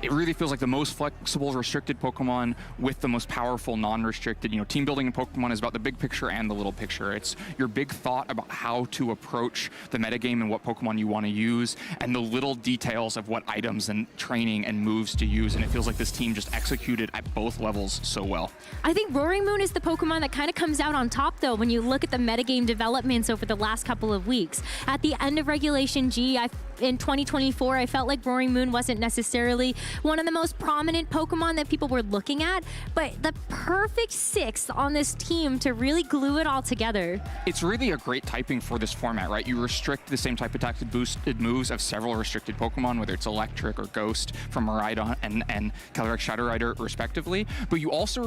It really feels like the most flexible restricted Pokemon with the most powerful non-restricted. You know, team building in Pokemon is about the big picture and the little picture. It's your big thought about how to approach the metagame and what Pokemon you want to use, and the little details of what items and training and moves to use. And it feels like this team just executed at both levels so well. I think Roaring Moon is the Pokemon that kind of comes out on top, though, when you look at the metagame developments over the last couple of weeks. At the end of Regulation G, in 2024, I felt like Roaring Moon wasn't necessarily one of the most prominent Pokemon that people were looking at, but the perfect 6th on this team to really glue it all together. It's really a great typing for this format, right? You restrict the same type attack to boosted moves of several restricted Pokemon, whether it's Electric or Ghost from Miraidon and Calyrex Shadow Rider, respectively, but you also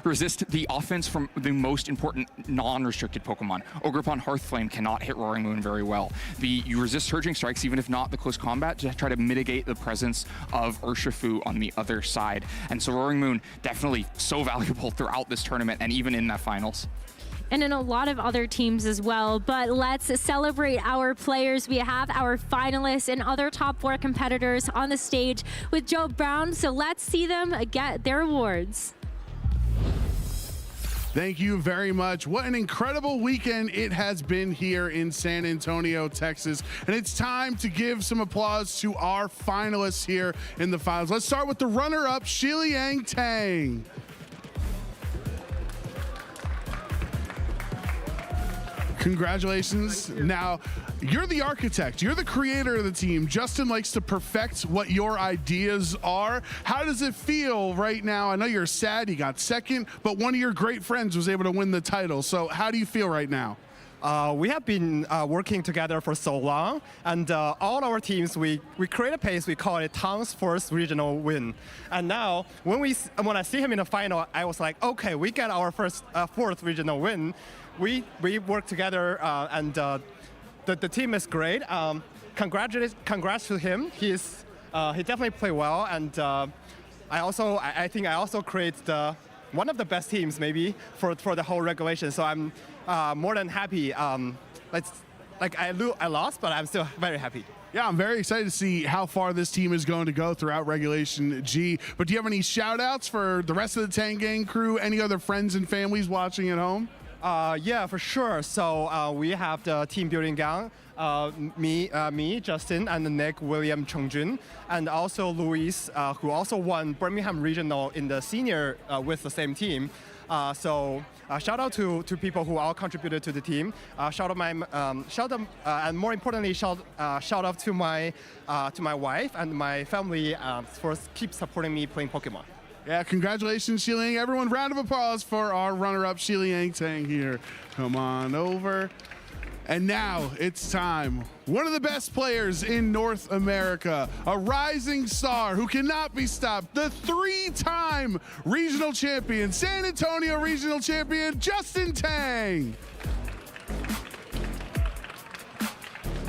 resist the offense from the most important non-restricted Pokemon. Ogrepon Hearthflame cannot hit Roaring Moon very well. You resist Surging Strikes, even if not the close combat, to try to mitigate the presence of Urshifu on the other side. And so Roaring Moon definitely so valuable throughout this tournament and even in that finals. And in a lot of other teams as well. But let's celebrate our players. We have our finalists and other top 4 competitors on the stage with Joe Brown. So let's see them get their awards. Thank you very much. What an incredible weekend it has been here in San Antonio, Texas. And it's time to give some applause to our finalists here in the finals. Let's start with the runner-up, Shiliang Tang. Congratulations. Now, you're the architect. You're the creator of the team. Justin likes to perfect what your ideas are. How does it feel right now? I know you're sad you got second, but one of your great friends was able to win the title. So how do you feel right now? We have been working together for so long, and all our teams, we create a pace, we call it Tang's first regional win. And now, when I see him in the final, I was like, okay, we got our fourth regional win. We work together, and the team is great. Congrats to him. He definitely played well, and I think I also create one of the best teams maybe for the whole regulation. So I'm more than happy. I lost, but I'm still very happy. Yeah, I'm very excited to see how far this team is going to go throughout Regulation G. But do you have any shout outs for the rest of the Tang Gang crew? Any other friends and families watching at home? Yeah, for sure. So we have the team building gang, me, Justin, and Nick, William, Chongjun, and also Luis, who also won Birmingham Regional in the senior with the same team. So shout out to people who all contributed to the team. And more importantly, shout out to my wife and my family for keep supporting me playing Pokemon. Yeah, congratulations, Shiliang. Everyone, round of applause for our runner-up, Shiliang Tang here. Come on over. And now it's time. One of the best players in North America, a rising star who cannot be stopped, the 3-time regional champion, San Antonio regional champion, Justin Tang.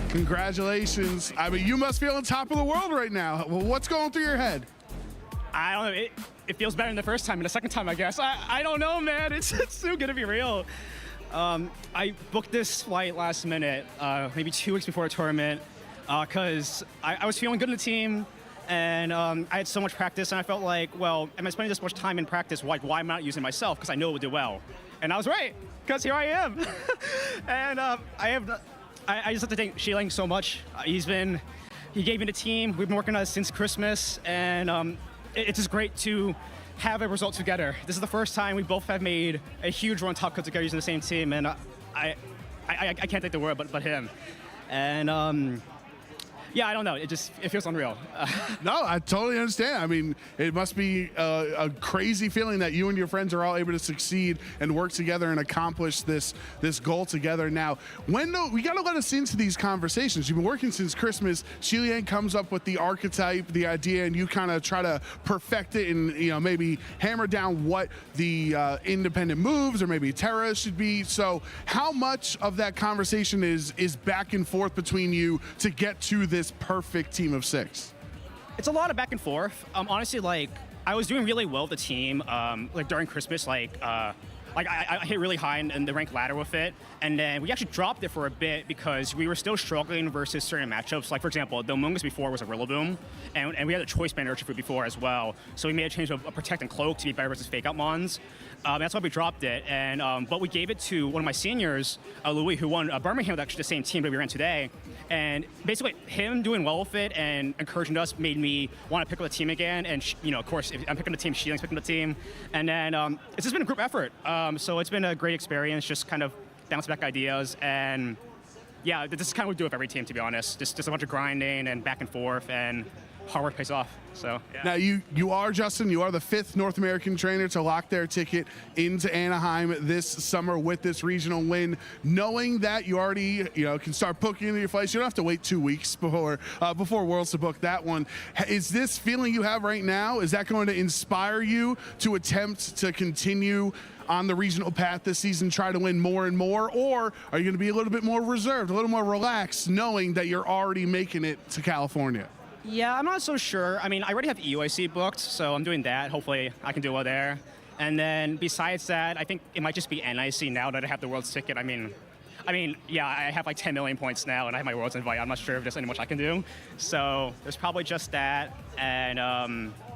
Congratulations. I mean, you must feel on top of the world right now. Well, what's going through your head? I don't know. It feels better than the first time and the second time, I guess. I don't know, man. It's too good to be real. I booked this flight last minute, maybe 2 weeks before the tournament, because I was feeling good in the team, and I had so much practice, and I felt like, well, am I spending this much time in practice? Why am I not using myself? Because I know it would do well. And I was right, because here I am. And I just have to thank Shiliang so much. He gave me the team. We've been working on it since Christmas, and it's just great to have a result together. This is the first time we both have made a huge run top cut together using the same team, and I can't take the word but him. And yeah, I don't know. It feels unreal. No, I totally understand. I mean, it must be a crazy feeling that you and your friends are all able to succeed and work together and accomplish this goal together. Now, we got to let us into these conversations. You've been working since Christmas. Shiliang comes up with the archetype, the idea, and you kind of try to perfect it and maybe hammer down what the independent moves or maybe Terra should be. So, how much of that conversation is back and forth between you to get to this perfect team of 6? It's a lot of back and forth. Honestly, I was doing really well with the team. During Christmas, I hit really high in the rank ladder with it, and then we actually dropped it for a bit because we were still struggling versus certain matchups. Like, for example, the Amoonguss before was a Rillaboom, and we had a Choice Band Urshifu before as well. So we made a change of a Protect and Cloak to be better versus Fake Out Mons. That's why we dropped it, and but we gave it to one of my seniors, Louis, who won Birmingham with actually the same team that we ran today. And basically, him doing well with it and encouraging us made me want to pick up the team again. And of course, if I'm picking the team, Shiliang's picking the team, and then it's just been a group effort. So it's been a great experience, just kind of bounce back ideas, and yeah, this is kind of what we do with every team, to be honest. Just a bunch of grinding and back and forth, and hard work pays off. So yeah. Now you are, Justin, you are the 5th North American trainer to lock their ticket into Anaheim this summer with this regional win. Knowing that you already can start booking into your flights, you don't have to wait 2 weeks before Worlds to book that one. Is this feeling you have right now, is that going to inspire you to attempt to continue on the regional path this season, try to win more and more, or are you going to be a little bit more reserved, a little more relaxed, knowing that you're already making it to California? Yeah, I'm not so sure. I mean, I already have EUIC booked, so I'm doing that. Hopefully, I can do well there. And then besides that, I think it might just be NIC now that I have the Worlds ticket. I mean, yeah, I have like 10 million points now, and I have my Worlds invite. I'm not sure if there's any much I can do. So there's probably just that, and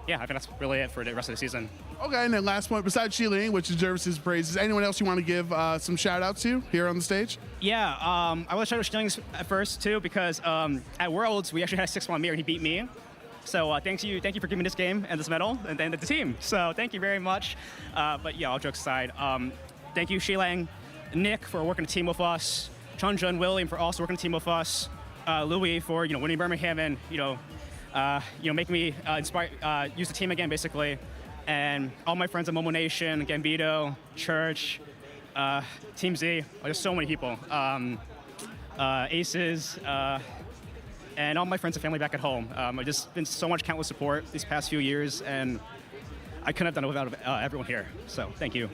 yeah, I think that's really it for the rest of the season. Okay, and then last point, besides Shi Ling, which deserves his praises, anyone else you want to give some shout-outs to here on the stage? Yeah, I want to shout out Shi Ling at first, too, because at Worlds, we actually had a 6-1 mirror, and he beat me. So thank you for giving me this game and this medal, and then the team. So thank you very much. But yeah, all jokes aside, thank you, Shi Ling, Nick, for working a team with us, Chunja and William for also working a team with us, Louis for winning Birmingham and making me use the team again, basically. And all my friends at Momo Nation, Gambito, Church, Team Z, there's so many people. Aces, and all my friends and family back at home. I've just been so much countless support these past few years, and I couldn't have done it without everyone here. So thank you.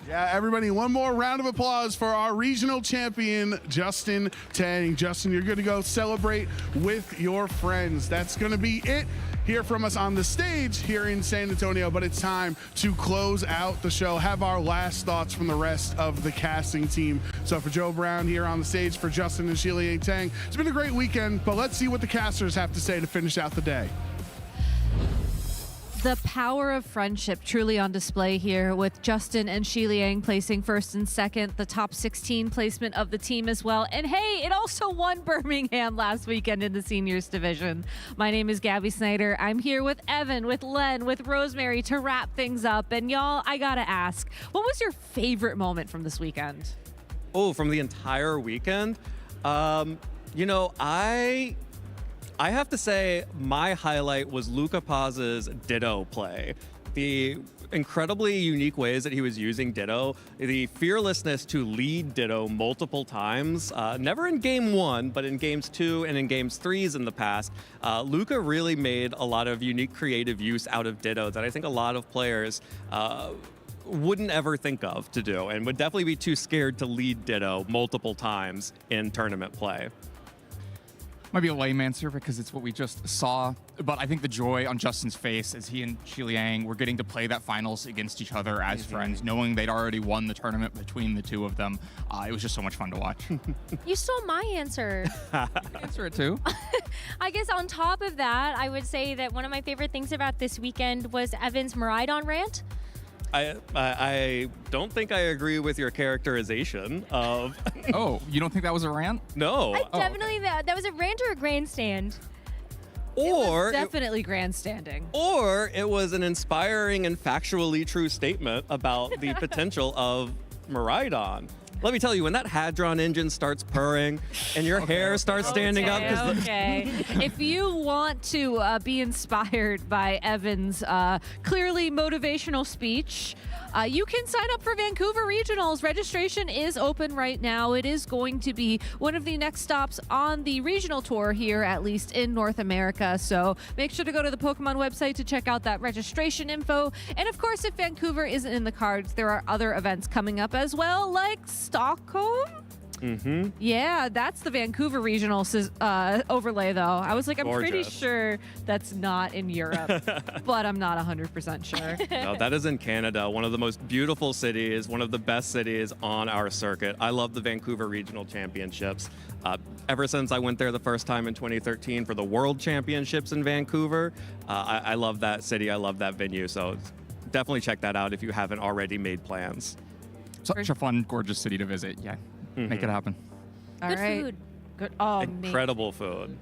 Yeah, everybody, one more round of applause for our regional champion, Justin Tang. Justin, you're going to go celebrate with your friends. That's going to be it here from us on the stage here in San Antonio, but it's time to close out the show, have our last thoughts from the rest of the casting team. So for Joe Brown here on the stage, for Justin and Shi Ling Tang, it's been a great weekend, but let's see what the casters have to say to finish out the day. The power of friendship truly on display here, with Justin and Shi Ling placing 1st and 2nd, the top 16 placement of the team as well. And hey, it also won Birmingham last weekend in the seniors division. My name is Gabby Snyder. I'm here with Evan, with Len, with Rosemary to wrap things up. And y'all, I gotta ask, what was your favorite moment from this weekend? Oh, from the entire weekend? I have to say my highlight was Luca Paz's Ditto play. The incredibly unique ways that he was using Ditto, the fearlessness to lead Ditto multiple times, never in game 1, but in games 2 and in games 3s in the past. Luca really made a lot of unique creative use out of Ditto that I think a lot of players wouldn't ever think of to do, and would definitely be too scared to lead Ditto multiple times in tournament play. Might be a lame answer because it's what we just saw, but I think the joy on Justin's face as he and Shi Ling were getting to play that finals against each other as friends, knowing they'd already won the tournament between the two of them. It was just so much fun to watch. You stole my answer. Answer it too. I guess on top of that, I would say that one of my favorite things about this weekend was Evan's Maridon rant. I don't think I agree with your characterization of... Oh, you don't think that was a rant? No. I definitely, that was a rant or a grandstand? Or it was definitely grandstanding. Or it was an inspiring and factually true statement about the potential of Maridon. Let me tell you, when that Hadron engine starts purring and your hair starts standing up... Okay. If you want to be inspired by Evan's clearly motivational speech, you can sign up for Vancouver Regionals. Registration is open right now. It is going to be one of the next stops on the regional tour here, at least in North America. So make sure to go to the Pokemon website to check out that registration info. And of course, if Vancouver isn't in the cards, there are other events coming up as well, like Stockholm. Mm-hmm. Yeah, that's the Vancouver regional overlay, though. I was like, I'm pretty Gorgeous. sure that's not in Europe, but I'm not 100% sure. No, that is in Canada, one of the most beautiful cities, one of the best cities on our circuit. I love the Vancouver Regional Championships. Ever since I went there the first time in 2013 for the World Championships in Vancouver, I love that city. I love that venue. So definitely check that out if you haven't already made plans. Such a fun, gorgeous city to visit. Yeah, make it happen. Good food. Good. Oh, Incredible food.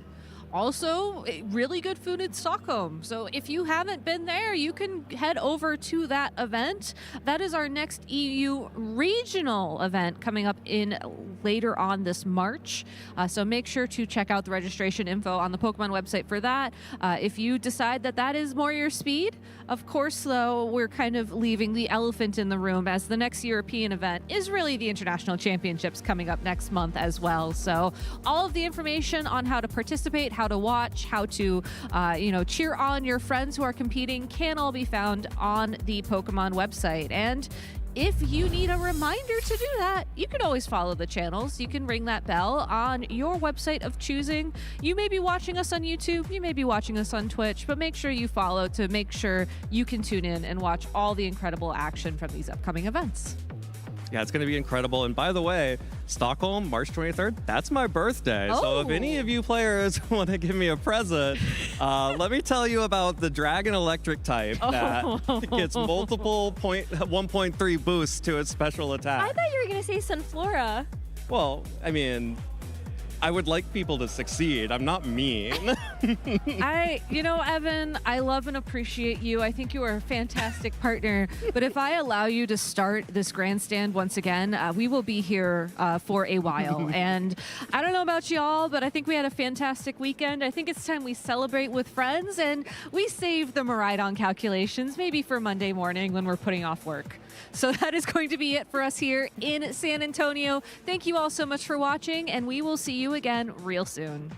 Also, really good food in Stockholm. So if you haven't been there, you can head over to that event. That is our next EU regional event coming up in later on this March. So make sure to check out the registration info on the Pokemon website for that. If you decide that that is more your speed, of course, though, we're kind of leaving the elephant in the room, as the next European event is really the International Championships coming up next month as well. So all of the information on how to participate, how to watch, how to, cheer on your friends who are competing can all be found on the Pokemon website. And if you need a reminder to do that, you can always follow the channels. You can ring that bell on your website of choosing. You may be watching us on YouTube, you may be watching us on Twitch, but make sure you follow to make sure you can tune in and watch all the incredible action from these upcoming events. Yeah, it's going to be incredible. And by the way, Stockholm, March 23rd, that's my birthday. So if any of you players want to give me a present, let me tell you about the Dragon Electric type that gets multiple 1.3 boosts to its special attack. I thought you were going to say Sunflora. Well, I mean, I would like people to succeed. I'm not mean. Evan, I love and appreciate you. I think you are a fantastic partner. But if I allow you to start this grandstand once again, we will be here for a while. And I don't know about y'all, but I think we had a fantastic weekend. I think it's time we celebrate with friends, and we save the Maridon calculations maybe for Monday morning when we're putting off work. So that is going to be it for us here in San Antonio. Thank you all so much for watching, and we will see you again real soon.